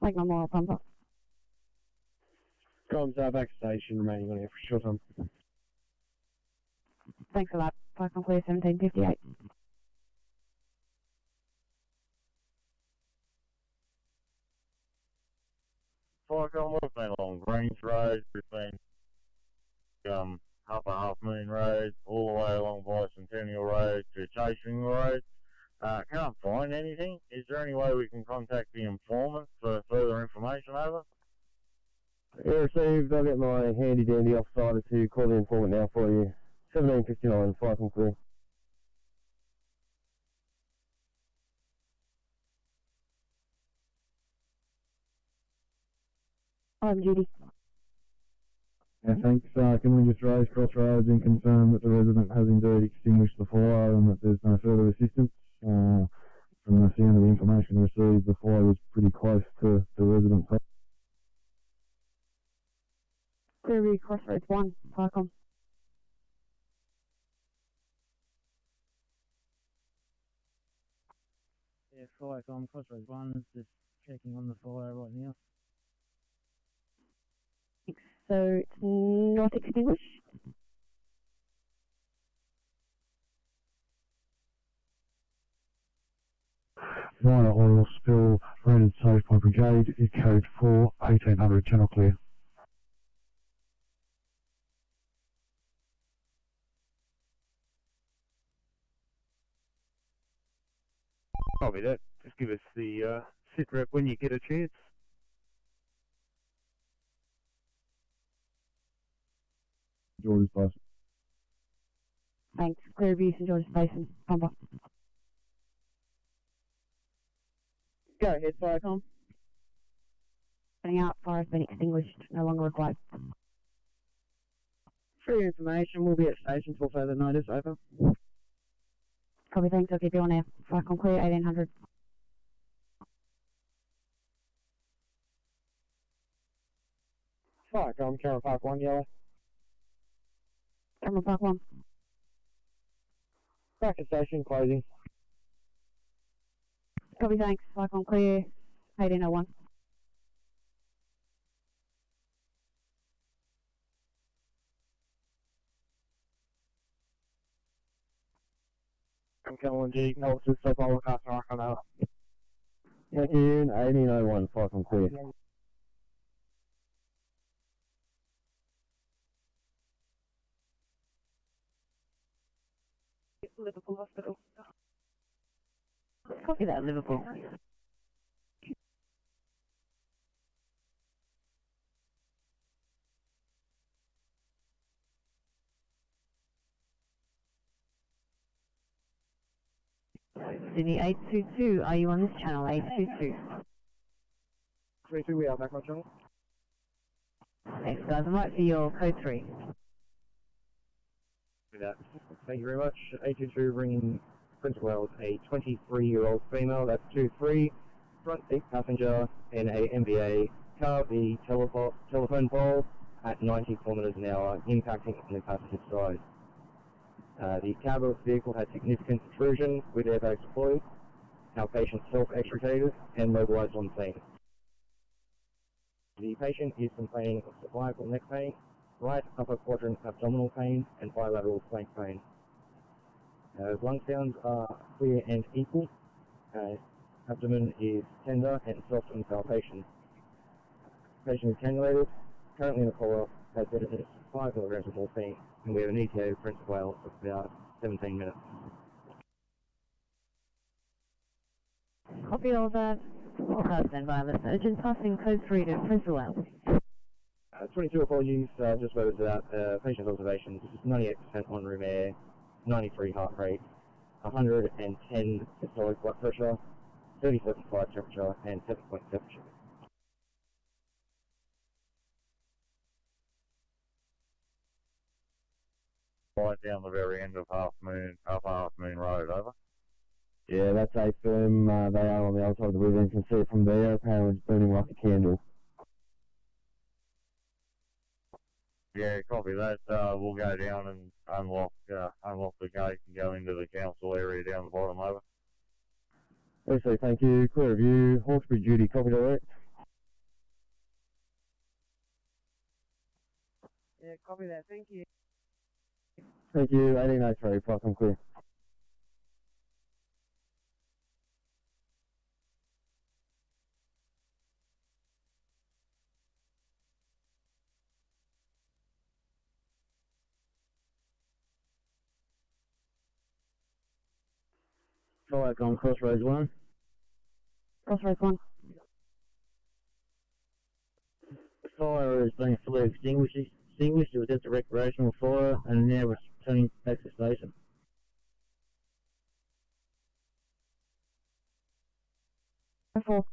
Lake Memorial Pumper. Comms back station, remaining on here for short time. Thanks a lot. Firecom clear, 1758. Firecom, we've been along Greens Road, we've been Half Moon Road, all the way along Bicentennial Road to Chasing Road. Can't find anything. Is there any way we can contact the informant for further information over? Yeah, received. I'll get my handy dandy offsider to call the informant now for you. 1759, 5 from clear. I'm Judy. Yeah, thanks. Can we just raise Crossroads and confirm that the resident has indeed extinguished the fire and that there's no further assistance? From the sound of the information received, the fire was pretty close to the resident's home. Clearview Crossroads 1, Firecom. Yeah, Firecom, Crossroads 1, just checking on the fire right now. So it's not extinguished. Minor oil spill, rated safe by brigade, code 4, 1800, channel clear. Copy that. Just give us the sit rep when you get a chance. George's Basin. Thanks. Clearview, St George's Basin, Pumper. Go ahead, Firecom. Putting out, fire has been extinguished, no longer required. For your information, we'll be at station for further notice, over. Copy, thanks. I'll keep you on air. Firecom clear, 1800. Firecom, Cameron Park 1, yellow. Cameron Park 1. Bracket station, closing. Copy, thanks. Firecom clear, 1801. I'm Cameron G, no, just so I'll look after I come out. Thank you, 1801, 5 from clear. Liverpool Hospital. Copy that, Liverpool. Sydney 822, are you on this channel, 822? 32, we are back on channel. Thanks guys, I'm right for your code 3. Thank you very much. 822 ringing Prince of Wales, a 23-year-old female, that's 2-3, front seat passenger in a MVA car, the telephone pole at 90 kilometres an hour, impacting on the passenger side. The cab of the vehicle had significant intrusion with airbags deployed. Our patient self-extricated and mobilised on scene. The patient is complaining of cervical neck pain, right upper quadrant abdominal pain, and bilateral flank pain. Lung sounds are clear and equal. Abdomen is tender and soft on palpation. Patient is cannulated, currently in the collar, has designated 5 milligrams of morphine, and we have an ETA of Prince of Wales of about 17 minutes. Copy all that. All cars stand by the surgeon, passing code 3 to Prince of Wales. 22 apologies, just loaded that. Patient observations, 98% on room air, 93 heart rate, 110 systolic blood pressure, 37.5 temperature, and 7.7 sugar. Right down the very end of Half Moon Road, over. Yeah, that's a firm. They are on the other side of the river. You can see it from there. Apparently it's burning like a candle. Yeah, copy that. We'll go down and unlock the gate and go into the council area down the bottom, over. Obviously, thank you. Clear of you. Hawkesbury duty, copy direct. Yeah, copy that. Thank you. Thank you. 1803, fuck, I'm clear. Fire on Crossroads 1. Crossroads 1. Fire is being fully extinguished. It was just a recreational fire and now we're returning back to the station. Careful.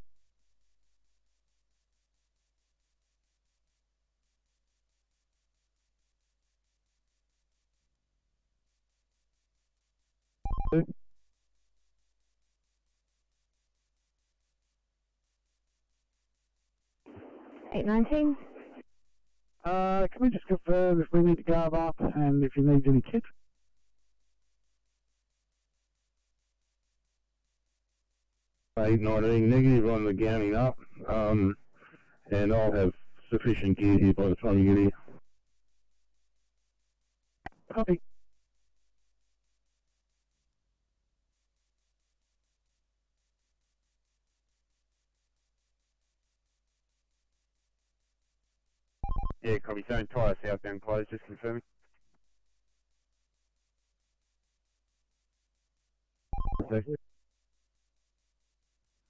$819. Can we just confirm if we need to guard up and if you need any kit? $819 negative on the gowning up, and I'll have sufficient gear here by the time you get here. Copy. Yeah, copy. So entire southbound closed, just confirming.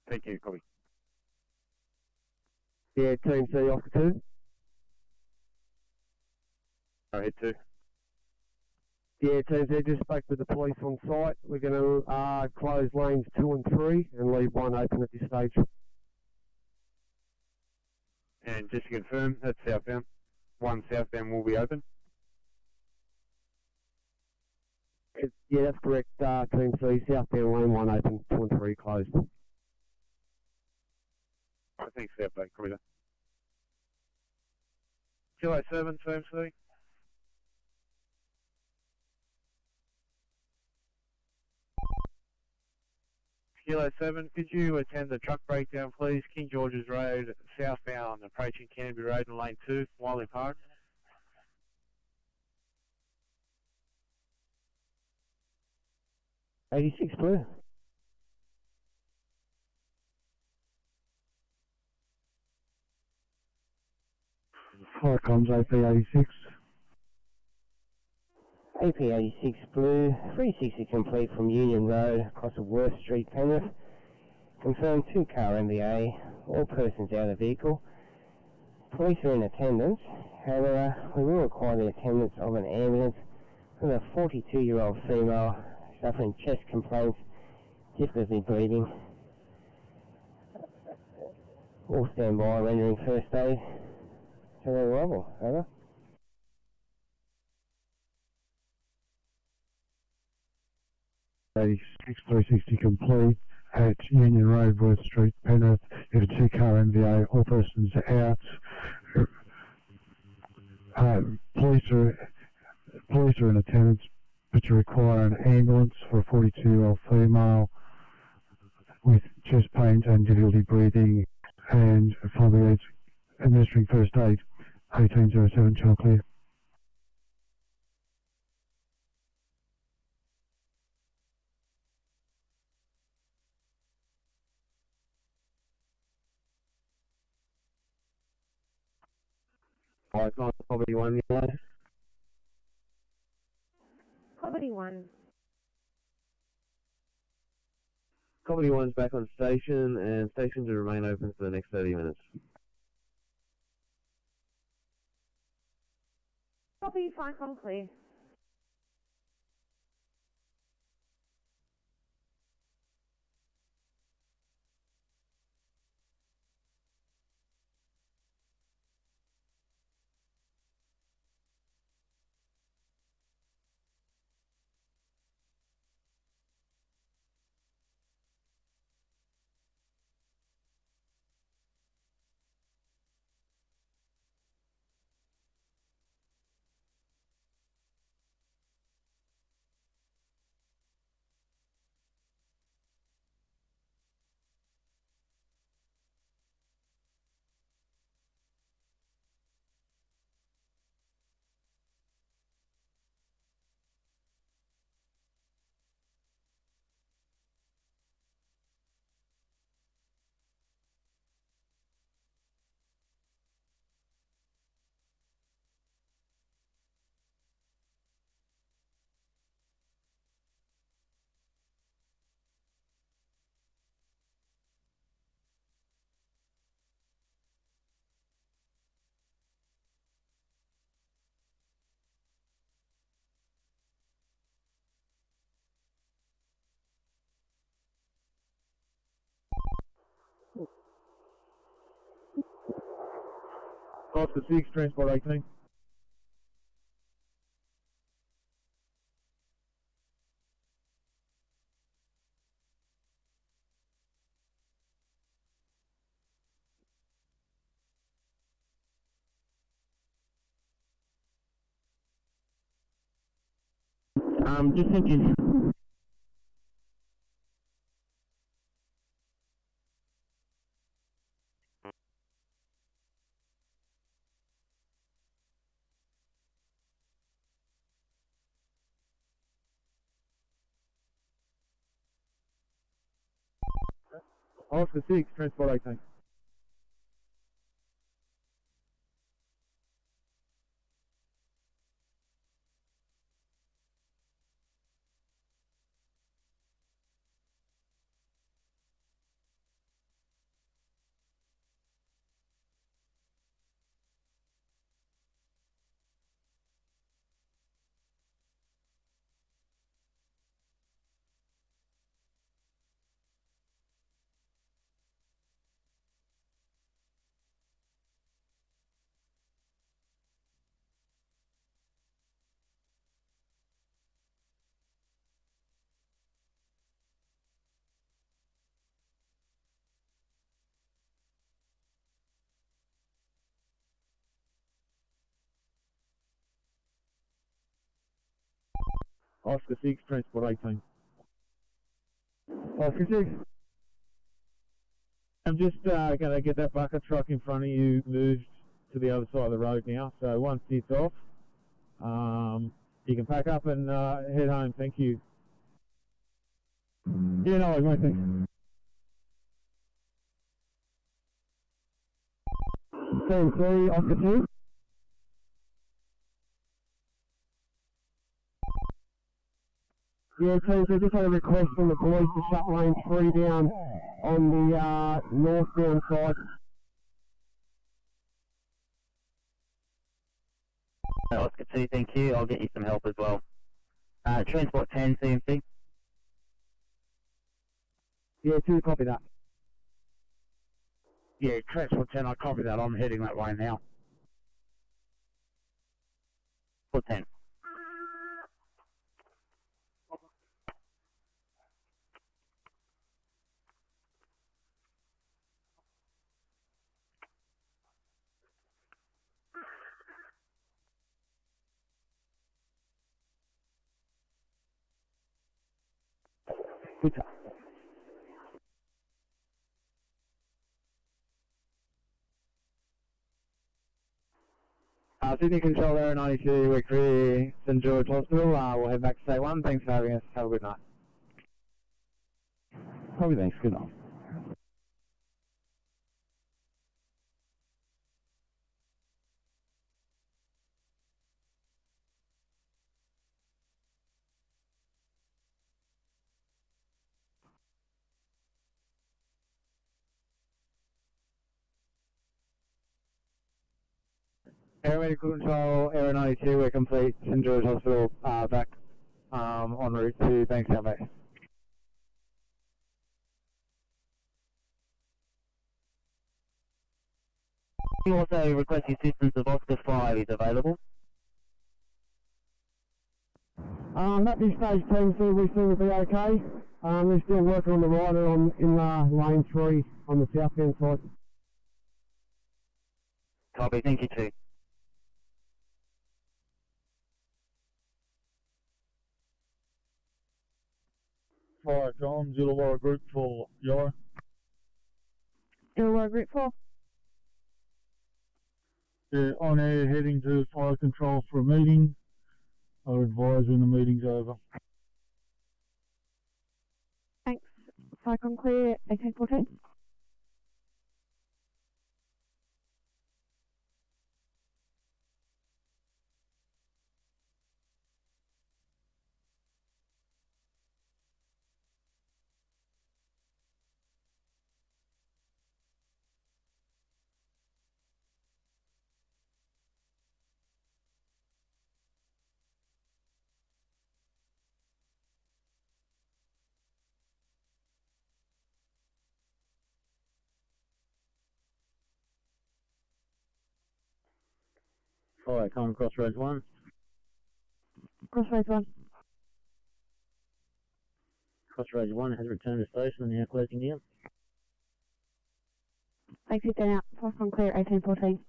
Thank you, copy. Yeah, Team C, Oscar 2. Go ahead, 2. Yeah, Team C, just spoke with the police on site. We're going to close lanes 2 and 3 and leave 1 open at this stage. And just to confirm, that's southbound. 1 southbound will be open. Yeah, that's correct. Team C, southbound lane 1 open, 2 and 3 closed. I think southbound, copy that. Kilo 7, Team C. Kilo 7, could you attend the truck breakdown, please? King George's Road, southbound, approaching Canterbury Road in lane 2, Wiley Park. $86 blue. Fire comms AP86. AP86 blue, 360 complete from Union Road across the Worth Street, Penrith. Confirmed 2-car MVA, all persons out of the vehicle. Police are in attendance, however, we will require the attendance of an ambulance with a 42-year-old female suffering chest complaints, difficulty breathing. All stand by rendering first aid to their arrival, over. 86 360 complete at Union Road, Worth Street, Penrith. You have a 2-car MVA, all persons out. Police are in attendance, but you require an ambulance for a 42-year-old female with chest pains and difficulty breathing, and finally administering first aid. 1807 child clear. Alright, nice, probably one, yeah. Property 1. Comedy 1's back on station, and station to remain open for the next 30 minutes. Copy, fine, come clear. Oscar 6, transport 18. Just thinking. Oscar 6, transport 18. Oscar 6, transport 18. Oscar 6. I'm just going to get that bucket truck in front of you moved to the other side of the road now. So once it's off, you can pack up and head home. Thank you. Yeah, no, mate, thanks. 10-3, Oscar 2. Yeah, so I just had a request from the police to shut lane 3 down on the northbound side. Oscar 2, thank you. I'll get you some help as well. Transport 10, CMC. Yeah, 2, copy that. Yeah, transport 10, I copy that. I'm heading that way now. Transport 10. Twitter. Sydney Control Aero 92, we're clear St George Hospital. We'll head back to State 1. Thanks for having us. Have a good night. Probably thanks. Good night. Aeromedical Control, Aero 92, we're complete. St George Hospital, back en route to Bankstown Base. You also request the assistance of Oscar 5 is available. At this stage, team C, we seem to be okay. They're still working on the rider in lane 3 on the southbound side. Copy, thank you too. Fire comms, Illawarra Group for Yellow. Illawarra Group 4. Yeah, on air, heading to fire control for a meeting. I'll advise when the meeting's over. Thanks. Cyclone clear, 1814. Fire com Crossroads 1. Crossroads 1. Crossroads 1 has returned to station and now closing down. Thanks, 15 out. Cyclone clear, 1814.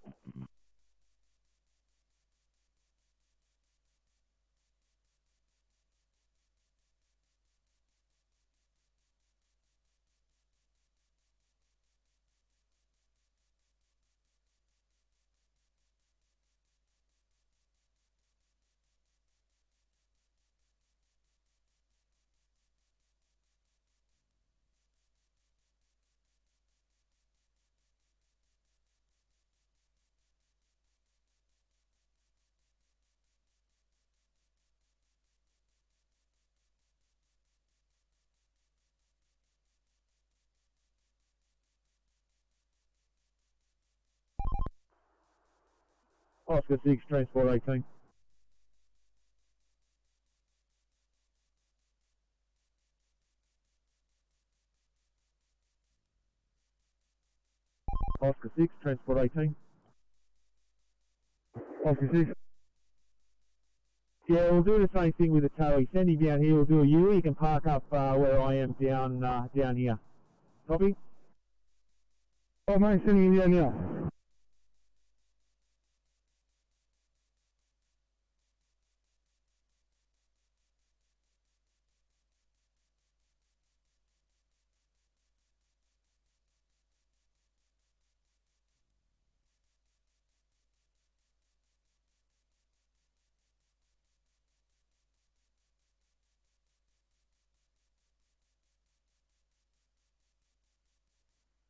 Oscar 6, Transport 18. Oscar 6, Transport 18. Oscar 6. Yeah, we'll do the same thing with the towie. Send him down here, we'll do a U. You can park up where I am down here. Copy? Oh, mate, sending him down now.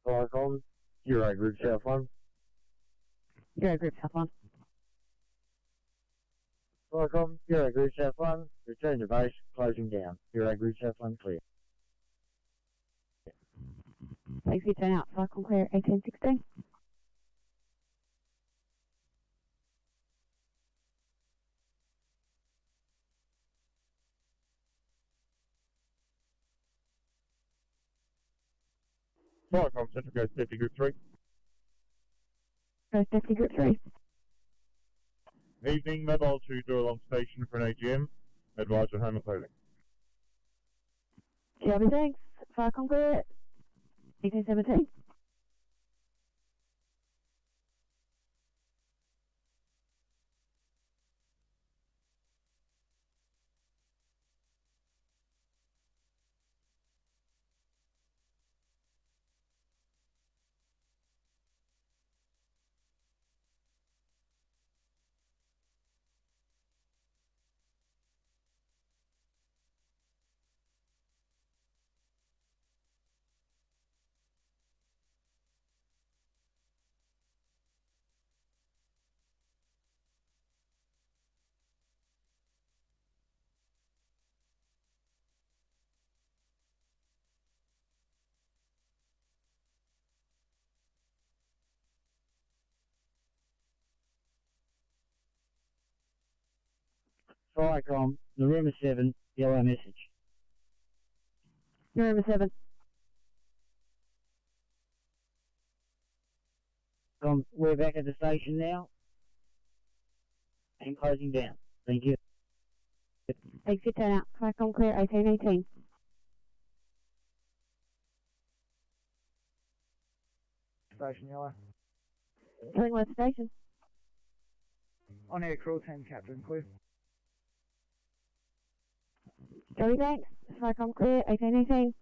Fire comms, Euro Group South 1. Euro Group South 1. Fire comms, Euro Group South 1. Return to base, closing down. Euro Group South 1 clear. Thanks, 15 out. Cyclone clear, 1816. Fire comms, Central Coast Safety Group 3. Coast Safety Group 3. Evening, mobile to Duralong Station for an AGM. Advise on home and clothing. GLB thanks. Cyclone clear, 1817. Firecom, Naruma 7, yellow message. Naruma 7. We're back at the station now and closing down. Thank you. Thanks for your turnout. Firecom clear 1818. Station yellow. Killingworth Station. On air crew 10 Captain clear. Joey Banks, Firecom clear 1818.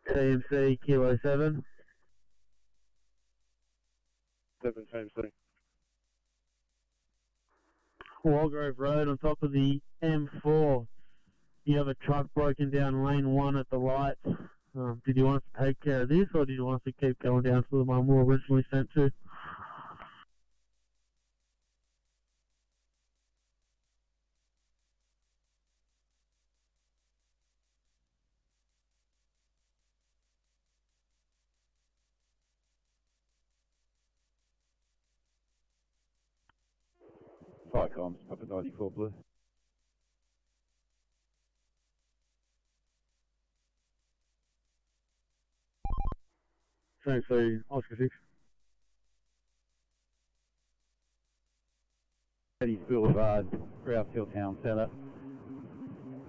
TMC Kilo 7. 7 TMC. Walgrove Road on top of the M4. You have a truck broken down lane 1 at the lights. Did you want us to take care of this, or did you want us to keep going down to the one we were originally sent to? Firecoms, Papa 94 Blue. TMC Oscar 6. Eddie's Boulevard, Rouse Hill Town Centre.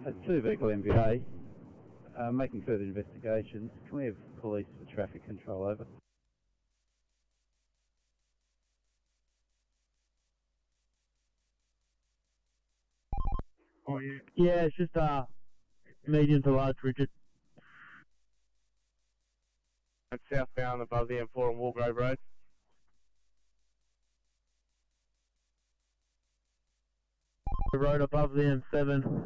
A 2-vehicle MVA, making further investigations. Can we have police for traffic control over? Oh, yeah. Yeah, it's just medium to large rigid. And southbound above the M4 on Walgrove Road. The road above the M7.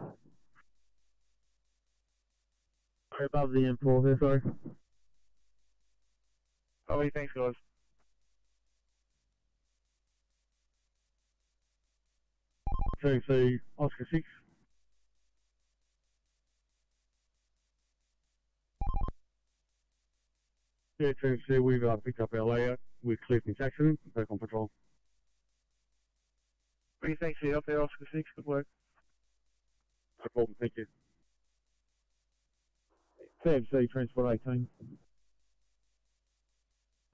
Above the M4 there, sorry. Oh, thanks guys. TMC Oscar 6. Yeah, TMC, we've picked up our layout. We've cleared this accident. Back on patrol. Many thanks for your help there, Oscar 6. Good work. No problem, thank you. TMC Transport 18.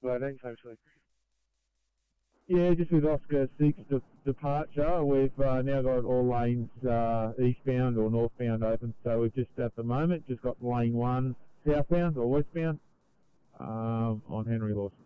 Right, thanks, TMC. Yeah, just with Oscar 6 departure, we've now got all lanes eastbound or northbound open, so we've just at the moment just got lane 1 southbound or westbound on Henry Lawson.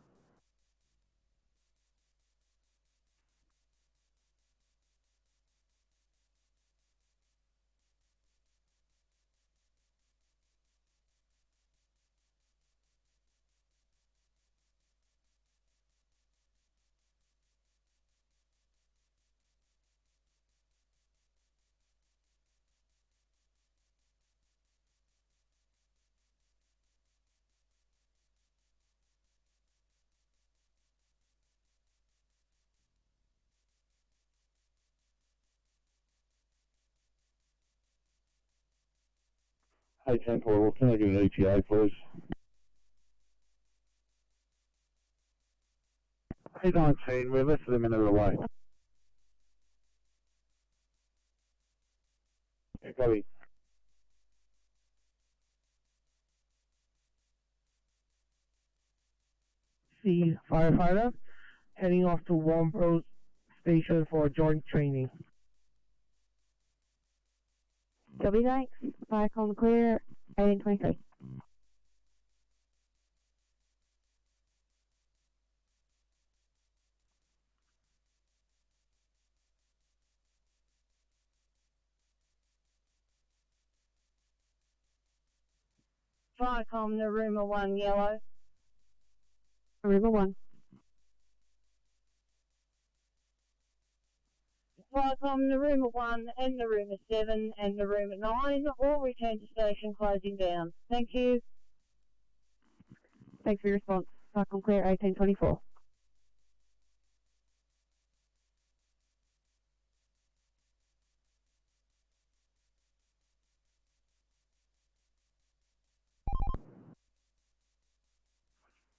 Hey, 10 Portal, can I get an ETA, please? A19, we're less than a minute away. Yeah, copy. The firefighter heading off to Warnbro Station for joint training. Copy, thanks. Viacom clear, 1823. Viacom, Naruma 1 yellow. Naruma 1. Viacom, Naruma 1 and Naruma 7 and Naruma 9 all return to station closing down. Thank you. Thanks for your response. Viacom clear, 1824.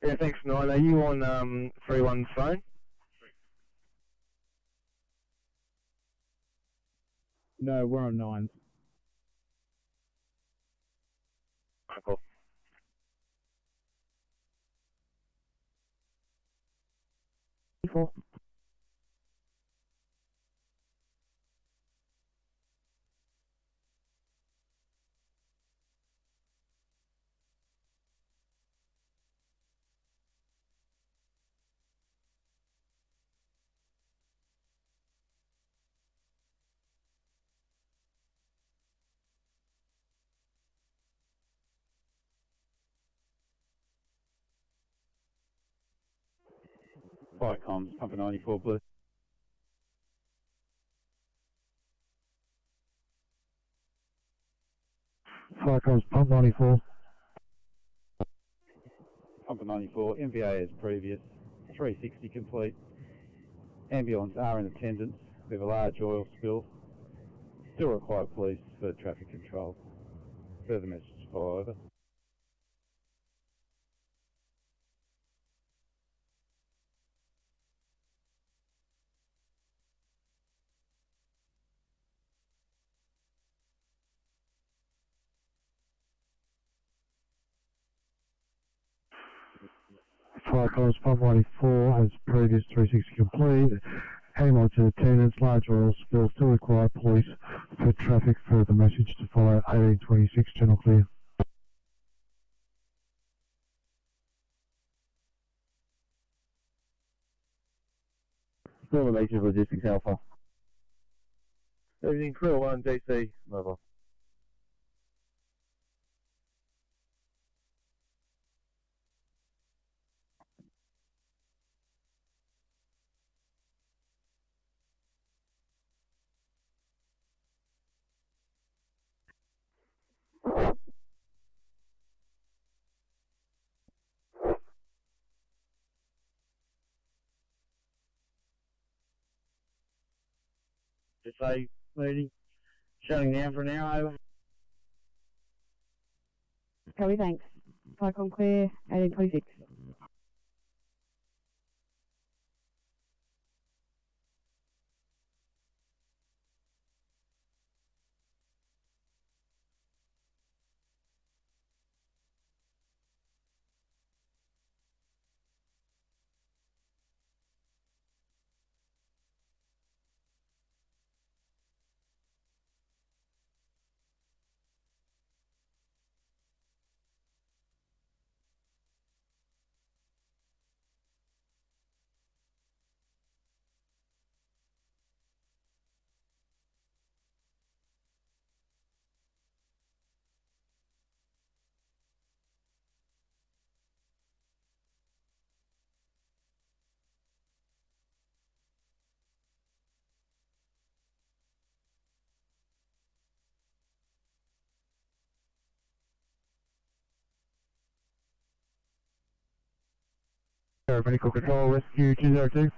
Yeah, thanks, 9. Are you on 3-1's phone? No, we're on 9s. Cool. Cool. Viacom's Pumper 94 blue. Viacom's Pump 94. Pumper 94, MVA as previous, 360 complete. Ambulance are in attendance. We have a large oil spill. Still require police for traffic control. Further message to follow over. Viacom's Pump 94 as previous, 360 complete. Ambulance in attendance, large oil spill, still require police for traffic. Further message to follow, 1826, channel clear. Northern Beaches Logistics Alpha. Everything Crew 1, DC, mobile. Just say, meeting, shutting down for now, over. Copy, thanks. Viacom clear, 1826. Medical Control, Rescue 202.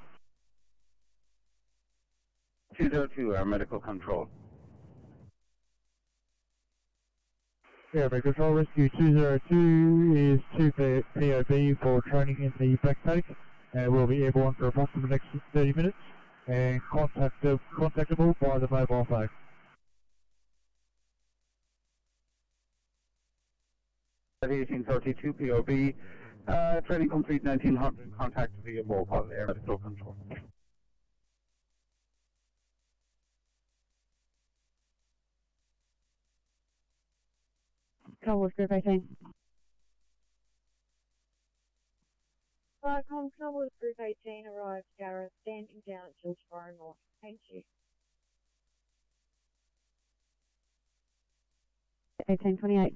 202, our medical control. Medical Control, Rescue 202 is 2 POB for training in the back paddock. and will be airborne for approximately the next 30 minutes and contactable by the mobile phone. Aviation 32 POB, training complete 1900, contact via mobile air medical control. Cowboys Group 18. Flightcom Cowboys Group 18 arrived, Gareth, standing down at Hillsborough North. Thank you. 1828.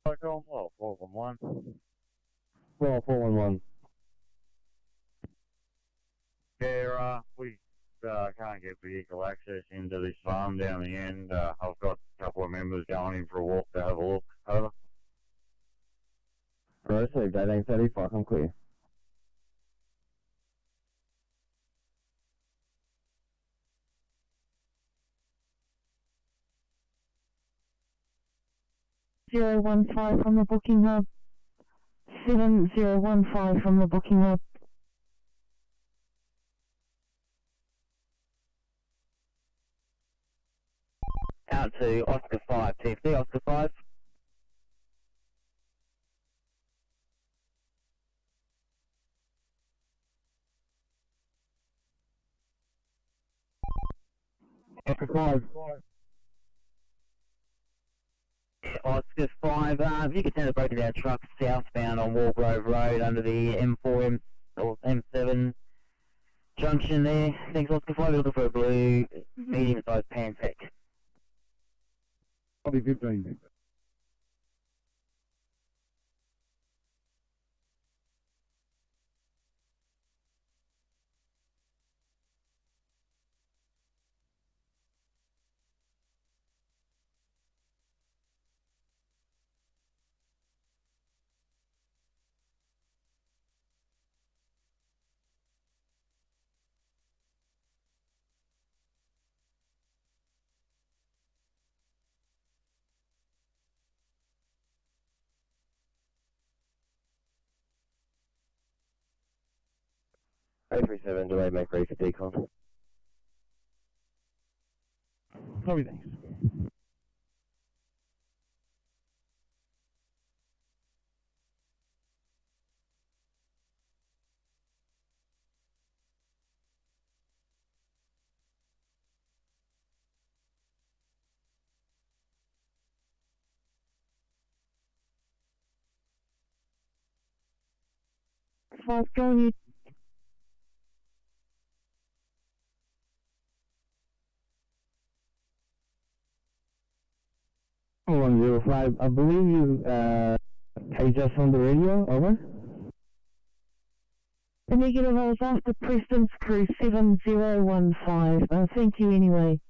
Flightcom, well, 411. Well, 411. Yeah, we can't get vehicle access into this farm down the end. I've got a couple of members going in for a walk to have a look. Over. Received 1835, I'm clear. Zero 015 from the booking hub. 7015 from the booking hub. Out to Oscar 5, TFC, Oscar 5. Oscar 5. Oscar 5, if you could send a broken down truck southbound on Walgrove Road under the M4 or M7 junction there. Thanks, Oscar 5. You're looking for a blue, medium-sized Pantech. Probably 15. A37, delay, make ready for decon. Copy, thanks. Five, go ahead. Oh, 105, I believe you paged us on the radio, over? The negative, I was after Preston's crew 7015. Thank you anyway.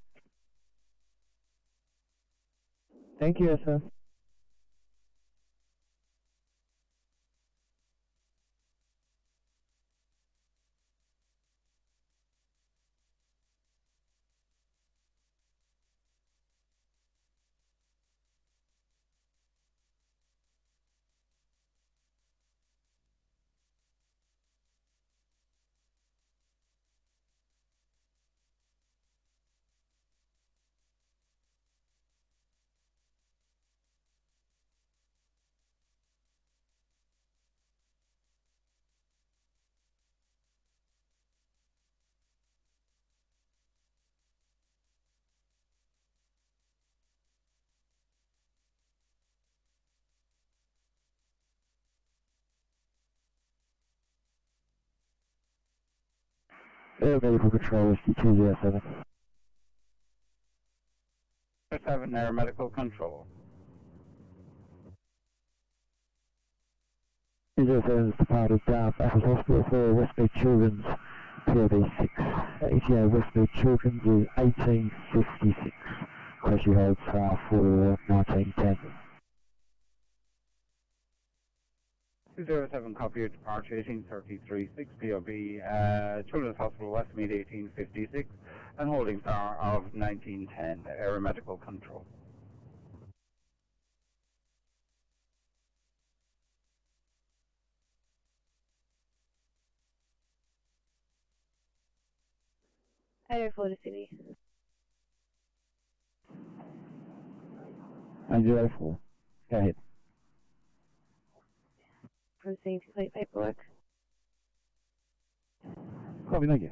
Thank you, sir. Air Vehicle Control, TGIDs. 7 Air Medical Control. 207 has departed Bathurst Hospital for Westmead Children's POB 6. ETA Westmead Children's is 1856. Question holds for 1910. 207 copy your departure 1833 6 POB Children's Hospital Westmead 1856 and holding star of 1910 Air Medical Control. Florida City. 904. Go ahead. Proceed to complete paperwork. Copy, thank you.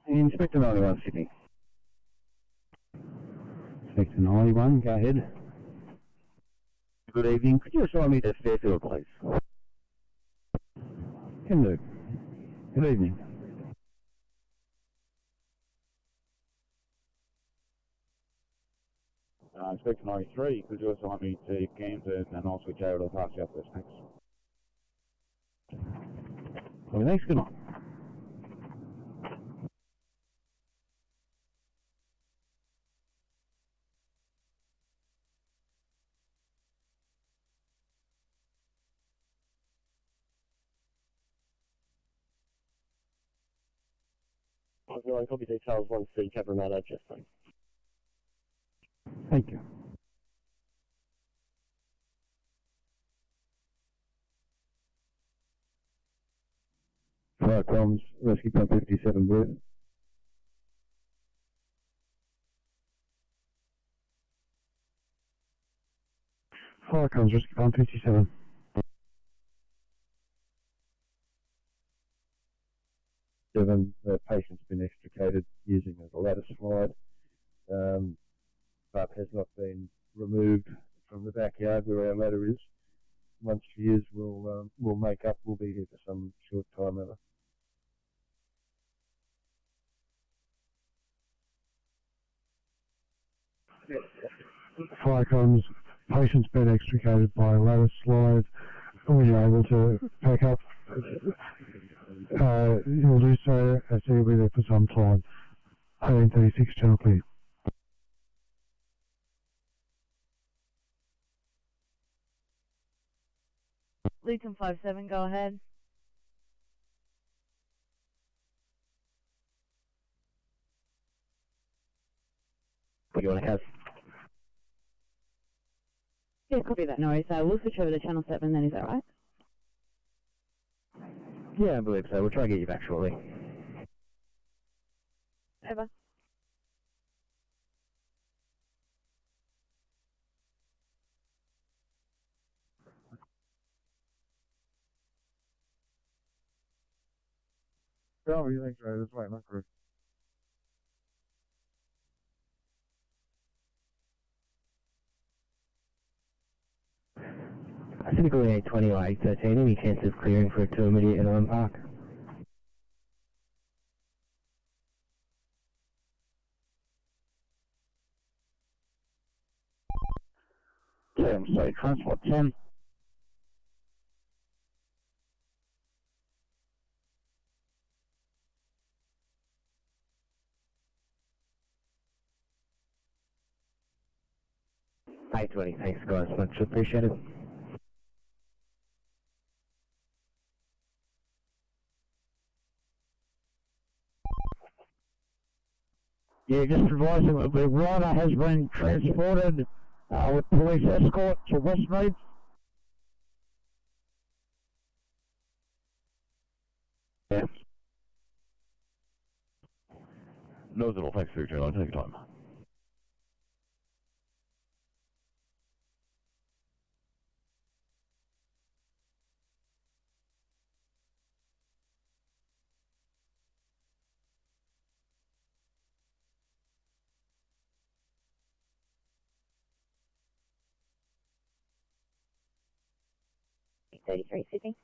Inspector 91, Sydney. Inspector 91, go ahead. Good evening. Could you assign me to Fairfield, please? Can do. Good evening. Inspector 93, could you assign me to Camden and I'll switch over to the Park Southwest, thanks. Well, thanks, good night. Copy details 1C, Captain Radar, Jeffrey. Thank you. Fire comms, rescue pump 57, Blue. Fire comms, rescue pump 57. The patient's been extricated using a ladder slide, but has not been removed from the backyard where our ladder is. Once she is, we'll make up. We'll be here for some short time ever. Fire comms, patient's been extricated by a ladder slide. We are able to pack up. He'll do so as he'll be there for some time. 1836 channel clear. Luton 57, go ahead. What do you want to have? Yeah, copy that. No worries. We'll switch over to channel 7 then, is that right? Yeah, I believe so. We'll try and get you back shortly. Over. Bravo, thanks, right, that's right, not correct. Typically 820 or 813, any chance of clearing for to immediate Inland Park? TMC Transport 10. $820, thanks guys, much appreciated. Yeah, just advising that the rider has been transported with police escort to Westmead. Nose at all. Thanks for your turn. Take your time. $33 Sydney.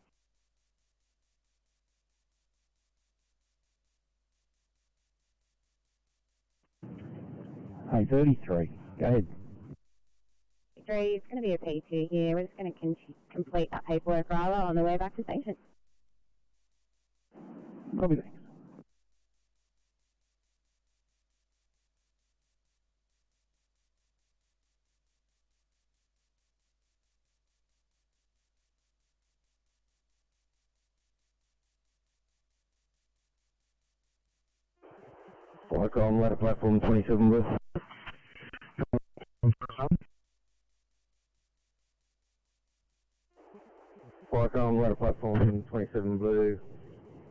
Hey, 33. Go ahead. 3, it's going to be a P2 here. We're just going to complete that paperwork rather on the way back to station. Copy that. Flycom, ladder platform 27 blue. Flycom, ladder platform 27 blue.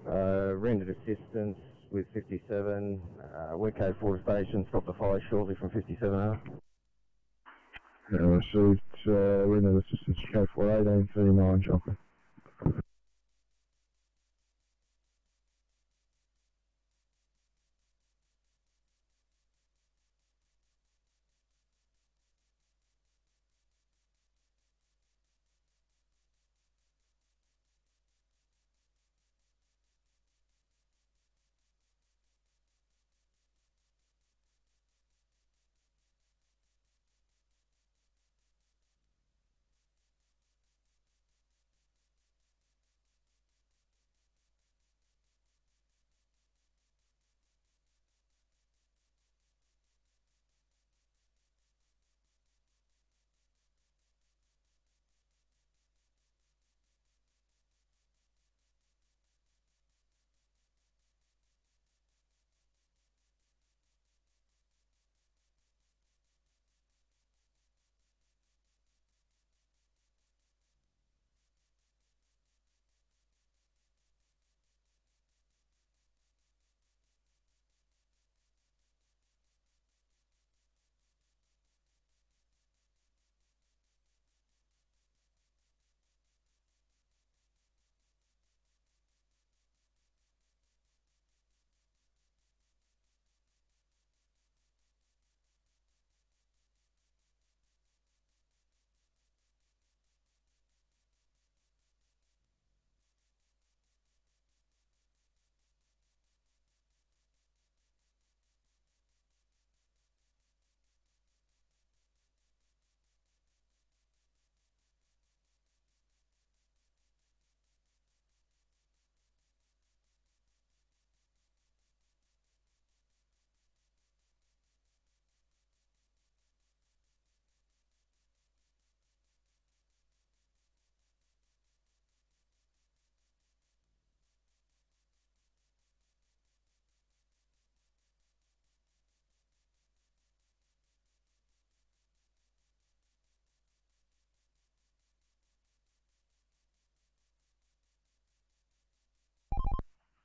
Rendered assistance with 57. Webcode 4 station, stop the follow shortly from 57R. Received rendered assistance code 41839 jumping.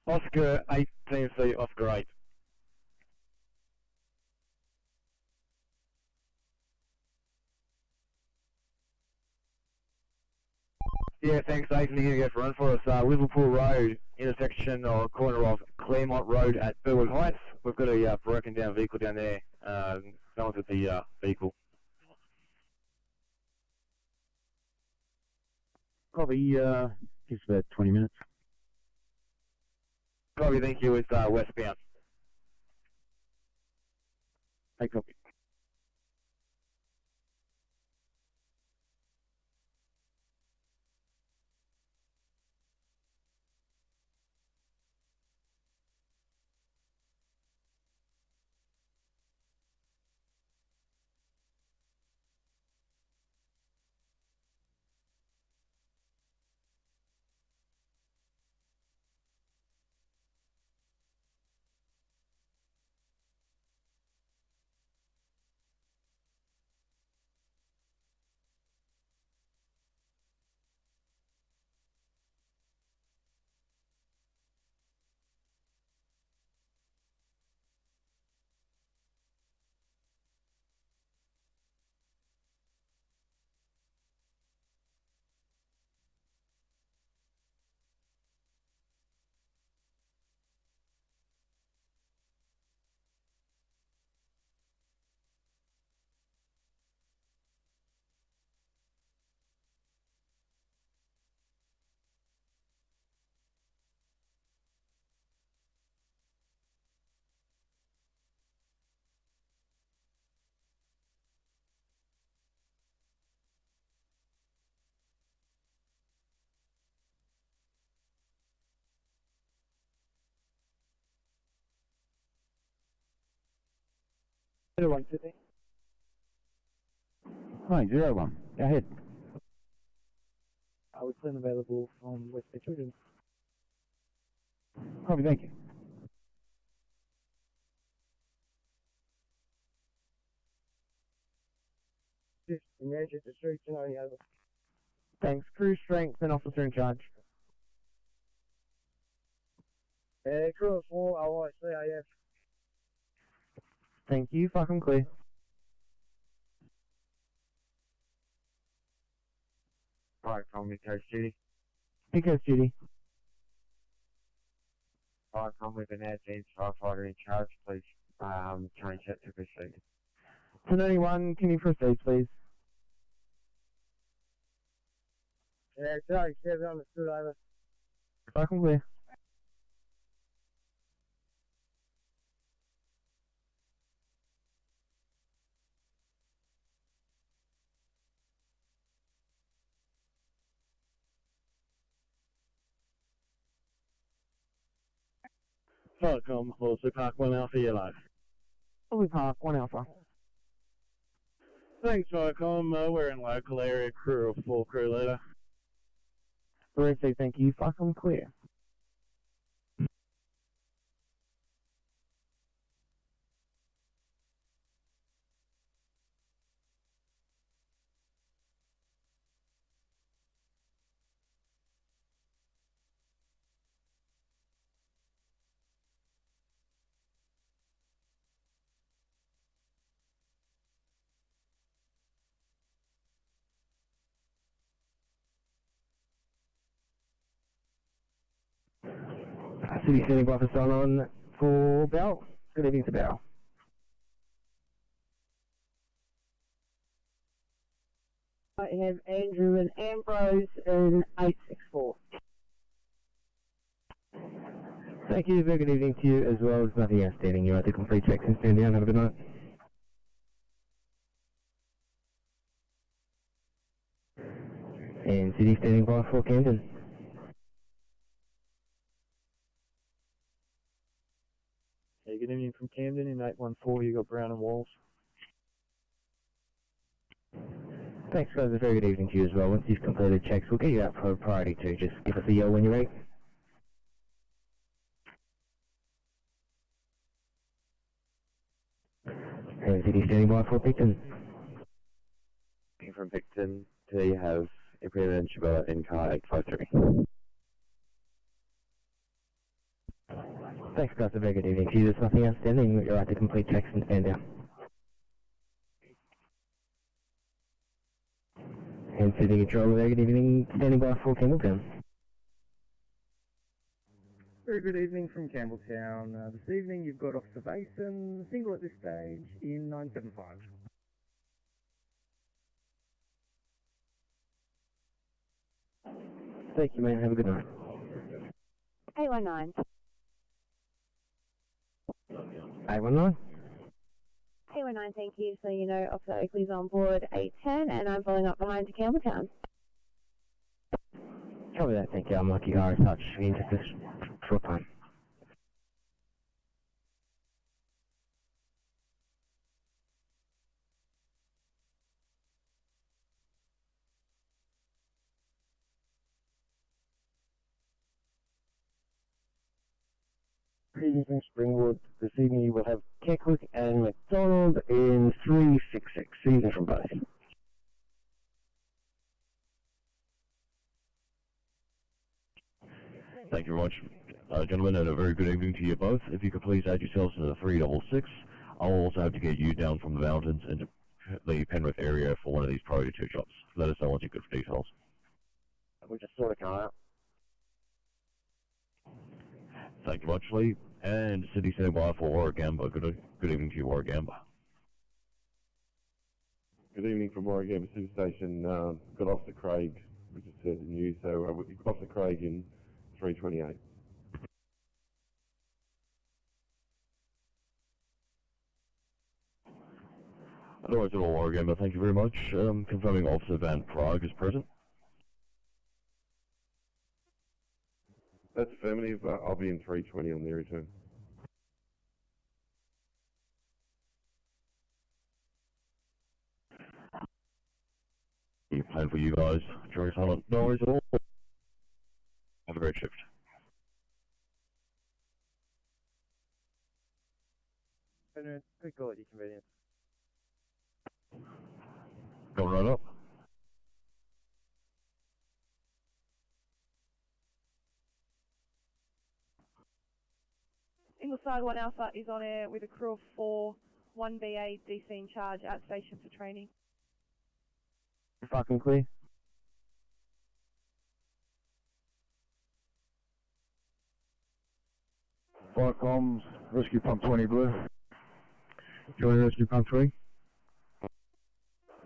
Oscar 18C, Oscar 8. Yeah, thanks, Nathan. Here you go for run for us. Liverpool Road, intersection or corner of Claremont Road at Burwood Heights. We've got a broken down vehicle down there. No one's at the vehicle. Probably gives about 20 minutes. Copy, thank you. It's westbound. Hey, copy. 01 Sydney. Hi, 01. Go ahead. Are we clean available from West Bay Children? Copy, thank you. Just from Manchester Street, only over. Thanks. Crew strength and officer in charge. Crew of 4, YSSY. Thank you. Fucking clear. Right, from Coast Duty. Because Judy. Right, from with an advance firefighter in charge, please change that to proceed. 1091, can you proceed, please? Yeah, sorry, 7 understood, over. Fucking clear. Telecom, Horsley Park 1 Alpha Yellow. Horsley Park 1 Alpha. Thanks, Telecom. We're in local area, crew of 4, crew leader. Briefly, thank you. Fucking clear. City Standing by for on for Bell. Good evening to Bell. I have Andrew and Ambrose in 864. Thank you. Very good evening to you as well. There's nothing outstanding. You have to complete checks and stand down. Have a good night. And City standing by for Camden. Hey, good evening from Camden in 814. You got Brown and Walls. Thanks, guys. A very good evening to you as well. Once you've completed checks, we'll get you out for priority 2. Just give us a yell when you're ready. And City standing by for Picton. From Picton, today you have April and Shabella in car 853. Thanks, guys. A very good evening to you. There's nothing outstanding. You're right to complete checks and stand down. And City Control, very good evening. Standing by for Campbelltown. Very good evening from Campbelltown. This evening you've got Officer Basin, single at this stage in 975. Thank you, man. Have a good night. 819. 819. 819, thank you. So you know, Officer Oakley's on board 810, and I'm following up behind to Campbelltown. Cover that, thank you. I'm Lucky Harris Hutch. In just a short time. Greetings from Springwood. This evening you will have Keckwick and McDonald in 366. Season from both. Thank you very much, gentlemen, and a very good evening to you both. If you could please add yourselves to the 366. I'll also have to get you down from the mountains into the Penrith area for one of these priority 2 shops. Let us know once you're good for details. We just sort of come out. Thank you much, Lee. And City standing by for Warragamba. Good evening to you, Warragamba. Good evening from Warragamba Super Station. Got Officer Craig. We just heard the news, so we've got Officer Craig in 328. Otherwise, at all, Warragamba, thank you very much. Confirming Officer Van Prague is present. That's affirmative. I'll be in 320 on their return. Plan for you guys. Jury silent. No worries at all. Have a great shift. Quick call at your convenience. Going right up. Ingleside 1 Alpha is on air with a crew of 4, 1 BA DC in charge at station for training. Fucking clear. Fire comms, rescue pump 20 blue. Join rescue pump 3.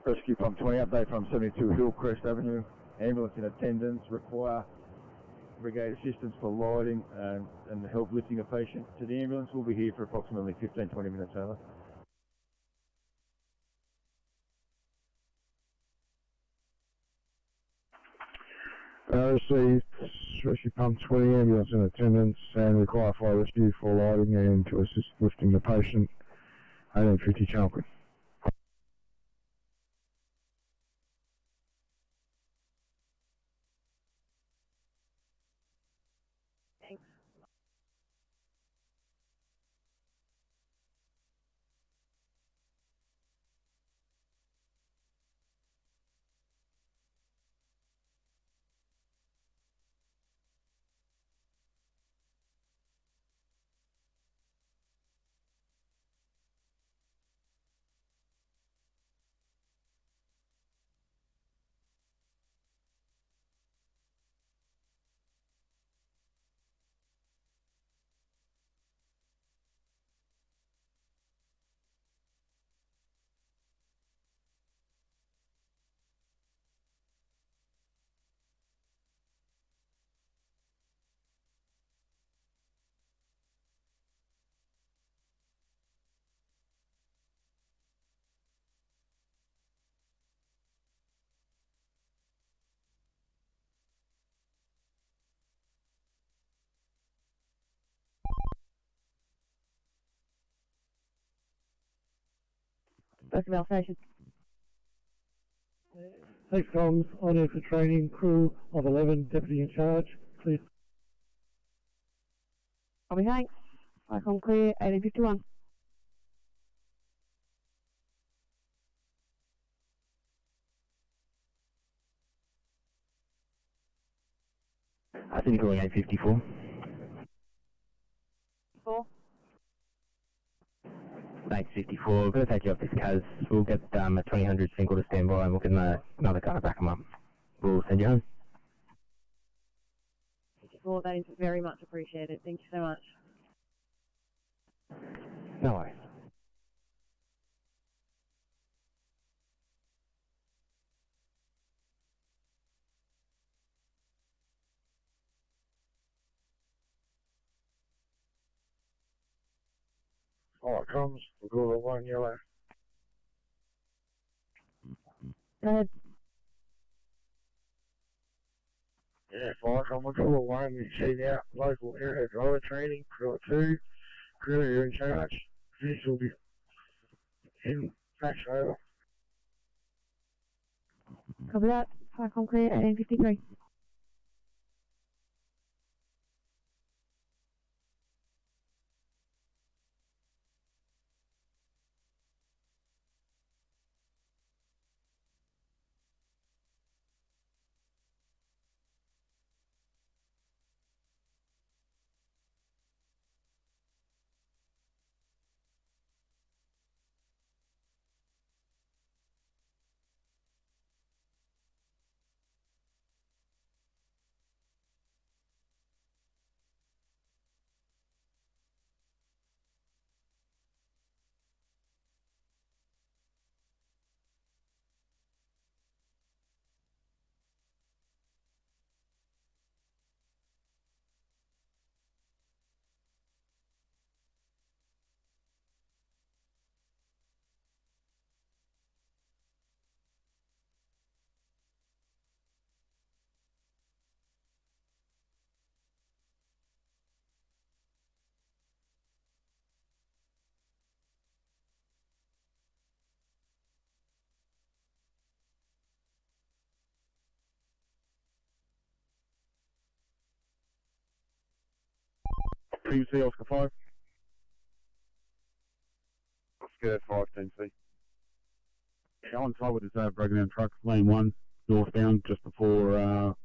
Rescue pump 20, update from 72 Hillcrest Avenue. Ambulance in attendance, require brigade assistance for lighting and help lifting a patient to the ambulance. We'll be here for approximately 15-20 minutes, over. Received rescue pump 20, ambulance in attendance, and require fire rescue for lighting and to assist lifting the patient. 1850 Chalkwood. Thanks. Back of our station. Thanks, comms. On air for training. Crew of 11, deputy in charge. Clear. Copy, thanks. Icon clear, 1851. Sydney calling 854. 4. 854, we're going to take you off this CAS. We'll get a 2000 single to stand by and we'll get another car to back them up. We'll send you home. 54, that is very much appreciated. Thank you so much. No worries. Fire comms, we'll go to 1 yellow. Go ahead. Yeah, fire comms, we'll go to 1. You see out local area driver training, crew 2. Crew, you're in charge. This will be in fax over. Copy that. Icon clear, 1853. Team C, Oscar 5. Oscar 5, Team C. Yeah, on side with this broken down truck, lane 1, northbound, just before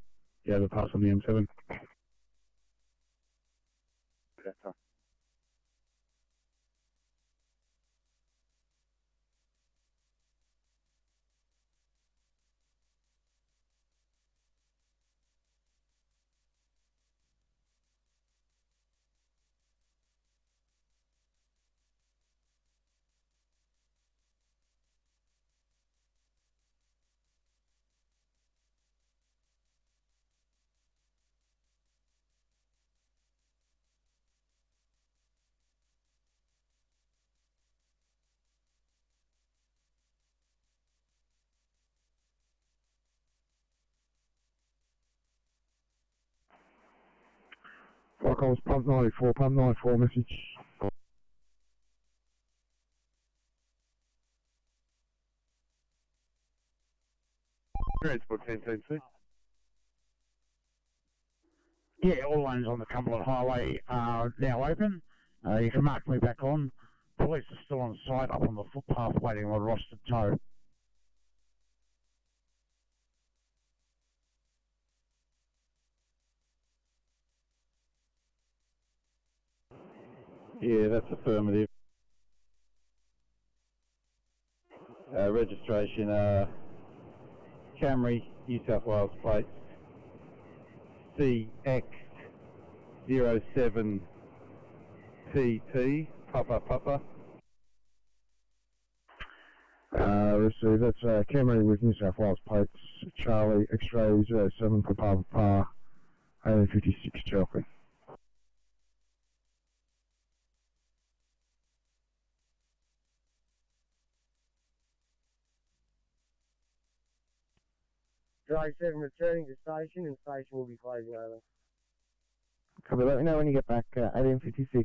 the pass on the M7. Better. Foxholes, pump 94 message. Transport 10, Team C. Yeah, all lanes on the Cumberland Highway are now open. You can mark me back on. Police are still on site up on the footpath waiting on Ross to tow. Yeah, that's affirmative. Registration, Camry, New South Wales plates, CX07TT, Papa. Receive, that's Camry with New South Wales plates, Charlie, X-ray 07 for Papa, 1856 Chelsea. Drive 7 returning to station, and station will be closing over. Copy, let me know when you get back, 1856.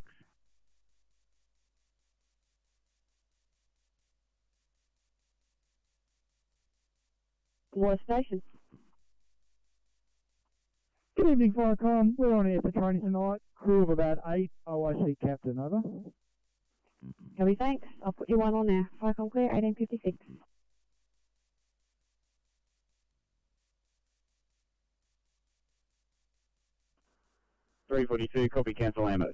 What station? Good evening, Firecom. We're on air for training tonight. Crew of about 8, OIC Captain, over. Copy, thanks. I'll put you one on there. Fire clear, 1856. .342, copy, cancel ambos.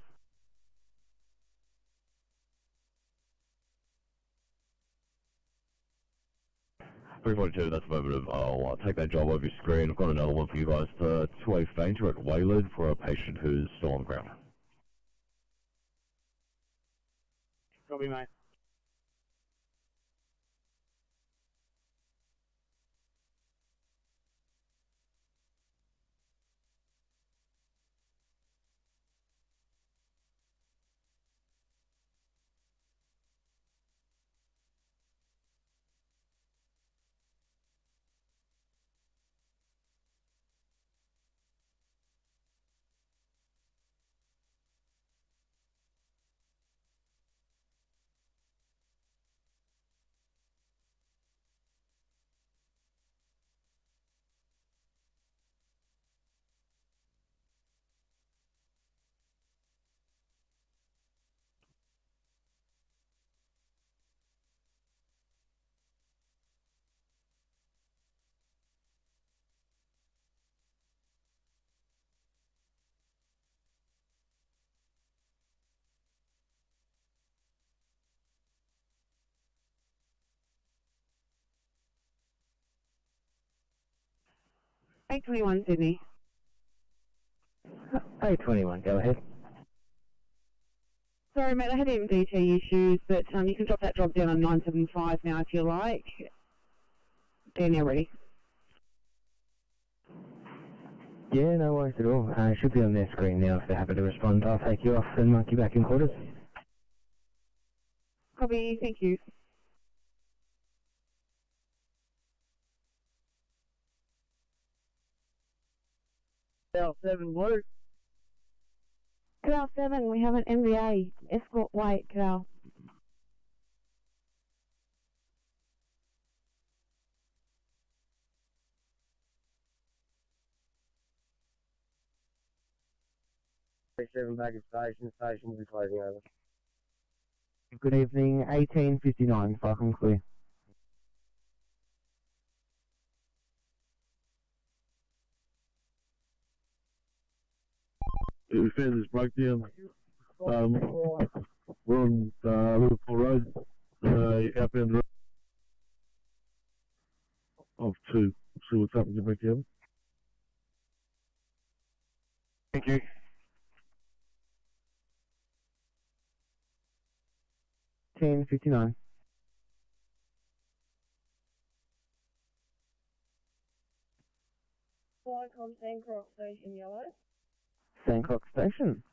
.342, that's affirmative. I'll take that job off your screen. I've got another one for you guys. 2A Fainter at Wayland for a patient who's still on the ground. Copy, mate. Eight 21 Sydney. 821, go ahead. Sorry, mate, I had MDT issues, but you can drop that job down on 975 now if you like. They're now ready. Yeah, no worries at all. It should be on their screen now if they're happy to respond. I'll take you off and mark you back in quarters. Copy, thank you. Canal 7 Blue. Canal 7, we have an MVA. Escort wait, Canal. 37 baggage station. Station will be closing over. Good evening, 1859, Falcon Clear. We found this breakdown. We're on Liverpool Road, outbound road of 2. See what's happening to the breakdown. Thank you. $10.59. Flycom Sandcroft Station Yellow. Sandcock Station.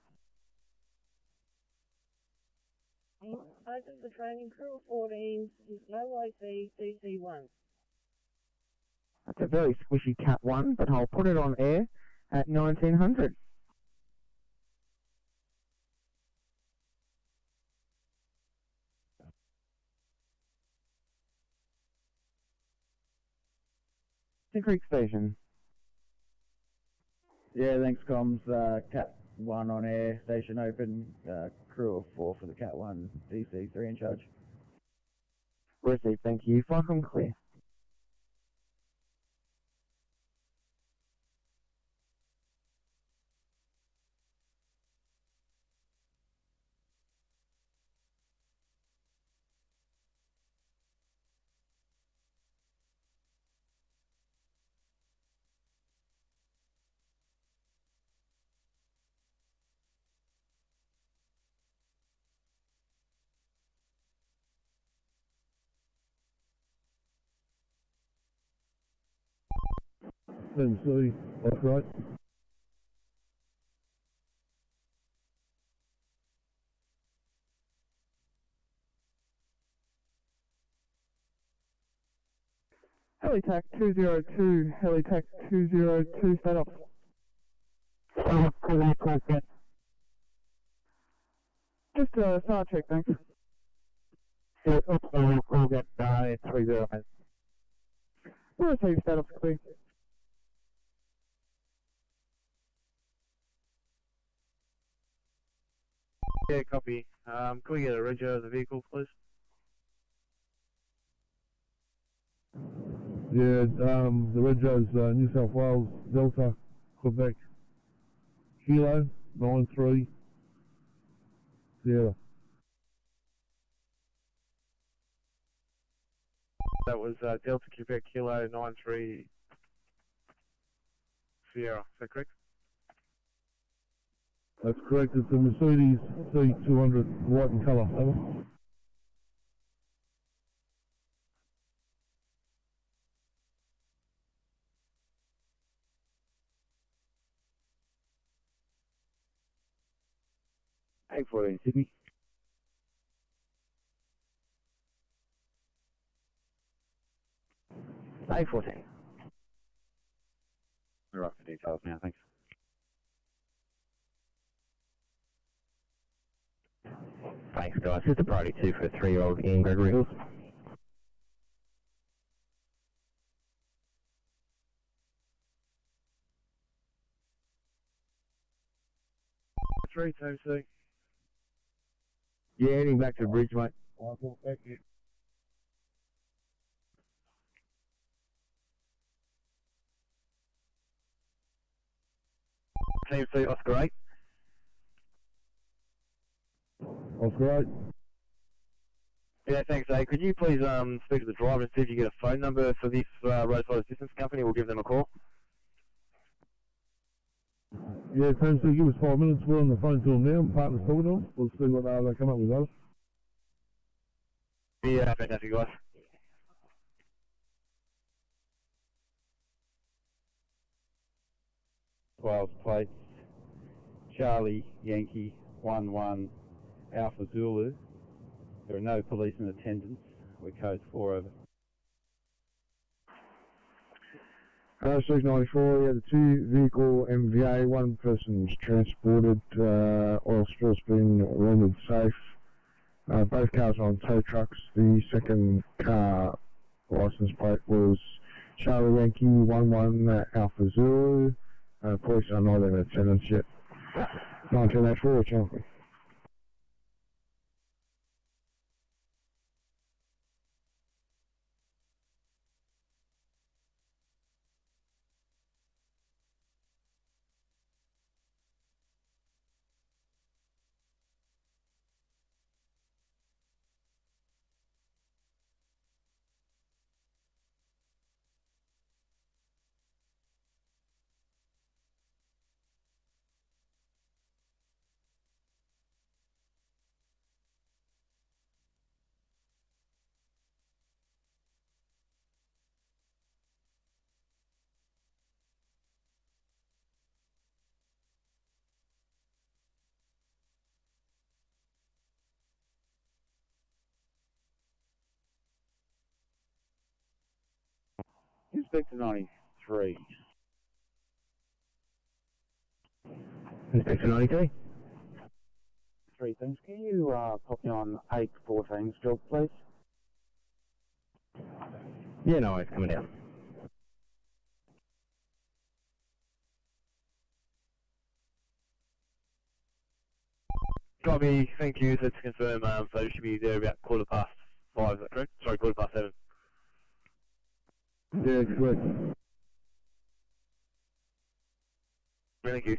Open the training crew of 14 is OIC DC1. That's a very squishy Cat 1, but I'll put it on air at 1900. Creek Station. Yeah, thanks, comms. Cat 1 on air, station open, crew of 4 for the Cat 1, DC 3 in charge. Received, thank you. Flycom clear. MC, that's right. Helitac 202, Helitac 202, start off. Just a start check, thanks. Yeah, we'll get 30. We'll receive status clear. Yeah, copy. Can we get a rego of the vehicle, please? Yeah, the rego's New South Wales Delta Quebec Kilo 93 Sierra. That was Delta Quebec Kilo 93 Sierra. Is that correct? That's correct. It's a Mercedes C200 white in colour. Over. A14 Sydney. A14. We're up for details now, thanks. Thanks, guys. This is the priority 2 for a 3-year-old in Gregory Hills. Three, TC. Yeah, heading back to the bridge, mate. Thank you. TC Oscar 8. Oscar 8. Yeah, thanks, A. Could you please speak to the driver and see if you get a phone number for this roadside assistance company? We'll give them a call. Yeah, TC, give us 5 minutes. We're on the phone to them now. Partners talking to them. We'll see what they come up with those. Yeah, fantastic, guys. Plates, Charlie Yankee 11 Alpha Zulu. There are no police in attendance. We're code 4 over. C94, yeah, the 2-vehicle MVA, 1 person was transported, oil spill's been rendered safe. Both cars are on tow trucks. The second car license plate was Charlie Yankee 11 Alpha Zulu. Police are not in attendance yet. 1984, Charlie. Inspector 93. Inspector 93. Three things. Can you pop me on 814's job, please? Yeah, no worries, coming down. Copy, thank you. So to confirm, so you should be there about 5:15, is that correct? Sorry, 7:15. Yeah, good. Thank you.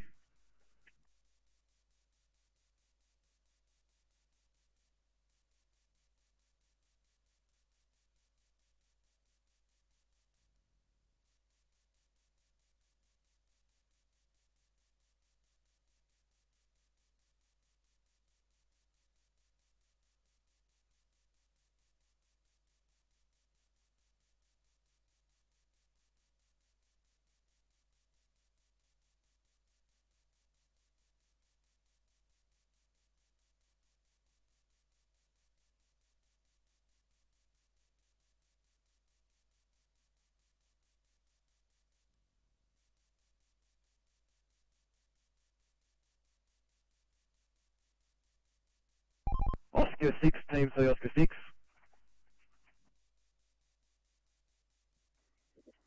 Oscar 6, Team C, Oscar 6.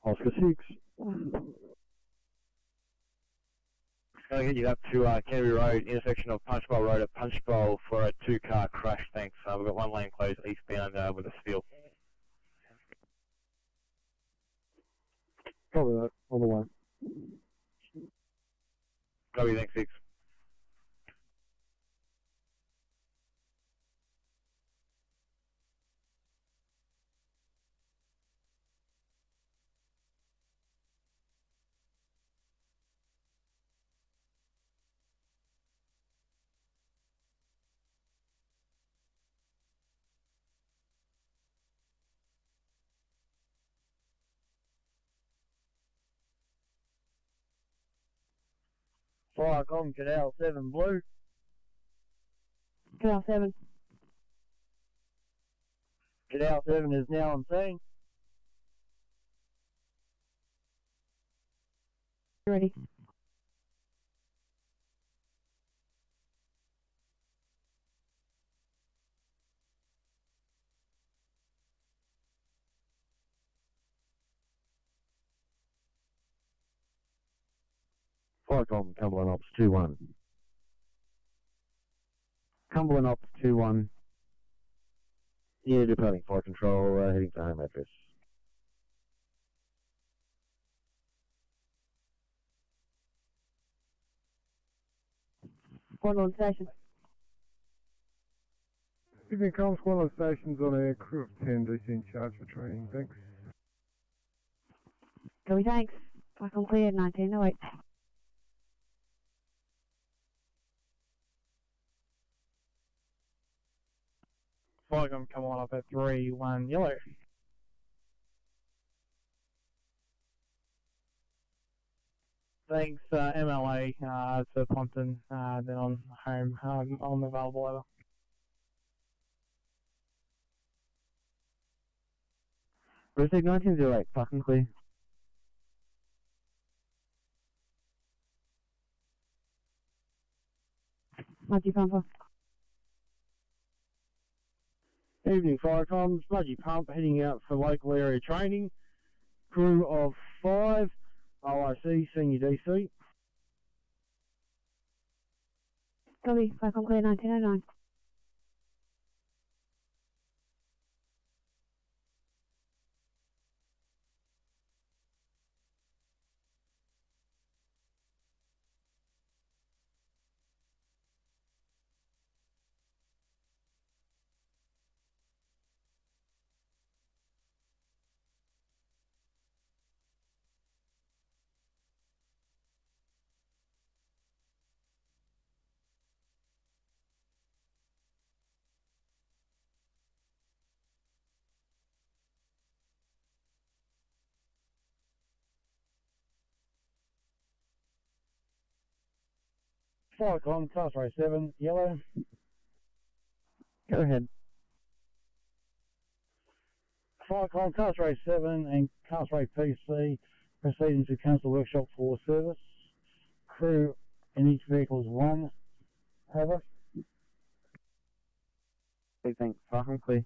Oscar 6. Can I get you up to Canterbury Road, intersection of Punchbowl Road at Punchbowl for a two-car crash, thanks. We've got one lane closed eastbound with a steel. Probably that, on the way. Copy, thanks, 6. Firecom, Canal 7 Blue. Canal 7. Canal 7 is now on scene. Ready. Firecom, Cumberland Ops 2-1. Cumberland Ops 2-1. Yeah, departing fire control, heading to home address. One on station. Evening, Comms, Squalor Stations on air, crew of 10, DC in charge for training, thanks. Copy, thanks. Back on clear, 1908. Firecom, come on up at 3-1 yellow. Thanks, MLA to Ponton, then on home. I'm available over. Receive 1908, fucking clear. Smudgy pumper. Evening, Firecom. Smudgy Pump heading out for local area training. Crew of 5, OIC, Senior DC. Copy, Falcon Clear 1909. Falcon, Class Ray 7, yellow. Go ahead. Falcon, Class Ray 7 and Class Ray PC proceeding to cancel workshop for service. Crew in each vehicle is 1. Over. Okay, thanks. Falcon Clear.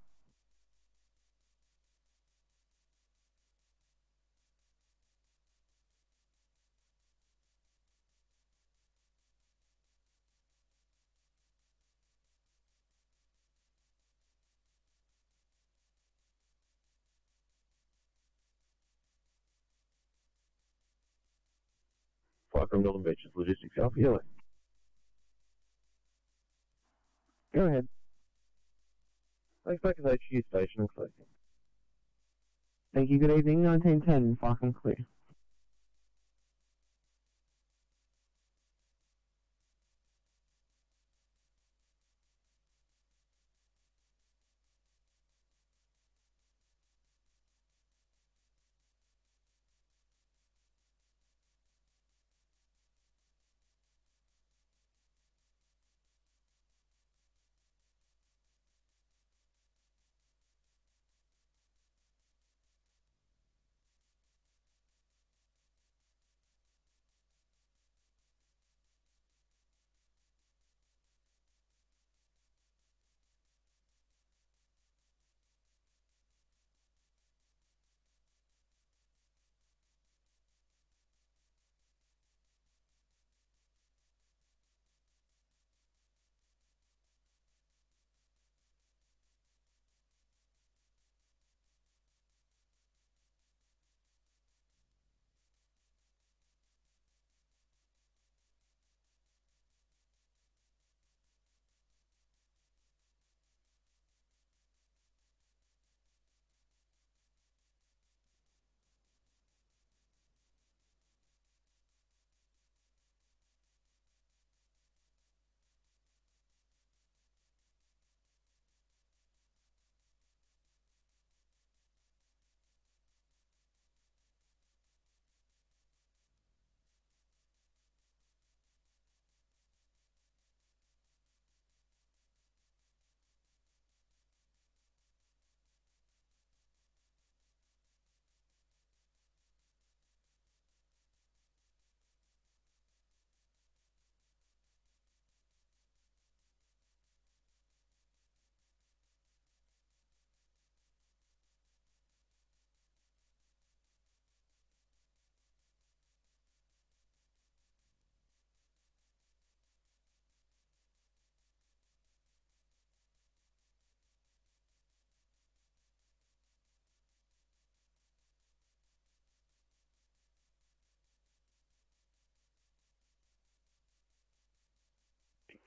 Falcon Northern Beaches Logistics Alpha Yellow. Go ahead. Thanks back at HQ station and closing. Thank you. Good evening. 1910. Falcon Clear.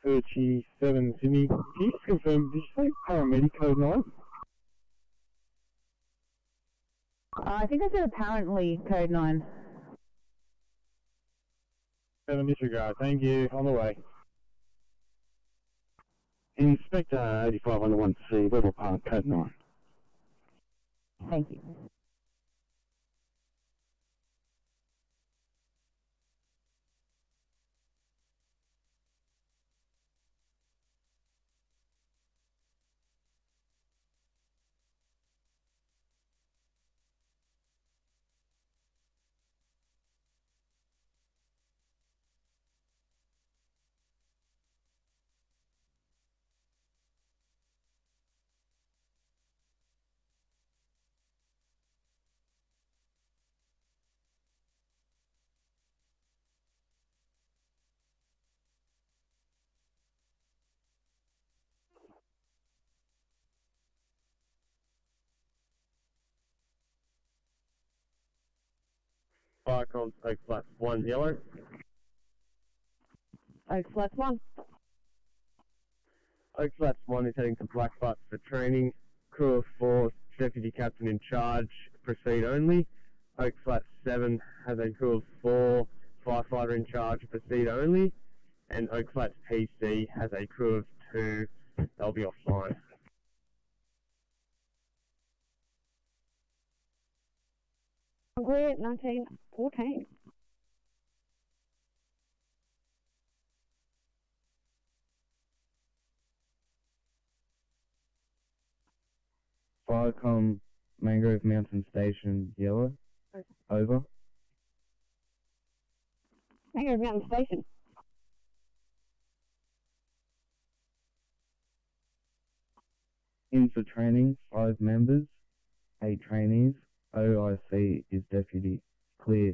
Virtue 7 Sydney. Can you just confirm, did you say paramedic code 9? I think I said apparently code 9. 7 disregard, thank you, on the way. Inspector 8501C, Little Park, code 9. Thank you. Firecomms, Oak Flats 1 yellow. Oak Flats 1. Oak Flats 1 is heading to Black Butte for training. Crew of 4, Deputy Captain in charge, proceed only. Oak Flats 7 has a crew of 4, Firefighter in charge, proceed only. And Oak Flats PC has a crew of 2, they'll be offline. Clear, 1914. Firecom, Mangrove Mountain Station, yellow. Over. Mangrove Mountain Station. In for training, 5 members, 8 trainees. OIC is deputy. Clear.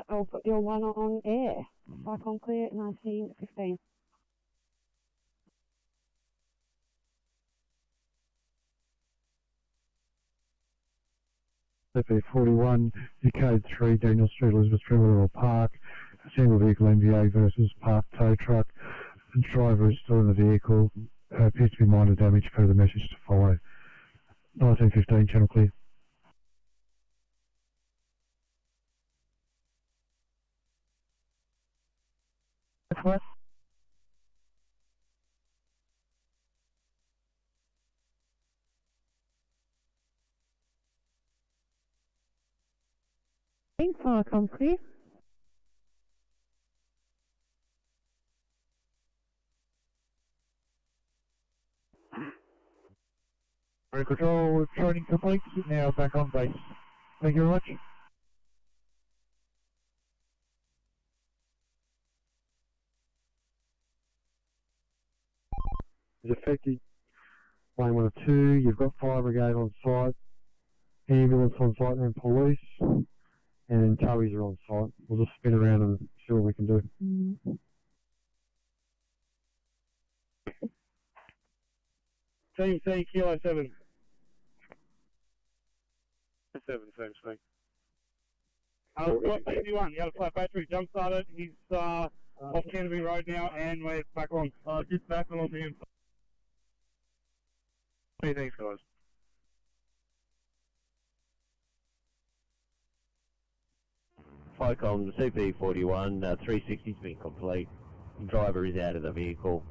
I'll put your one on air. Firecom clear, 1915. FA41, UK 3, Daniel Street, Elizabeth Street, Little Park. Single vehicle MVA versus parked tow truck. The driver is still in the vehicle. Appears to be minor damage per the message to follow. 1915, channel clear. What? Firecom clear. Air Control, training complete. Now back on base. Thank you very much. Is affected. Lane 1 of 2, you've got fire brigade on site, ambulance on site and police, and then towies are on site. We'll just spin around and see what we can do. Team C, Kilo 7. 7, same thing. Got 51, the other flat battery jump started. He's off Canterbury Road now, and we're back on. Just back on to him. Hey, thanks, guys. Firecom, CP41, 360's been complete. Driver is out of the vehicle.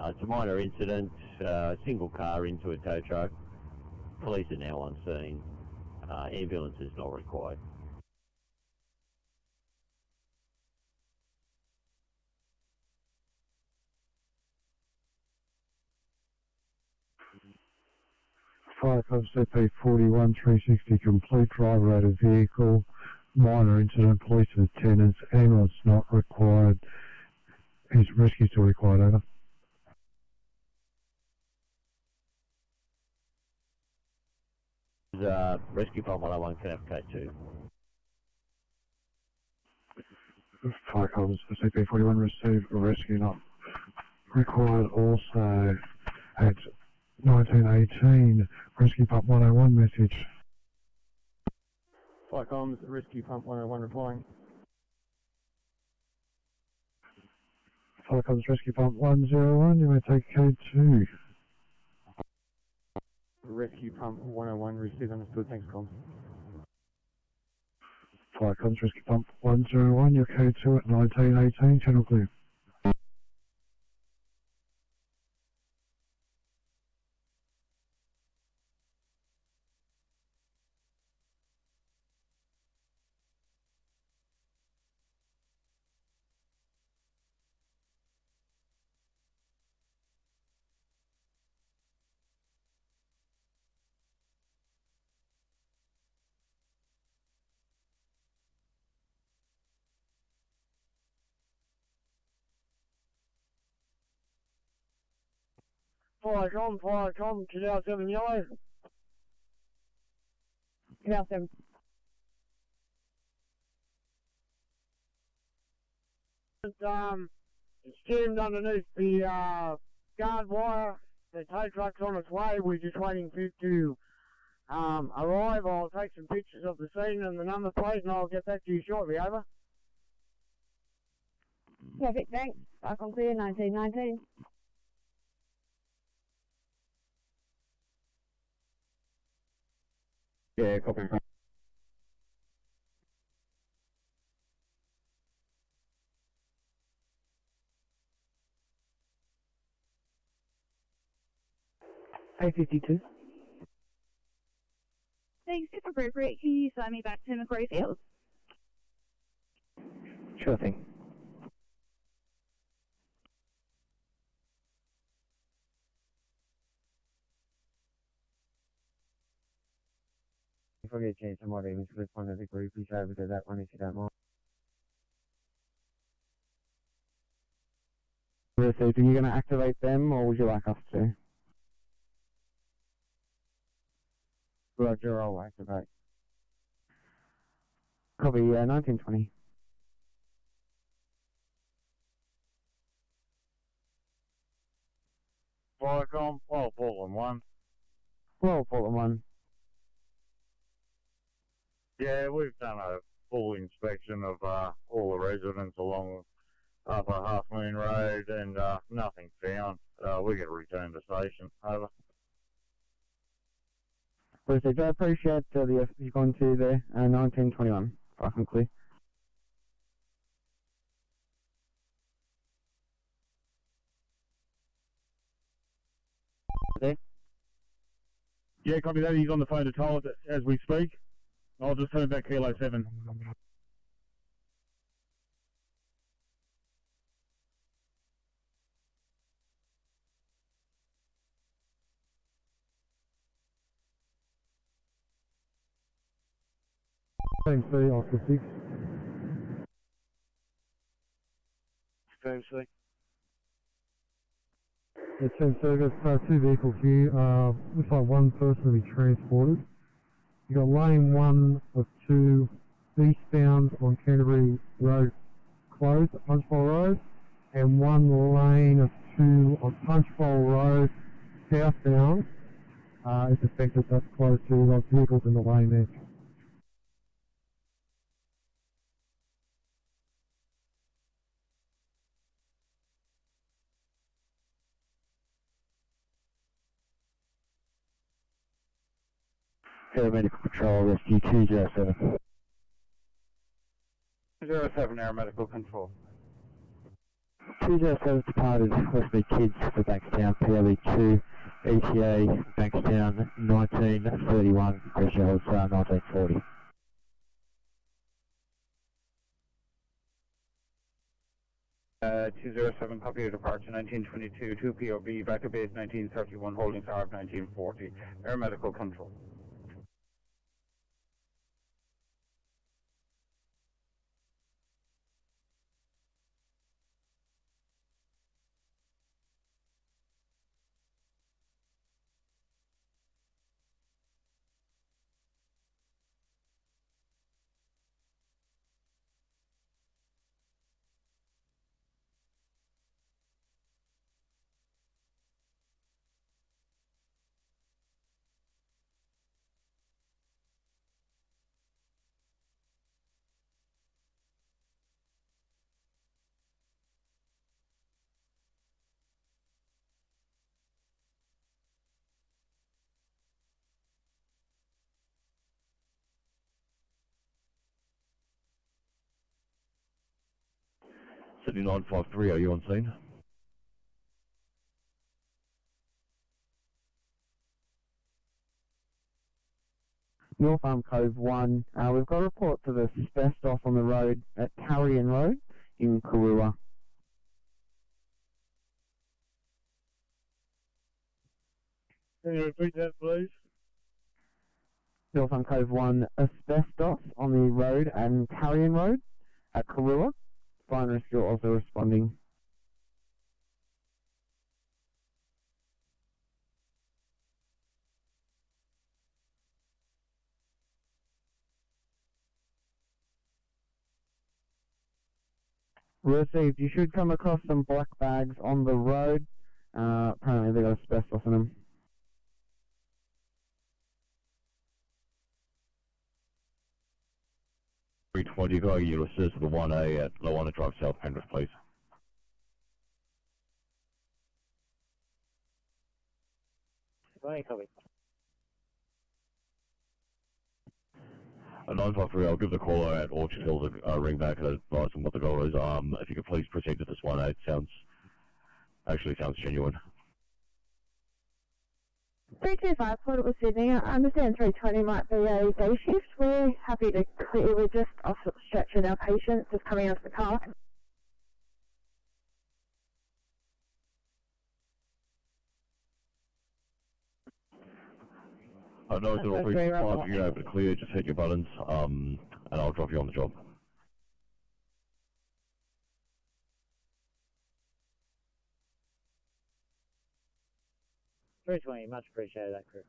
It's a minor incident, single car into a tow truck. Police are now on scene. Ambulance is not required. Firecom CP41, 360 complete, driver out of vehicle, minor incident, police attendance, ambulance not required. Is rescue still required, over? Rescue Pump 101 can have K2. Firecom CP41 received rescue not required. Also at 1918, rescue pump 101 message. Firecom's rescue pump 101 replying. Firecom's rescue pump 101, you may take K2. Rescue pump 101 received, understood, thanks comms. Firecom's rescue pump 101, your K2 at 1918, channel clear. Firecom, 2007 yellow. 2007. It's jammed underneath the guard wire. The tow truck's on its way. We're just waiting for it to Arrive, I'll take some pictures of the scene and the number plate and I'll get back to you shortly, over. Perfect, thanks. Back on clear, 1919. Yeah, copy. A52. Thanks, if appropriate, can you sign me back to Macquarie Fields? Sure thing. If I get a chance, I might even flip one of the groupies over to that one if you don't mind. Received, are you going to activate them or would you like us to? Roger, I'll activate. Copy, 1920. Viacom, well, Portland 1. Well, Portland 1. Yeah, we've done a full inspection of all the residents along Upper Half Moon Road and nothing found. We get returned to station. Over. Received, I appreciate the effort you've gone to there. 1921. Fucking clear. There. Yeah, copy that. He's on the phone to Toll as we speak. I'll just turn back Kilo 7. Same C, Oscar 6. Same C. Yeah, Team Service, 2 vehicles here. Looks like one person to be transported. You've got lane 1 of 2 eastbound on Canterbury Road closed at Punchbowl Road, and one lane of 2 on Punchbowl Road southbound is affected. That's closed to those vehicles in the lane there. Paramedical Patrol, Rescue 207. 07 Air Medical Control. 207 departed Westmead Kids for Bankstown, PLE 2, ETA, Bankstown, 1931, pressure holds 1940. Uh, 207, copy your departure 1922, 2 POB, back to base 1931, holding tower of 1940, Air Medical Control. Sydney 953, are you on scene? North Arm Cove 1, we've got a report for the asbestos on the road at Carrion Road in Karua. Can you repeat that, please? North Arm Cove 1, asbestos on the road and Carrion Road at Karua. Fire and Rescue are also responding. Received. You should come across some black bags on the road. Apparently they got asbestos in them. 320, could I get you to assist with the 1A at Lowana Drive South Penrith, please? Right, copy. 953, I'll give the caller at Orchard Hills a ring back and advise them what the goal is. If you could please proceed to this 1A, it sounds genuine. 325 Portable Sydney. I understand 320 might be a day shift. We're happy to clear. We're just off stretching our patients, just coming out of the car. I know it's all 325, if you're able to clear, just hit your buttons, and I'll drop you on the job. $320, much appreciated that, crew.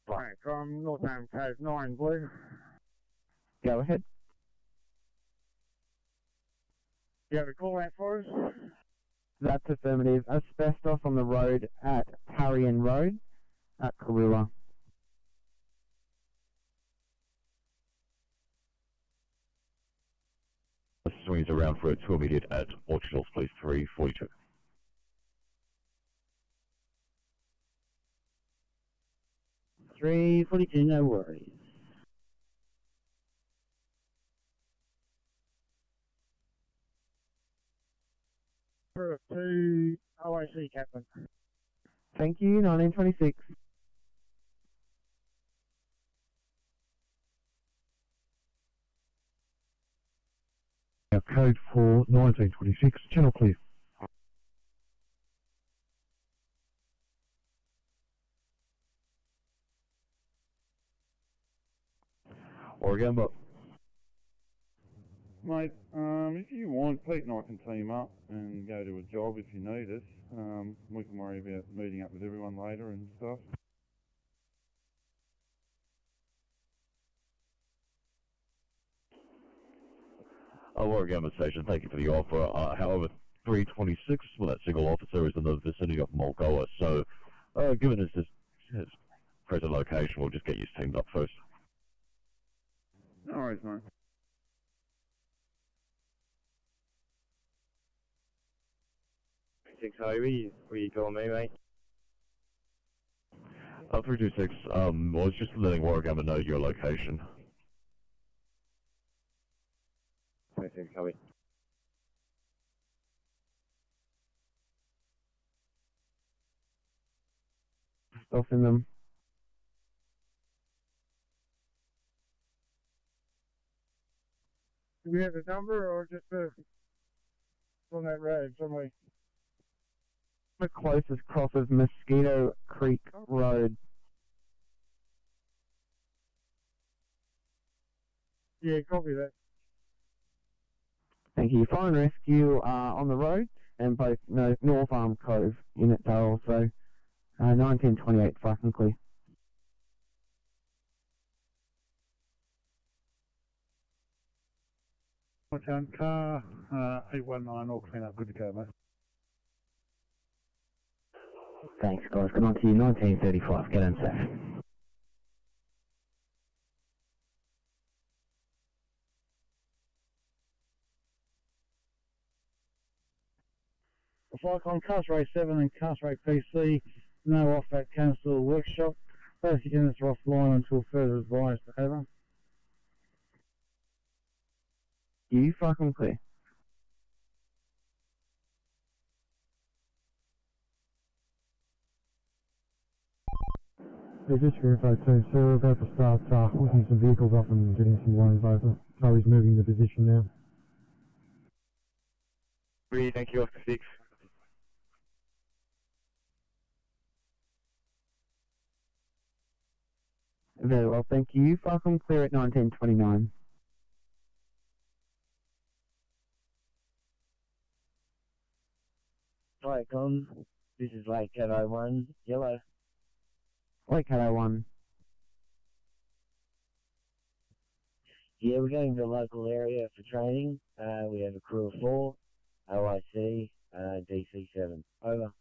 Right, from Northampton Code 9 Blue. Go ahead. You have a call out for us? That's affirmative. Asbestos on the road at Parian Road at Karua. Swings around for a 2 immediate at Orchard Hills, please, 342. 342, no worries. For 2 OIC, Captain. Thank you, 1926. Code for 1926, channel clear. Oregon, but Mate, if you want, Pete and I can team up and go to a job if you need us. We can worry about meeting up with everyone later and stuff. Oregon Station, thank you for the offer. However, 326, well, that single officer is in the vicinity of Mulgoa, so given his present location, we'll just get you teamed up first. No worries, mate. Six Hobie, where you calling me, mate? 326, well, it's just letting Warragamba know your location. 26 Hobie. Stopping them. Do we have the number or just on that road somewhere? The closest cross is Mosquito Creek Road. Yeah, copy that. Thank you. Fire and rescue on the road, and both North Arm Cove units are also 1928 fucking clear. Car 819, all clean up, good to go, mate. Thanks, guys. Good on to you. 1935. Get in safe. Cyclone Castray 7 and Castray PC, no off at Council Workshop. Basic units are offline until further advised. Over. You fucking clear. Yeah, just for info too, so we're about to start hooking some vehicles off and getting some loans over. Charlie's moving the position now. Thank you, Oscar 6. Very well, thank you. Fucking clear at 1929. Hi, Con. This is Lake Cat 01, yellow. Lake Cat 01. Yeah, we're going to the local area for training. We have a crew of 4, OIC, DC7. Over.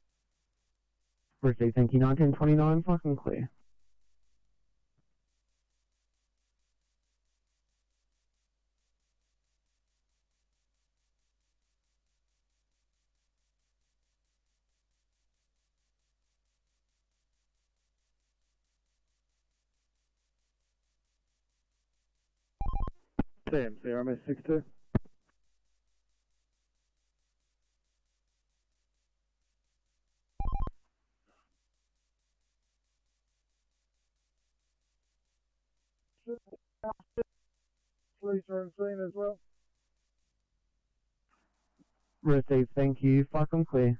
Received, thank you. 1929, fucking clear. TMC RMS62. Police are on scene as well. Received, thank you. Fucking clear.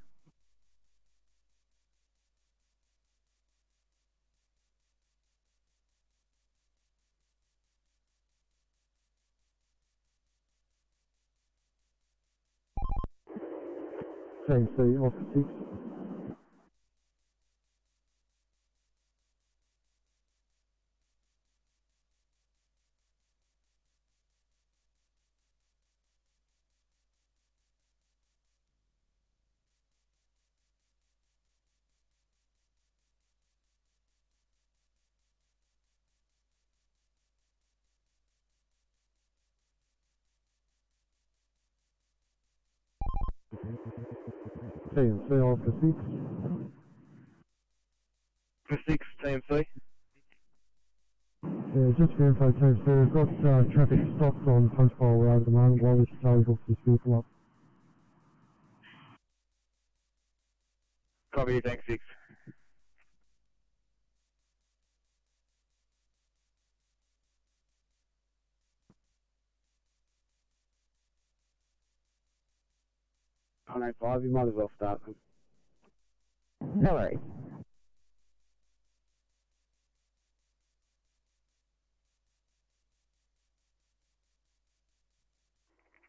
TMC, off 6. TMC, off 6. For 6, TMC. Yeah, just for info, TMC, we've got traffic stops on Punchbowl Road at the moment while this tow hooks this vehicle up. Copy, thanks 6. On 05, you might as well start them. No worries.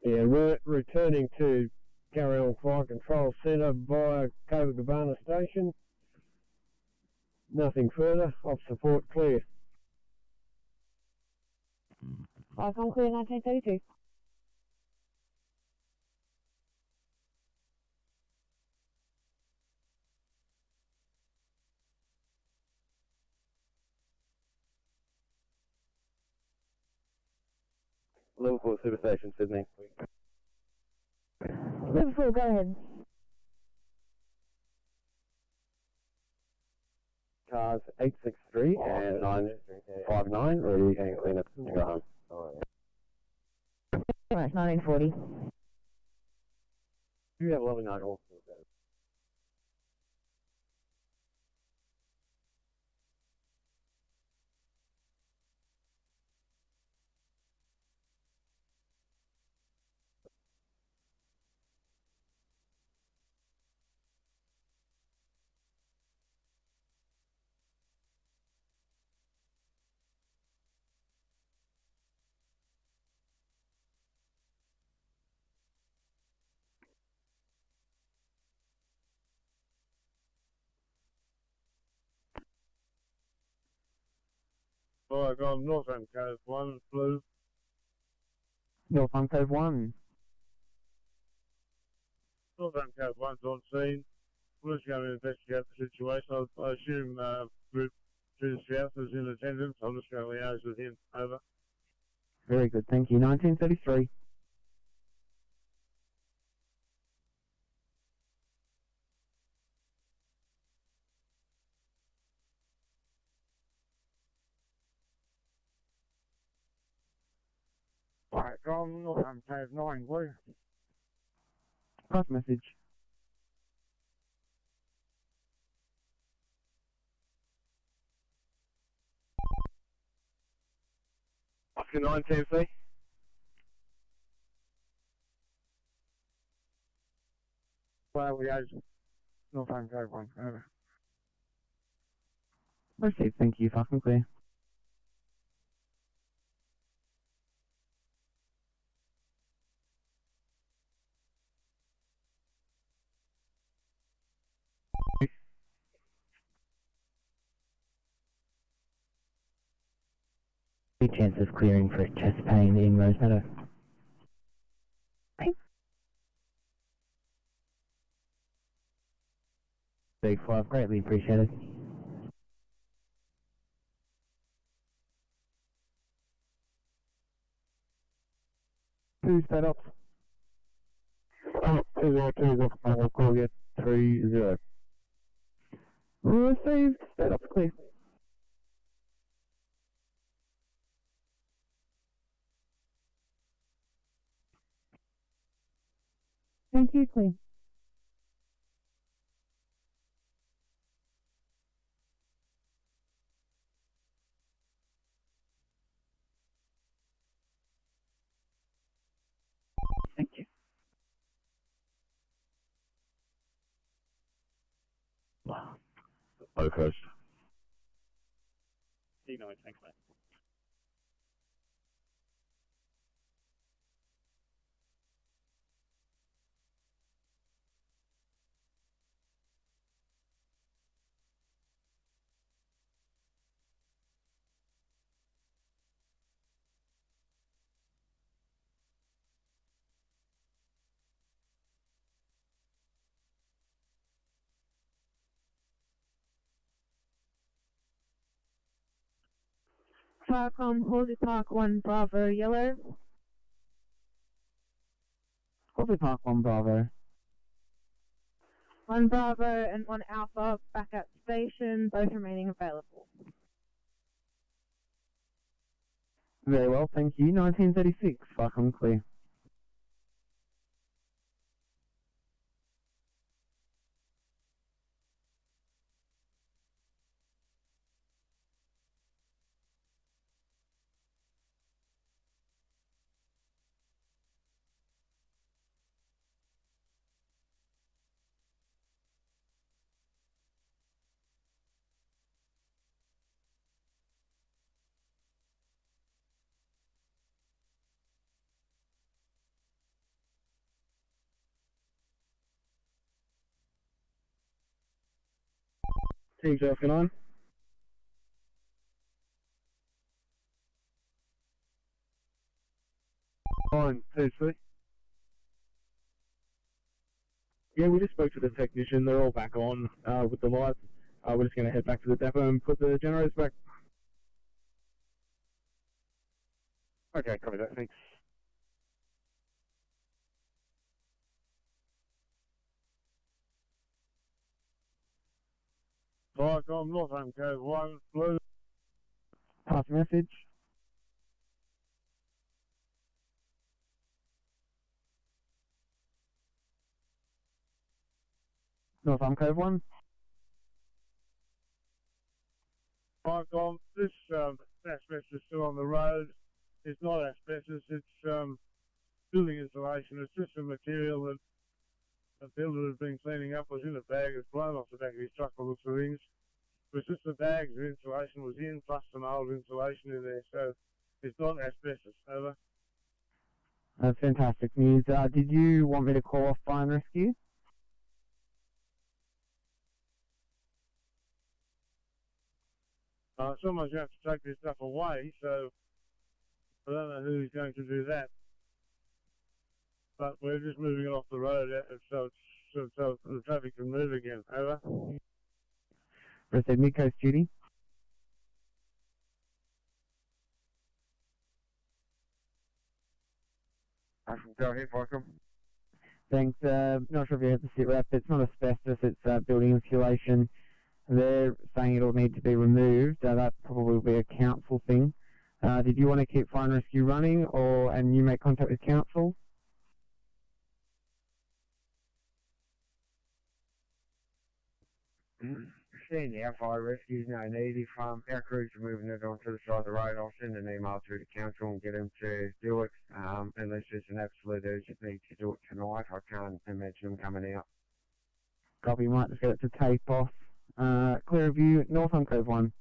Yeah, we're returning to carry on fire control centre via Cabana Station. Nothing further. Off support clear. Icon clear 1932. Liverpool Superstation, Sydney. Liverpool, go ahead. Cars 863 and 959, ready and clean up and go home. Right, 1940. You have 11 night also. Alright, on Northern Code 1, blue. North on code 1. Northern Code 1's on scene. We're just going to investigate the situation. I assume Group 2 South is in attendance. I'm just going to liaise with him. Over. Very good, thank you. 1933. Alright, on Northern Code 9, blue. Cross message. Oscar 9, TMC. Well, liaise. Northern Code 1. Over. Received, thank you. Fucking clear. good chance of clearing for chest pain in Rosemeadow. Big 5, greatly appreciated. Two setups. 202, I'll call you 30. Received, setup clear. Thank you, clear. Thank you. Oakhurst. D9, thanks, mate. Farcom, Horsey Park 1 Bravo Yellow. Horsey Park 1 Bravo. 1 Bravo and 1 Alpha back at station, both remaining available. Very well, thank you. 1936, Farcom clear. Team's working on. On, 2-3. Yeah, we just spoke to the technician. They're all back on with the lights. We're just going to head back to the depot and put the generators back. Okay, copy that. Thanks. Farcom, Northam Cove 1, Blue. Pass message. Northam Cove 1. Farcom, this asbestos is still on the road. It's not asbestos, it's building insulation. It's just a material that the builder has been cleaning up, was in a bag, it's blown off the back of his truck by the looks of things. It was just the bags of insulation was in, plus some old insulation in there, so it's not asbestos. Over. That's fantastic news. Did you want me to call off fire and rescue? Someone's going to have to take this stuff away, so I don't know who's going to do that. But we're just moving it off the road, so the traffic can move again. Over. Received mid-coast duty. Go ahead, Farcom. Thanks. Not sure if you have the sit rep. It's not asbestos, it's building insulation. They're saying it'll need to be removed. That probably will be a council thing. Did you want to keep fire and rescue running, and you make contact with council? Seeing now, fire rescue's no need. If our crews are moving it onto the side of the road, I'll send an email through to council and get them to do it. Unless there's an absolute urgent need to do it tonight, I can't imagine them coming out. Copy, might just get it to tape off. Clear view, Northam Cove 1.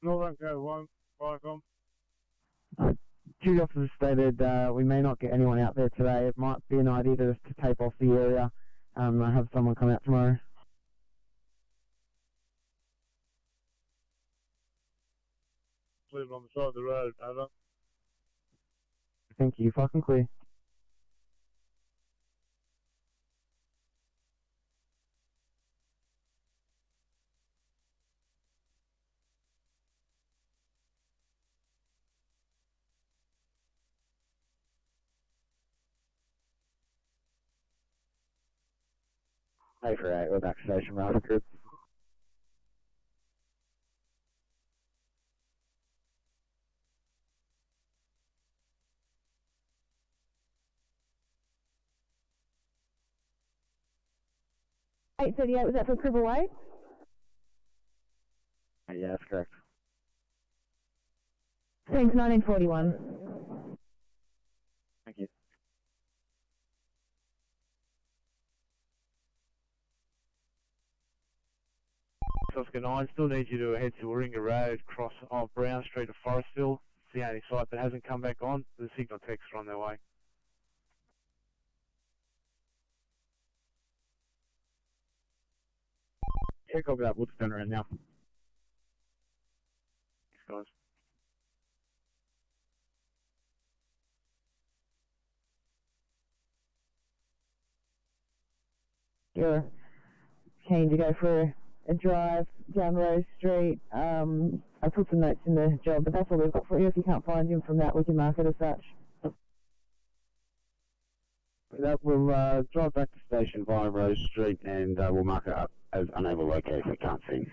Northam Cove 1, Farcom. Duty officer stated we may not get anyone out there today. It might be an idea to tape off the area. I have someone come out tomorrow. living on the side of the road. Over. Thank you, fucking clear. Hey for 8, we're back station master group. $8.38, was that for Cribble Way? Yeah, that's correct. Thanks, 1941. Thank you. Oscar 9, still need you to head to Warringah Road, cross off Brown Street to Forestville. It's the only site that hasn't come back on. The signal techs are on their way. Yeah, copy that. We'll just turn around now. Thanks, guys. You're keen to go for a drive down Rose Street. I put some notes in the job, but that's all we've got for you. If you can't find him from that, we can mark it as such. That will drive back to station via Rose Street and we'll mark it up as unable to locate if we can't see him.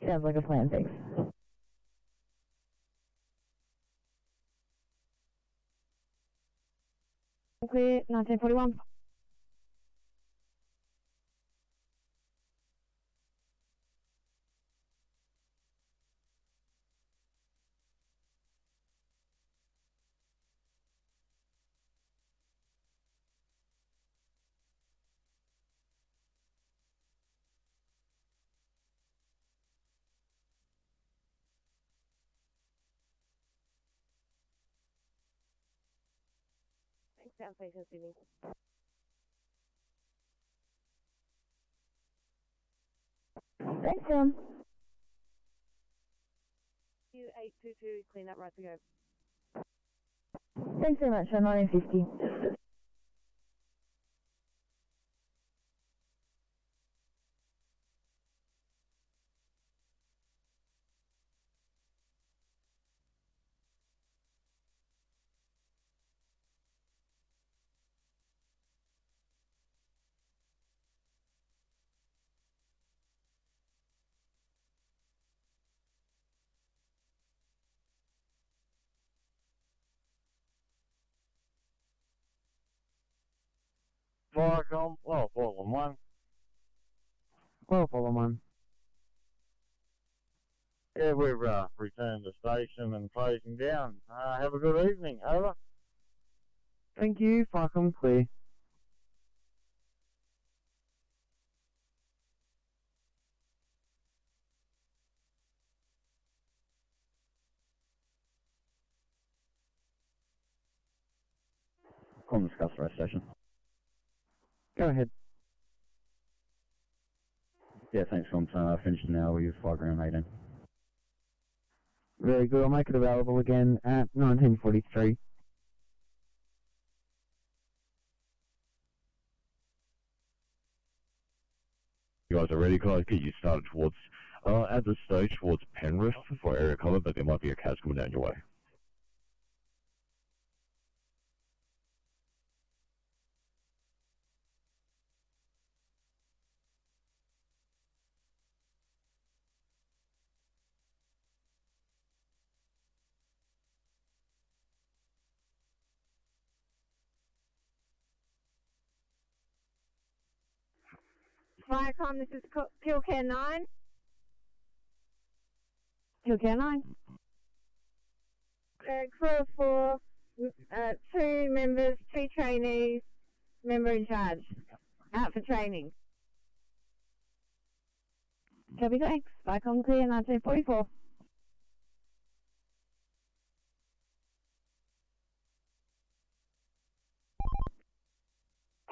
Sounds like a plan, thanks. Clear, 1941. Thanks, South Station Sydney. Thanks, Sam. U822, clean up right to go. Thanks very much, 1950. Viacom, well, Portland 1. Well, follow on. Yeah, we've returned to station and closing down. Have a good evening. Over. Thank you, fucking clear. Common discuss the rest station. Go ahead. Yeah, thanks, I'm finished now with 5 ground 18. Very good. I'll make it available again at 1943. You guys are ready? Can I get you started towards, at this stage, towards Penrith for area cover, but there might be a cats coming down your way. Viacom, this is Pillcare 9. Pillcare 9. Crew of 4, 2 members, 2 trainees, member in charge. Out for training. Copy, thanks. Viacom clear, 1944.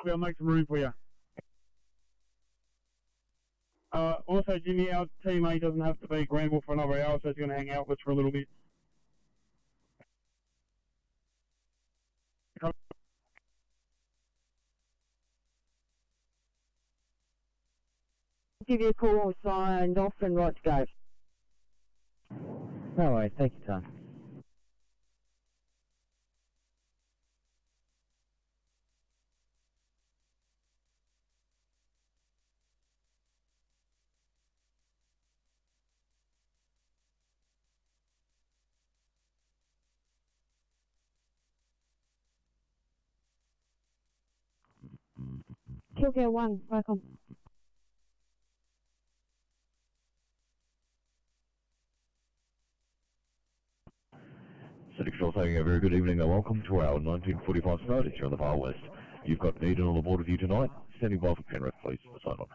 I'll make some room for you. Also, also, Jimmy, our team A doesn't have to be Granville for another hour, so it's going to hang out with us for a little bit. Give you a call when we're signed off and right to go. No worries, take your time. Killcare 1, welcome. City Control saying a very good evening and welcome to our 1945 Snow here on the Far West. You've got Eden on the board with you tonight. Standing by for Penrith, please, for sign on.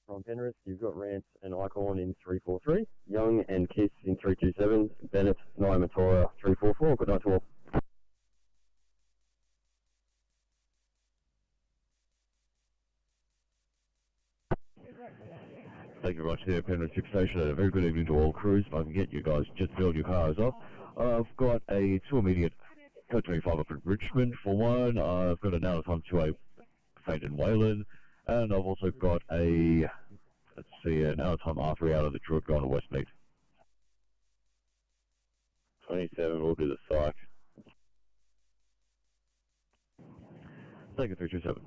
From Penrith, you've got Rance and Icon in 343, Young and Kiss in 327, Bennett, Nyamatora 344. Good night to all. Thank you very much there, Penrith Ship Station, and a very good evening to all crews. If I can get you guys just build your cars up. I've got a 2 immediate Code 25 up in Richmond for one. I've got an out-of-time 2A faint in Wayland, and I've also got a, let's see, an out-of-time R3 out of the Druid going to Westmead. 27 will do the psych. Thank you, 327.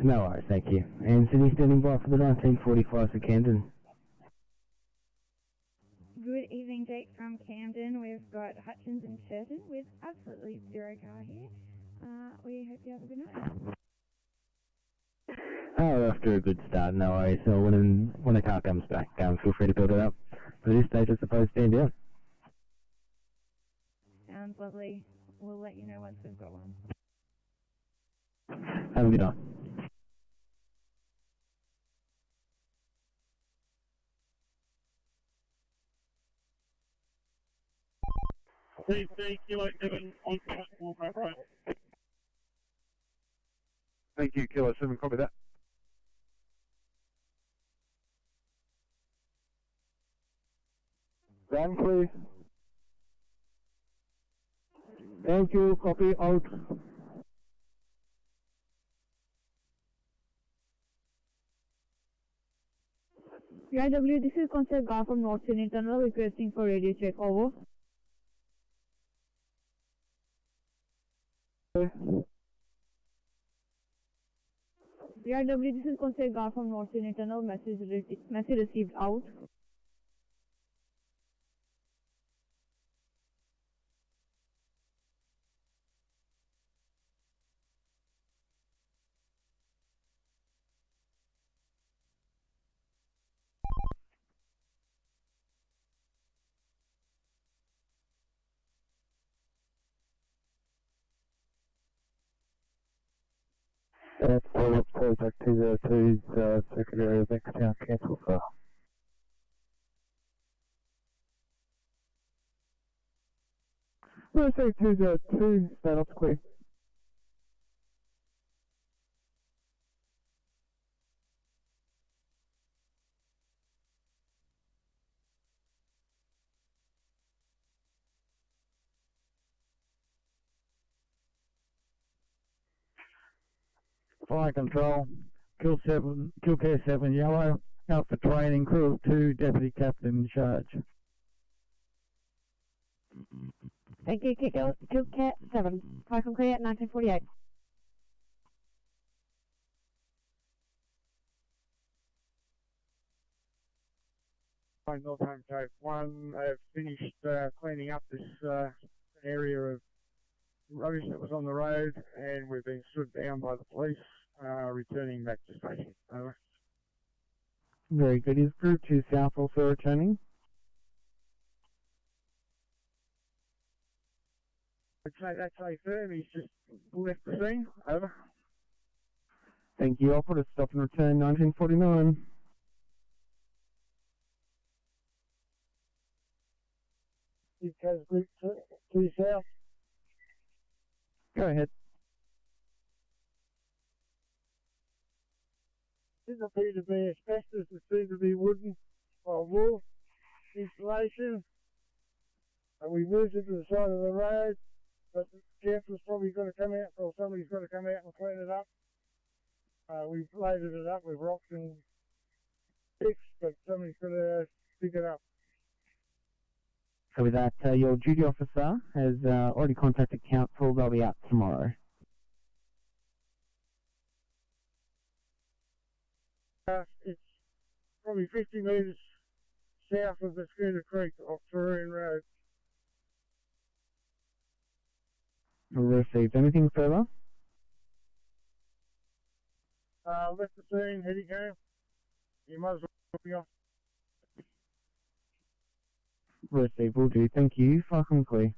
No worries, thank you. And Sydney standing by for the 1945 for Camden. Good evening, Jake from Camden. We've got Hutchins and Churton with absolutely zero car here. We hope you have a good night. Oh, we're off to a good start, no worries. So when the car comes back, feel free to build it up. For this stage, I suppose, stand down. Sounds lovely. We'll let you know once we've got one. Have a good night. TC Kilo 7 on platform right. Thank you, Kilo 7, copy that. Van, please. Thank you, copy, out. TGIW, this is Concept Gar from North Sydney Tunnel requesting for radio check, over. TGIW, this is Concept Gar from North Sydney Tunnel, message received, out. That's all up to back to the Secretary of Bankstown Council for. No, say 202, stand up clear. Fire control, Killcare 7 yellow, out for training, crew of 2, deputy captain in charge. Thank you, Killcare 7. Fire clear at 1948. Northam Cove 1, I've finished cleaning up this area of rubbish that was on the road, and we've been stood down by the police, returning back to station. Over. Very good. Is Group 2 South also returning? That's a firm, he's just left the scene. Over. Thank you. I'll put a stop and return 1949. UK has group to the south. Go ahead. Didn't appear to be asbestos, it seemed to be wooden or wool installation. And we moved it to the side of the road, but the council's probably got to come out, or somebody's got to come out and clean it up. We've loaded it up with rocks and sticks, but somebody's got to pick it up. So with that, your duty officer has already contacted council. They'll be out tomorrow. It's probably 50 metres south of the Schooner Creek off Taroon Road. Received. Anything further? Left the scene, heading home. You might as well be off. Received. Will do. Thank you. Far from clear.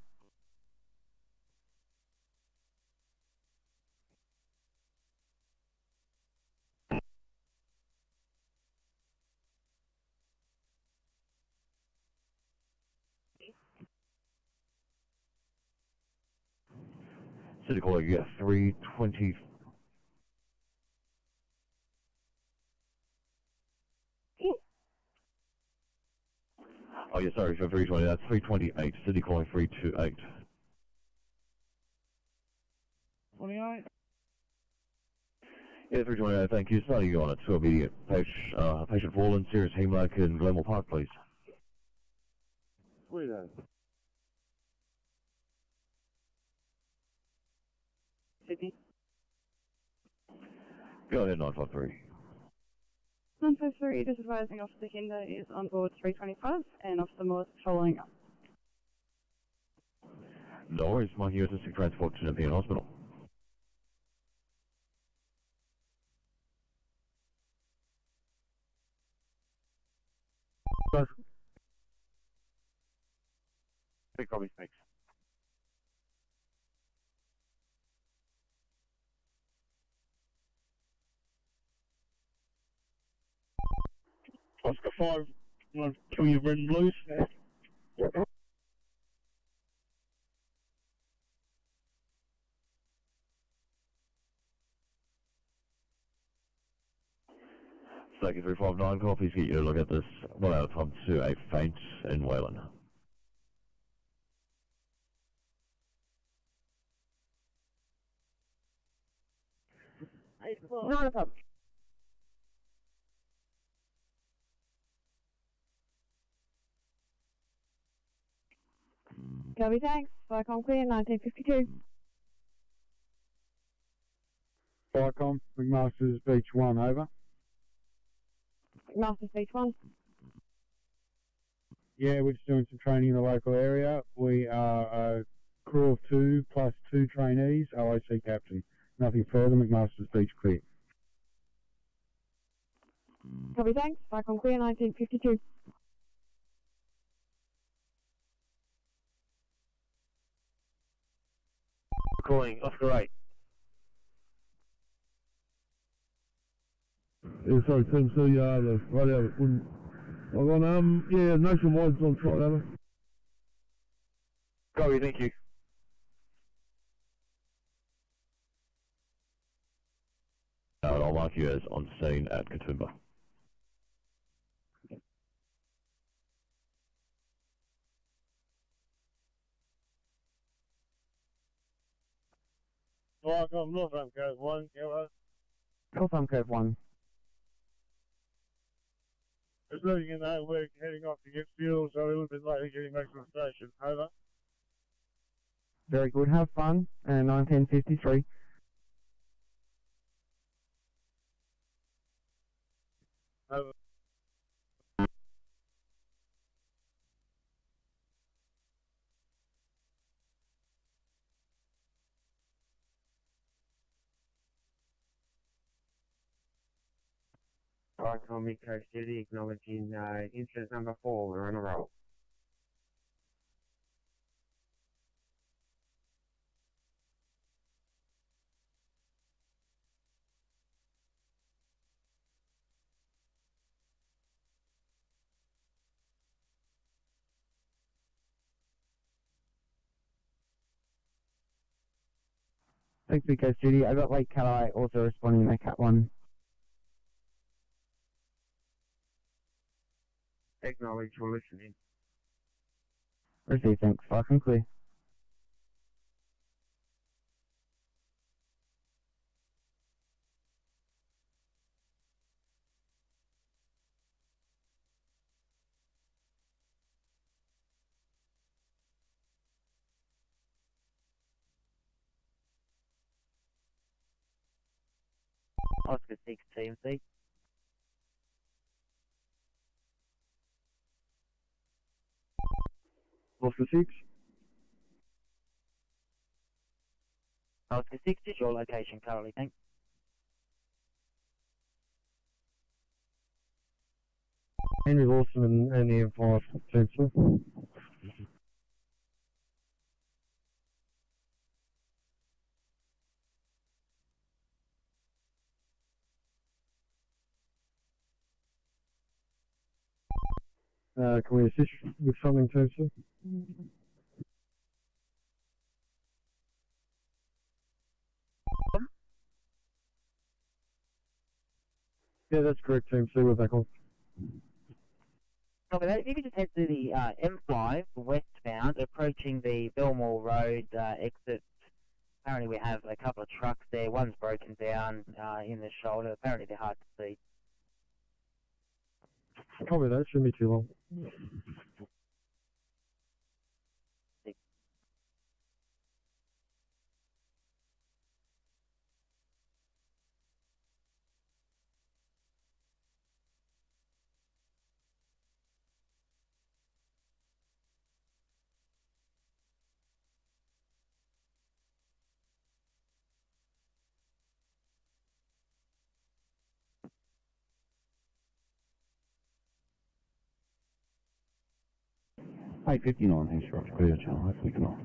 City caller, you get 320. Oh, yeah, sorry, for 320. That's 328. City calling 328. 28. Yeah, 328, thank you. Starting you on at 2 immediate. Patient fallen, serious hemorrhage in Glenmore Park, please. Sweetheart. Sydney. Go ahead, 953. 953, just advising Officer Hinder is on board 325 and Officer Morse following up. No worries, marking you assisting transport to Nepean Hospital. Big copy, thanks. Oscar 5, you want to kill your red and blues? Thank you, 359. Call, please get you to look at this 1 out of time 2, a faint in Wayland. Not a problem. Copy, thanks. Vicom clear, 1952. Vicom, McMaster's Beach 1, over. Masters Beach 1. Yeah, we're just doing some training in the local area. We are a crew of 2 plus 2 trainees, OIC captain. Nothing further, McMaster's Beach clear. Copy, thanks. Vicom clear, 1952. Calling Oscar 8. Yeah, sorry, Tim, so the radio wouldn't... I'm on, yeah, Nationwide's on site, over. Copy, thank you. And I'll mark you as on scene at Katoomba. Vicom, Northam Cove 1, yellow. Northam Cove 1. Just letting you know we're heading off to get fuel, so we're a little bit late getting back to the station. Over. Very good. Have fun. 1953. Over. Vicom Eco City acknowledging incident number 4. We're on a roll. Thanks, Vico Judy. I got Lake Callaway also responding to Cat 1. Acknowledge for listening. Receive, thanks. Far from clear. Oscar 6 TMC. Oscar 6. Oscar 6 is your location currently, thanks. Henry Lawson and the M5 TMC. Can we assist with something, TMC? Yeah, that's correct, TMC. We're back on. Copy that. If you could just head to the M5 westbound, approaching the Belmore Road exit. Apparently we have a couple of trucks there. One's broken down in the shoulder. Apparently they're hard to see. Copy that. Shouldn't be too long. Hey, 59, thanks for clear, channel. Hopefully we can all.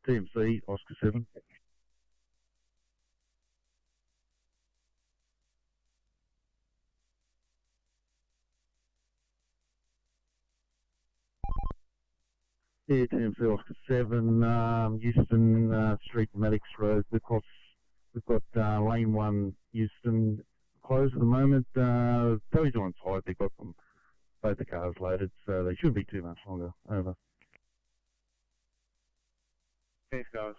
TMC, Oscar 7. Yeah, TMC, Oscar 7, Euston Street, Maddox Road. We've got lane 1, Euston, closed at the moment. Toby's on side, they've got them, both the cars loaded, so they shouldn't be too much longer. Over. Thanks, guys.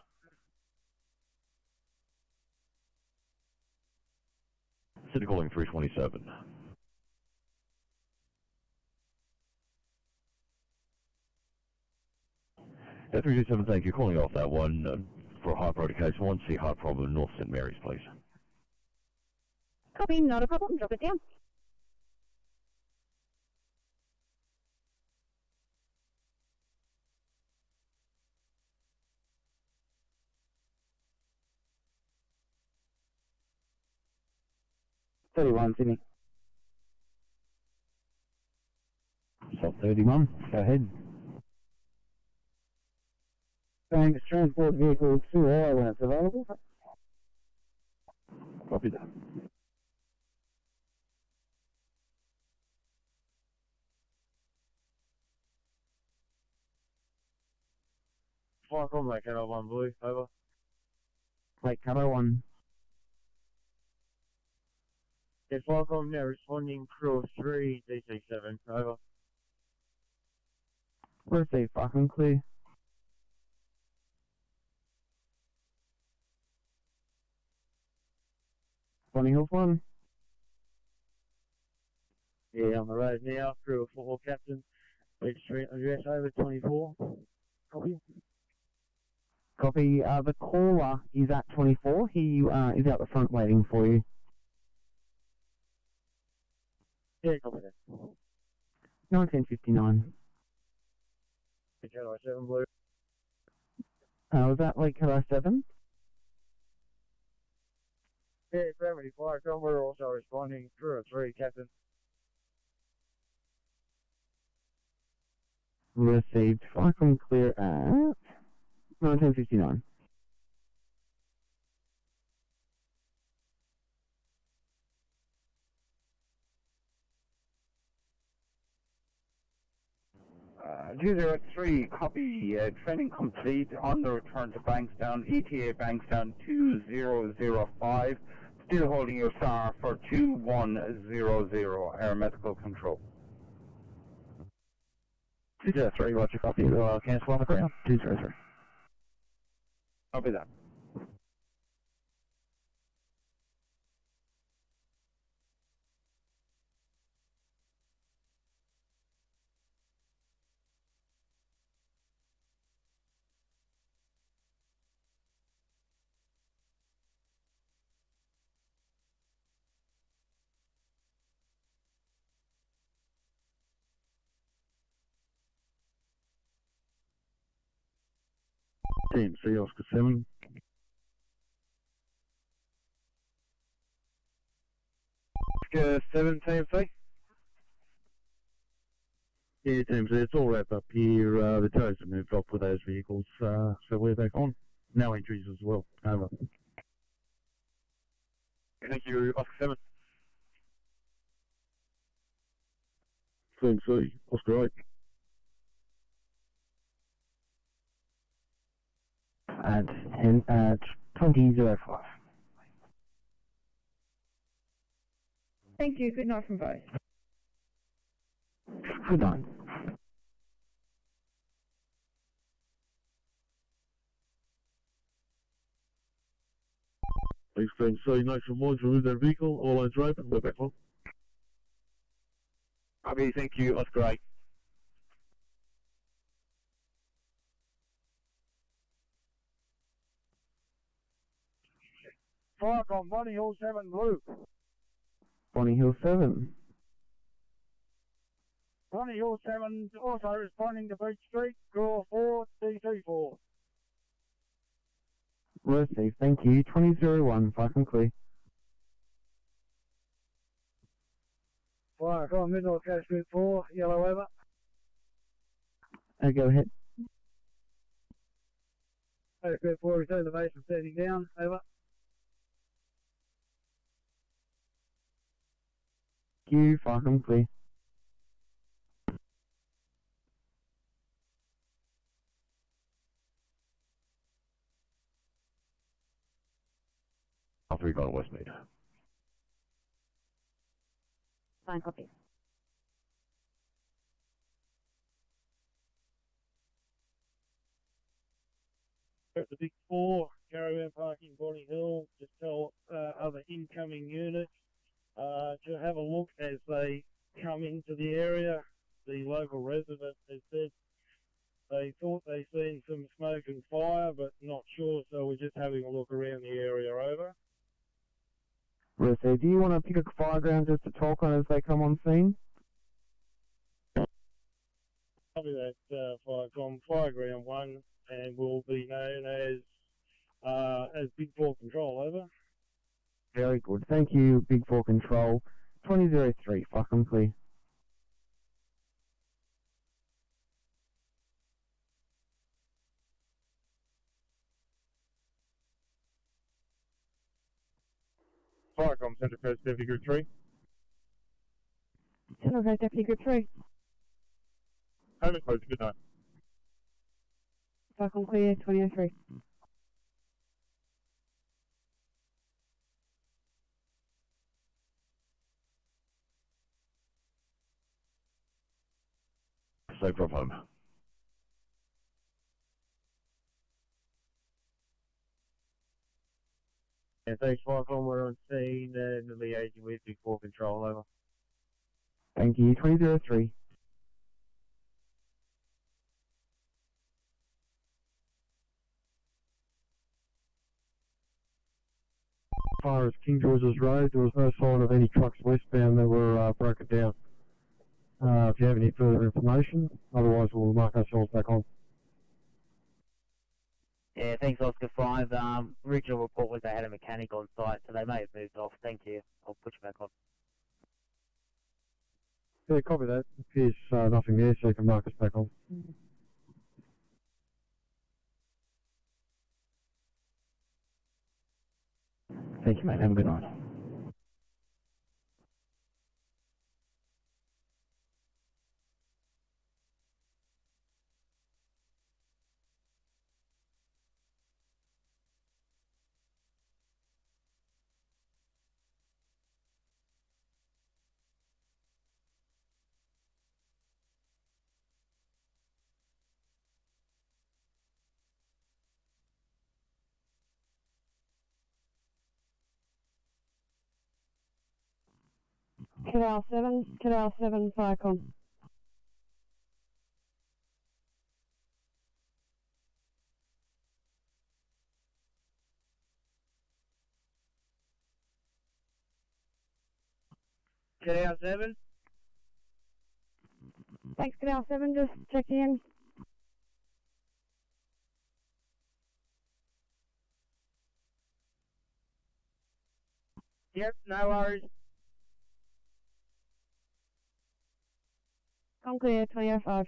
City calling 327. Yeah, 327, thank you. Calling off that one for Hard Road case 1C Hard Problem North St Mary's, please. Copy, not a problem. Drop it down. Sydney. Stop 31, go ahead. Thanks. Transport vehicle 2I when it's available. Copy that. Fire from Lake Callaway 1 Blue, over. Lake Callaway 1. Yeah, fire from now responding crew of 3 DC7, over. Receive, fucking clear. Bonnie Hills 1. Yeah, on the road now, crew of 4 captain. Street address over 24. Copy. Copy. The caller is at 24. He is out the front waiting for you. Yeah, copy that. 1959. Callaway 7 Blue. Was that Lake Callaway 7? Yeah, primary fire from, we're also responding crew of 3 captain. Received. If I can clear at 1959. Uh, 203, copy, training complete on the return to Bankstown, ETA Bankstown 2005, still holding your SAR for 2100, aeronautical control. 203, roger, copy. Cancel on the ground. 203. Copy that. Team C, Oscar 7. Oscar 7, Team C. Yeah, Team C, it's all wrapped up here. The tows have moved off with those vehicles, so we're back on. No injuries as well. Over. Thank you, Oscar 7. Team C, Oscar 8. At 2005. Thank you. Good night from both. Good night. Thanks, Team C. Nationwide, remove that vehicle. All lanes are open. We're back on. Copy, thank you, Oscar 8. Fire on Bonnie Hill 7 Blue. Bonnie Hill 7. Bonnie Hill 7 also responding to Beach Street, Gore 4, DC4. Received. Thank you. 2001. Fire and clear. Fire on Midnight Cash Group 4, Yellow over. Go ahead. Cash Group 4, return the base and standing down, over. Thank you. Fire and clear. Alpha Recon Westmead. Fine, copy. At the Big 4, caravan parking, Bonnie Hill, just tell other incoming units to have a look as they come into the area. The local resident has said they thought they seen some smoke and fire, but not sure, so we're just having a look around the area, over. Received. Do you want to pick a fire ground just to talk on as they come on scene? Copy that, Fireground 1, and will be known as Big 4 Control, over. Very good. Thank you, Big 4 Control. 2003. Fire and clear. Firecom Centre Coast Deputy Group 3. Central Coast Deputy Group 3. Home and close. Good night. Back on clear, 2003. Safe drive home. Yeah, thanks, Firecom. We're on scene and liaising with Big 4 Control, over. Thank you. 2003. As far as King George's Road, there was no sign of any trucks westbound that were broken down. If you have any further information, otherwise we'll mark ourselves back on. Yeah, thanks, Oscar 5. Original report was they had a mechanic on site, so they may have moved off. Thank you. I'll put you back on. Yeah, copy that. Appears nothing there, so you can mark us back on. Thank you, mate. Have a good night. Cadell 7, Firecon. Cadell 7. Thanks, Cadell 7, just checking in. Yep, no worries. I'm clear, 2005.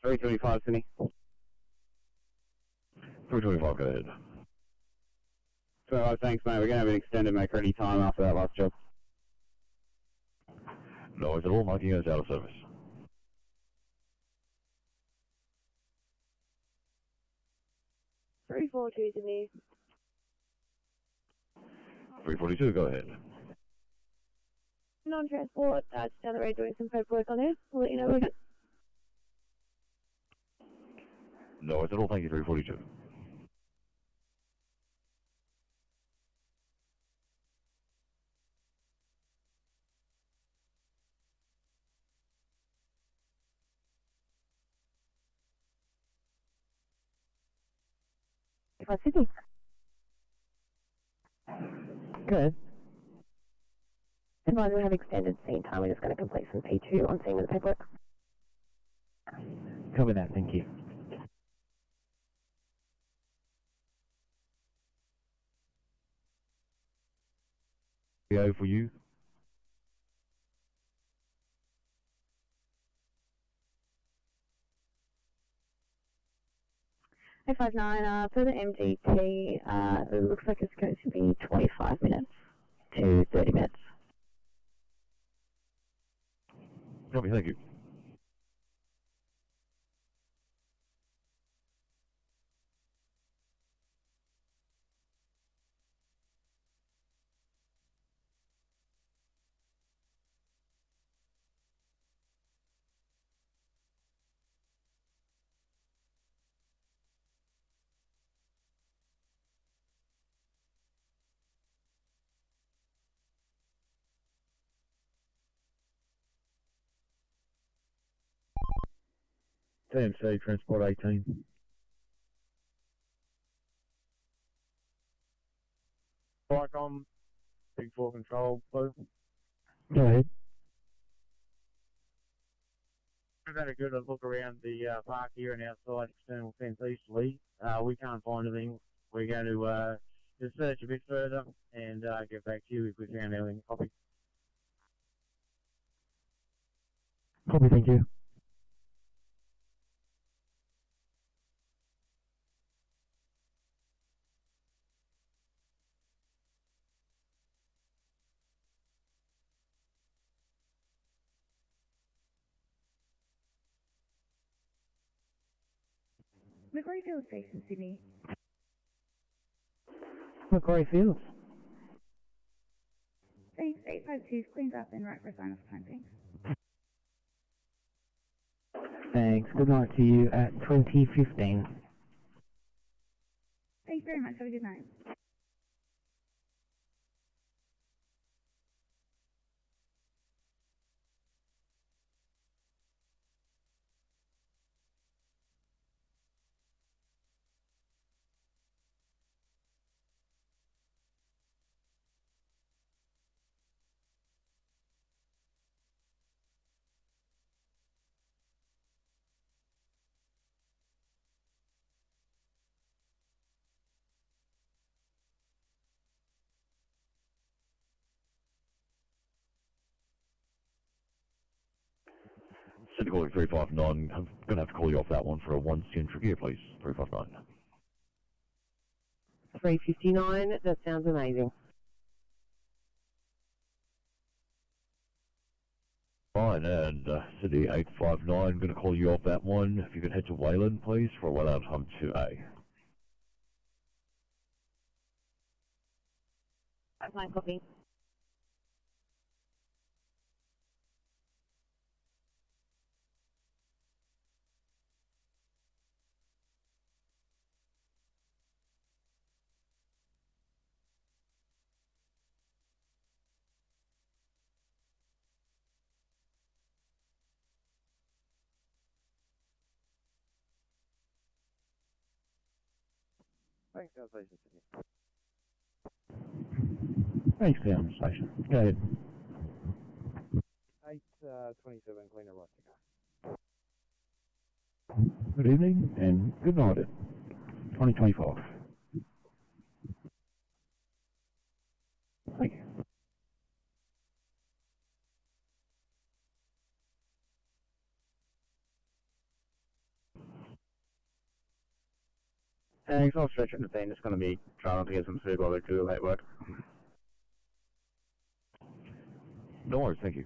Three 25, Sydney. 325, go ahead. So, thanks, mate. We're going to have an extended make ready time after that last job. No worries at all, marking us out of service. Three four two in there. 342, go ahead. Non-transport, just down the road doing some paperwork on there. I'll let you know when we go. No worries at all, thank you, 342. Sydney. Good. Advise we have extended scene time. We're just going to complete some P2 on scene with the paperwork. Copy that. Thank you. PO for you. A59, for the MGT, it looks like it's going to be 25 minutes to 30 minutes. Copy, thank you. TMC, Transport 18. Vicom, Big 4 Control, Blue. Go ahead. We've had a good look around the park here and outside external fence easterly. We can't find anything. We're going to just search a bit further and get back to you if we found anything. Copy. Copy, thank you. Macquarie Field Station, Sydney. Macquarie Fields. Thanks, 852 cleans up and right for a sign off time, thanks. Thanks. Good night to you at 2015. Thanks very much. Have a good night. Sydney calling 359. I'm going to have to call you off that one for a 1 centric here, please. 359. 359, that sounds amazing. Fine, and Sydney 859, going to call you off that one. If you could head to Wayland, please, for a 1 hour time 2A. That's my copy. Thanks, South Station Sydney. Thanks, Town Station. Go ahead. 827 cleaner right to go. Good evening and good night. 2025. Thank you. Thanks, I'll stretch it to 10. Just going to be trying to get some food while they do the late work. No worries, thank you.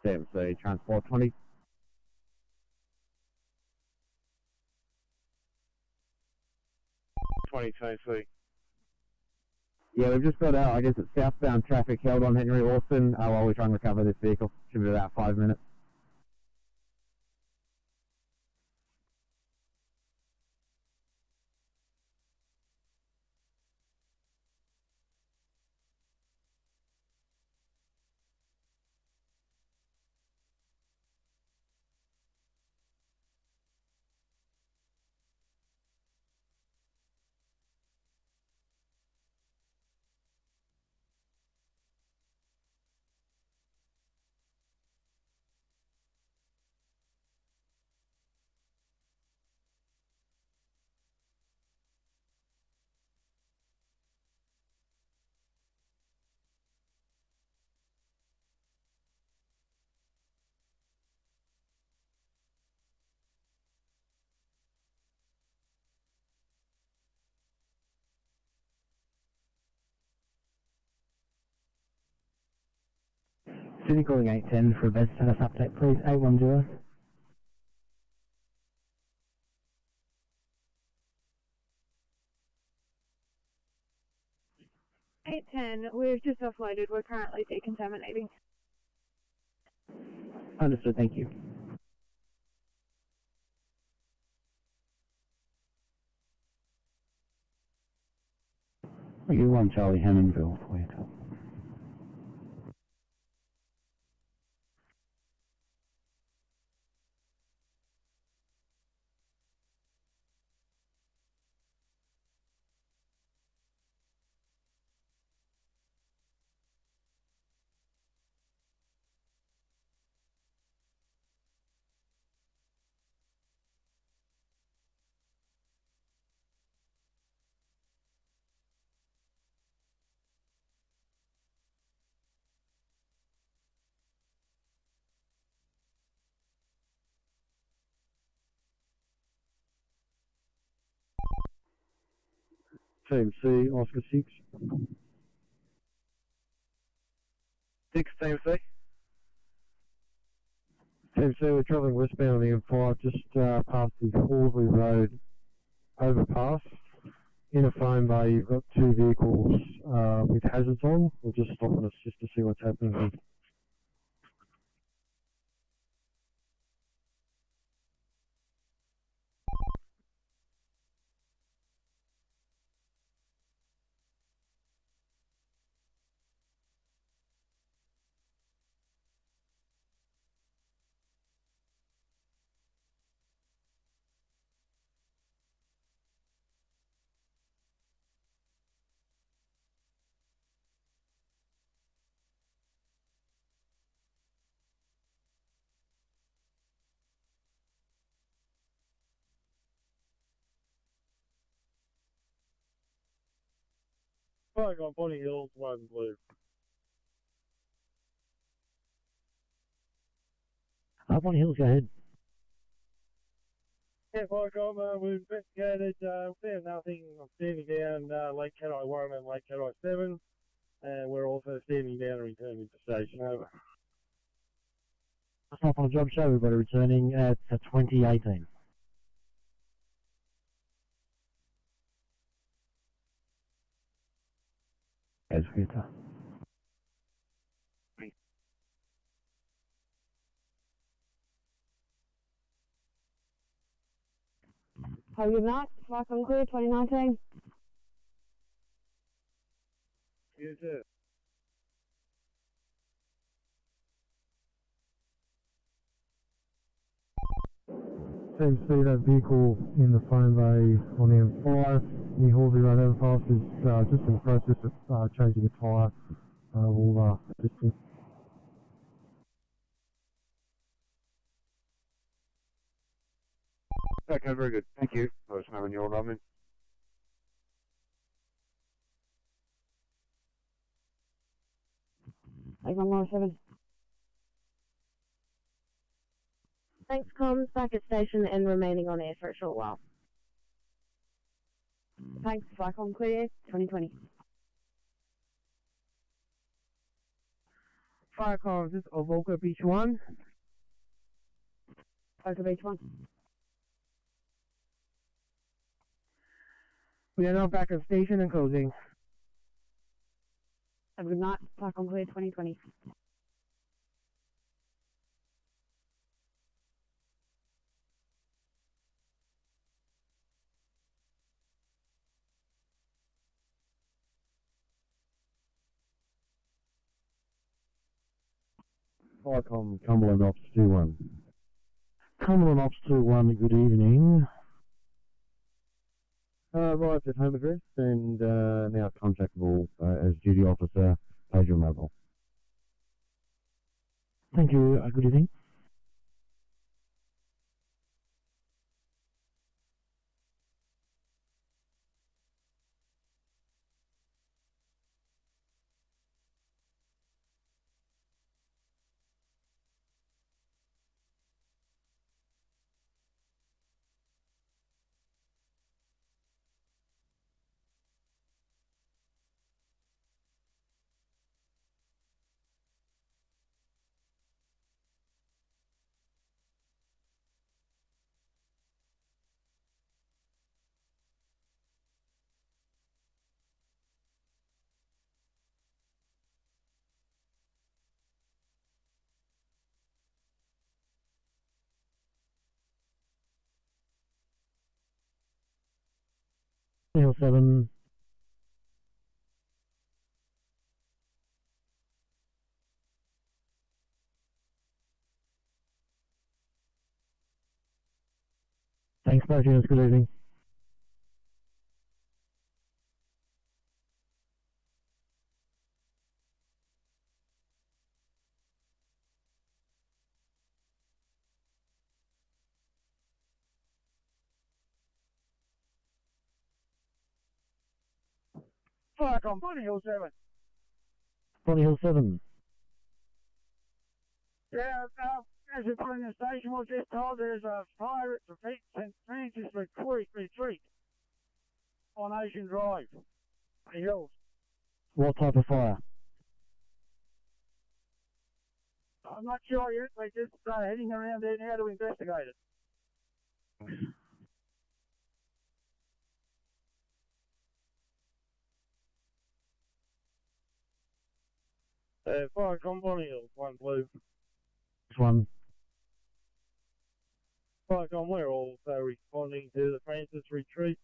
CMC, Transport 20. Yeah, we've just got out, I guess it's southbound traffic held on Henry Lawson while we try and recover this vehicle. Should be about 5 minutes. Sydney calling 810 for a bed status update, please. 810. 810, we've just offloaded. We're currently decontaminating. Understood, thank you. You 1 Charlie Hammondville, Toyota. Team C, Oscar 6. 6 Team C. Team C, we're travelling westbound on the M5 just past the Horsley Road overpass. In a phone bay, you've got 2 vehicles with hazards on. We're just stopping us just to see what's happening here. Flying on Bonnie Hills, 1 blue. Bonnie Hills, go ahead. Yeah, Viacom, we've investigated, found nothing. I'm standing down Lake Cat Eye 1 and Lake Cat Eye 7, and we're also standing down and returning to station. Over. That's not on a job show, we've got a returning at 2018. As Vita. Have you not? Flight clear 2019. Yes, sir. Team C, that vehicle in the phone bay on the M5 near Horsley Road overpass is just in the process of changing a tyre. We'll assist him. Okay, very good. Thank you. I was having your ramen. Like 107. Thanks, comms. Back at station and remaining on air for a short while. Thanks, Flycom clear 2020. Fire call, this is Avoca Beach 1. Avoca Beach 1. We are now back at station and closing. Have a good night. Park on clear 2020. Viacom Cumberland Ops 2-1. Cumberland Ops 2-1, good evening. Arrived at home address and now contactable as duty officer, Pedro Mobile. Thank you, good evening. Hill 7. Thanks, both units, good evening. Viacom, Bonnie Hill 7. Bonnie Hill 7. Yeah, as it's in the station, we're just told there's a fire at the St. Francis Retreat on Ocean Drive, the hills. What type of fire? I'm not sure yet, they're just heading around there now to investigate it. Viacom, Bonnie Hill, 1 blue. This one. Viacom, we're also responding to the Francis Retreat.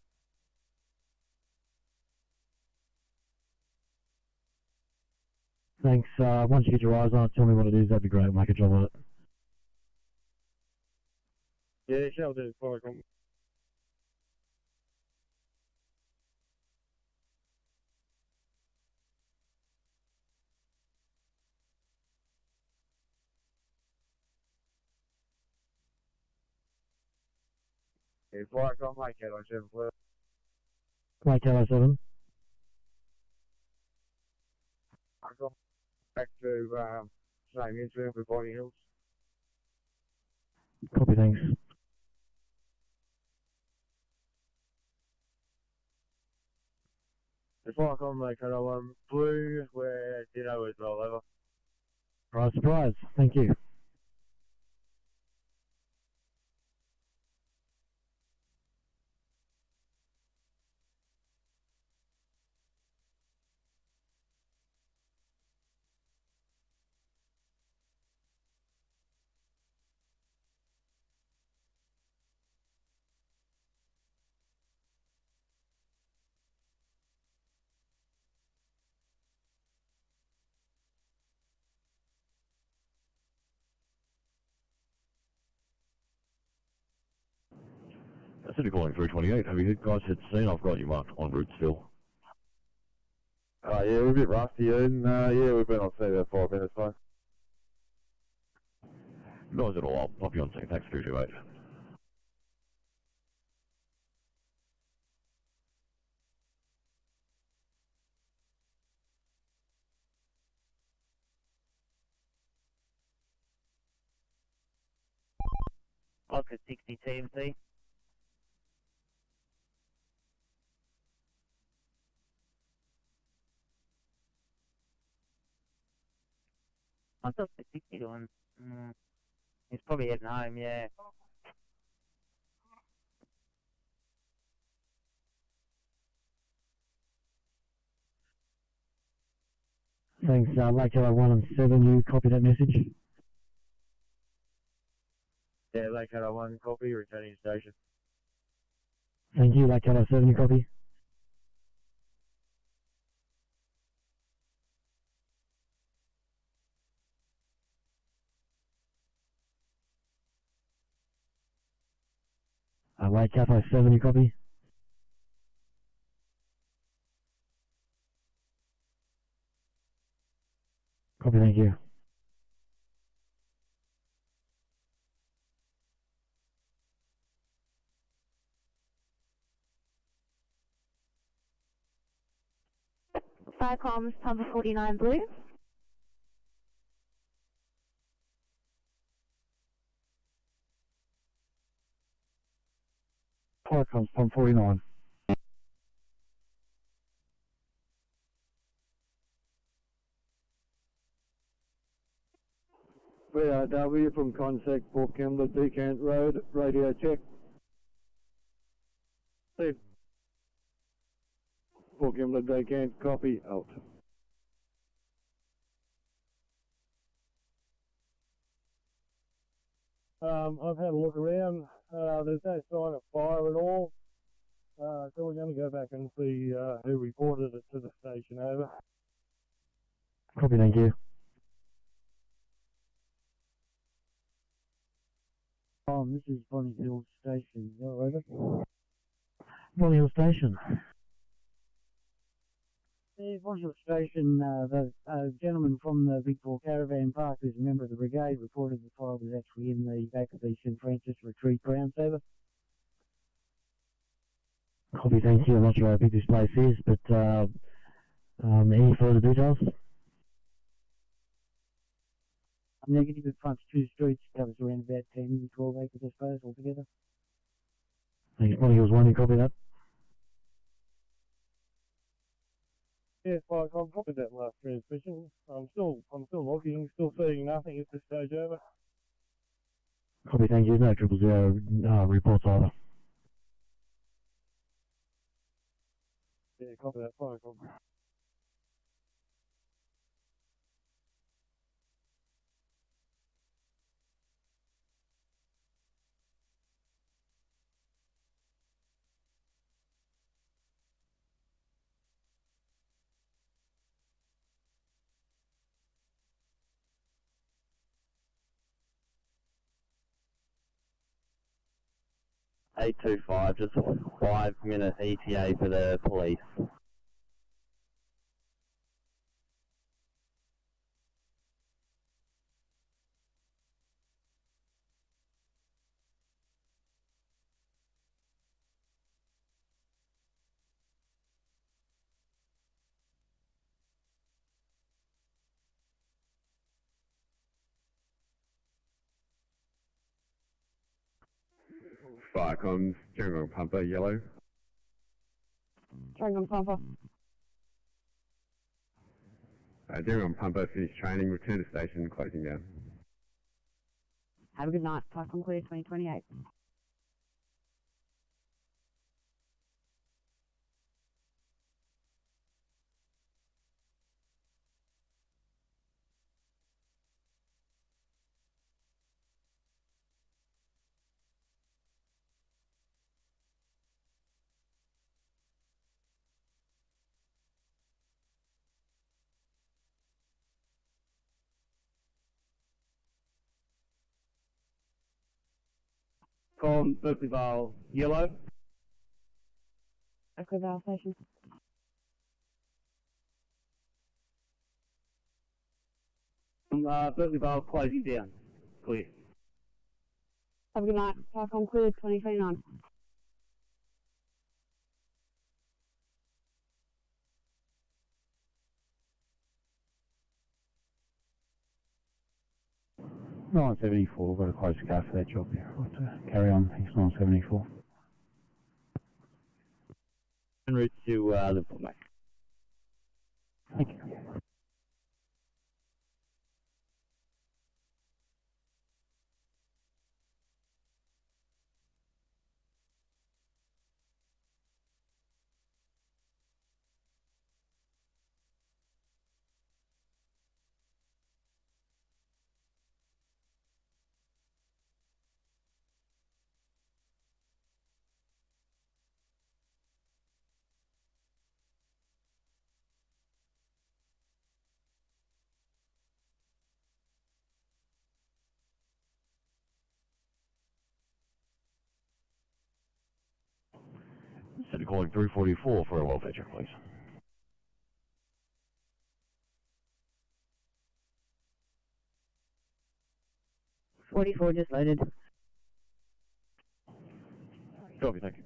Thanks, once you get your eyes on it, tell me what it is, that'd be great, we'll make a job of it. Yeah, shall do, Viacom. Yeah, Viacom, Mike Kilo 7, blue. Mike Kilo 7. I've gone back to same incident with Bonnie Hills. Copy, thanks. If I can make it blue, where Ditto is all over. Right, surprise, thank you. City calling 328. Have you guys hit scene? I've got you marked en route still. Yeah, we're a bit rusty, and yeah, we've been on scene about 5 minutes, mate. No worries at all. I'll pop you on scene. Thanks, 328. Clock at 60 TMC. I thought the doing. He's probably heading home, yeah. Thanks, Lake Hello 1 and 7, you copy that message? Yeah, Lake Hello 1, copy, returning station. Thank you, Lake Hello 7, you copy? Lake Hello 7, you copy? Copy, thank you. Fire comms, Pumper 49 Blue. Fire comms, Pump 49. W from Contact, Port Kembla, Decant Road, radio check. Steve. Port Kembla, Decant, copy, out. I've had a look around. There's no sign of fire at all. So we're going to go back and see who reported it to the station. Over. Copy, thank you. This is Bonnie Hill Station. Over. Bonnie Hill Station. Yeah, Bonnie Hill Station, the gentleman from the Victor Caravan Park who's a member of the brigade reported the fire was actually in the back of the St Francis retreat grounds. Over. Copy, thank you. I'm not sure how big this place is, but any further details? Negative, it fronts 2 streets, covers around about 10, 12 acres, I suppose, altogether. Thanks, Bonnie Hills 1, you copy that? Yes, Mike, I've copied that last transmission. I'm still looking, still seeing nothing at this stage. Over. Copy, thank you. No 000 reports either. Yeah, copy that. Fire copy. $825, just 5-minute ETA for the police. Fire comms, General Pumper, yellow. General Pumper. General Pumper, finished training, return to station, closing down. Have a good night. Park on clear 2028. Column, Berkeley Vale, yellow. Berkeley Vale Station. Berkeley Vale closing down. Clear. Have a good night. Park on clear 2029. $9.74, we've got a close car for that job here. Carry on, thanks, $9.74. En route to Liverpool, mate. Thank you. City calling 344 for a welfare check, please. Just loaded. Copy, thank you.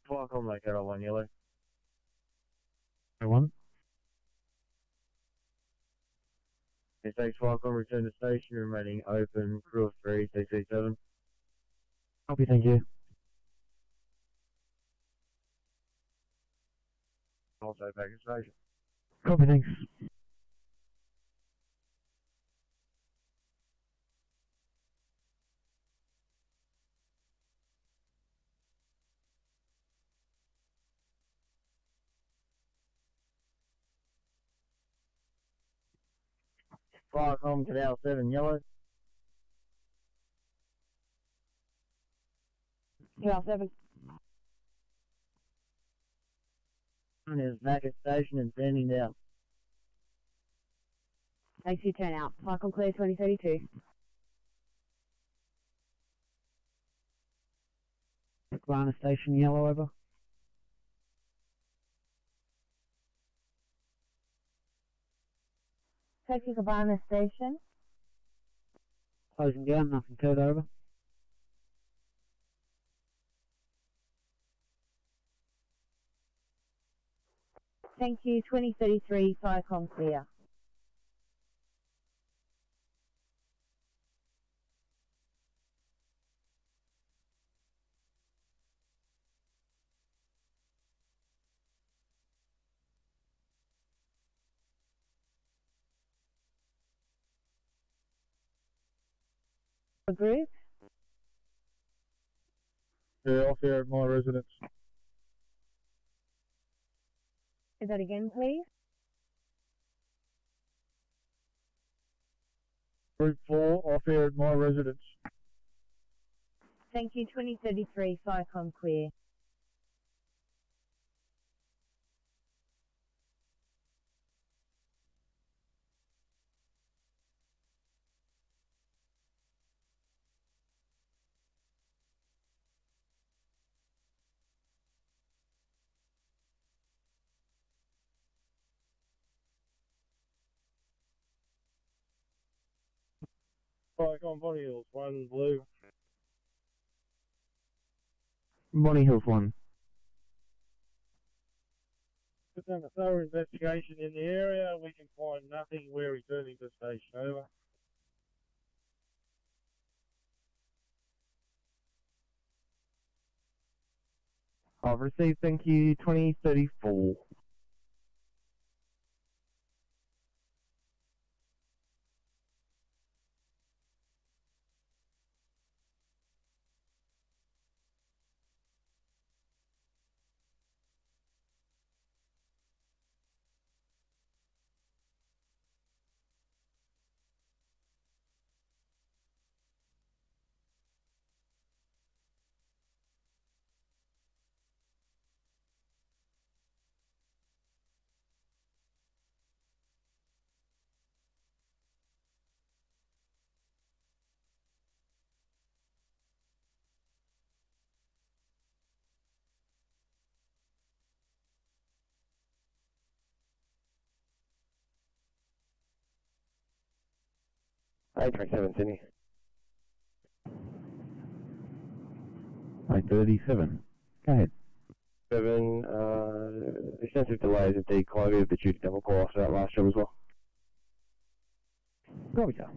Welcome, like Arrow 1 yellow. One. Thanks, welcome, return to station, remaining open, crew of 3, CC7. Copy, thank you. Also back at station. Copy, thanks. Welcome, Canal 7 yellow. Yeah, 7. One is back at station and standing down. Thanks for your turn out. Cyclone clear 2032. Atlanta Station yellow over. Taxi Cabana Station. Closing down, nothing code over. Thank you, 2033, Cyclone clear. Group. Yeah, off here at my residence. Say that again, please. Group 4, off here at my residence. Thank you, 2033, Cyclone clear. Cyclone Bonnie Hills, 1 blue. Bonnie Hills 1. We've done a thorough investigation in the area. We can find nothing. We're returning to station. Over. I've received, thank you, 2034. Hey, track 7, Sydney. 837. Go ahead. 7, Extensive delays have declogged the duty double call after that last job as well. Copy, sir.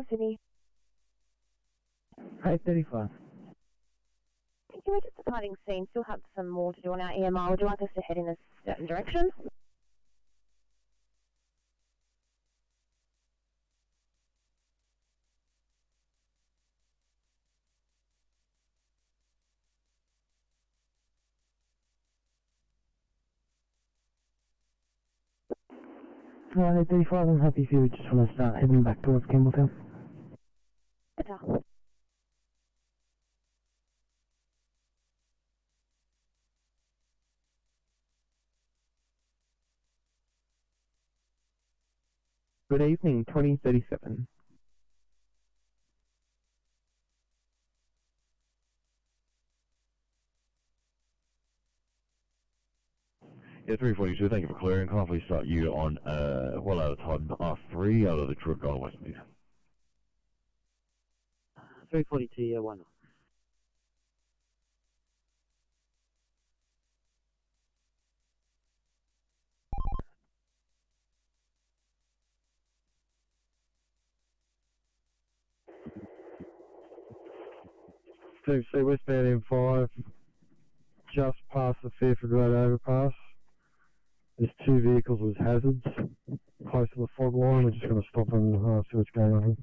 Sydney. Hey, 35. Thank you. We're just departing scene. Still have some more to do on our EMR. Would you like us to head in a certain direction? Hey, 35, I'm happy if you just want to start heading back towards Campbelltown. Better. Good evening, 2037. Yeah, 342, thank you for clearing. Can't please start you on, well out of time, R3 out of the truck on Westmead. 342, yeah, why not? Steve C, westbound M5, just past the Fairford Road overpass. There's two vehicles with hazards close to the fog line. We're just going to stop and see what's going on here.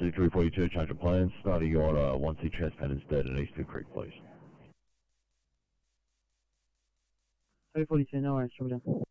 C342, change of plans, starting on 1C Chestpan instead in Eastern Creek, please. 342, no worries, trouble down.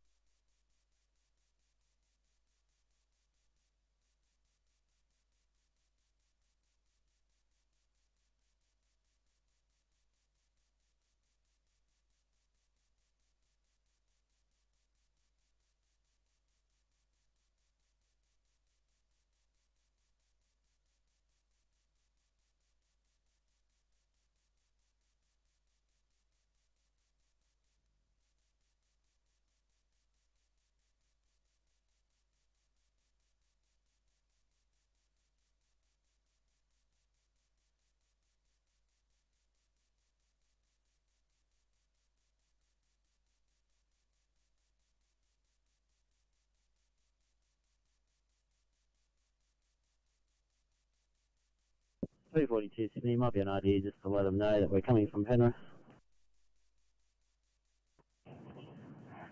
Sydney, might be an idea just to let them know that we're coming from Penrith.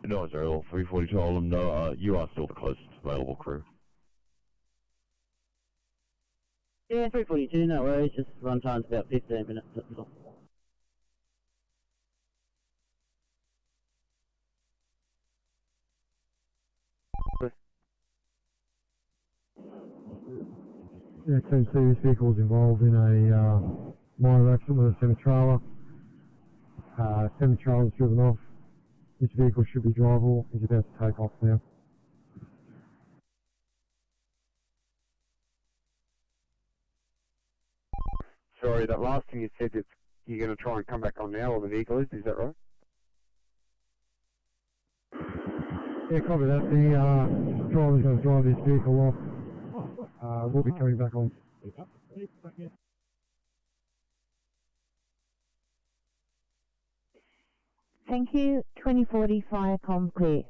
No, it's Earl, 342, all of them know you are still the closest available crew. Yeah, 342, no worries, just run time's about 15 minutes, that's all. Yeah, Team C, this vehicle was involved in a minor accident with a semi-trailer. Semi-trailer's driven off. This vehicle should be drivable. He's about to take off now. Sorry, that last thing you said that you're going to try and come back on now, or the vehicle is that right? Yeah, copy that. The driver's going to drive this vehicle off. We'll be coming back on. Thank you. 2040 Firecom clear.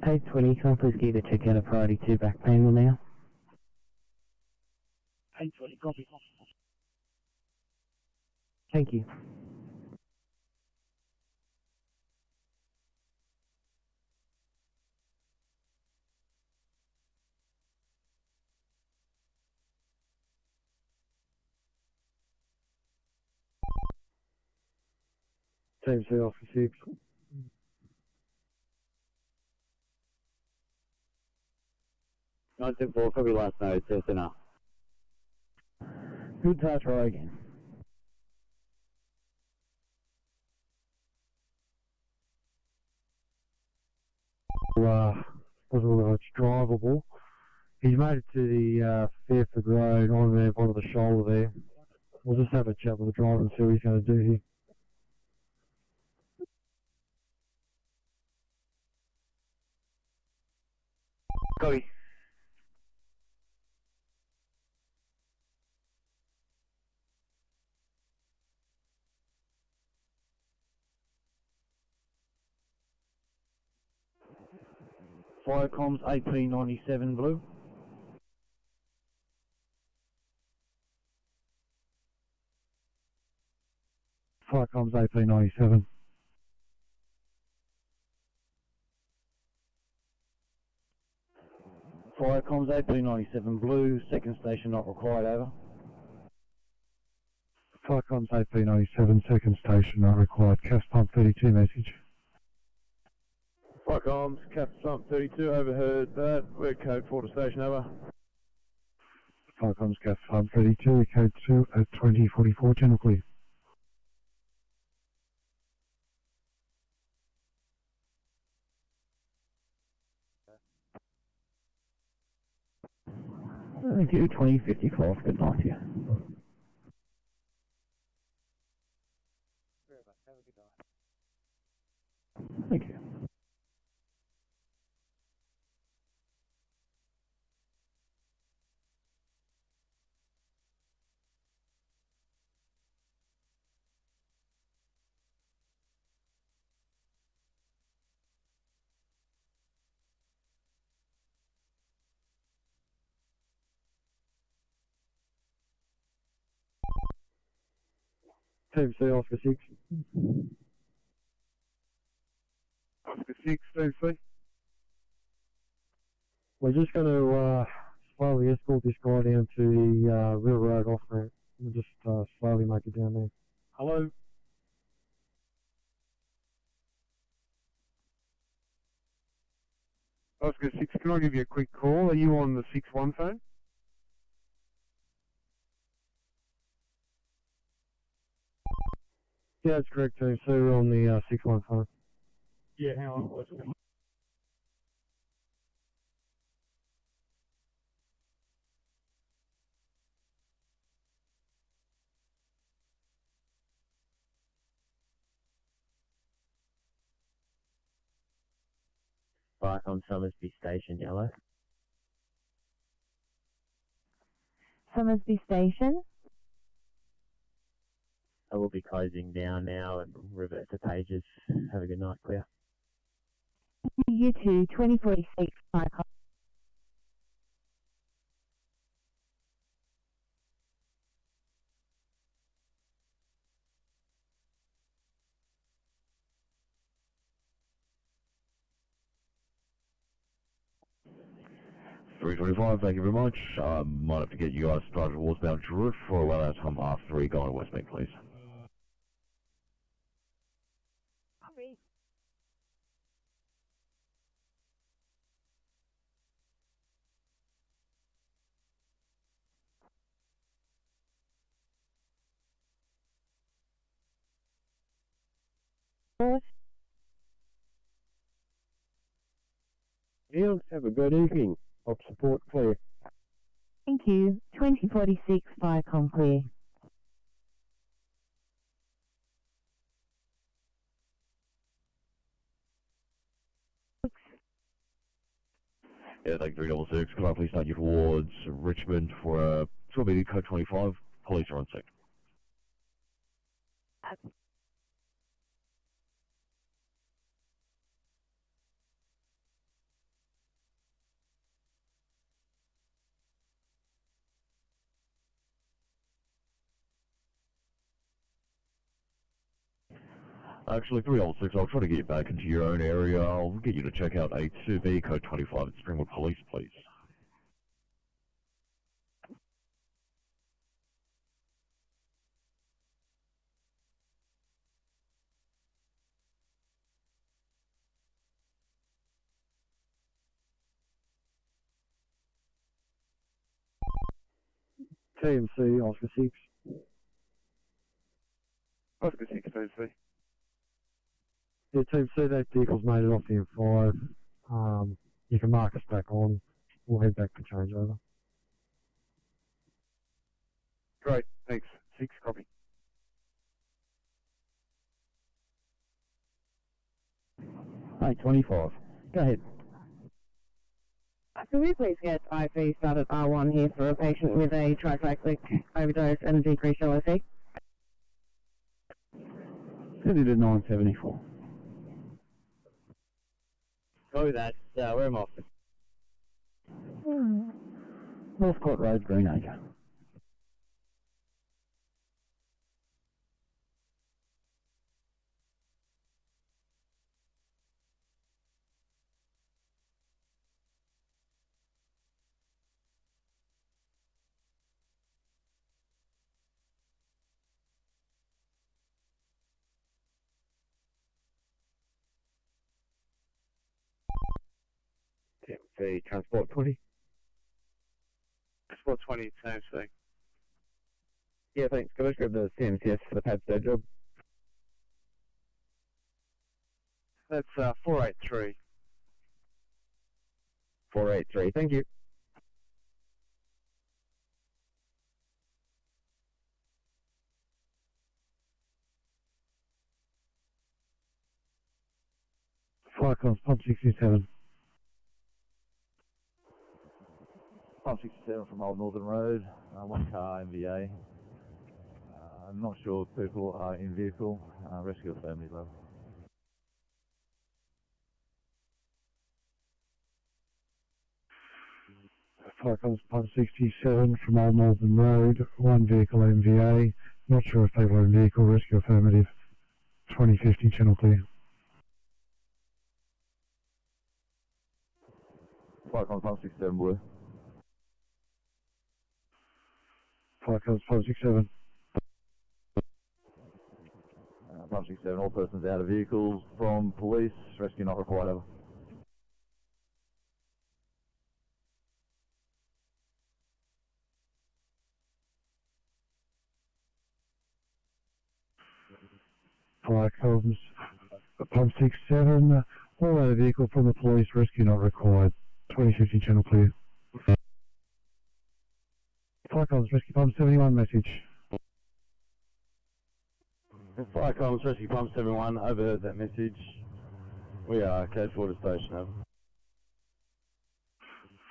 820, can I please get you to check out a priority 2 back panel now? 820, copy. Thank you. Team C Oscar 6. Nine 4, copy last node, South Center. Good touch, try again. Doesn't look like it's drivable. He's made it to the Fairford Road on there, bottom of the shoulder there. We'll just have a chat with the driver and see what he's going to do here. Copy. Firecoms AP97 blue. Firecoms AP97. Firecoms AP97 blue, second station not required, over. Firecoms AP97, second station not required. CAS pump 32 message. Firecoms, CAS pump 32, overheard that. We're code 4 to station, over. Firecoms CAS pump 32, code 2 at 2044, general clear. Thank you, 2055, good night to you. Thank you. Team C Oscar 6. Oscar 6, Team C. We're just going to slowly escort this guy down to the River Road off ramp. We'll just slowly make it down there. Hello. Oscar 6, can I give you a quick call? Are you on the 6-1 phone? Yeah, that's correct, Team C. We're on the 6-1 phone. Yeah, hang on. Right on Summersby Station, yellow. Summersby Station. I will be closing down now and revert to pages. Have a good night, clear. U2 2046 Firecom. $325, thank you very much. Might have to get you guys started towards Mount Druitt for well out hum R3 going to Westmead, please. Yields, have a good evening. Op support clear. Thank you. 2046 Firecom clear. Yeah, thank you, 366. Could I please start you towards Richmond for BD code 25? Police are on scene. Actually, 306, I'll try to get you back into your own area. I'll get you to check out A2B code 25 at Springwood Police, please. TMC, Oscar 6. Oscar 6, TMC. Yeah, TMC, that vehicle's made it off the M5. You can mark us back on. We'll head back for changeover. Great, thanks. 6, copy. Hey, 25. Go ahead. Can we please get IV started R1 here for a patient with a tricyclic overdose and a decreased LSE? Send it at 974. Copy that. Where am I? Northcourt Road, Greenacre. TMC, Transport 20. Transport 20, TMC. Yeah, thanks. Can I just grab the CMCS for the Padstead job? That's 483. 483, thank you. Fire cost, pump 67. Pump 67 from Old Northern Road, one car MVA. I'm not sure if people are in vehicle. Rescue a family, love. Fire cost, pump 67 from Old Northern Road, one vehicle MVA. Not sure if people are in vehicle, rescue affirmative. 2050, channel clear. Fire cost, pump 67, blue. Fire cost, pump 67. Pump 67, all persons out of vehicles from police, rescue not required, over. Fire comes, pump 67, all out of vehicle from the police, rescue not required. 2050, channel clear. Fire comes, rescue pump 71, message. Fire comms, rescue pump 71, overheard that message. We are code 4 to station, over.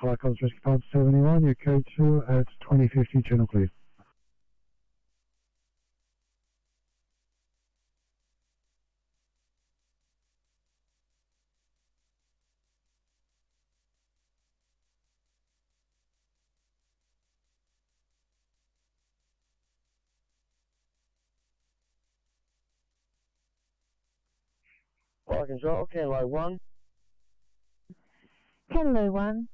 Fire comes, rescue pump 71, your code 2 at 2050, channel clear. Fire control, Canlow 1. Hello, 1.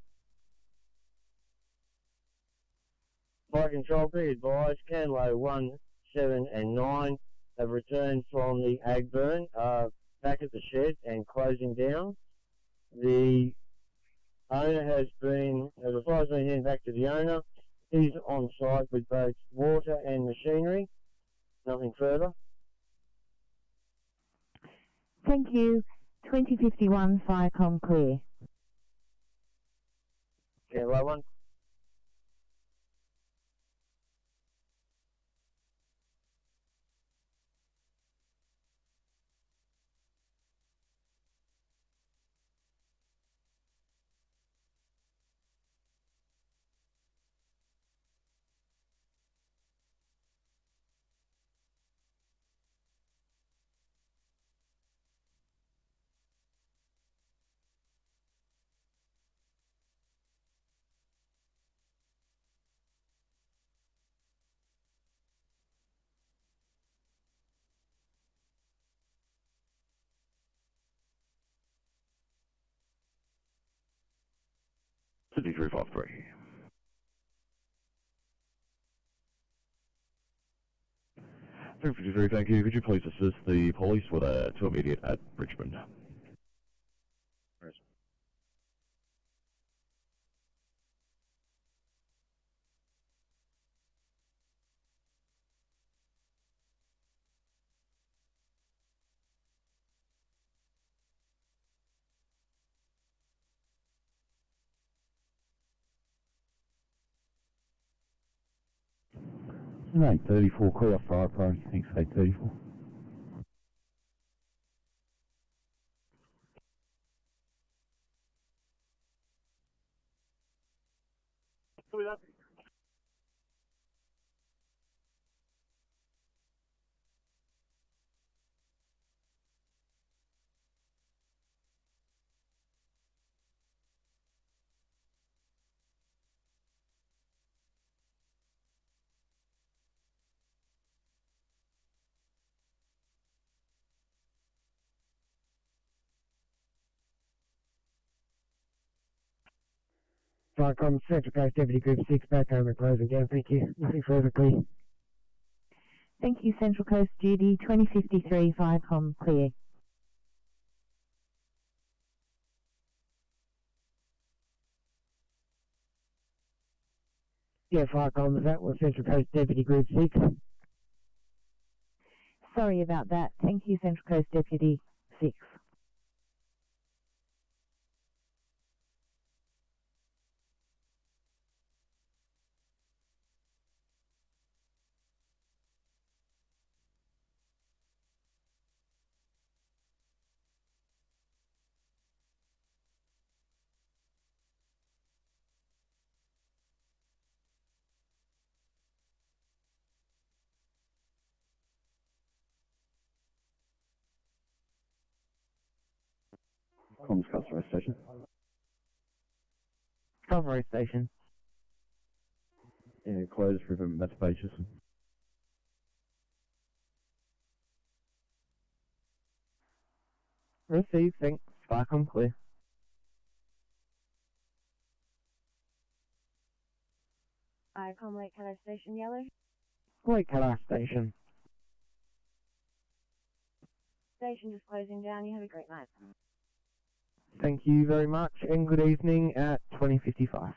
Fire control, be advised, Canlow 1, 7 and 9 have returned from the ag burn, back at the shed and closing down. The owner has advised me heading back to the owner. He's on site with both water and machinery. Nothing further. Thank you. 2051, Firecom clear. Canlow 1. Sydney 353. Three 53, thank you. Could you please assist the police with a 2 immediate at Richmond? No, 34 call off fire pro. Thanks, 834. Vicom, Central Coast Deputy Group 6, back home and closing down. Thank you. Nothing further, please. Thank you, Central Coast Duty 2053, Vicom, clear. Yeah, Vicom, that was Central Coast Deputy Group 6. Sorry about that. Thank you, Central Coast Deputy 6. Comms customer station. Cover station. Yeah, closed for that's basis. Receive, thanks. Vicom, clear. Vicom, Lake Caddo Station, yellow. Lake Caddo Station. Station just closing down. You have a great night. Thank you very much, and good evening at 2055.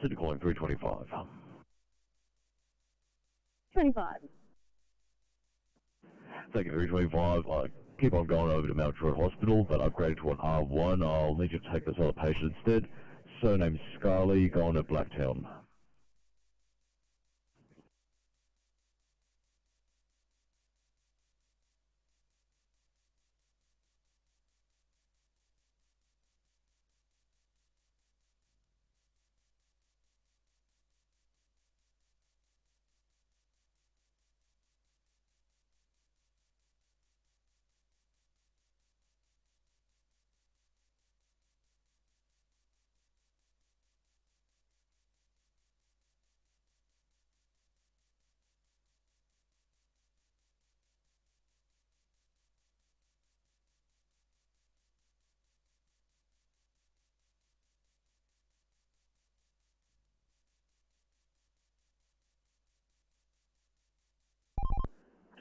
City calling 325. 25. Thank you, 325. Keep on going over to Mount Druitt Hospital, but upgraded to an R1. I'll need you to take this other patient instead. Surname Scarley, going to Blacktown.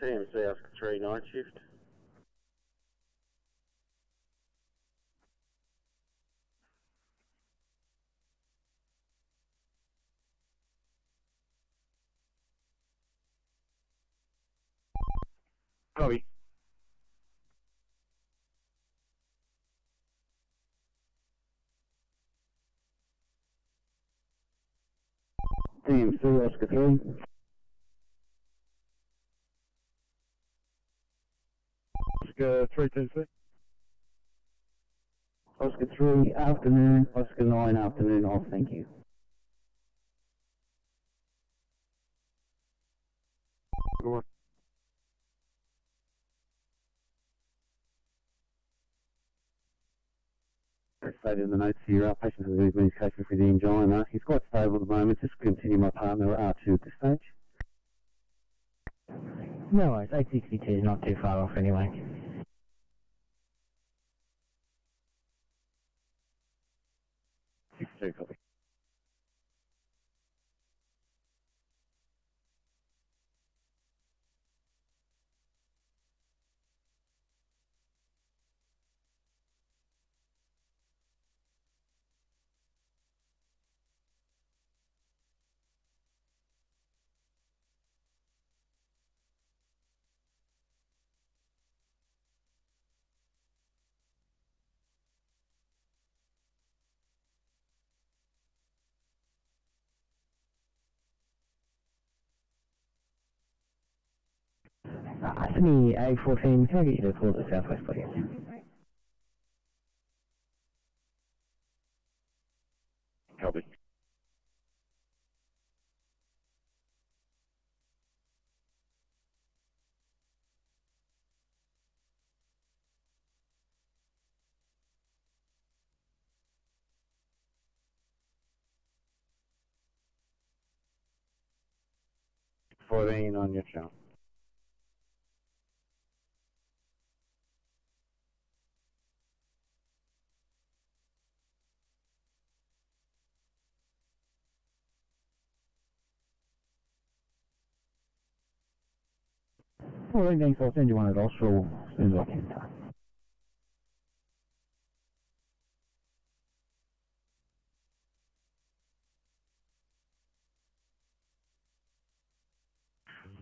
TMC Oscar 3 night shift. Copy. TMC Oscar 3. Oscar 326. Oscar 3 afternoon, Oscar 9 afternoon off, thank you. Good one. Stated in the notes here, our patient has been taken for the angina. He's quite stable at the moment. Just continue my partner R2 at this stage. No worries, 862 is not too far off anyway. 62, copy. Sydney A14, can I get you to call the southwest, please? Copy. $14 on your channel. Well, thanks. I'll send you one at Austral as soon as I can.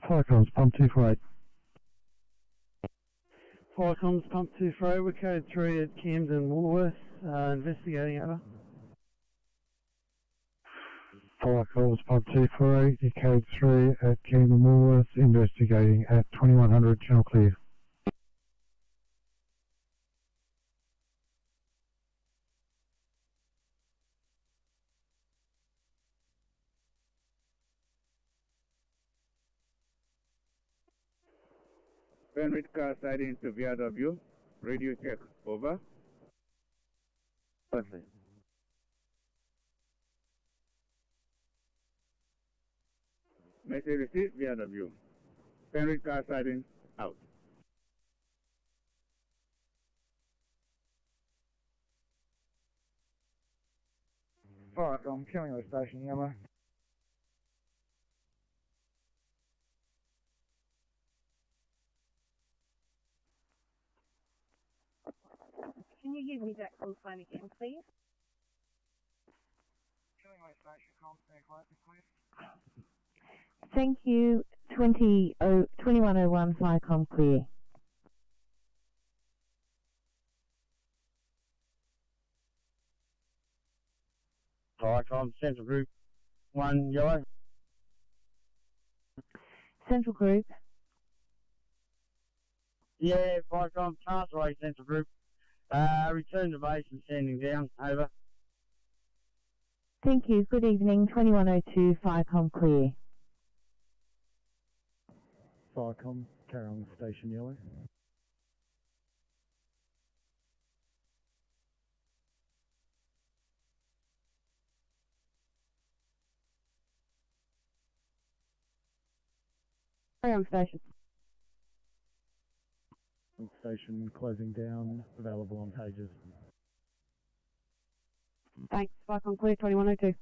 Firecoms, pump 248. Firecoms pump 248, we're code 3 at Camden Woolworth, investigating over. Firecoms, pump 248, the code 3 at Camden Woolworth, investigating at 2100, channel clear. Penrith car side into VRW. Radio check. Over. Perfect. Message received VRW. Penrith car side in out. Firecom, Killingly Station, Yellow. Can you give me that call sign again, please? Killingly Station, please. Thank you. 2101 Firecom clear. Firecom, Central Group 1 yellow. Central Group. Yeah, Firecom, Transway, Central Group. Return to base and standing down. Over. Thank you. Good evening. 2102 Firecom clear. Firecom, carry on station yellow. Carry on station. Station closing down, available on pages. Thanks. Firecom clear. 2102.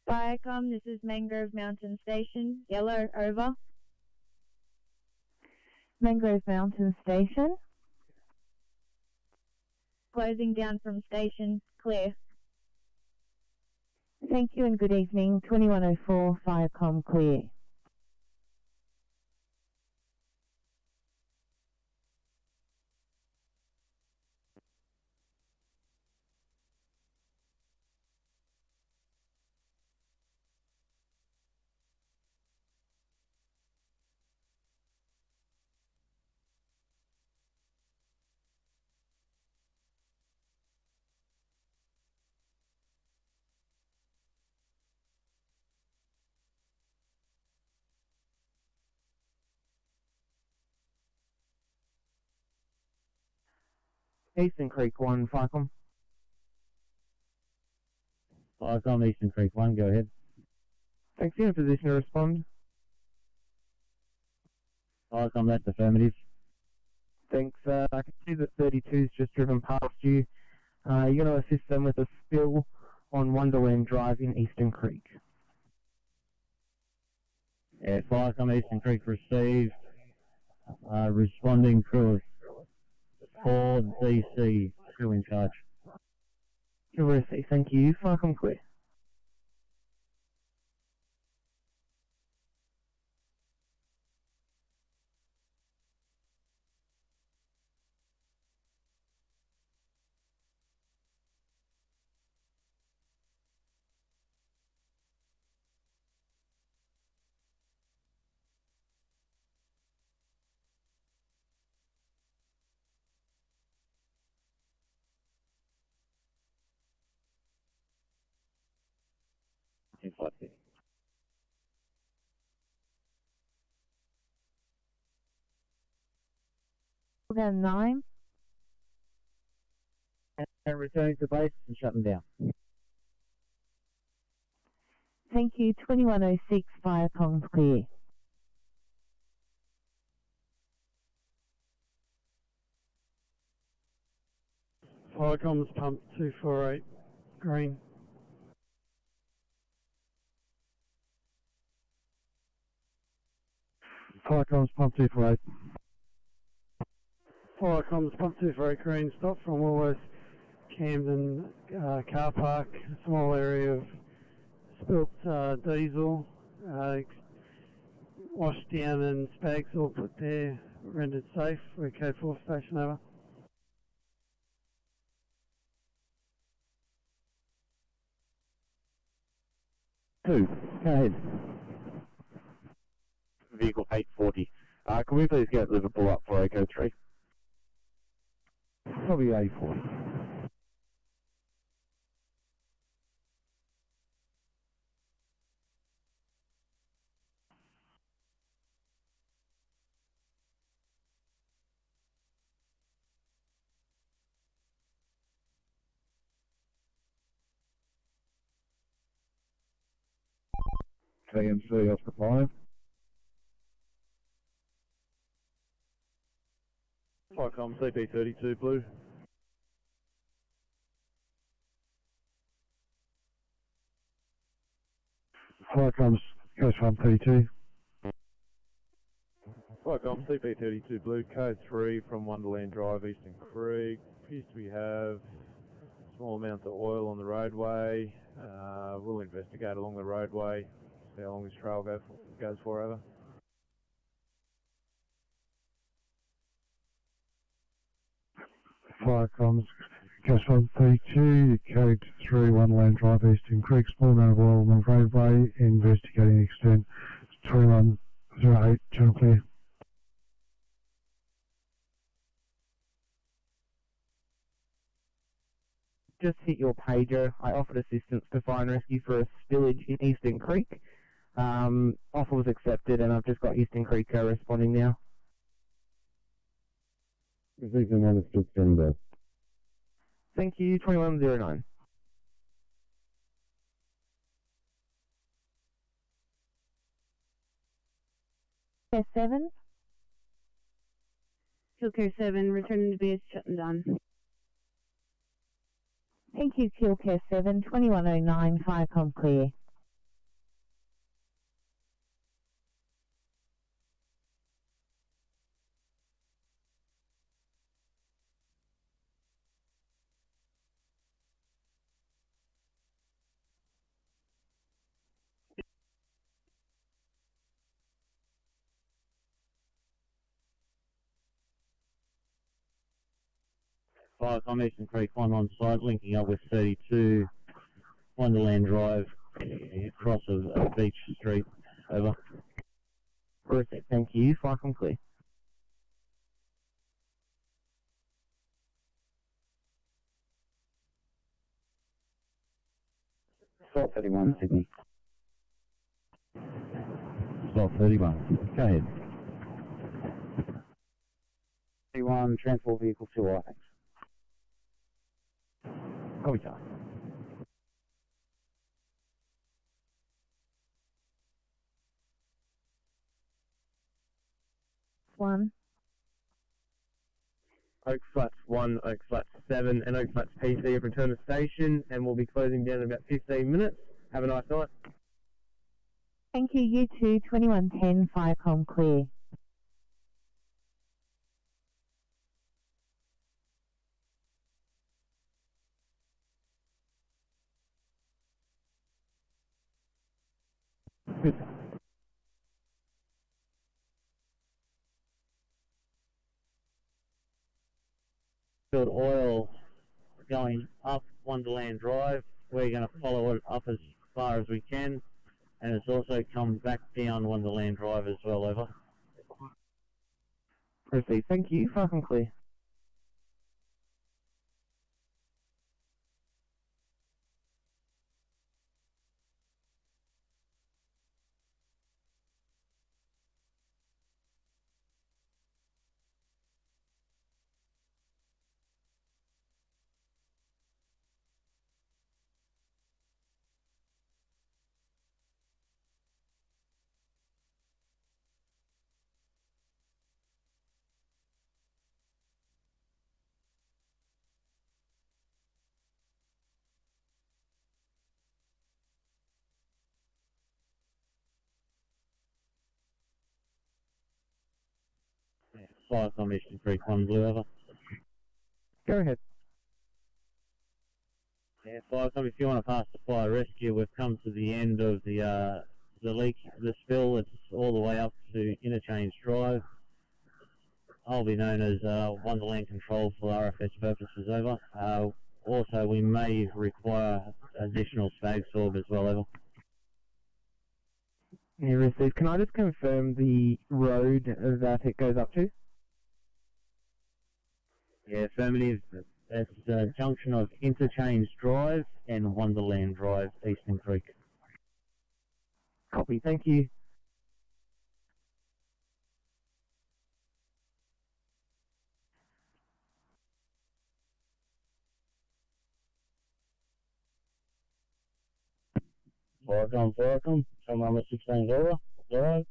Firecom, this is Mangrove Mountain Station. Yellow, over. Mangrove Mountain Station. Closing down from station, clear. Thank you and good evening. 2104 Firecom clear. Eastern Creek 1, Firecom. Firecom, Eastern Creek 1, go ahead. Thanks, you in a position to respond. Firecom, that's affirmative. Thanks, I can see that 32's just driven past you. You're going to assist them with a spill on Wonderland Drive in Eastern Creek. Yeah, Firecom, Eastern Creek received. Responding crew of 4 DC, crew in charge. Terrific, thank you. Firecom clear. Down 9. And returning to base and shutting down. Thank you. 2106 Firecom clear. Firecom's pump 248, green. Firecom's pump 248. Firecom's pump 248, green. Stop from Woolworths, Camden car park, a small area of spilt diesel, washed down and spags all put there, rendered safe. We're code 4 station over. Go ahead. Vehicle 840. Can we please get Liverpool up for Echo 3? Probably 840. KMC Oscar 5. Firecom CP32 blue. Firecom's Coast 132. Firecom CP32 blue, code 3 from Wonderland Drive, Eastern Creek. Appears to be have small amounts of oil on the roadway. We'll investigate along the roadway, see how long this trail goes for, over. Firecom's Coast 132, code 3, Wonderland Drive, Eastern Creek, small amount of oil on the roadway, investigating extent 2108, channel clear. Just hit your pager. I offered assistance to fire and rescue for a spillage in Eastern Creek. Offer was accepted and I've just got Eastern Creek responding now. Received and understood, standing by. Thank you, 2109. Care 7. Care 7, returning to base, shut and done. Thank you, Care 7. 2109 Firecom clear. Firecom Eastern Creek 1 on site, linking up with 32 Wonderland Drive, across of Beach Street. Over. Perfect, thank you. Firecom clear. Slot 31, Sydney. Slot 31. Go ahead. 31, transport vehicle 2I, thanks. Copy, sir. One. Oak Flats 1, Oak Flats 7, and Oak Flats PC have returned to station, and we'll be closing down in about 15 minutes. Have a nice night. Thank you, U2 2110 Firecom clear. Field oil going up Wonderland Drive. We're going to follow it up as far as we can, and it's also come back down Wonderland Drive as well. Over. Proceed, thank you. Firecom clear. Firecom Eastern Creek 1 Blue. Over. Go ahead. Yeah, Firecom, if you want to pass the fire rescue, we've come to the end of the leak, the spill. It's all the way up to Interchange Drive. I'll be known as Wonderland Control for RFS purposes. Over. Also, we may require additional spag sorb as well. Over. Yeah, received. Can I just confirm the road that it goes up to? Yeah, affirmative. That's the junction of Interchange Drive and Wonderland Drive, Eastern Creek. Copy, thank you. Firecom, come number 16 Drive.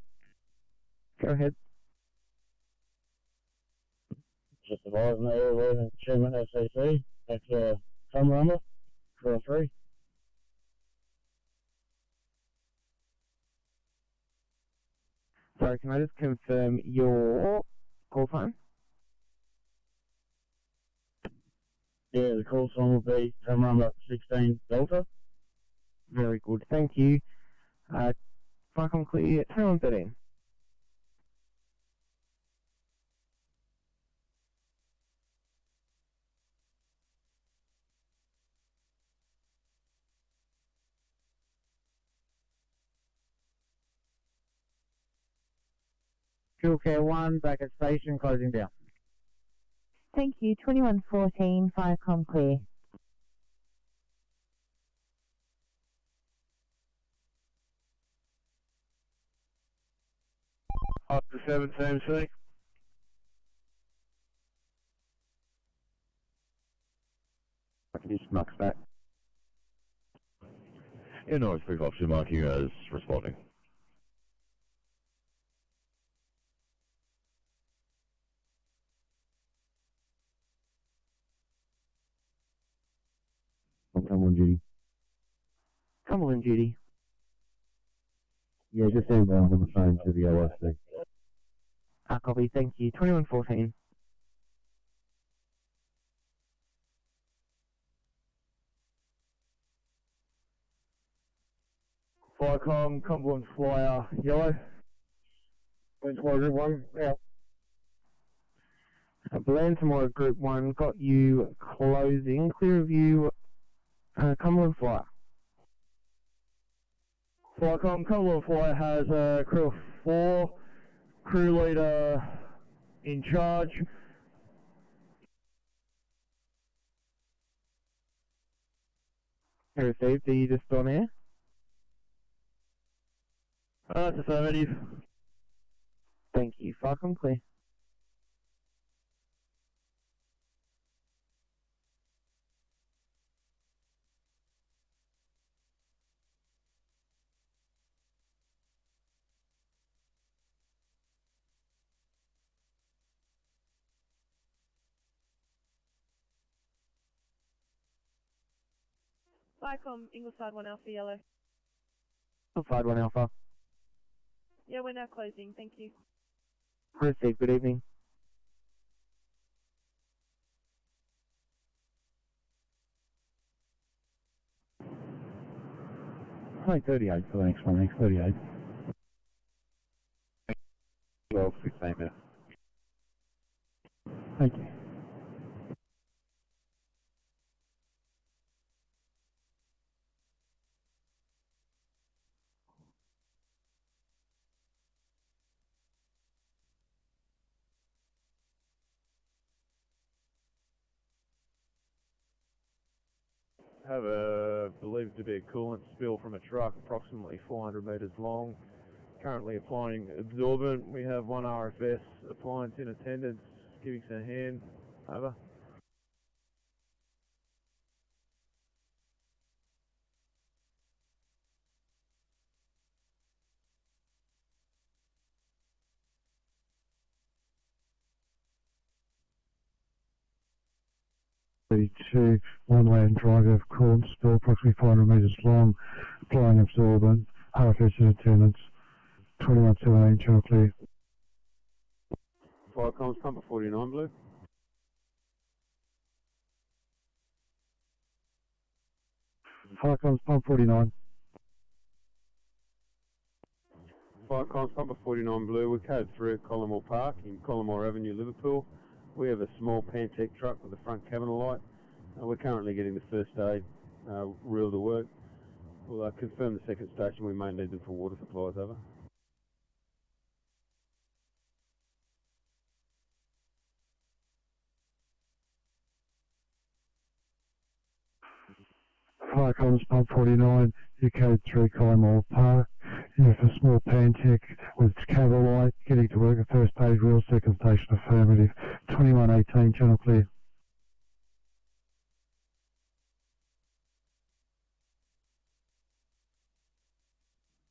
Go ahead. Just advising the airway Chairman SAC. That's come number 3. Sorry, can I just confirm your call time? Yeah, the call sign will be come number 16 Delta. Very good, thank you. Firecom clear, 2113. Fuel Care 1, back at station, closing down. Thank you, 2114 Firecom clear. Up to 7 TMC. I can just knocks back. In North Creek, Officer Mark here as responding. Cumberland duty. Cumberland duty. Yeah, just stand by on the phone to the YSSY. Copy, thank you. 2114. Firecom, Cumberland Flyer, yellow. Wind 1, out. Blantyre Group 1, got you closing. Clear of you, Cumberland Flyer. Flycom, Cumberland Flyer has a crew of 4, crew leader in charge. Received, are you just on air? That's affirmative. Thank you, Flycom, clear. Vicom, Ingleside 1 Alpha Yellow. Side 1 Alpha. Yeah, we're now closing, thank you. Received, good evening. Hi, 38 for the next one, next 38. 12, 16 minutes. Thank you. Have believed to be a coolant spill from a truck approximately 400 metres long. Currently applying absorbent. We have one RFS appliance in attendance. Give us a hand. Over. To one land driver of coolant spill approximately 400 metres long, applying absorbent, RFS in attendance, 2117 channel clear. Fire comms, pump 49 blue. Fire comms, pump 49. Fire comms, pump 49 blue. We're code 3 at Collingmore Park in Collingmore Avenue, Liverpool. We have a small Pantech truck with a front cabin light. We're currently getting the first aid reel to work. We'll confirm the second station. We may need them for water supplies. Over. Fire comms, pump 49, you code 3 Collingmore Park. You have a small Pantech with cabin light, getting to work at first aid reel, second station affirmative, 2118 channel clear.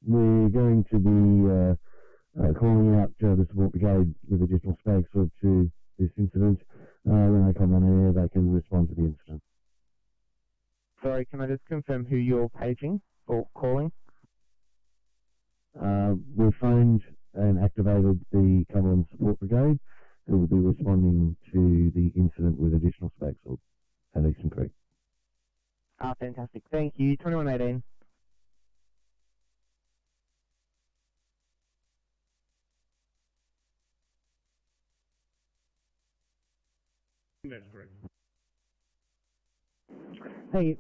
We're going to be calling out the support brigade with additional spags to this incident. When they come on air, they can respond to the incident. Sorry, can I just confirm who you're paging or calling? We've phoned and activated the Cumberland Support Brigade, who will be responding to the incident with additional spags at Eastern Creek. Fantastic. Thank you. 2118. That's correct. Thank you.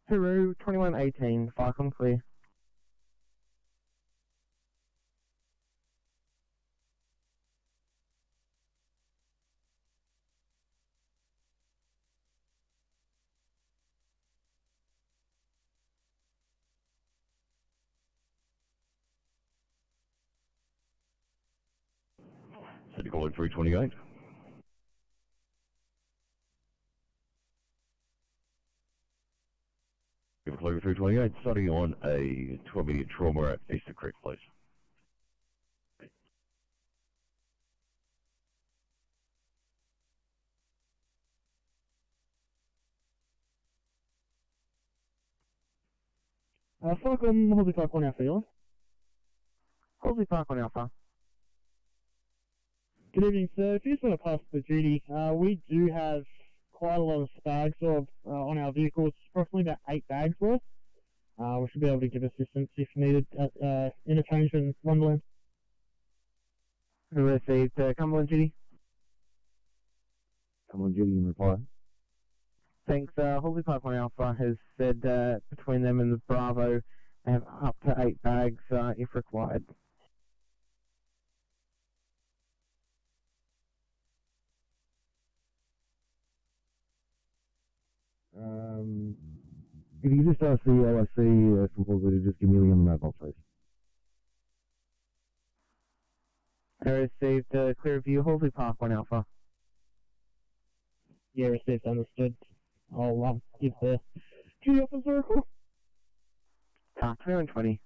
Peru 2118, Farcom clear. City calling 328. Give a clear 328, starting on a 12-minute trauma at Eastern Creek, please. Falcon, Halsey Park 1 Alpha Yellow. Halsey Park 1 Alpha. Good evening, sir. If you just want to pass the duty, we do have quite a lot of spags on our vehicles, approximately about 8 bags worth. We should be able to give assistance if needed at Interchange and Wonderland. Who received Cumberland duty? Cumberland duty in reply. Thanks. Halsey Pipeline Alpha has said between them and the Bravo, they have up to 8 bags if required. If you just ask the LIC from Halsey to just give me a on the mobile, please. I received clear view Halsey Park 1 Alpha. Yeah, received, understood. I'll give the duty officer a call. 20.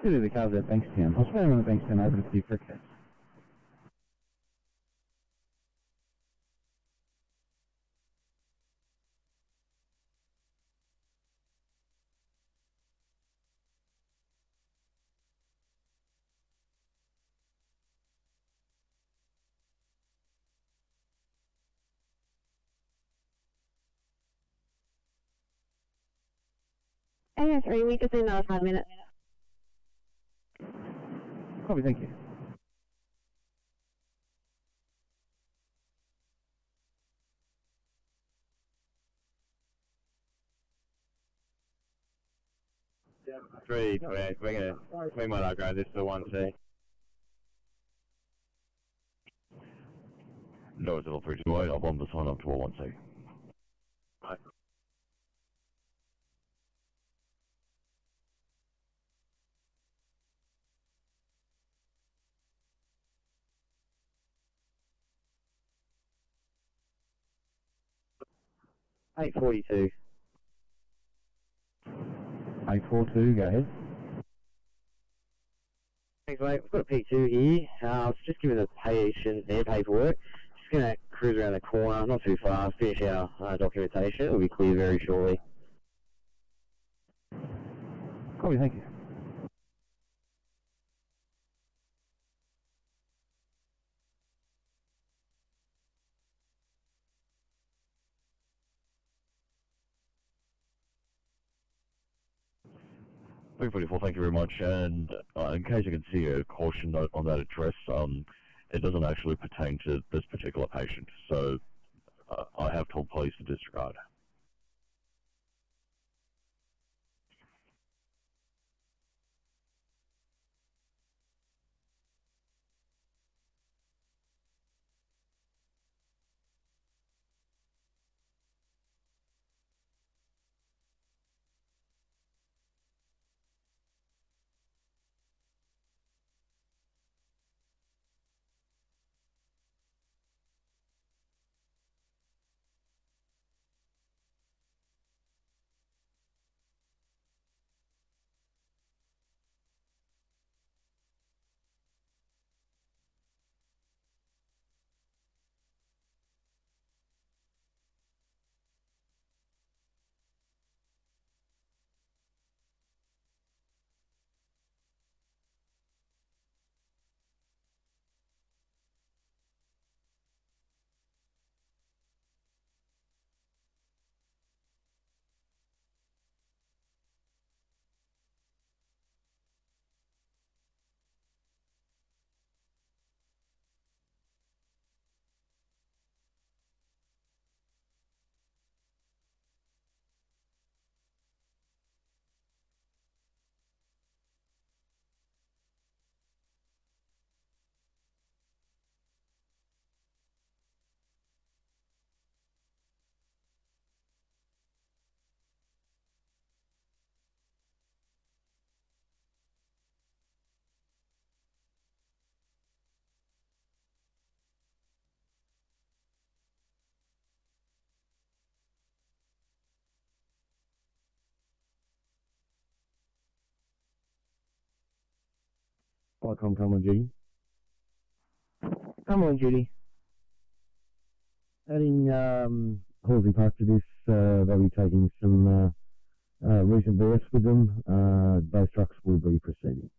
To the cars at Bankstown. I was waiting on the Bankstown over to see cricket. AS3, we just need another 5 minutes. Copy, thank you. Three, we're gonna, we might not go this to 1C. No, it's level 3 to 8, I'll bomb the sign up to a 1C. Right. 842. 842, go ahead. Thanks, mate. We've got a P2 here. I was just giving the patient their paperwork. Just going to cruise around the corner, not too far, finish our documentation. It'll be clear very shortly. Copy, thank you. Thank you very much. And in case you can see a caution note on that address, it doesn't actually pertain to this particular patient, so I have told police to disregard. Bycom, come on duty. Come on, Judy. Adding Halsey Park to this, they'll be taking some recent BS with them. Those trucks will be proceeding.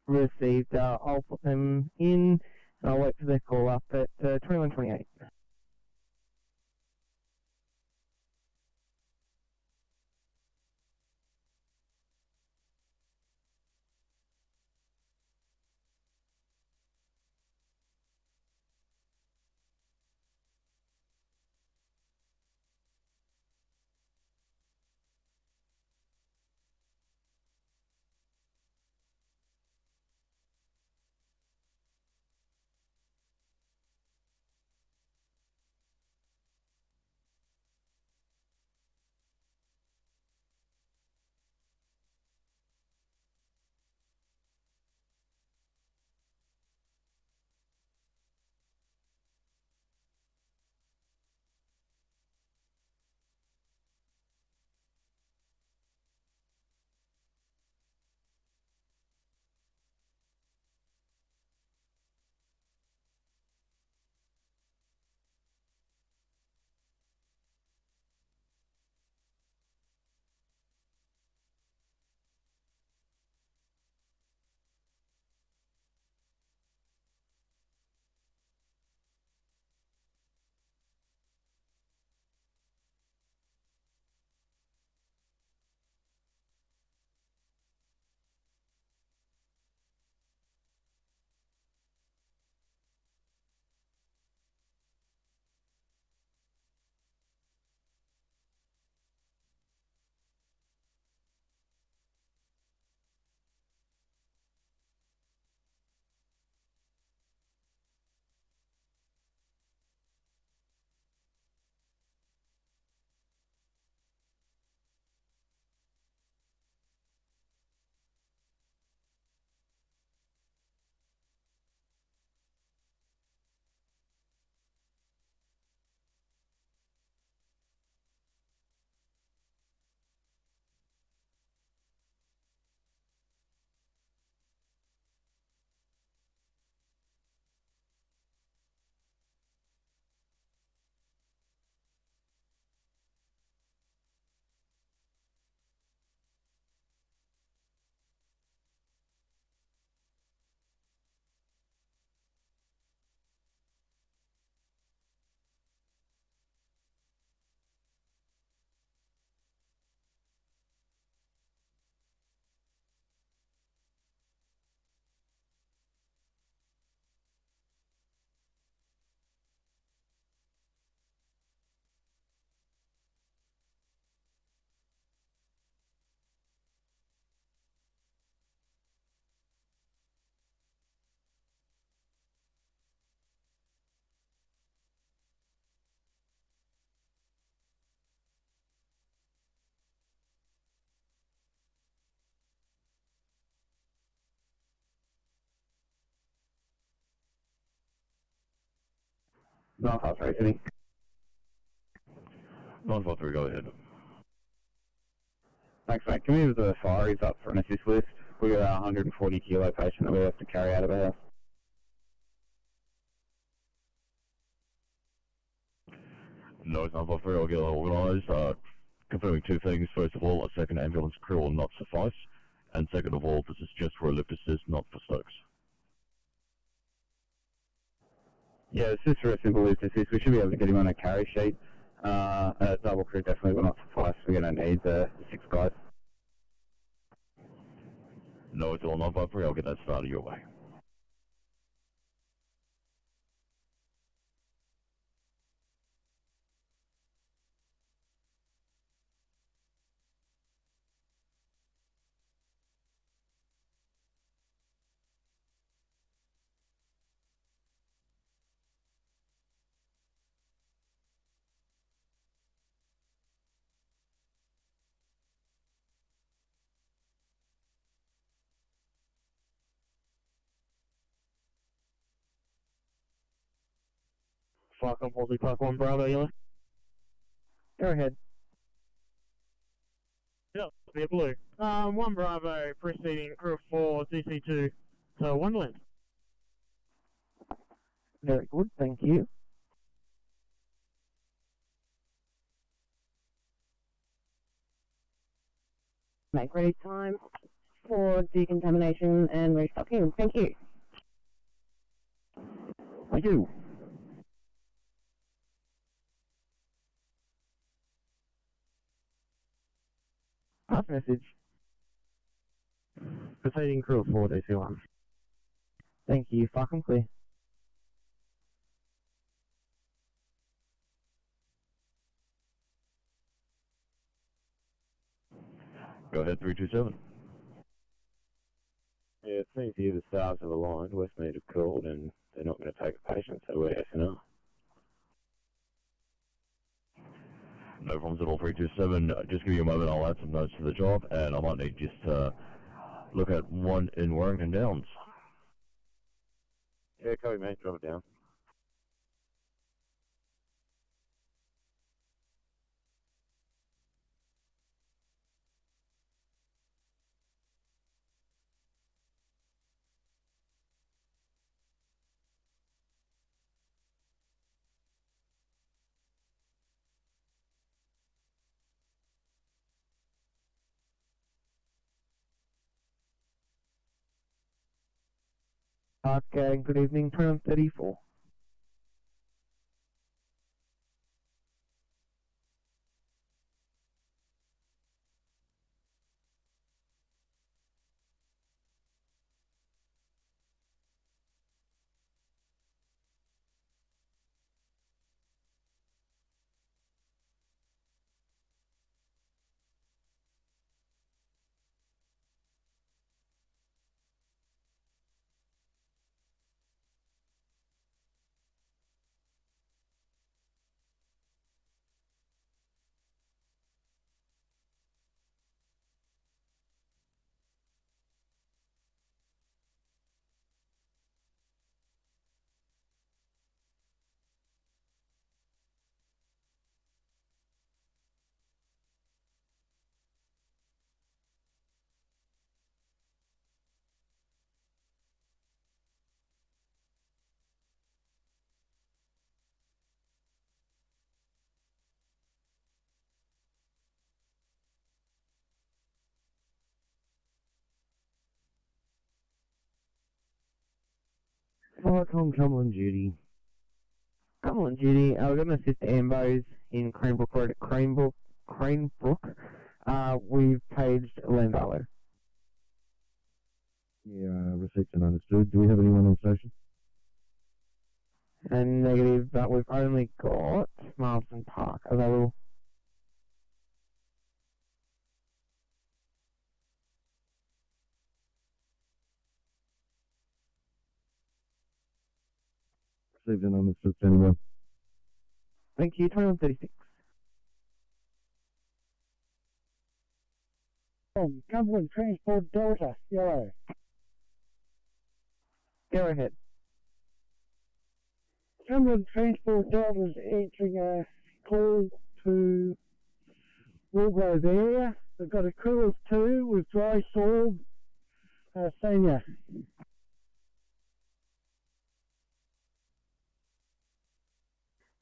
Received. I'll put them in, and I'll wait for their call up at 2128. 953, Sydney. 953, go ahead. Thanks, mate. Can we have the fireys up for an assist list? We've got a 140 kilo patient that we have to carry out of the house. No, it's 953, I'll get it organised. Confirming two things. First of all, a second ambulance crew will not suffice. And second of all, this is just for a lift assist, not for Stokes. Yeah, it's just for a simple lift assist. We should be able to get him on a carry sheet. A double crew definitely will not suffice. We're going to need the 6 guys. No, it's all 953, I'll get that started your way. Flight Compulsory Park 1 Bravo, yellow. Go ahead. Yeah, be a blue. 1 Bravo proceeding crew 4 DC2 to Wonderland. Very good, thank you. Make ready time for decontamination and restocking. Thank you. Thank you. Pass message. Proceeding crew 4 DC1. Thank you, fucking clear. Go ahead, 327. Yeah, it seems here the stars have aligned. Westmead have called and they're not going to take a patient, so we're SNR. No problems at all, 327. Just give me a moment, I'll add some notes to the job, and I might need just to look at one in Warrington Downs. Yeah, copy, mate. Drop it down. Okay, good evening, term 34. Viacom, come on duty. Come on duty. We're going to assist Ambos in Cranebrook Road at Cranebrook. We've paged Landalo. Yeah, received and understood. Do we have anyone on station? And negative, but we've only got Marsden Park available. Received and understood, standing by. Thank you, 2136. Cumberland Transport Delta, yellow. Go ahead. Cumberland Transport Delta's answering a call to Wargrove area. They've got a crew of 2 with dry sword, senior.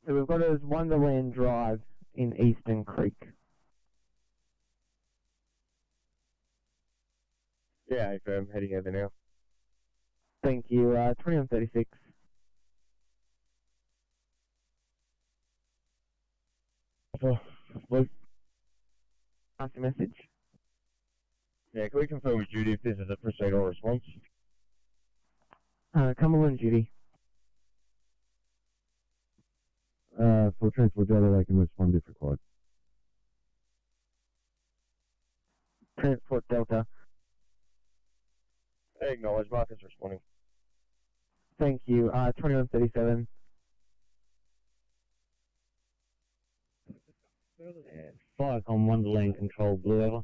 So we've got a Wonderland Drive in Eastern Creek. Yeah, I'm heading over now. Thank you. 2136. Luke? Pass your message. Yeah, can we confirm with Judy if this is a procedural response? Cumberland Judy. For Transport Delta, they can respond if required. Transport Delta. Acknowledge, Marcus responding. Thank you. 2137. Firecom Wonderland Control Blue Ever.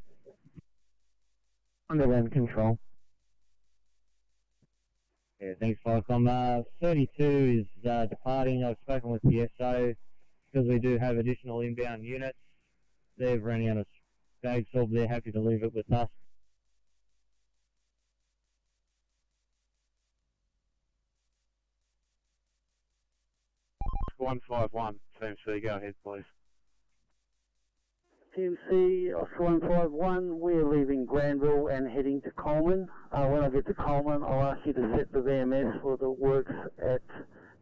Wonderland Control. Yeah, thanks Firecom. 32 is departing. I've spoken with the SO because we do have additional inbound units. They're running out of bags, so they're happy to leave it with us. One 151, TMC, go ahead please. TMC, Oscar 151, we're leaving Granville and heading to Coleman. When I get to Coleman, I'll ask you to zip the VMS for the works at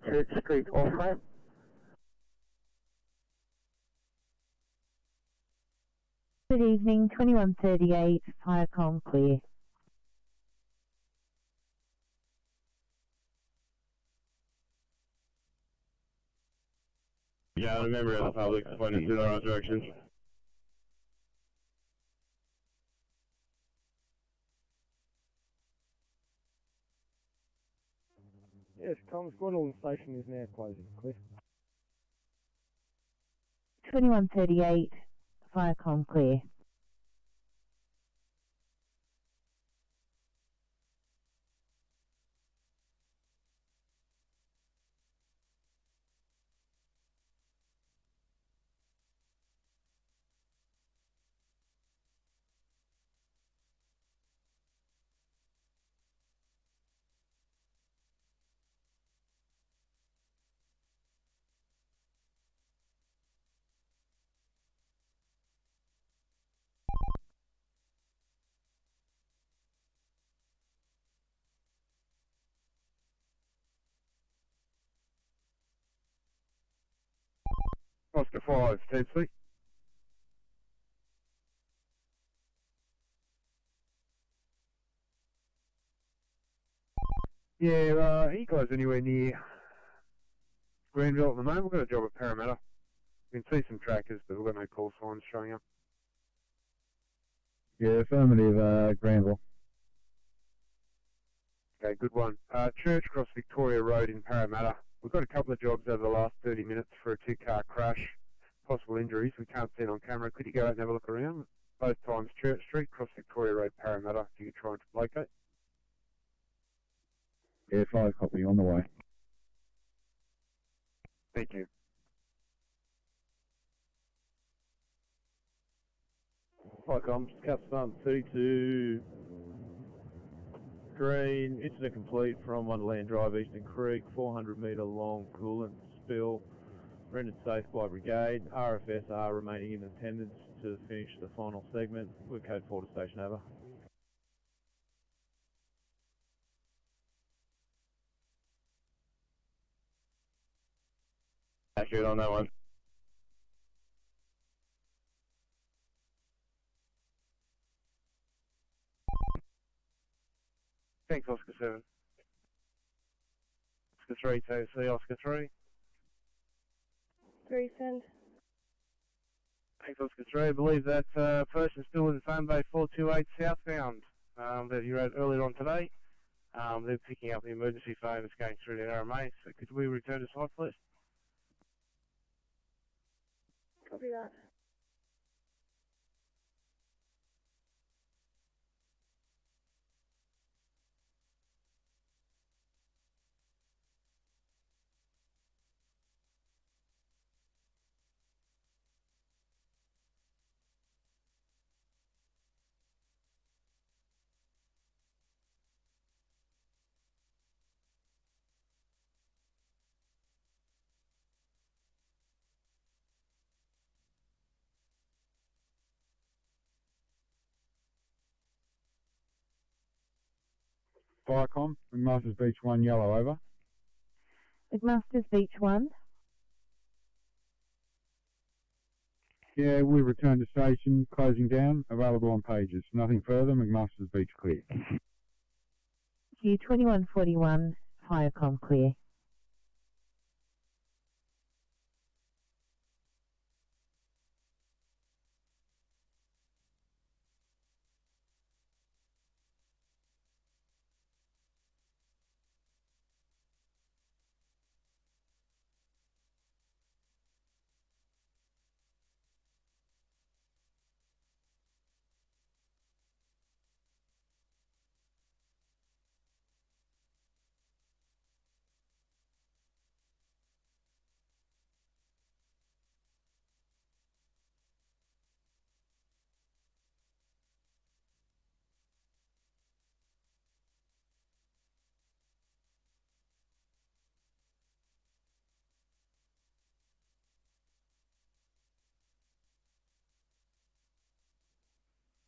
Church Street off-ramp. Good evening, 2138, Firecom clear. Yeah, I'm a member of the public, pointing to the right direction. Yes, comms, Gwendolyn Station is now closing. Clear. 2138, Firecom clear. Oscar 5, TMC. Yeah, are you guys anywhere near Granville at the moment? We've got a job at Parramatta. We can see some trackers, but we've got no call signs showing up. Yeah, affirmative, Granville. Okay, good one. Church across Victoria Road in Parramatta. We've got a couple of jobs over the last 30 minutes for a 2-car crash. Possible injuries. We can't see it on camera. Could you go out and have a look around? Both times Church Street, across Victoria Road, Parramatta, if you could try and locate. Yeah, 5 copy on the way. Thank you. Firecom, Capstan 32 Green, incident complete from Wonderland Drive, Eastern Creek, 400 metre long coolant spill, rendered safe by Brigade. RFS are remaining in attendance to finish the final segment. We're code 4 to station over. Accurate on that one. Thanks, Oscar 7. Oscar 3, TOC, Oscar 3. 3 send. Thanks, Oscar 3. I believe that person's still in Phone Bay 428 southbound that you wrote earlier on today. They're picking up the emergency phone that's going through to RMA, so could we return to site, please? Copy that. Firecom, McMaster's Beach 1, yellow, over. McMaster's Beach 1. Yeah, we return to station, closing down, available on pages. Nothing further, McMaster's Beach clear. Q2141, Firecom clear.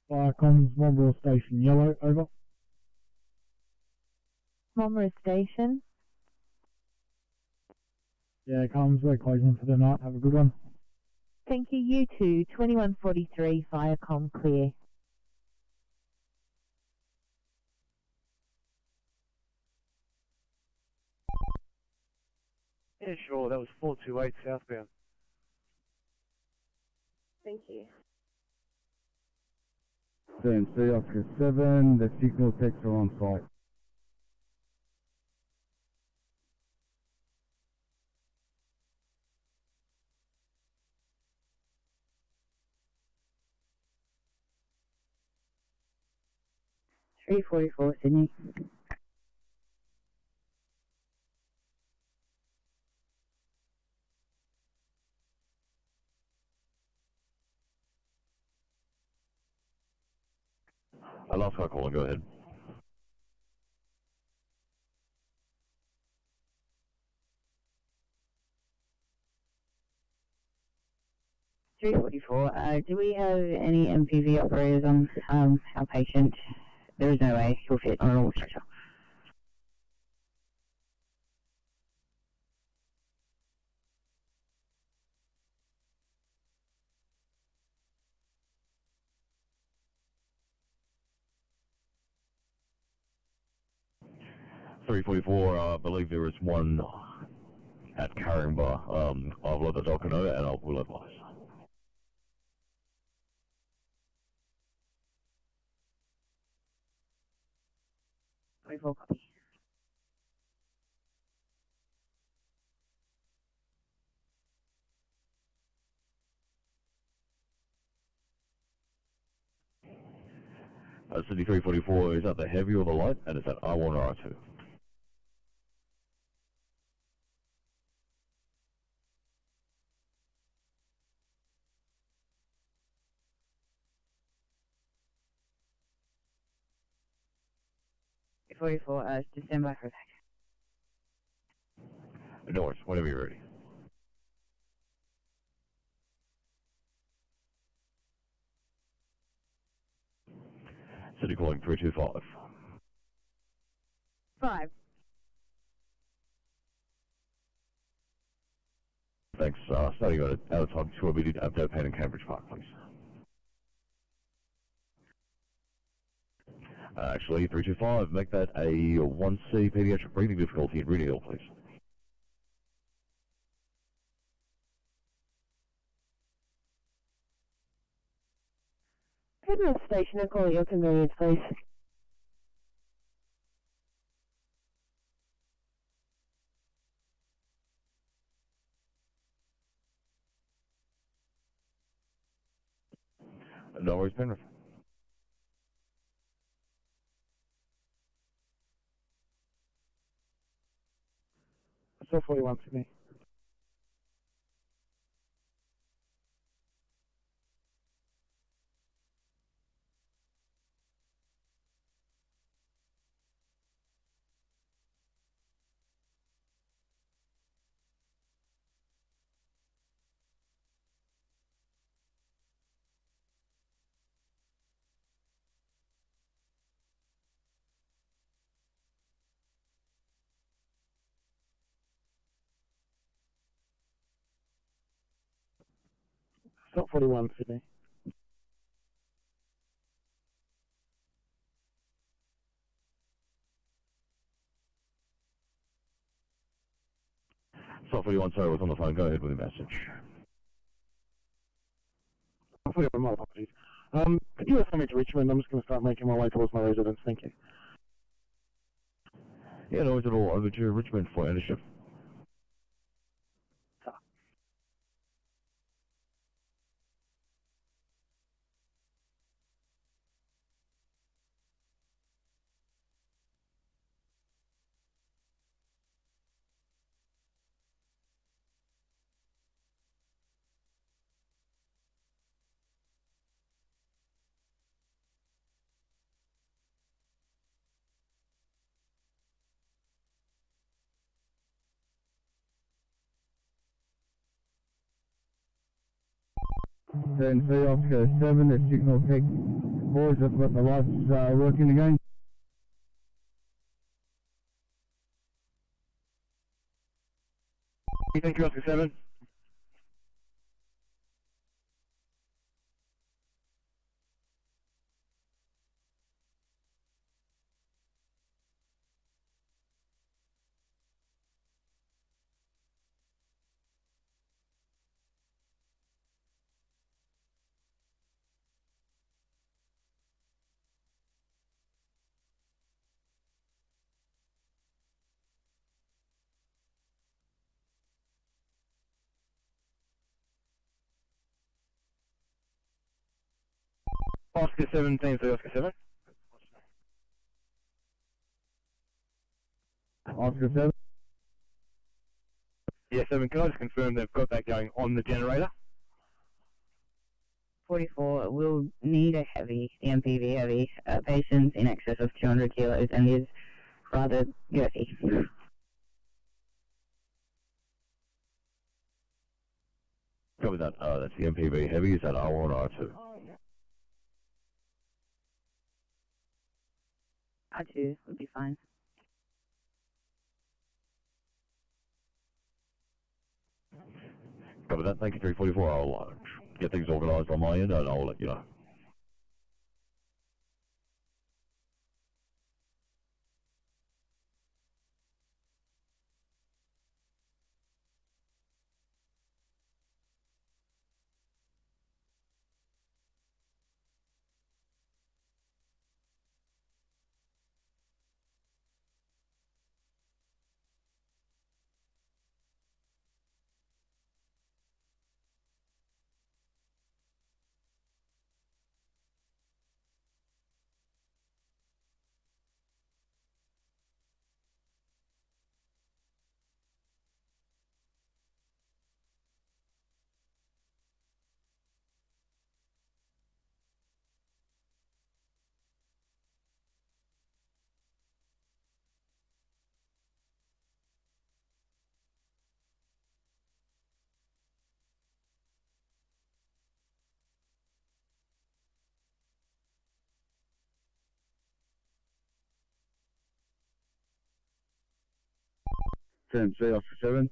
Firecom's Marlborough Station, yellow, over. Marlborough Station. Yeah, comms, we're closing for the night. Have a good one. Thank you, U22143, Firecom clear. Yeah, sure, that was 428 southbound. Thank you. CNC Oscar 7, the signal techs are on site. .344 Sydney. Last call, caller, go ahead. .344, do we have any MPV operators on our patient? There is no way he'll fit on a normal structure. 344, I believe there is one at Caringbah. I'll let the doctor know and I will advise. 24 copy. Sydney 344, is that the heavy or the light? And is that R1 or R2? .44, just stand by for a sec. No worries, whenever you're ready. City calling 325. 5. Thanks. Starting out of time, sure, we need update Pan in Cambridge Park, please. Actually, 325, make that a 1C pediatric breathing difficulty in Renal, please. Penrith Station, I call your convenience, please. No worries, Penrith. So 41 for me. Stop 41, Sydney. Stop 41, sorry, I was on the phone. Go ahead with your message. Stop 41, my apologies. Could you assign me to Richmond? I'm just going to start making my way towards my residence. Thank you. Yeah, no worries at all. Over to Richmond for ownership. Then 3 Oscar 7, the signal pick. Boys, I've got the lights working again. Thank you, Oscar 7. Oscar 17, so Oscar 7. Oscar 7. Yeah, 7. Can I just confirm they've got that going on the generator? 44 will need a heavy, the MPV heavy, patients in excess of 200 kilos and is rather girthy. Copy that. That's the MPV heavy. Is that R1 or R2? R2 would be fine. Copy that. Thank you, 344. I'll get things organised on my end and I'll let you know. Turn 3 Oscar 7.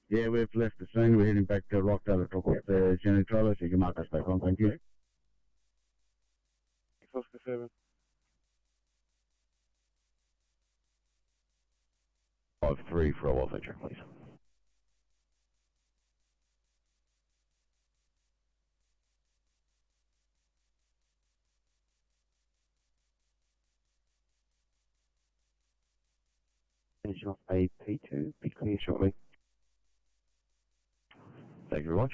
Yeah, we've left the scene. We're heading back to Rockdale to talk with the Jenny trailer, so you can mark us back on. Thank you. Oscar 7. 5-3 for a welfare check, please. Finish off a P2. Be clear shortly. Thank you very much.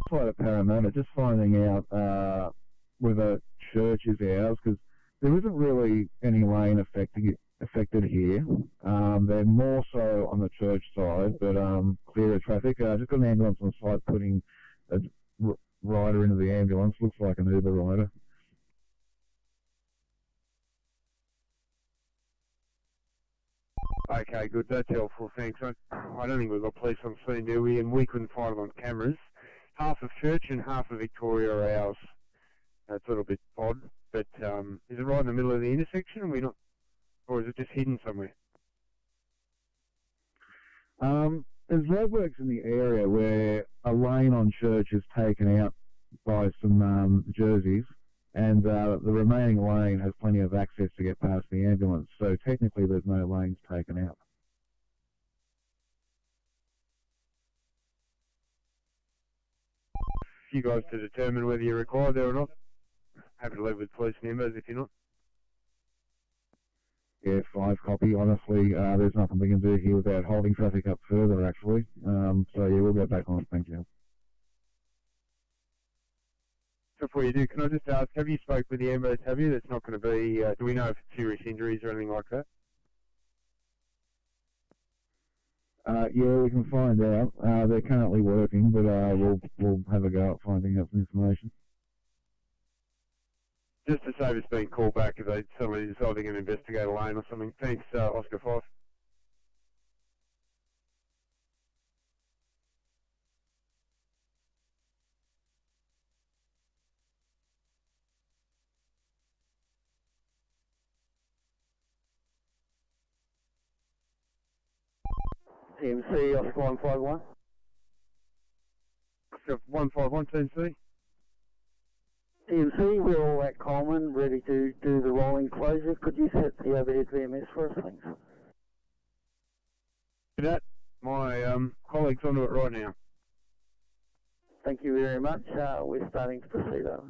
Quite a paramount, just finding out whether church is ours, because there isn't really any rain affected here. They're more so on the church side, but clear of traffic. Just got an ambulance on site putting a rider into the ambulance. Looks like an Uber rider. Okay, good. That's helpful. Thanks. I don't think we've got police on scene, do we? And we couldn't find them on cameras. Half of Church and half of Victoria are ours. That's a little bit odd. But is it right in the middle of the intersection? Or is it just hidden somewhere? There's roadworks in the area where a lane on Church is taken out by some jerseys, and the remaining lane has plenty of access to get past the ambulance. So technically, there's no lanes taken out. You guys to determine whether you're required there or not. Happy to leave with police members if you're not. Yeah, 5 copy. Honestly, there's nothing we can do here without holding traffic up further, actually. So yeah, we'll get back on. Thank you. Before you do, can I just ask, have you spoke with the ambos, have you? That's not going to be, do we know if it's serious injuries or anything like that? Yeah, we can find out. They're currently working, but we'll have a go at finding out some information. Just to save us being called back if they suddenly decide they're going to investigate a lane or something. Thanks, Oscar 5. TMC, Oscar 151. Oscar 151, TMC. TMC, we're all at Coleman, ready to do the rolling closure. Could you set the overhead VMS for us, thanks? Do that. My colleague's onto it right now. Thank you very much. We're starting to proceed over.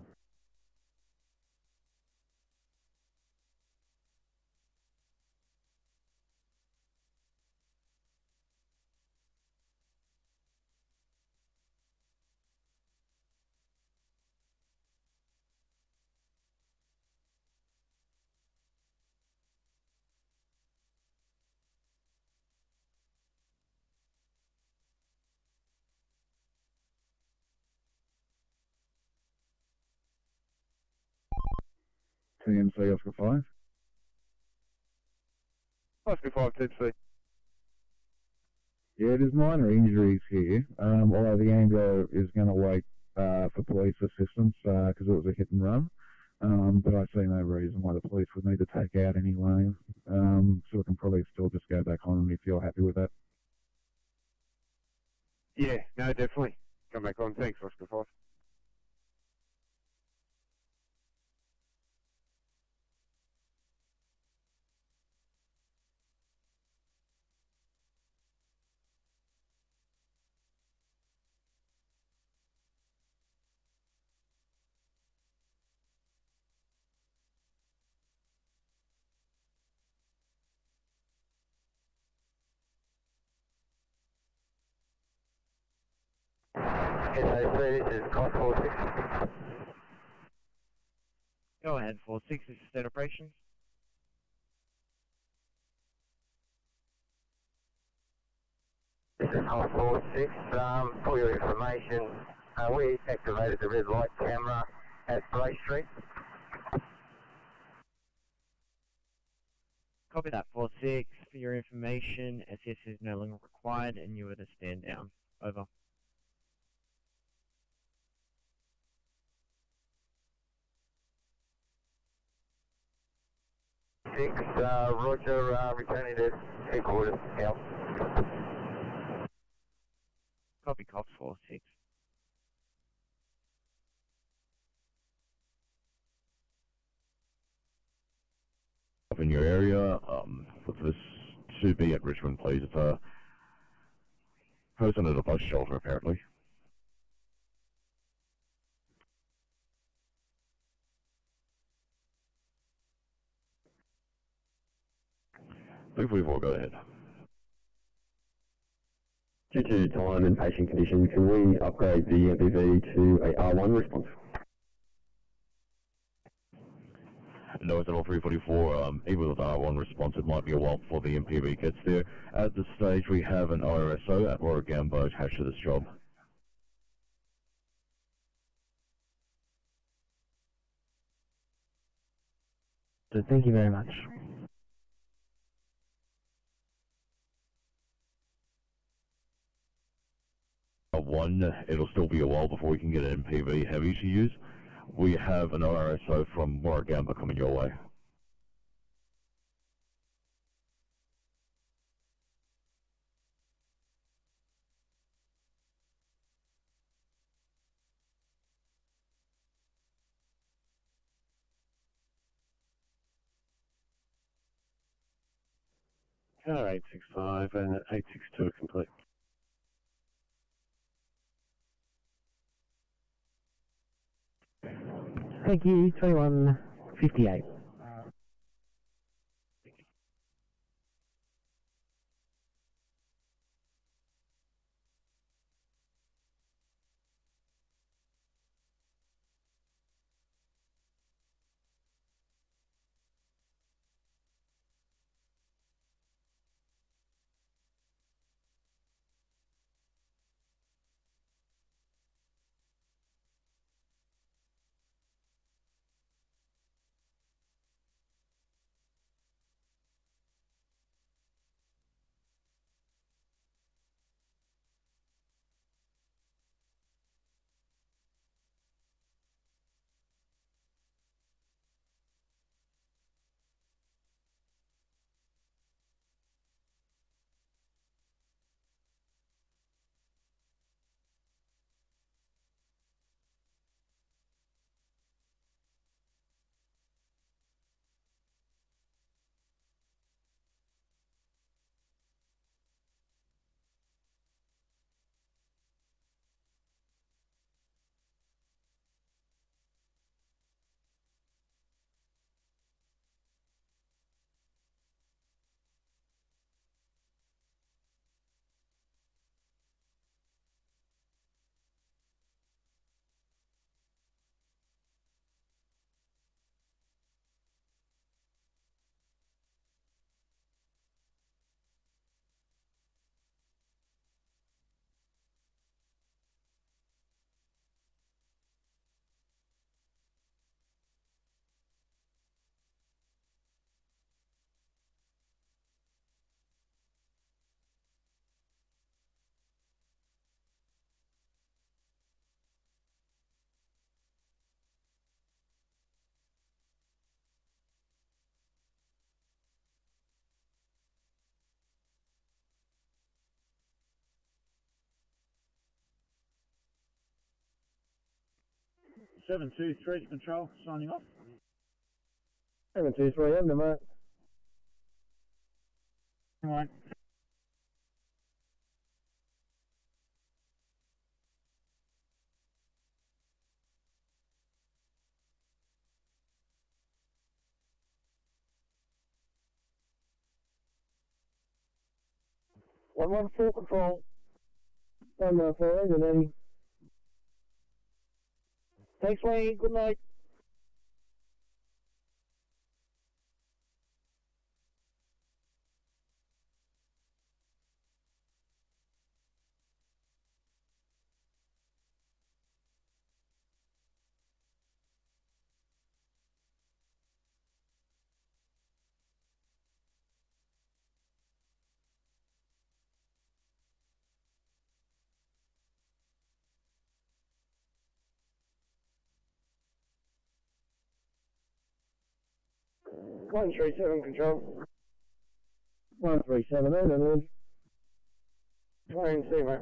TMC, Oscar 5. Oscar 5, TMC. Yeah, there's minor injuries here, although the AMBO is going to wait for police assistance because it was a hit and run. But I see no reason why the police would need to take out any lane. So we can probably still just go back on if you're happy with that. Yeah, no, definitely. Come back on. Thanks, Oscar 5. SA3, this is Cost 46. Go ahead, 46, this is state operations. This is Cost 46. For your information, we activated the red light camera at Bray Street. Copy that, 46. For your information, SS is no longer required and you are to stand down. Over. 6, Roger, returning to headquarters. Out. Copy, Cops 46. Up in your area, for this to be at Richmond, please. It's a person at a bus shelter, apparently. Before go ahead. Due to time and patient condition, can we upgrade the MPV to a R1 response? No, it's an all 344. Even with R1 response, it might be a while before the MPV gets there. At this stage, we have an ORSO at Warragamba attached to this job. So thank you very much. One, it'll still be a while before we can get an MPV heavy to use. We have an RSO from Warragamba coming your way. Car 865 and 862 are complete. Thank you, 2158. Seven two three control, signing off. 723, having a mate. Alright. One full control. 114, and Eddie. Thanks, Wayne. Good night. One 37 control. 137, and then Trying to see, mate.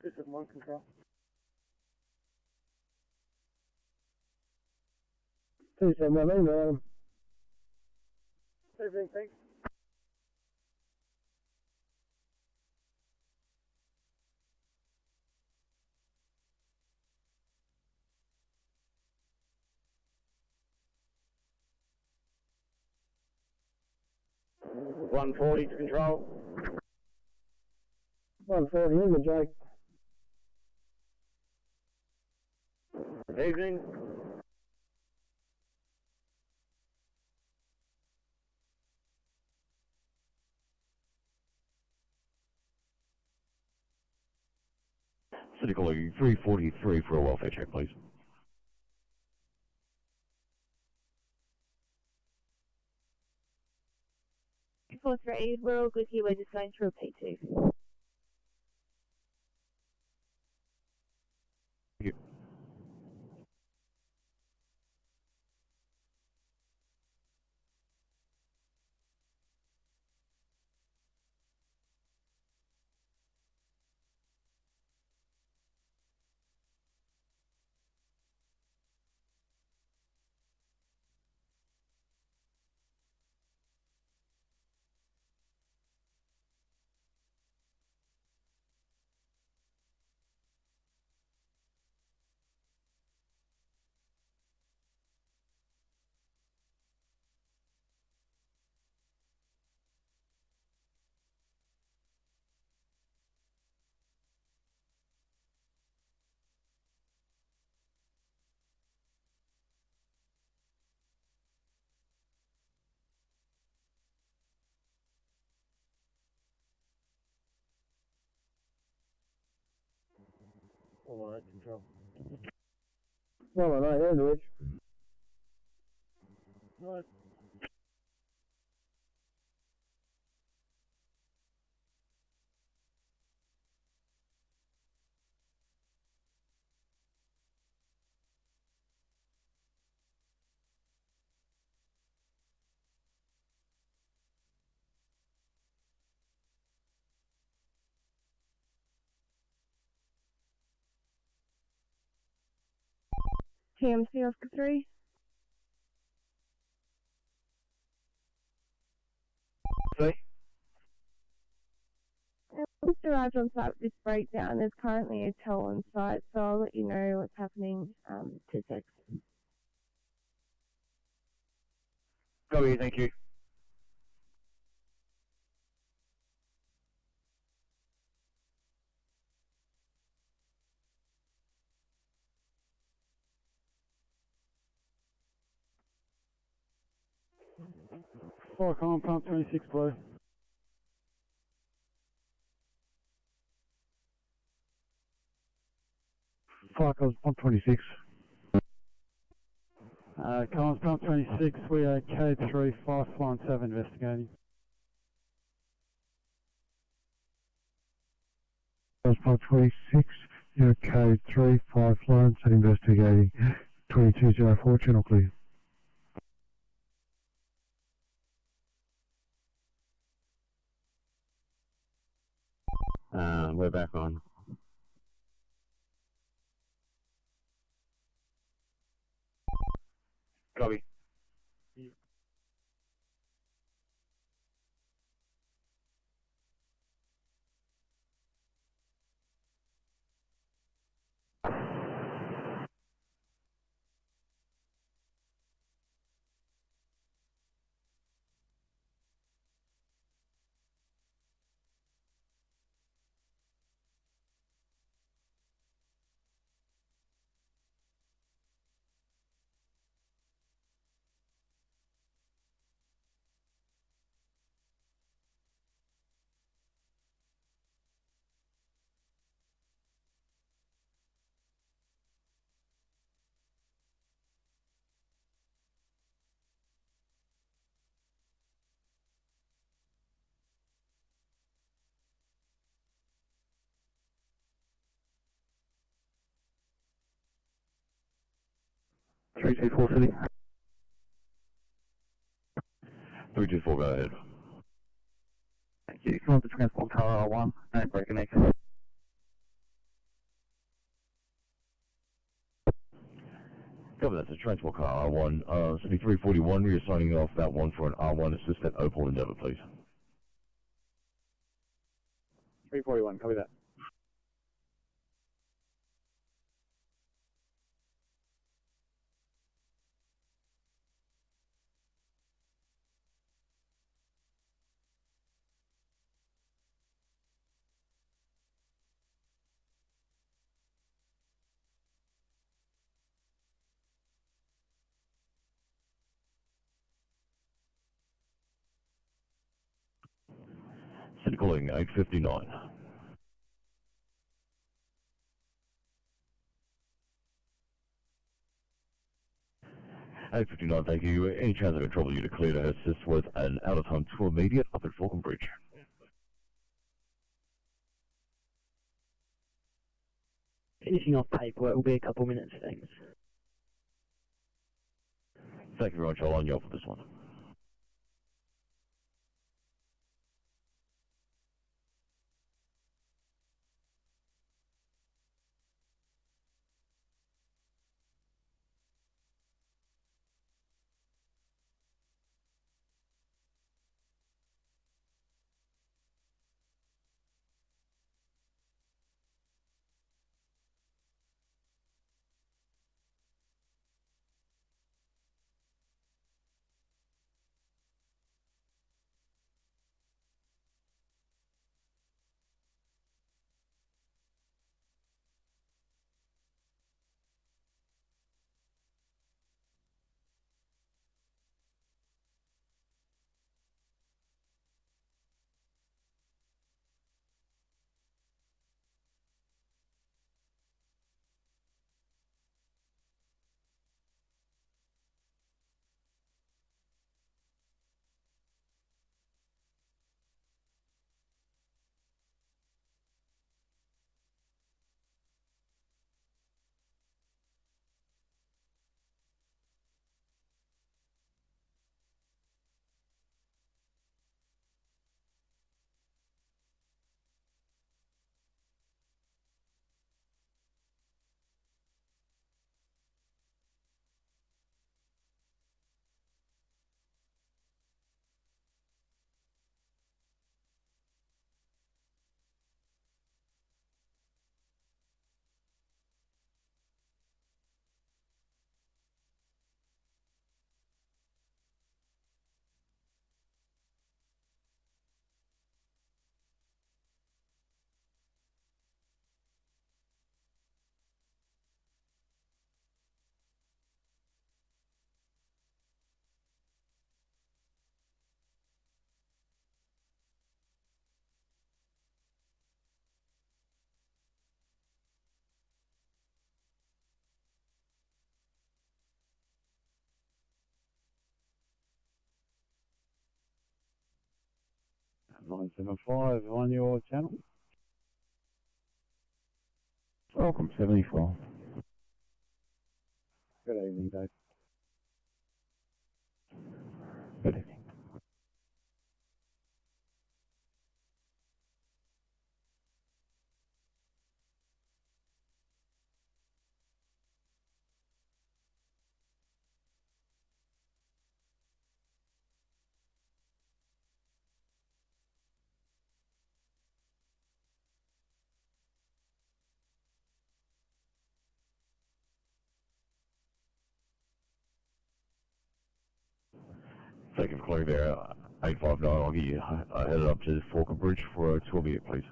This is one control. 271, everything, thanks. $140 to control. 140 in the Jake. Evening. City calling 343 for a welfare check, please. 343, we're all good here, we're just going through a P2. Thank you. All right, control. Well, I know, Android. Right. TMC Oscar 3. See? We just arrived on site with this breakdown. There's currently a tow on site, so I'll let you know what's happening 2 seconds. Copy, thank you. Fire column, pump 26 blue. Fire column, pump 26. Columns, pump 26, we are code 3, 517 investigating. Pump 26, you're code 3, 517 investigating. 2204, channel clear. We're back on. Copy. Three two four City. 324, go ahead. Thank you. Come on to transport car R1 and break an acre. Cover that to transport car R1, 7341, we are signing off that one for an R1 assist at Opal Endeavour, please. 341, copy that. City calling 859. 859, thank you. Any chance I can trouble you to clear to assist with an out-of-time tour immediate up at Falcon Bridge? Finishing off paperwork will be a couple minutes, thanks. Thank you very much. I'll line you up for this one. Nine 975 on your channel. Welcome, 74. Good evening, Dave. Good evening. Thank you for clearing there. 859, I'll get you headed up to Falcon Bridge for a tour immediate, please.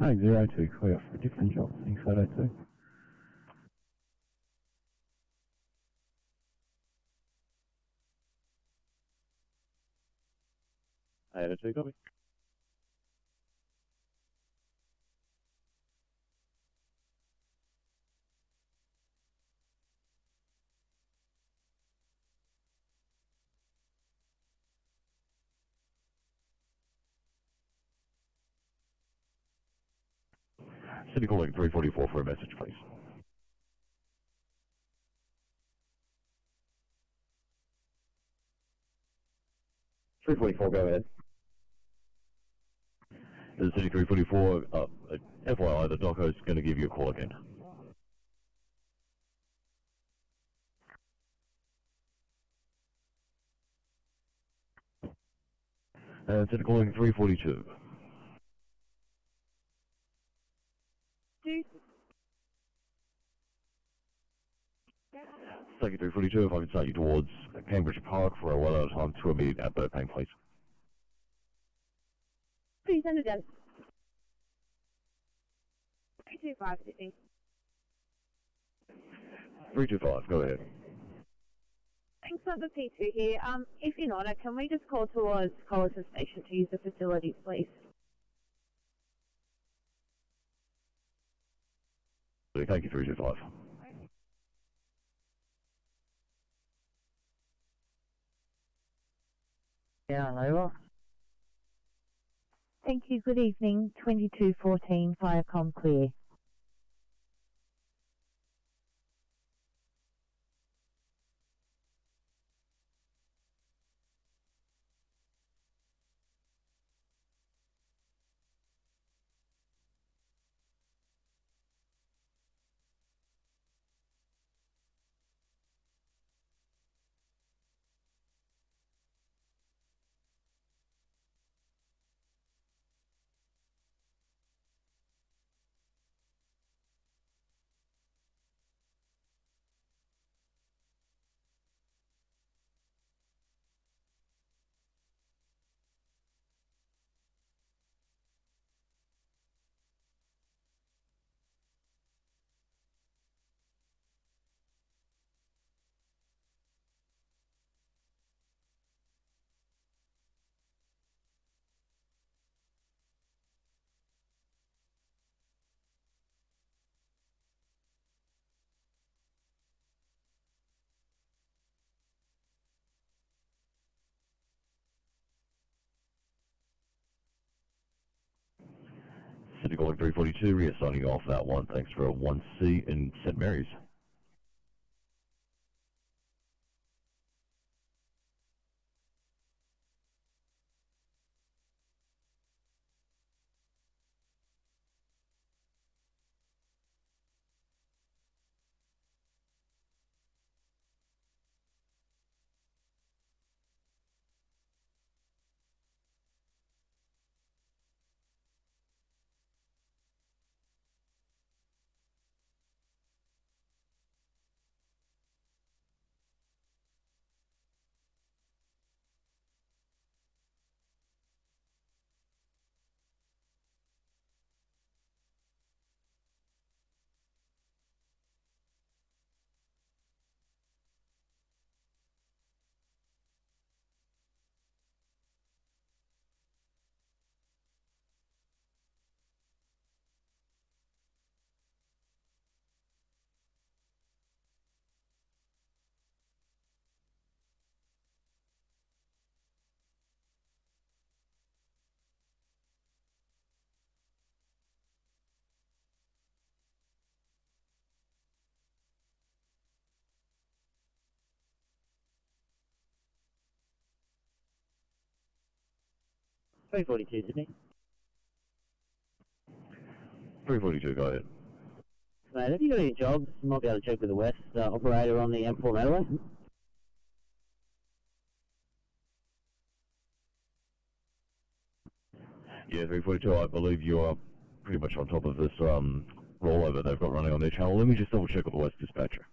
02, clear for a different job. Thanks, 02. Ada 2, copy. City calling 344 for a message, please. .344, go ahead. This is City 344. FYI, the doco's going to give you a call again. City calling 342. Thank you, 342. If I can start you towards Cambridge Park for a well out of time to immediate at Burpang, please. Please send it down. 325, Sydney. 325, go ahead. Thanks for the P2 here. If you're not, can we just call towards Collison Station to use the facilities, please? Thank you, 325. Yeah, over. Thank you. Good evening. 2214 Viacom clear. City calling 342, reassigning off that one. Thanks for a 1C in St. Mary's. Three 42, Sydney. 342, go ahead. Mate, have you got any jobs? You might be able to check with the West operator on the M4 motorway. Yeah, 342, I believe you are pretty much on top of this rollover they've got running on their channel. Let me just double check with the West dispatcher.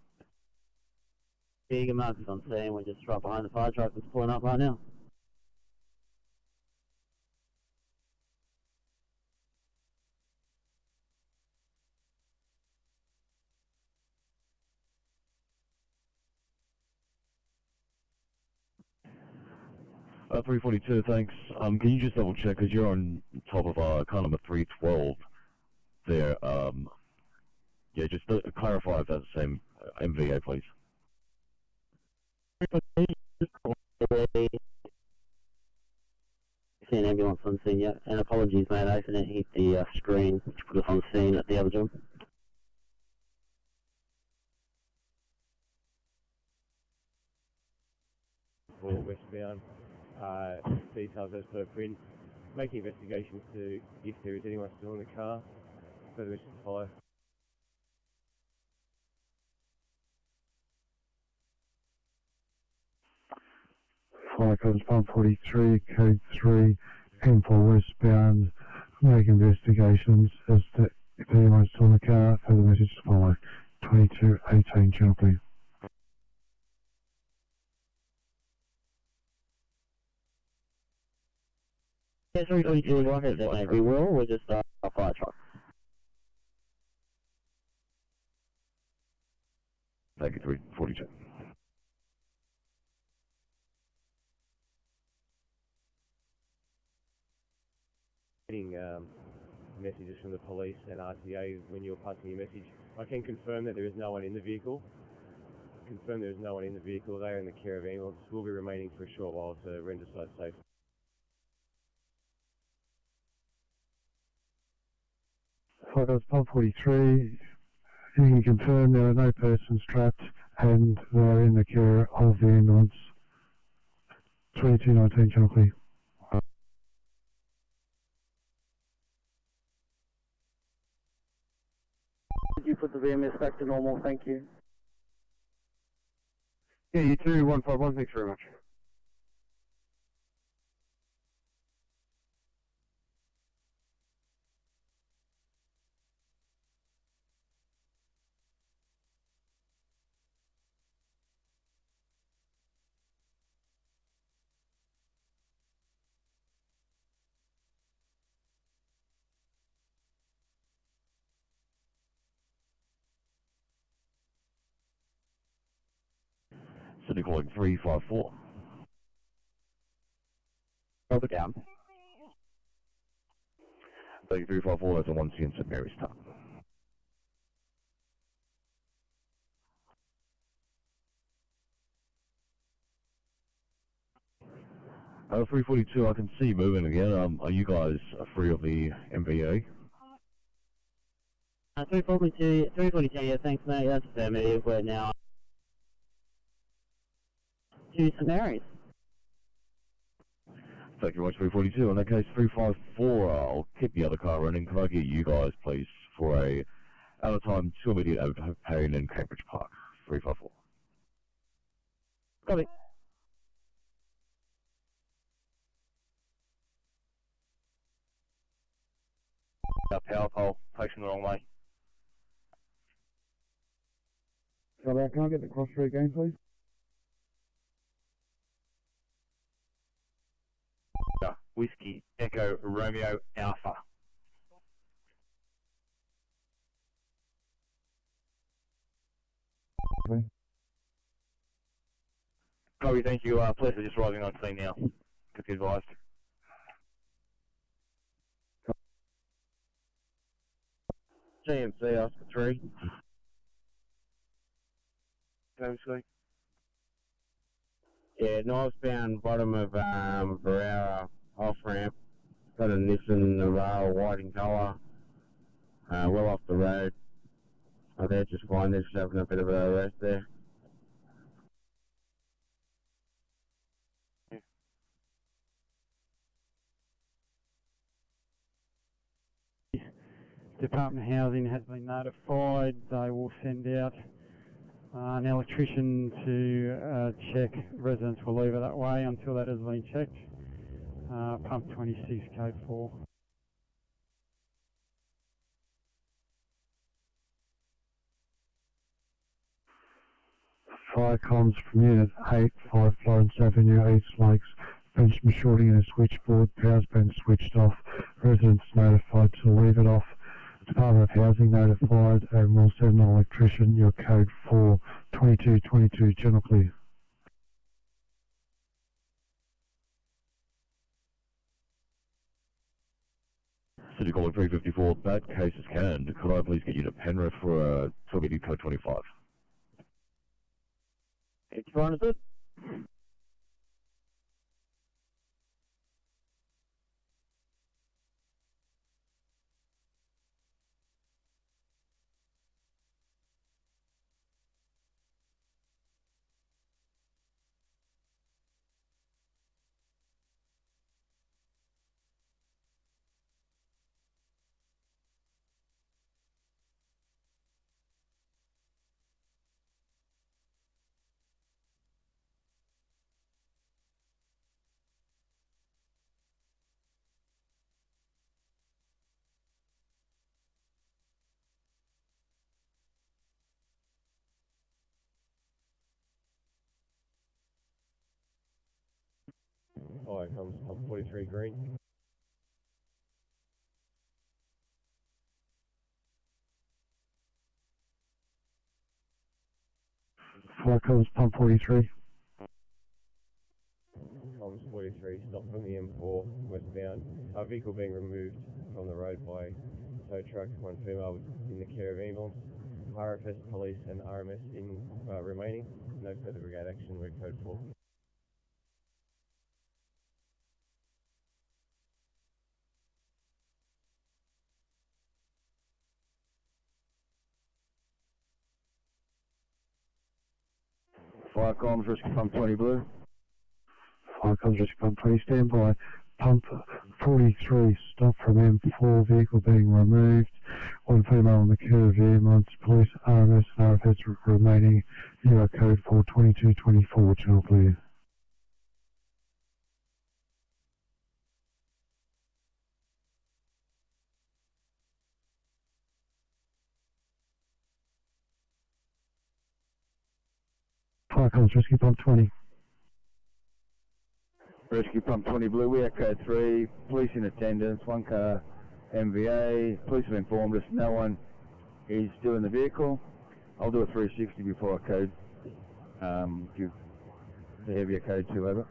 Eager markers on scene. We're just right behind the fire truck that's pulling up right now. 342, thanks. Can you just double check, because you're on top of car number 312 there. Yeah, just clarify if that's the same MVA, please. See an ambulance on scene yet, and apologies mate, I accidentally hit the screen which put us on scene at the other job. For westbound, details as per print, making investigations to if there is anyone still in the car, further missions to follow. Fire codes 143, code 3, M4 westbound, make investigations as to if anyone's still in the car, further message to follow. 2218, channel please. Yeah, 342, go ahead, that mate, we will, we're just a fire truck. Thank you, 342. Getting messages from the police and RTA when you're passing your message. I can confirm that there is no one in the vehicle. Confirm there is no one in the vehicle. They are in the care of ambulance. Will be remaining for a short while to render site safe. Fire codes 143, you can confirm there are no persons trapped and they are in the care of the ambulance. 2219, channel please. Could you put the VMS back to normal? Thank you. Yeah, you too, 151, thanks very much. Sydney calling 354. Over down. Thank you, 354, that's a 1C in St Mary's Town. Oh, 342, I can see you moving again. Are you guys free of the MVA? 342, yeah, thanks mate, that's affirmative, we're now to St Mary's. Thank you very much, 342. In that case, 354, I'll keep the other car running. Can I get you guys, please, for a out of time to immediate pain in Cambridge Park? 354. Copy. Power pole, facing the wrong way. Can I get the cross street again, please? Whiskey, Echo, Romeo, Alpha. Okay. Copy, thank you. Police are just arriving on scene now. Could be advised. GMC Oscar 3. GMC. Yeah, northbound bottom of Barrera off ramp. Got a Nissan Navara white in colour. Well off the road. They're just fine, they're just having a bit of a rest there. Department of Housing has been notified. They will send out an electrician to check. Residents will leave it that way until that has been checked. Pump 26, code 4. Fire comms from Unit 8, 5 Florence Avenue, East Lakes. Benjamin shorting in a switchboard, power's been switched off. Residents notified to leave it off. Department of Housing notified and will send an electrician. Your code 4, 2222, general clear. City calling 354, that case is canned. Could I please get you to Penrith for a targeted code 25? It's understood. Oh, it comes up 43 green. Fire comes pump 43. Comes 43, stop from the M4, westbound. A vehicle being removed from the road by tow truck, one female in the care of ambulance. RFS police and RMS in remaining. No further brigade action, we're code 4. Fire comms, rescue pump 20 blue. Fire comes rescue pump 20, stand by. Pump 43, stop from M4, vehicle being removed. One female in the care of ambulance, police, RMS and RFS remaining. You are code 42224, channel clear. Fire comes rescue pump 20. Rescue pump 20 blue, we are code 3. Police in attendance, one car, MVA. Police have informed us no one is still in the vehicle. I'll do a 360 before I code. Give the heavier code 2 over.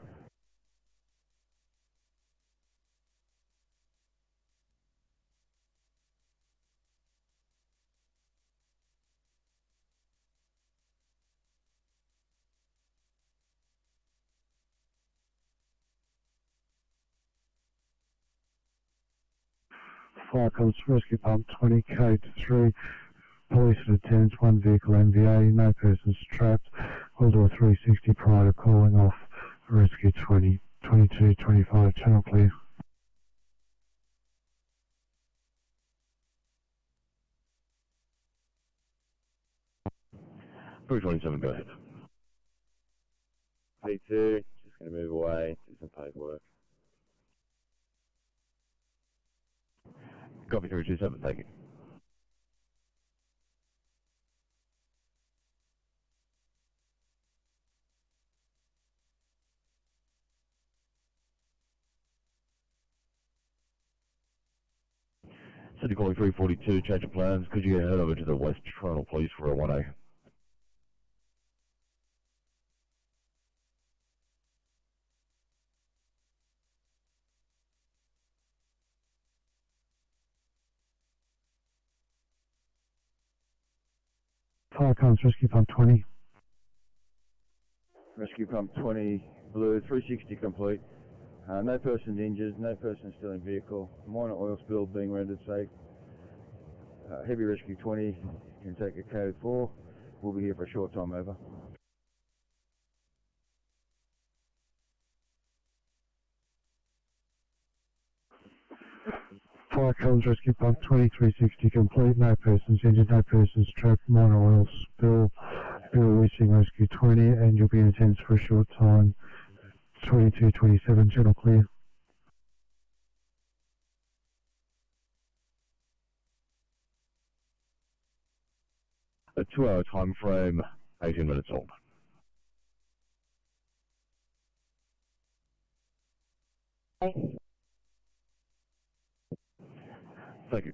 Fire comes rescue pump 20, code 3. Police in attendance, one vehicle MVA, no persons trapped. We'll do a 360 prior to calling off rescue 20, 2225, channel clear. Three 27, go ahead. P2, just going to move away, do some paperwork. Copy 327, thank you. City calling 342, change of plans. Could you head over to the West Toronto Police for a 1A? Fire comes rescue pump 20. Rescue pump 20 blue, 360 complete. No persons injured, no persons still in vehicle. Minor oil spill being rendered safe. Heavy rescue 20 can take a code 4. We'll be here for a short time, over. Fire comes rescue pump 2360 complete, no persons injured, no persons trapped, minor oil spill, bill wishing rescue 20, and you'll be in attendance for a short time. 2227, channel clear. A 2-hour time frame, 18 minutes old. Thank you.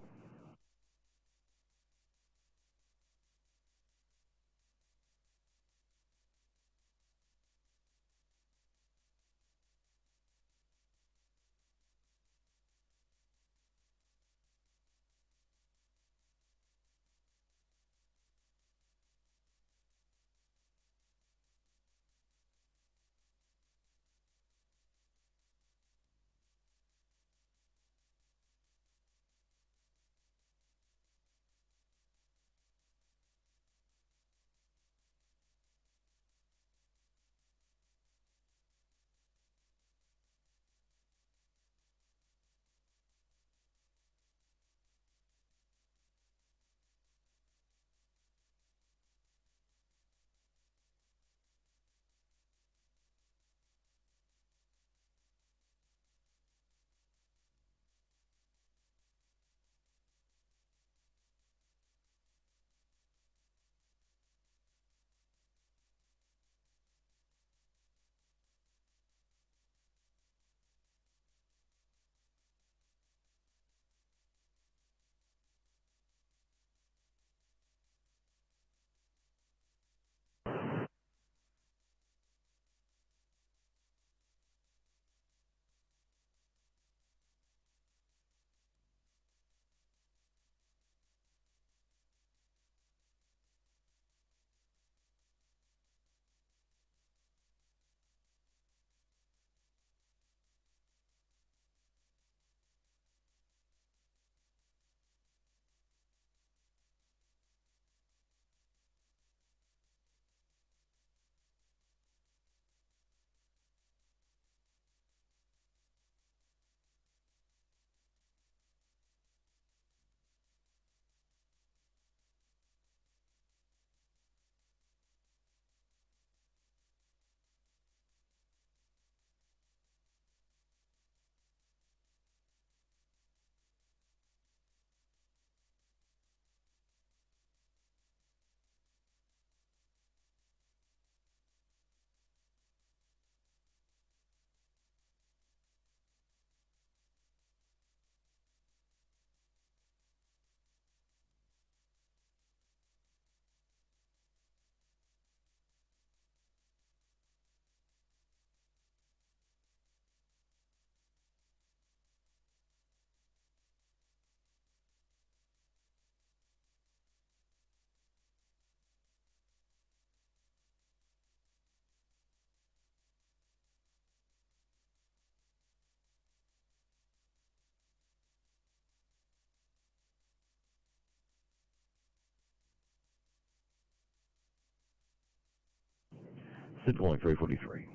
Sid calling 343.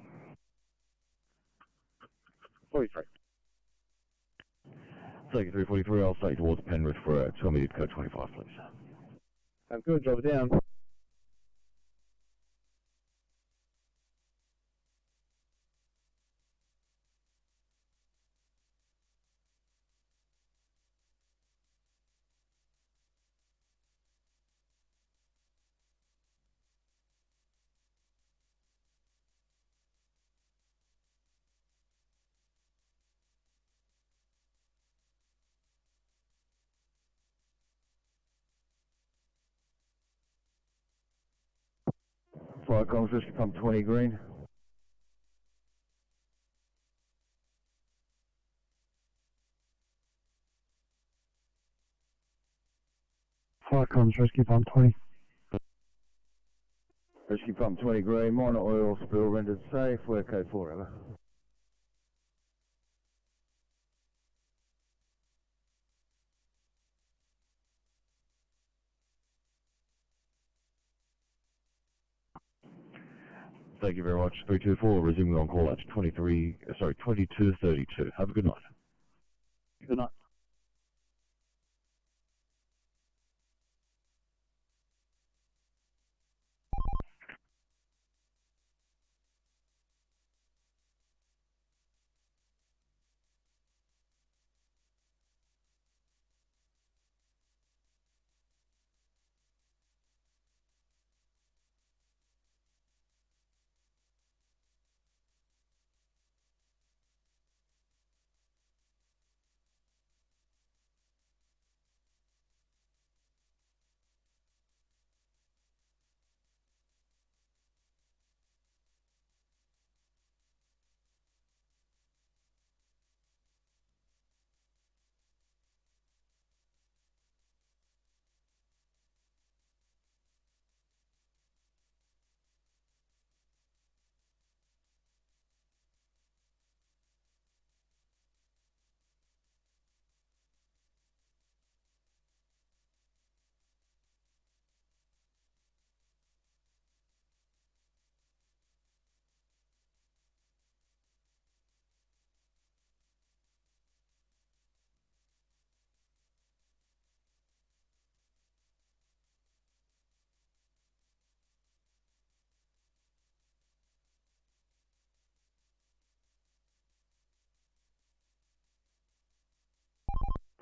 43. Thank you, 343. I'll stay towards Penrith for a 2-minute code 25, please. I'm good, drop it down. Fire comms, rescue pump 20 green. Fire comms, rescue pump 20. Rescue pump 20 green, minor oil spill rendered safe, we're code 4 over. Thank you very much. 324, resuming on call at 2232. Have a good night. Good night.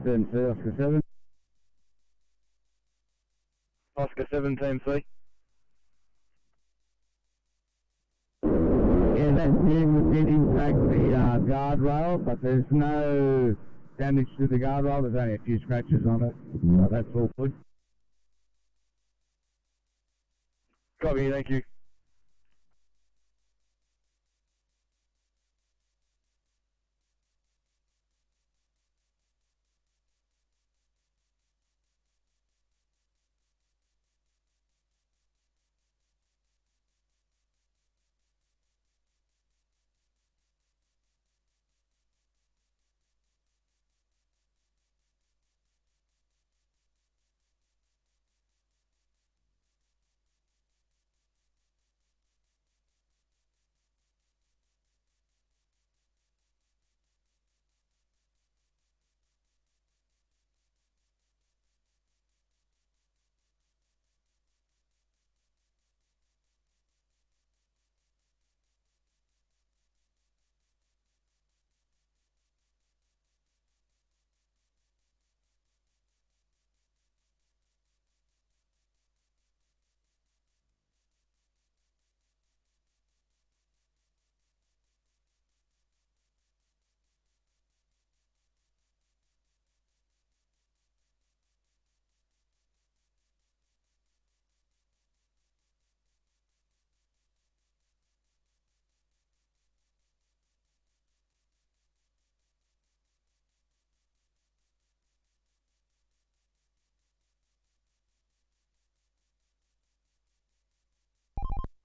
Oscar 7. Oscar 7, Team C. Yeah, that vehicle did impact the guardrail, but there's no damage to the guardrail. There's only a few scratches on it. But that's all good. Copy, thank you.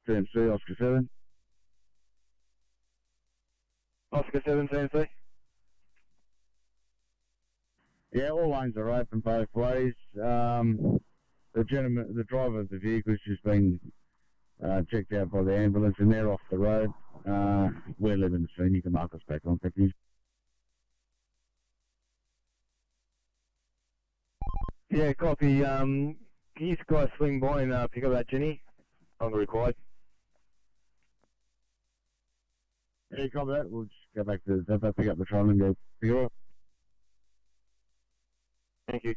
Team C, Oscar 7. Oscar 7, Team C. Yeah, all lanes are open both ways. The driver of the vehicle's just been checked out by the ambulance, and they're off the road. We're leaving the scene. You can mark us back on. Thank you. Yeah, copy. Can you guys swing by and pick up that Jenny on the required? Yeah, copy that. We'll just go back to the depot, pick up the trolley and go pick her up. Thank you.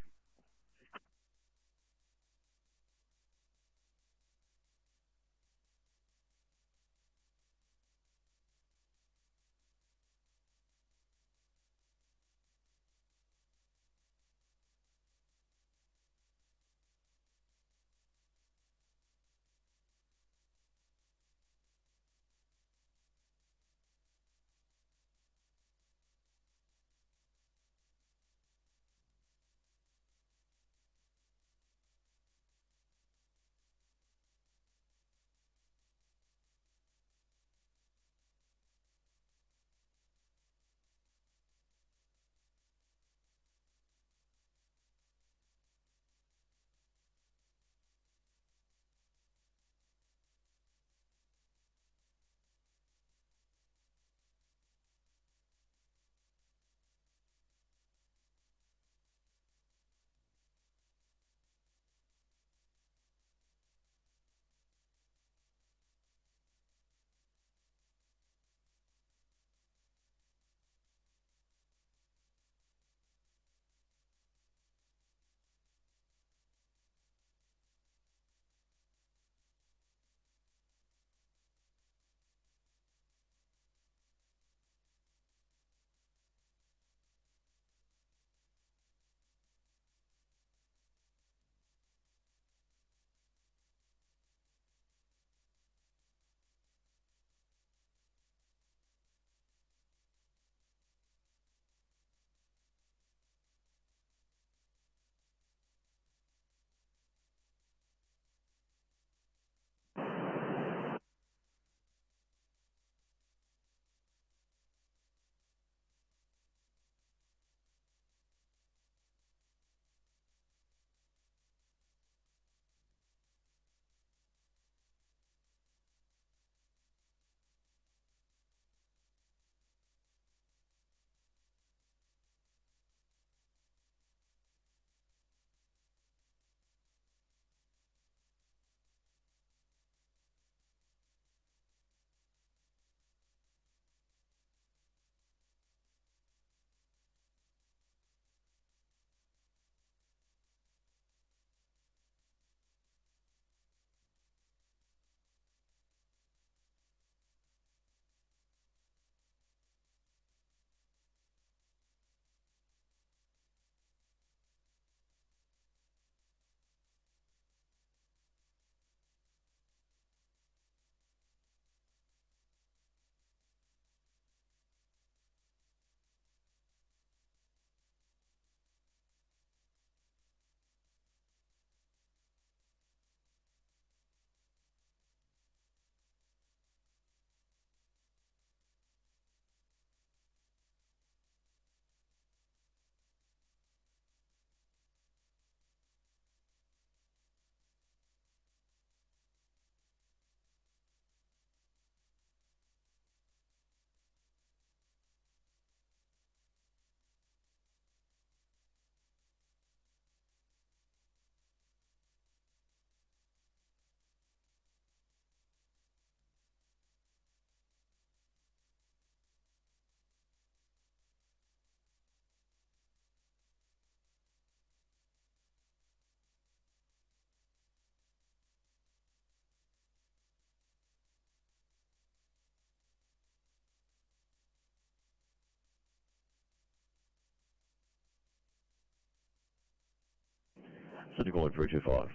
City calling 325.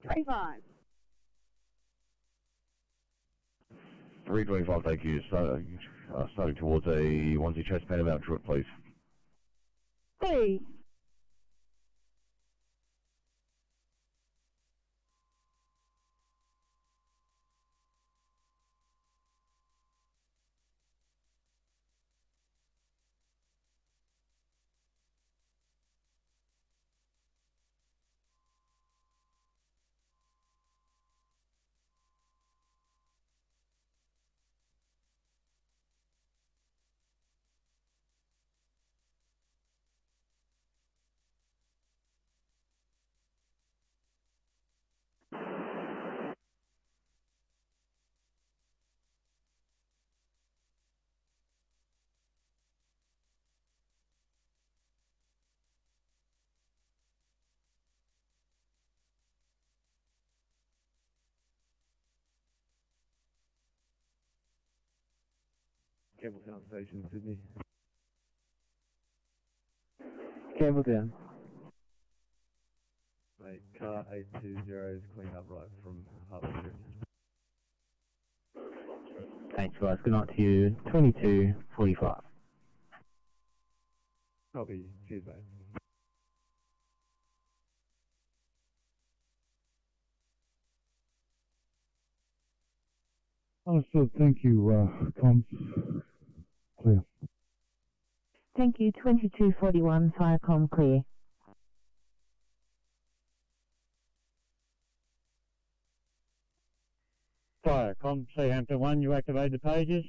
25. 325, thank you. Starting towards a onesie chest pan about Druitt, please. Hey. Campbelltown Station, Sydney. Campbelltown. Mate, car 820 is cleaned up right from Harbour Street. Thanks, guys. Good night to you. 22:45. Copy. Cheers, mate. Understood. Thank you, comms. Clear. Thank you. 2241 Firecom clear. Firecom, Seahampton 1, you activate the pages.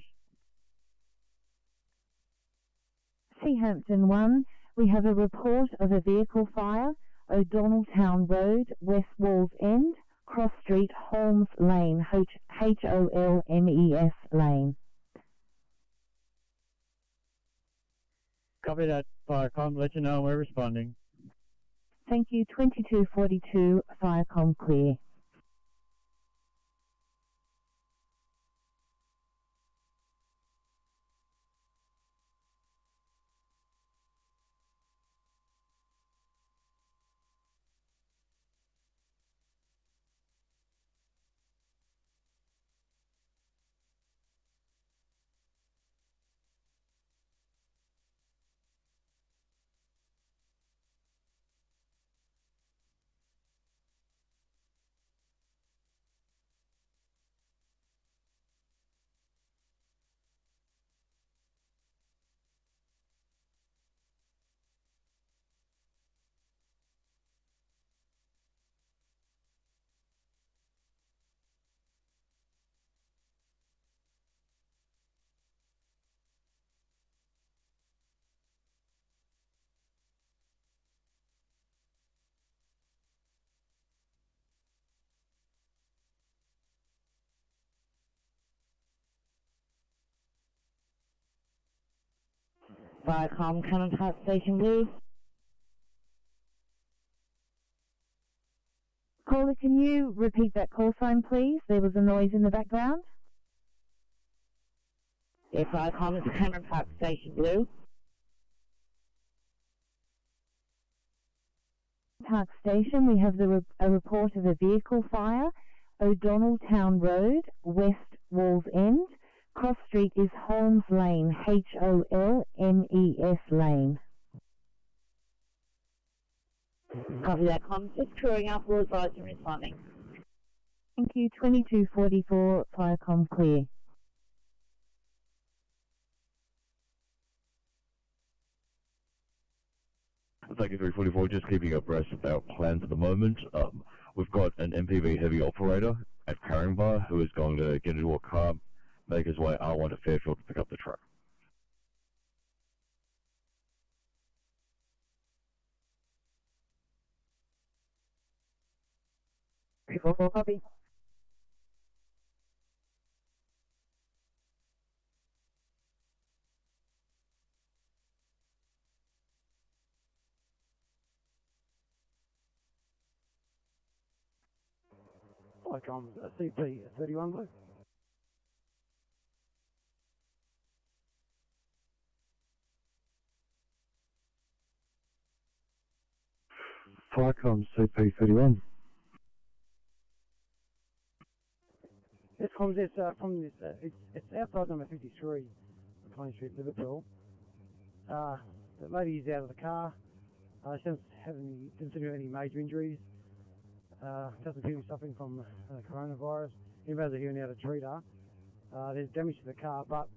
Seahampton 1, we have a report of a vehicle fire, O'Donnell Town Road, West Walls End, Cross Street, Holmes Lane, Holmes Lane. Copy that, Firecom. Let you know we're responding. Thank you. 2242 Firecom clear. Viacom, Cannon Park Station, please. Caller, can you repeat that call sign, please? There was a noise in the background. Yes, Viacom, it's Cannon Park Station, Blue. Park Station, we have a report of a vehicle fire, O'Donnell Town Road, West Walls End. Cross Street is Holmes Lane, Holmes Lane. Copy that, Com. Just crewing up, will advise and responding. Thank you. 2244, Firecom clear. Thank you, 344. Just keeping abreast of our plans at the moment. We've got an MPV heavy operator at Caringbah who is going to get into a car, make his way R1 to Fairfield to pick up the truck. 344, copy. Viacom, CP 31 Blue. Firecom CP31. This comes from this, it's outside number 53, McLean Street, Liverpool. The lady is out of the car. She doesn't have any major injuries. Doesn't appear to be suffering from coronavirus. Anybody are here now to treat her. There's damage to the car, but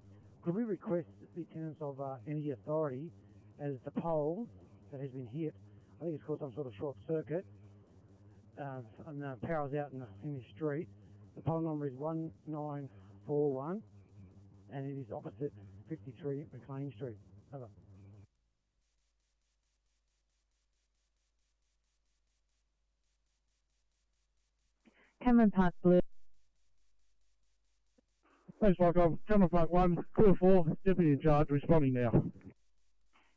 could we request the attendance of Energy Authority as the pole that has been hit, I think it's caused some sort of short circuit, and the power's out in the street. The pole number is 1941, and it is opposite 53 McLean Street. Over. Cameron Park Blue. Thanks, Viacom. Cameron Park 1, Crew 4, Deputy in Charge, responding now.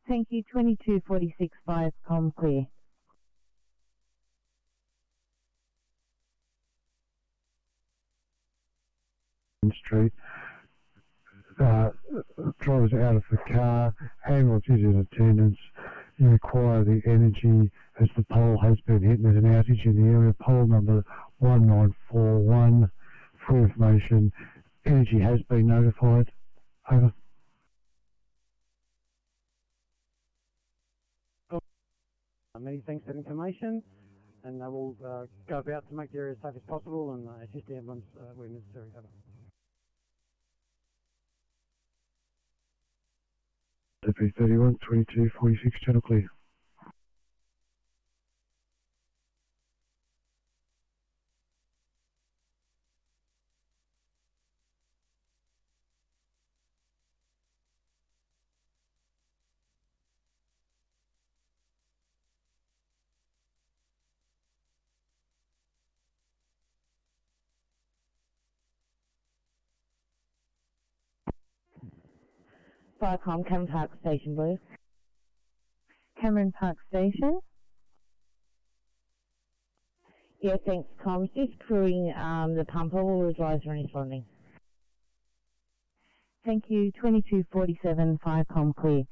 Thank you. 2246 Viacom clear. Street. drivers out of the car, ambulance is in attendance. You require the energy as the pole has been hit. There's an outage in the area. Pole number 1941 for information. Energy has been notified. Over. Many thanks for that information, and they will go about to make the area as safe as possible and assist the ambulance where necessary. Over. DP31 2246 channel clear. Firecom, Cameron Park Station, Blue. Cameron Park Station. Yeah, thanks, Tom. Just crewing the pumper. Will advise when responding. Thank you. 2247, Firecom clear.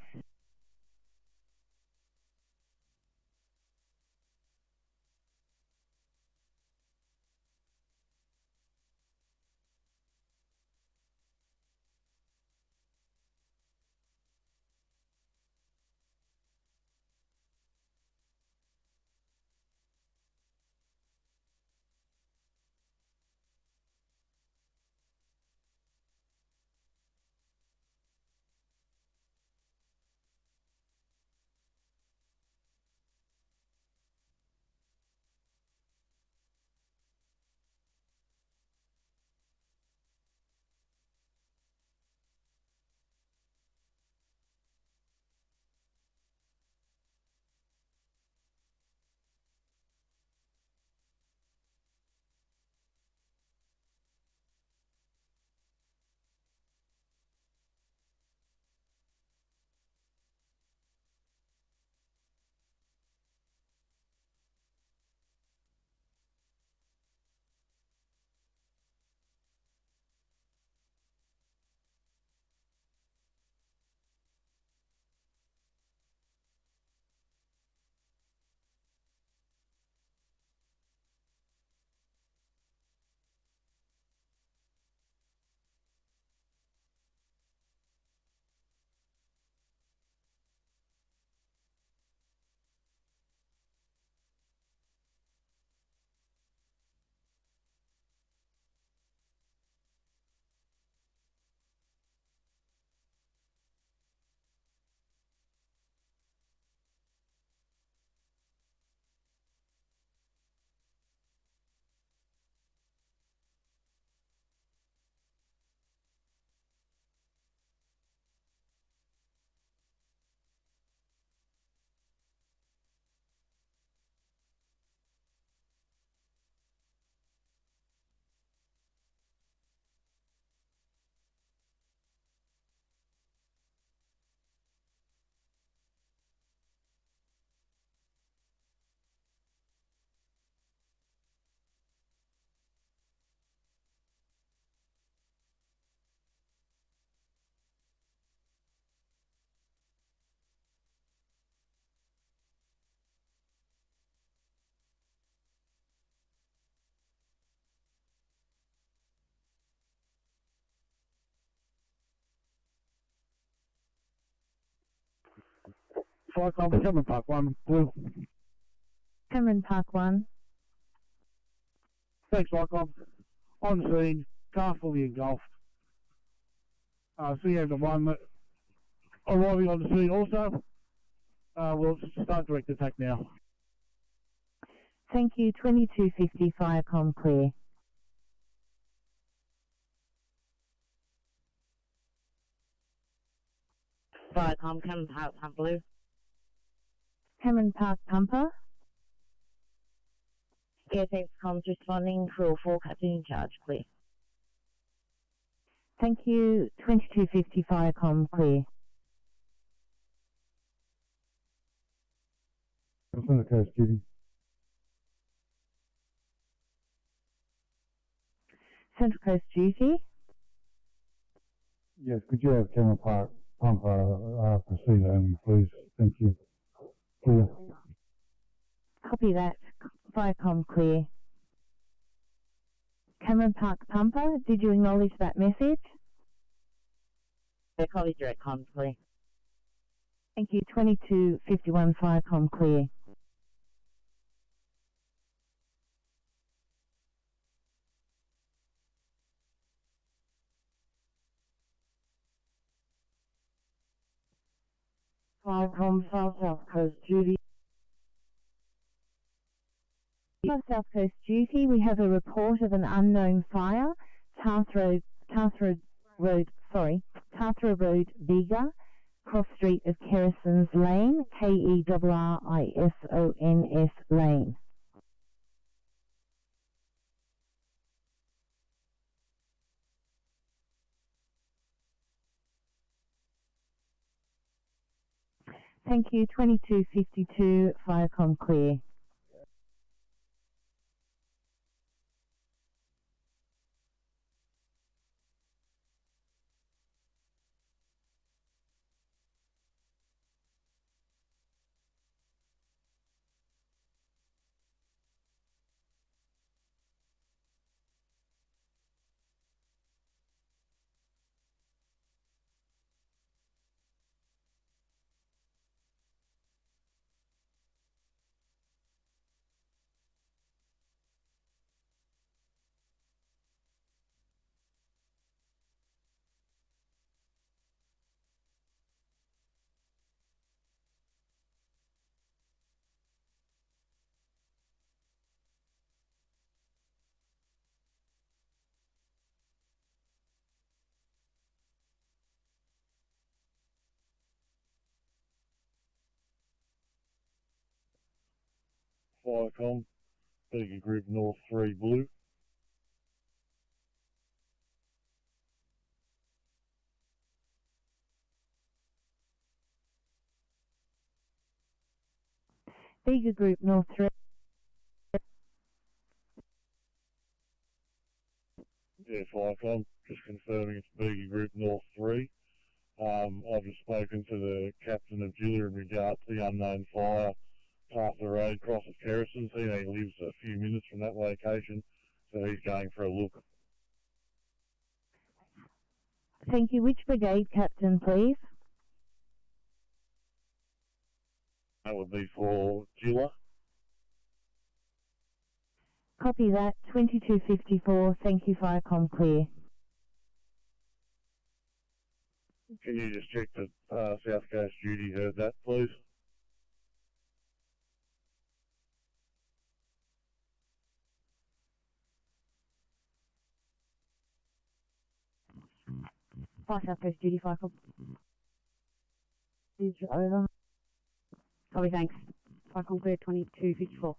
Firecom, Cameron Park 1, Blue. Cameron Park 1. Thanks, Firecom. On scene, car fully engulfed. CM1 arriving on the scene also. We'll start direct attack now. Thank you. 2250, Firecom clear. Firecom, Cameron Park, Pump Blue. Cameron Park Pumper. Yeah, thanks, comms responding. Crew 4, captain in charge, clear. Thank you. 2250, Firecom clear. Central Coast duty. Central Coast duty. Yes, could you have Cameron Park pumper proceed only, please? Thank you. Clear. Copy that. Viacom clear. Cameron Park pumper, did you acknowledge that message? Yeah, copy direct comms, clear. Thank you. 2251 Viacom clear. Viacom South Coast duty. South Coast duty, we have a report of an unknown fire, Tathra Road, Bega, cross street of Kerrison's Lane, Kerrisons Lane. Thank you. 2252 Viacom clear. Viacom, Bega Group North 3 Blue. Bega Group North 3. Yes, Viacom, just confirming it's Bega Group North 3. I've just spoken to the captain of Julia in regard to the unknown fire past the road cross at Kerrison's. He lives a few minutes from that location, so he's going for a look. Thank you. Which brigade, Captain, please? That would be for Julia. Copy that. 2254. Thank you, Viacom clear. Can you just check that South Coast Duty heard that, please? South Coast duty, Viacom. Is over. Copy, thanks. Viacom clear 2254.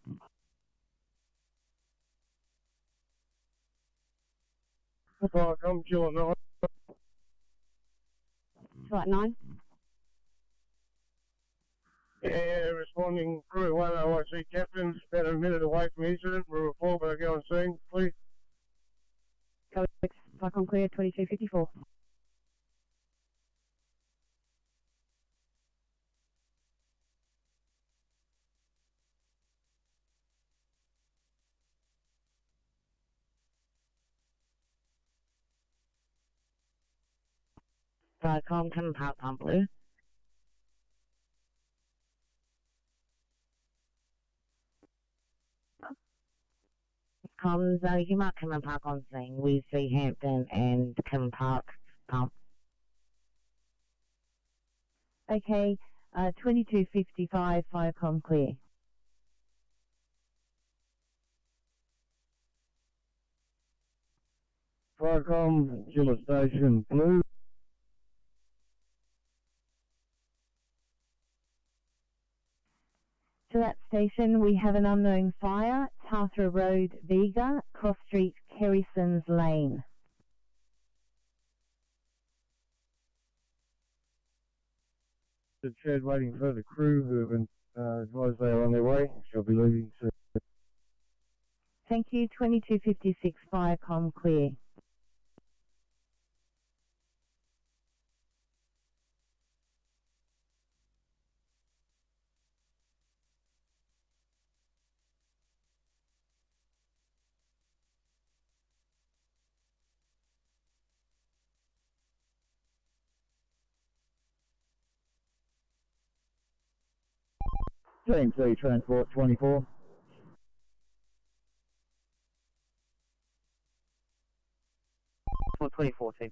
Viacom, Julia 9. Flight 9. Yeah, responding crew 1 YSSY captain, about a minute away from incident. We'll report when I go on scene, please. Copy, thanks. Viacom clear 2254. Viacom, Cameron Park pump blue. Comms, you mark Cameron Park on scene with Hampton and Cameron Park pump. Okay. 2255 Viacom clear. Viacom, Julia Station Blue. To that station, we have an unknown fire, Tathra Road, Bega, cross street, Kerrison's Lane. The shed waiting for the crew who have been advised they are on their way. Shall be leaving soon. Thank you. 2256 Viacom clear. Team C, Transport 24. For 24, team.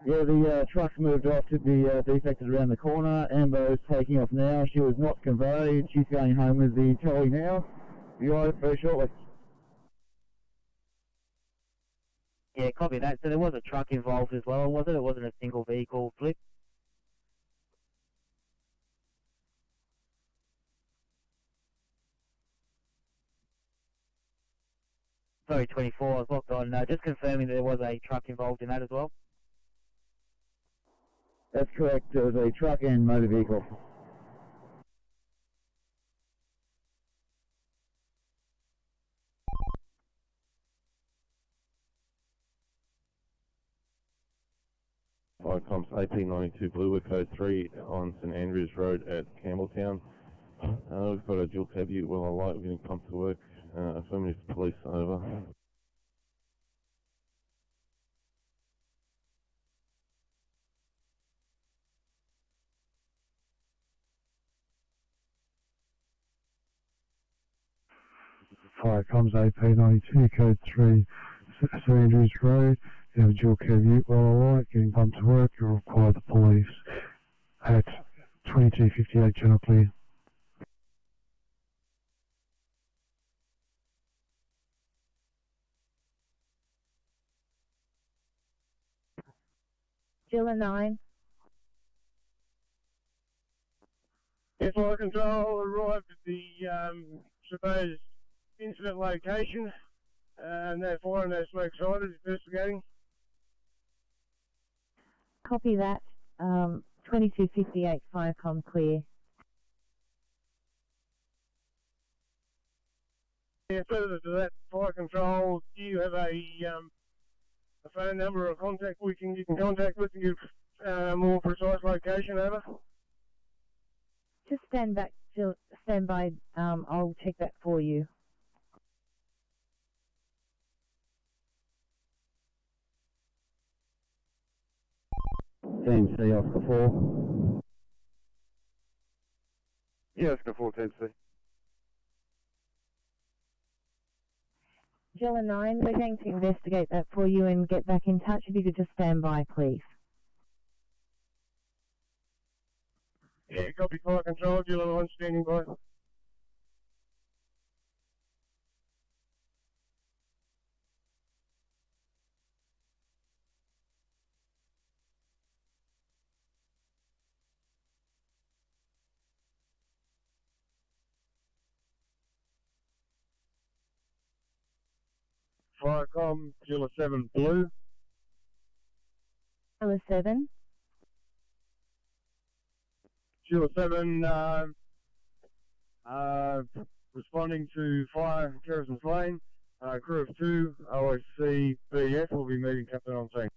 Yeah, the truck's moved off to be defected around the corner. Ambo's taking off now. She was not conveyed. She's going home with the trolley now. Be on it very shortly. Yeah, copy that. So there was a truck involved as well, was it? It wasn't a single vehicle flip. Sorry, 24, I was locked on. Just confirming that there was a truck involved in that as well. That's correct. There was a truck and motor vehicle. Comps AP92 Blue with code 3 on St Andrews Road at Campbelltown. We've got a dual cab ute well alight, we're getting pumped to work. Affirmative police, over. Fire comms AP92, code 3, St Andrews Road. You have a dual cab ute well alight, getting pumped to work. You require the police at 2258 channel clear. Gilla 9. Fire control arrived at the supposed incident location, and they're firing their smoke signals, investigating. Copy that. 2258 Firecom clear. Yeah, further to that, fire control, do you have a phone number or contact you can contact with to give more precise location, over? Just stand by. I'll check that for you. Team C, Oscar 4. Yeah, Oscar 4, Team C. Gilla 9, we're going to investigate that for you and get back in touch. If you could just stand by, please. Yeah, copy fire control, Gilla 9 standing by. Firecom, Gilla 7 blue. Gilla 7. Gilla 7, responding to fire in Kerrison's Lane. Crew of 2, OSC BF will be meeting Captain on scene.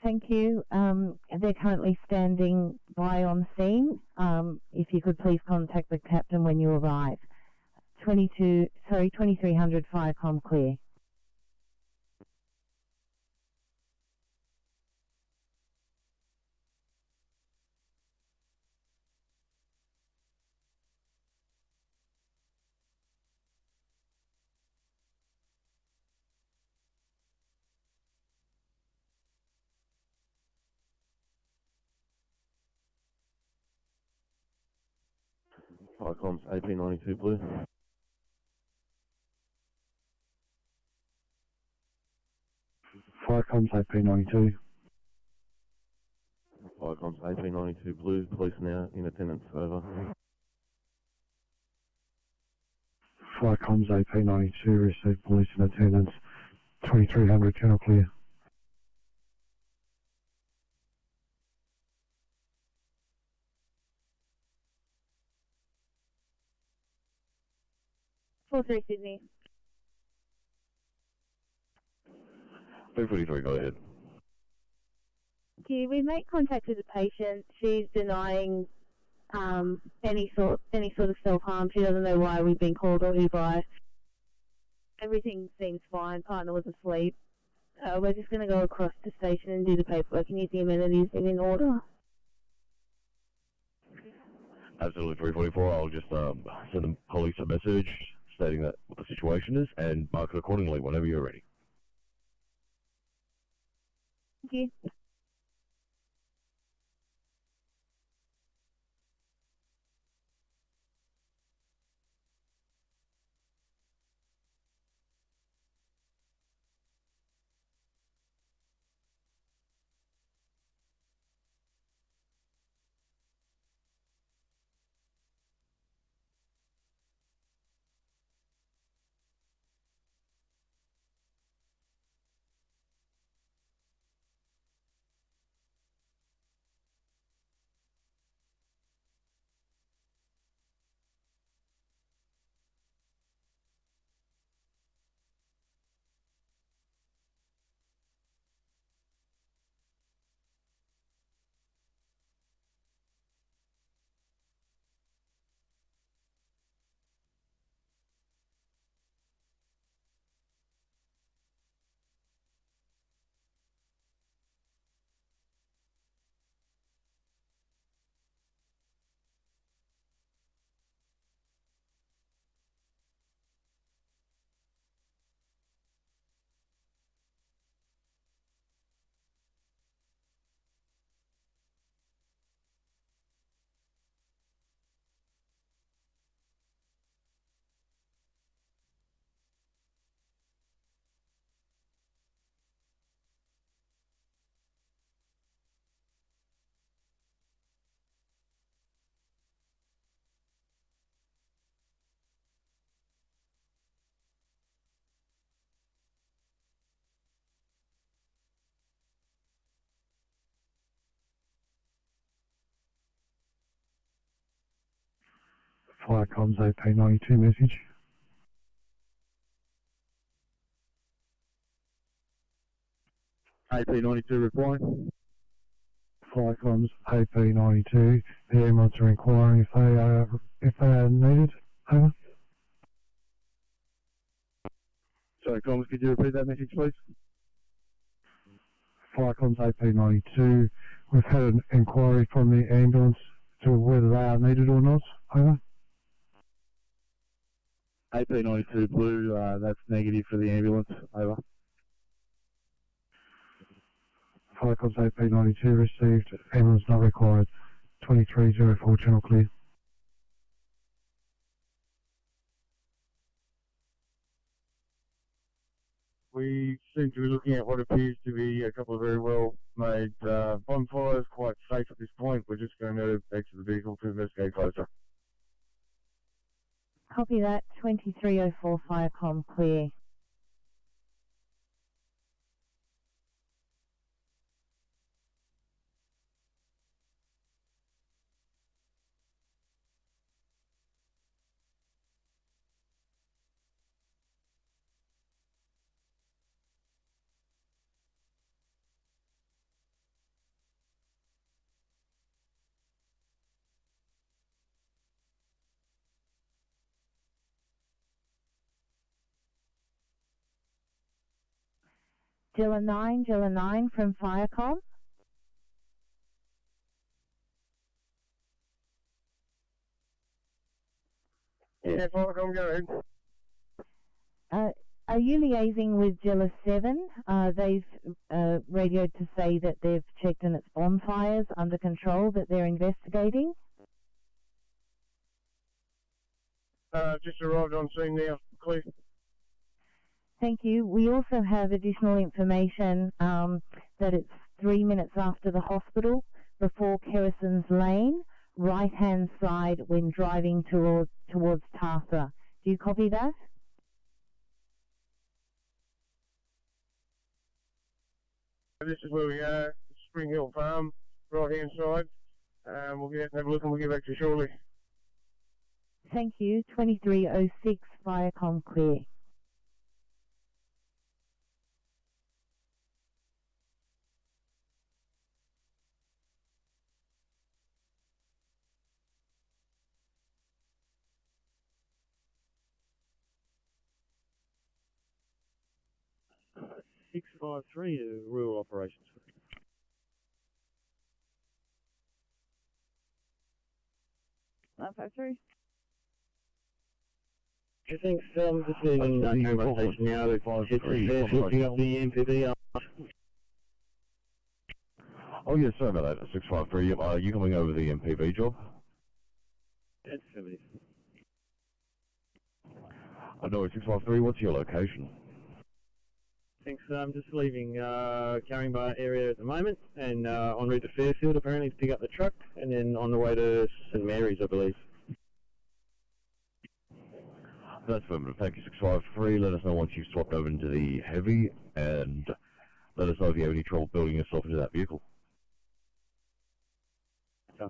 Thank you. They're currently standing by on scene. If you could please contact the captain when you arrive. 2300 Firecom clear. Firecoms AP92 blue. Fire comms AP92. Firecoms AP92 blue, police now in attendance, over. Fire comms AP92, received police in attendance. 2300 channel clear. Sydney. 343, go ahead. We make contact with the patient. She's denying any sort of self-harm. She doesn't know why we've been called or who by. Everything seems fine. Partner was asleep. We're just going to go across the station and do the paperwork and get the amenities in order. Absolutely, 344. I'll just send the police a message stating that what the situation is and mark it accordingly whenever you're ready. Thank you. Fire comms AP92 message. AP92 reply. Fire comms AP92. The ambulance are inquiring if they are needed. Over. Sorry, comms, could you repeat that message, please? Fire comms AP92. We've had an inquiry from the ambulance to whether they are needed or not. Over. AP92 blue, that's negative for the ambulance. Over. Fire comms AP92 received. Ambulance not required. 2304 channel clear. We seem to be looking at what appears to be a couple of very well made bonfires, quite safe at this point. We're just going to exit the vehicle to investigate closer. Copy that. 2304 Firecom clear. Jilla 9 from Firecom. Yeah, Firecom, go ahead. Are you liaising with Jilla 7? They've radioed to say that they've checked and it's bonfires under control that they're investigating. Just arrived on scene now, clear. Thank you. We also have additional information that it's 3 minutes after the hospital, before Kerrison's Lane, right-hand side when driving towards Tarsa. Do you copy that? This is where we are, Spring Hill Farm, right-hand side. We'll get have a look and we'll get back to you shortly. Thank you. 2306 Firecom clear. 653 to rural operations. 953. I think just leaving the conversation now to hit the Fairfield, pick up the MPV. Oh, yeah, sorry about that. 653. Are you coming over the MPV job? That's 70. No, 653. What's your location? Thanks. I'm just leaving Carrying Bar area at the moment and en route to Fairfield apparently to pick up the truck and then on the way to St Mary's, I believe. That's affirmative. Thank you, 653. Let us know once you've swapped over into the heavy, and let us know if you have any trouble building yourself into that vehicle. Yeah.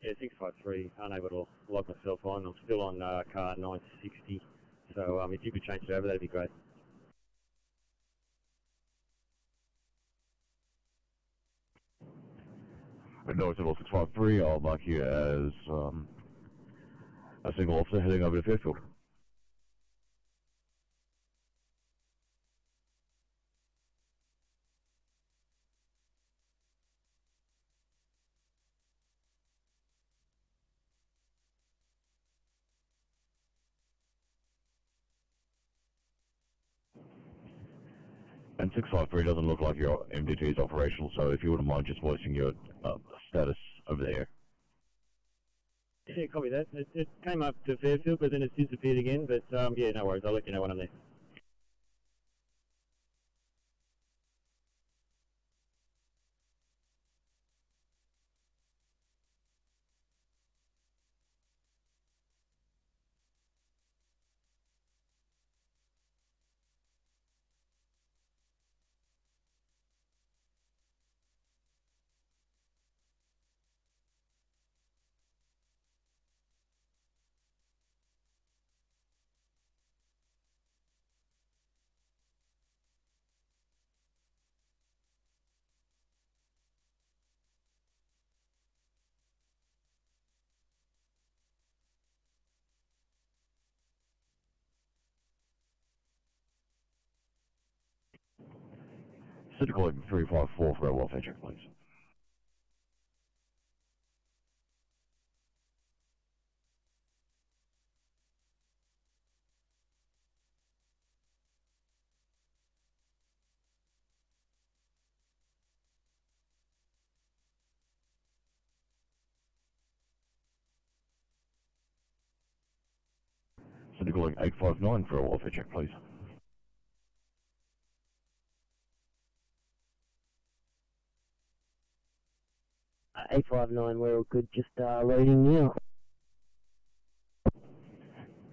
Yeah, 653, unable to log myself on. I'm still on car 960, so if you could change it over, that'd be great. No, it's 653. I'll mark you as a single officer heading over to Fairfield. And 653 doesn't look like your MDT is operational, so if you wouldn't mind just voicing your status over there. Yeah, copy that. It came up to Fairfield, but then it's disappeared again, but yeah, no worries. I'll let you know when I'm there. City calling 354 for a welfare check, please. City calling 859 for a welfare check, please. Uh, 859, we're all good, just loading now.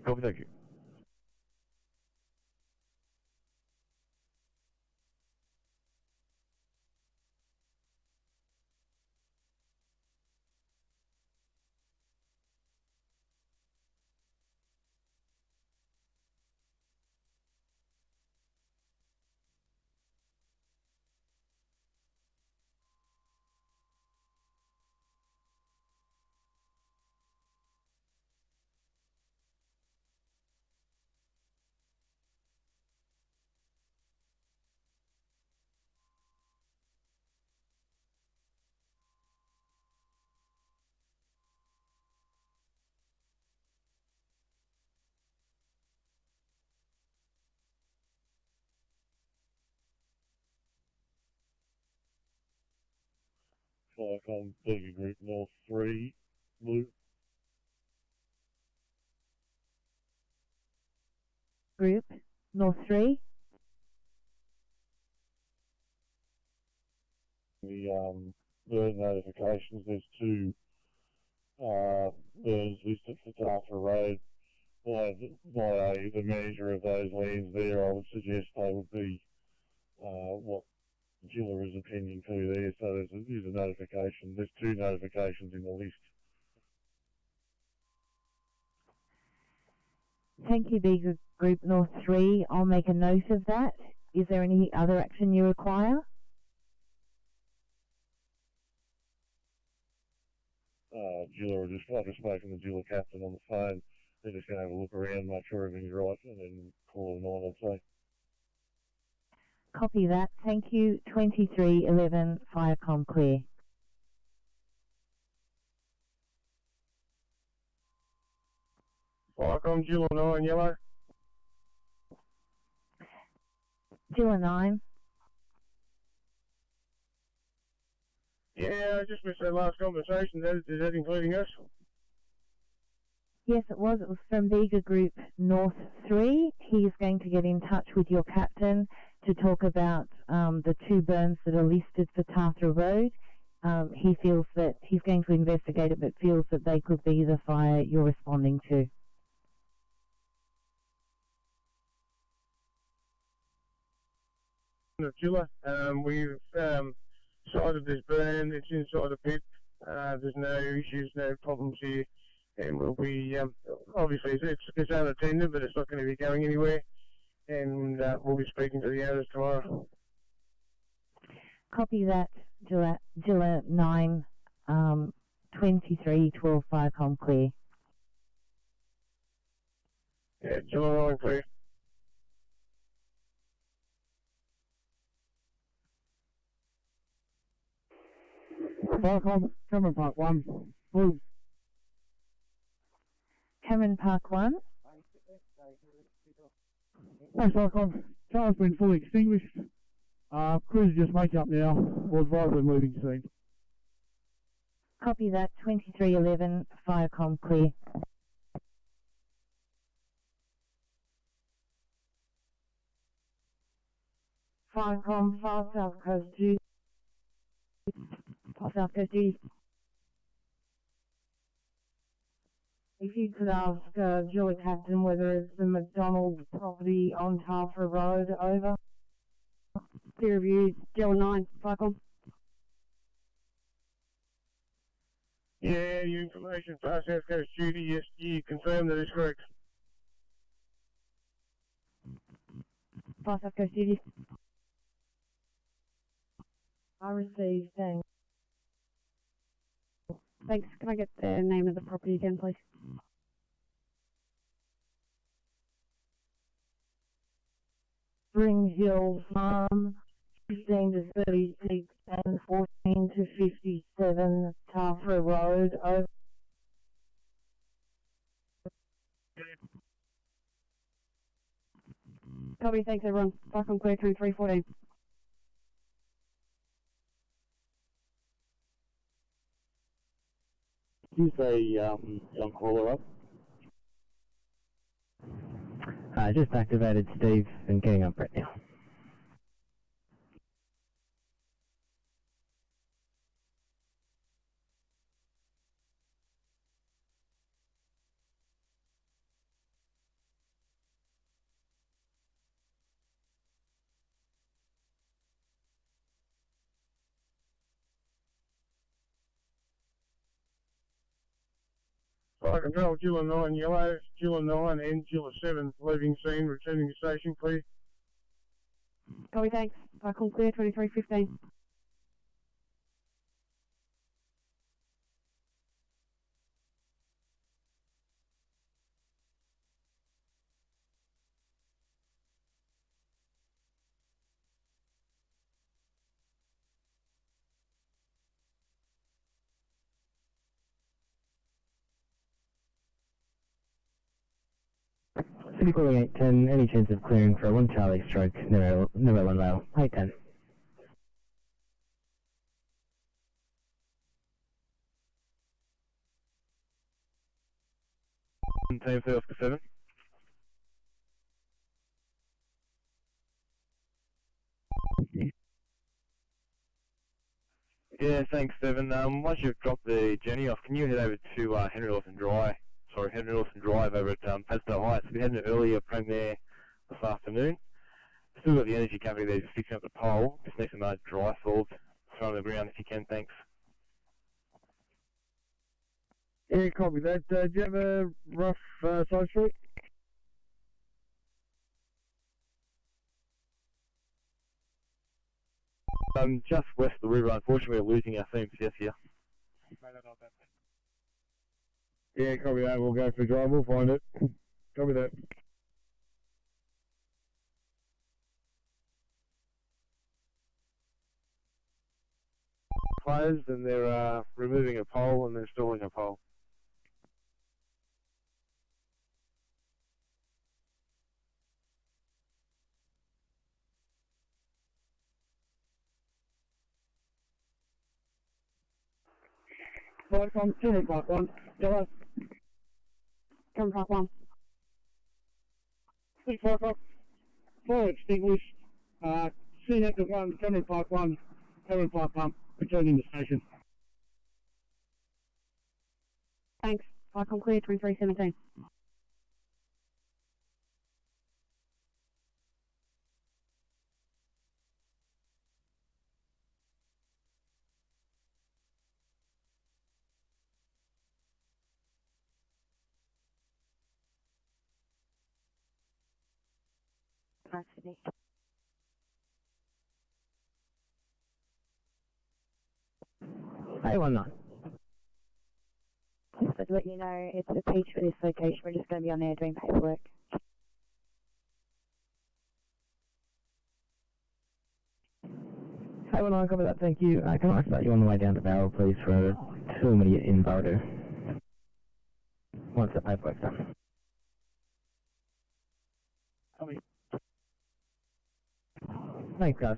Copy, thank you. Like on Bigger Group North 3, Blue. Group North 3. The burn notifications, there's two burns listed for Tartar Road. By the manager of those lands there, I would suggest they would be what Gilla is attending to there, so there's a notification. There's two notifications in the list. Thank you, Bega Group North 3. I'll make a note of that. Is there any other action you require? Jeweler, I've just spoken to the jeweler captain on the phone. They're just going to have a look around, make sure everything's right, and then call it on, I'd say. Copy that. Thank you. 2311 Firecom clear. Firecom, jeweler 9, yellow. Jeweler 9. Yeah, I just missed that last conversation. Is that including us? Yes, it was. It was from Bega Group North 3. He is going to get in touch with your captain to talk about the 2 burns that are listed for Tathra Road. He feels that he's going to investigate it, but feels that they could be the fire you're responding to. Jeweler, we've sighted this burn. It's inside a pit. There's no issues, no problems here. And we'll be, obviously it's unattended, but it's not going to be going anywhere. And we'll be speaking to the owners tomorrow. Copy that, Gilla 9, 2312 Firecom clear. Yeah, Gilla 9 clear. Firecom, Cameron Park 1, blue. Cameron Park 1. Thanks, Firecom. Car's been fully extinguished. Crews just make up now. We'll advise we're moving soon. Copy that, 2311 Firecom clear. Firecom, Far South Coast duty. Far South Coast duty. If you could ask Julie Captain whether it's the McDonald property on Tathra Road, over. Peer review, Gel 9, Firecom. Yeah, your information, Far South Coast duty, yes, you confirm that it's correct. Far South Coast duty. I received, thanks. Thanks, can I get the name of the property again, please? Spring Hill Farm, 15 to 36 and 14 to 57 Tathra Road, over. Copy, thanks everyone. Back on clear, 2314. You say on caller up? Just activated Steve and getting up right now. Fire control, Gila 9 yellow, Gila 9 and Gila 7 leaving scene, returning to station, clear. Copy, thanks. Back on clear, 2315. City calling 810, any chance of clearing for 1 Charlie stroke, November 1 rail, 810. Team South 7. Yeah, thanks, Stephen. Once you've dropped the Jenny off, can you head over to Henry Lawson Drive over at Padstow Heights? We had an earlier prem there this afternoon. Still got the energy company there just fixing up the pole. Just need some dry salt thrown on the ground if you can, thanks. Yeah, copy that. Do you have a rough side street? just west of the river. Unfortunately, we're losing our CMCS here. Yeah, copy that. We'll go for a drive. We'll find it. Copy that. Closed, and they're removing a pole and installing a pole. Forward from Sydney Park 1, yellow. Come Park 1. 6 o'clock. Forward extinguished. Scene active 1, Sydney Park 1, Cameron Park pump, returning to station. Thanks. Park clear, 2317. Park Sydney. Hey, 19. So to let you know, it's a peach for this location. We're just going to be on there doing paperwork. Hey, 19, copy that. Thank you. Can I start you on the way down to Barrel, please, for 2 minutes in Burridoo? Once the paperwork's done. Thanks, guys.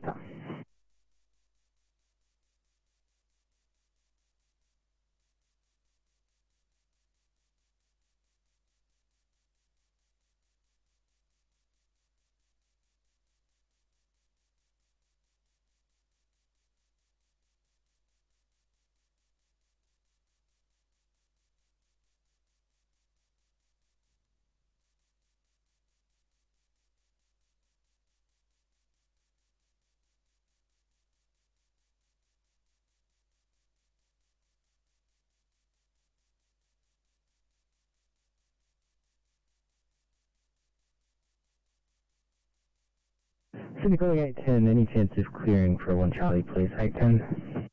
Sydney calling 810, any chance of clearing for 1 Charlie, please? 810.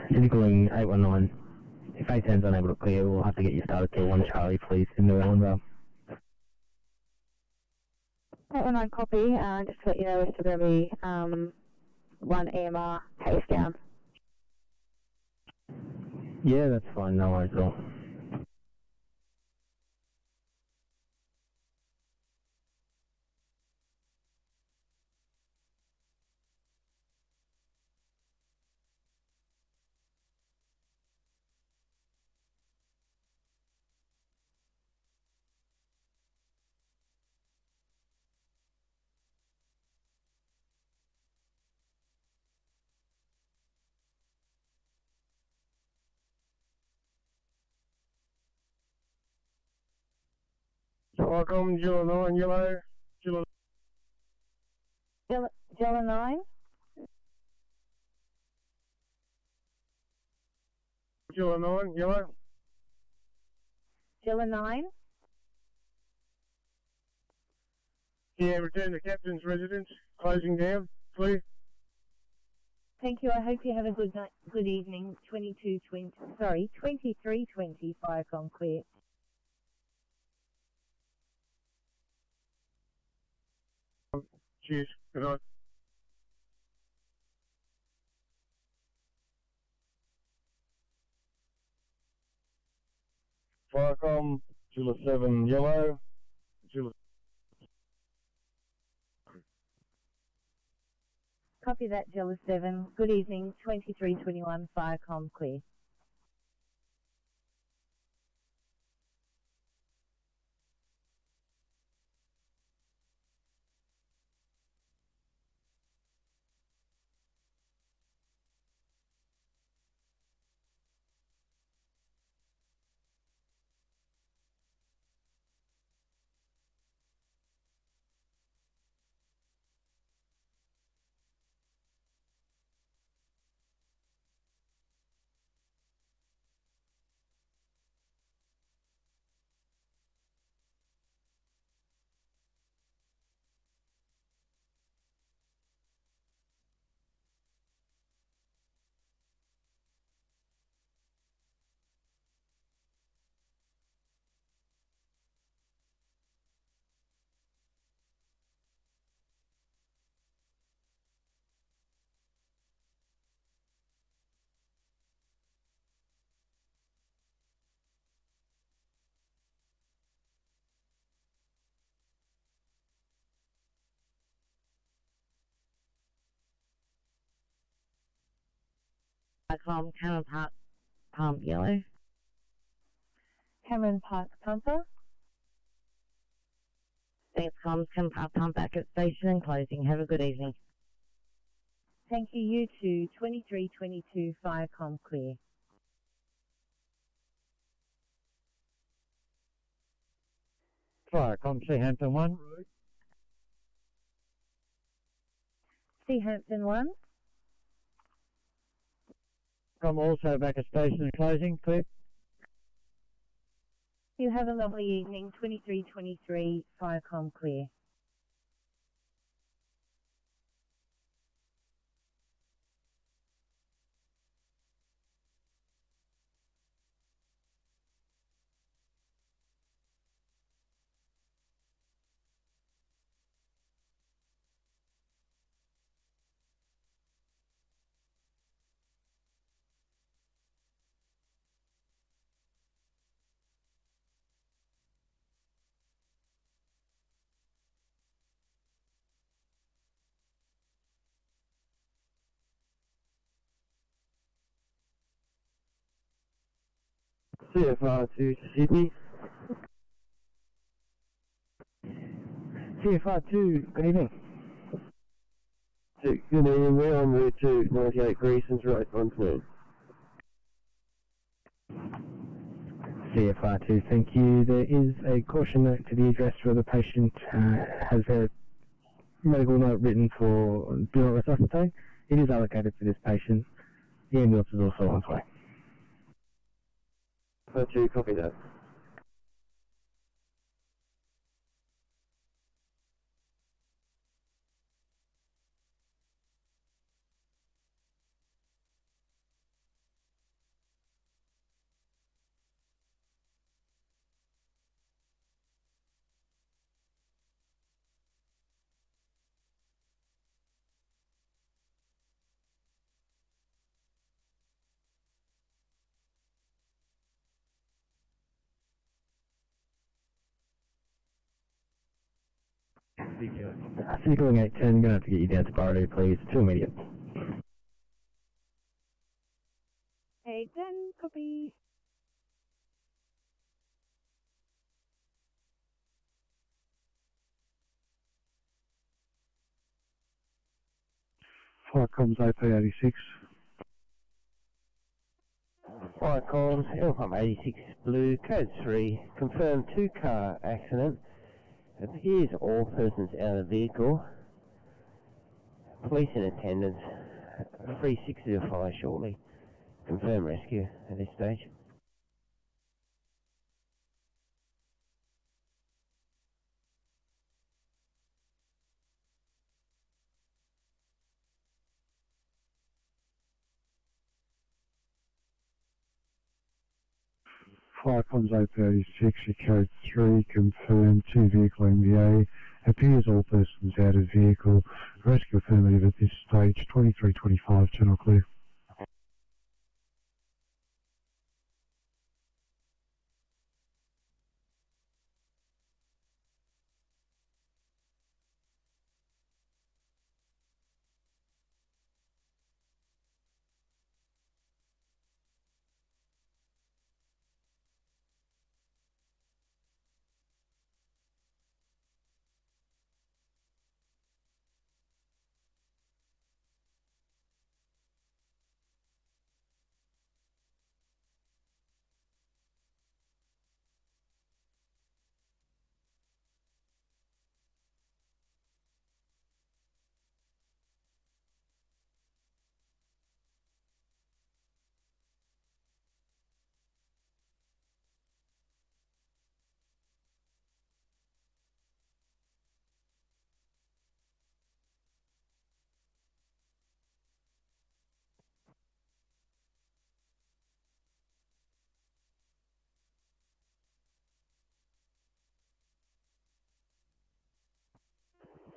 Sydney calling 819. If 810's unable to clear, we'll have to get you started to 1 Charlie, please, in New Orleans. 819 copy, just to let you know, we're still going to be 1 EMR case down. Yeah, that's fine, no worries at all. Welcome, July 9, yellow. Jella 9? July 9, yellow. Jella 9? Yeah, return to captain's residence. Closing down, please. Thank you. I hope you have a good night, good evening. 2320, Firecom clear. Cheers. Good night. Firecom, July 7, yellow. July. Copy that, Jella 7. Good evening. 2321, Firecom clear. Firecom, Cameron Park, pump yellow. Cameron Park Pumper. Thanks, comms. Cameron Park pump back at station and closing. Have a good evening. Thank you, U2, 2322 Firecom clear. Firecom, Seahampton 1. Seahampton 1. From also back at station and closing, clear. You have a lovely evening, 2323 Firecom clear. CFR to Sydney. CFR 2, good evening. Good evening, we're en route to 98 Greason's Road, on to CFR 2, thank you. There is a caution note to the address where the patient has a medical note written for do not resuscitate. It is allocated for this patient. The ambulance is also on its way. 2, copy that. Sequeling 810, gonna have to get you down to Barrow, please. 2 immediate. 810, copy. Firecom's AP86. Firecom's Alpha 86 Blue, code 3, confirmed 2-car accident. Appears all persons out of the vehicle. Police in attendance. 360 to fire shortly. Confirm rescue at this stage. Firecom's AP86, your code 3, confirmed 2 vehicle MVA. Appears all persons out of vehicle. Rescue affirmative at this stage, 2325, channel clear.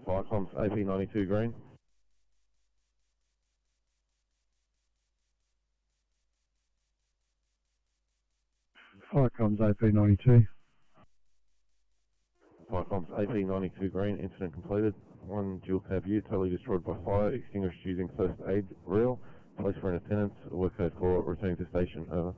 Firecom's AP92 green. Firecom's AP92. Firecom's AP92 green, incident completed. 1 dual cab U totally destroyed by fire, extinguished using first aid reel. police were in attendance, work code 4, returning to station, over.